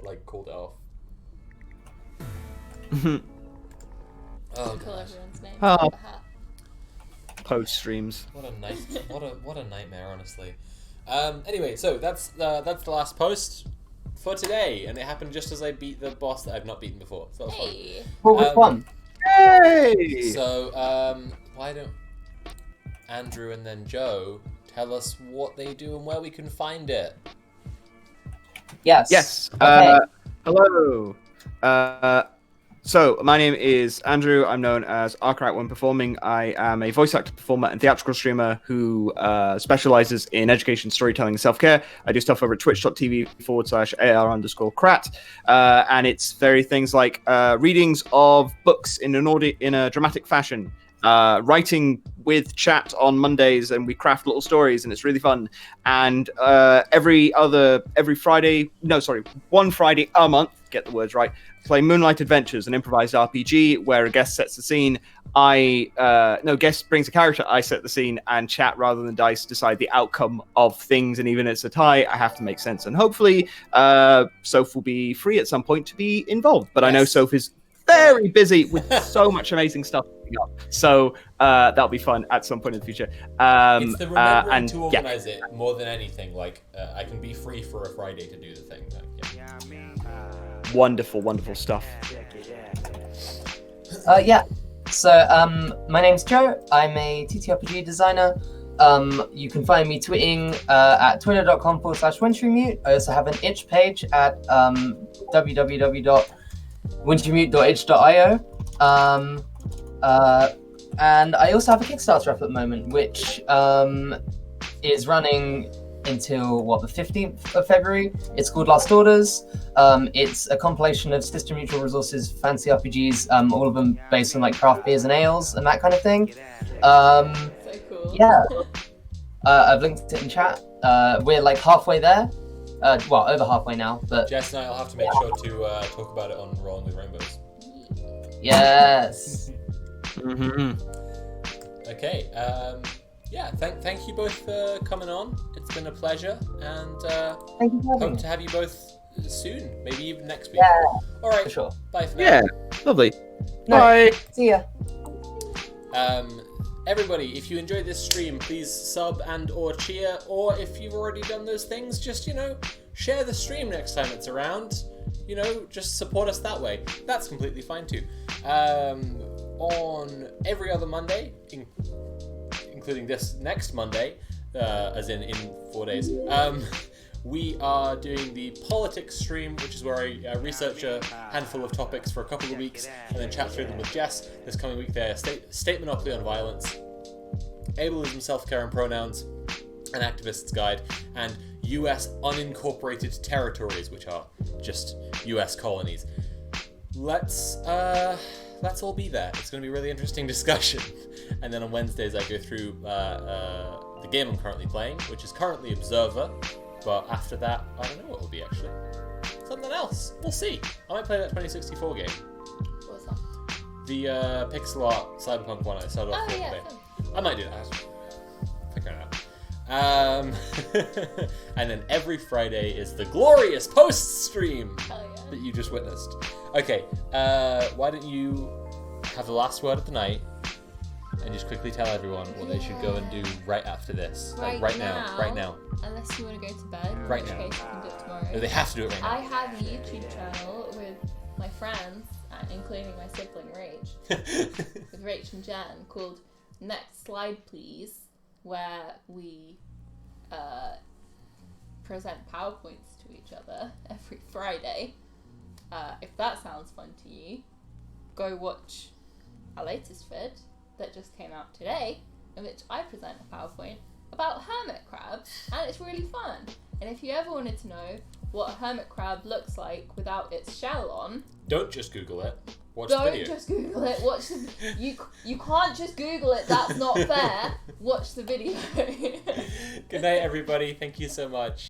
like called it off? Oh, call everyone's name. Oh. Post streams. What a nightmare, honestly. Anyway, so that's the last post for today, and it happened just as I beat the boss that I've not beaten before. So that was fun. Well, which one? Hey! So why don't Andrew and then Joe tell us what they do and where we can find it? Yes. Yes. Okay. Hello. So, my name is Andrew. I'm known as Arkwright when performing. I am a voice actor, performer, and theatrical streamer who specializes in education, storytelling, and self-care. I do stuff over at twitch.tv/AR_Krat. And it's very things like readings of books in a dramatic fashion, writing with chat on Mondays, and we craft little stories, and it's really fun. And one Friday a month, get the words right, play Moonlight Adventures, an improvised RPG where a guest sets the scene. Guest brings a character, I set the scene, and chat rather than dice decide the outcome of things. And even if it's a tie, I have to make sense. And hopefully, Soph will be free at some point to be involved. But yes. I know Soph is very busy with so much amazing stuff coming up. So that'll be fun at some point in the future. It's the remembering to organize it more than anything. Like, I can be free for a Friday to do the thing. Wonderful stuff. So my name's Joe. I'm a TTRPG designer. You can find me tweeting at twitter.com/wintry_mute. I also have an itch page at www.wintrymute.itch.io. And I also have a Kickstarter up at the moment, which is running until the 15th of February. It's called Last Orders. It's a compilation of System Mutual Resources fancy RPGs, all of them based on like craft beers and ales and that kind of thing. So cool. Yeah. I've linked it in chat. We're like halfway there. Over halfway now, but Jess and I will have to make sure to talk about it on Rolling with Rainbows. Yes. Okay. yeah, thank you both for coming on. It's been a pleasure, and Thank you for having hope me. to have you both soon, maybe even next week. Yeah, All right, for sure. bye for now. Yeah, lovely. No. Bye. See ya. Everybody, if you enjoyed this stream, please sub and or cheer, or if you've already done those things, just, share the stream next time it's around. Just support us that way. That's completely fine too. On every other Monday, including this next Monday, as in 4 days, we are doing the politics stream, which is where I research a handful of topics for a couple of weeks and then chat through them with Jess. This coming week, they're State Monopoly on Violence, Ableism, Self-Care and Pronouns, An Activist's Guide, and US unincorporated territories, which are just US colonies. Let's all be there. It's going to be a really interesting discussion. And then on Wednesdays, I go through the game I'm currently playing, which is currently Observer. But after that, I don't know what it will be actually. Something else. We'll see. I might play that 2064 game. What's that? The pixel art cyberpunk one I started off the other day. I might do that. Figure it out. And then every Friday is the glorious post stream that you just witnessed. Okay, why don't you have the last word of the night and just quickly tell everyone what they should go and do right after this. Right now. Unless you want to go to bed. Right in now. which case you can do it tomorrow. No, they have to do it right now. I have a YouTube channel with my friends, including my sibling Rach, with Rach and Jen, called Next Slide Please, where we present PowerPoints to each other every Friday. If that sounds fun to you, go watch our latest vid that just came out today, in which I present a PowerPoint about hermit crabs, and it's really fun. And if you ever wanted to know what a hermit crab looks like without its shell on, don't just Google it. Watch the video. Don't just Google it. Watch the. You can't just Google it. That's not fair. Watch the video. Good night, everybody. Thank you so much.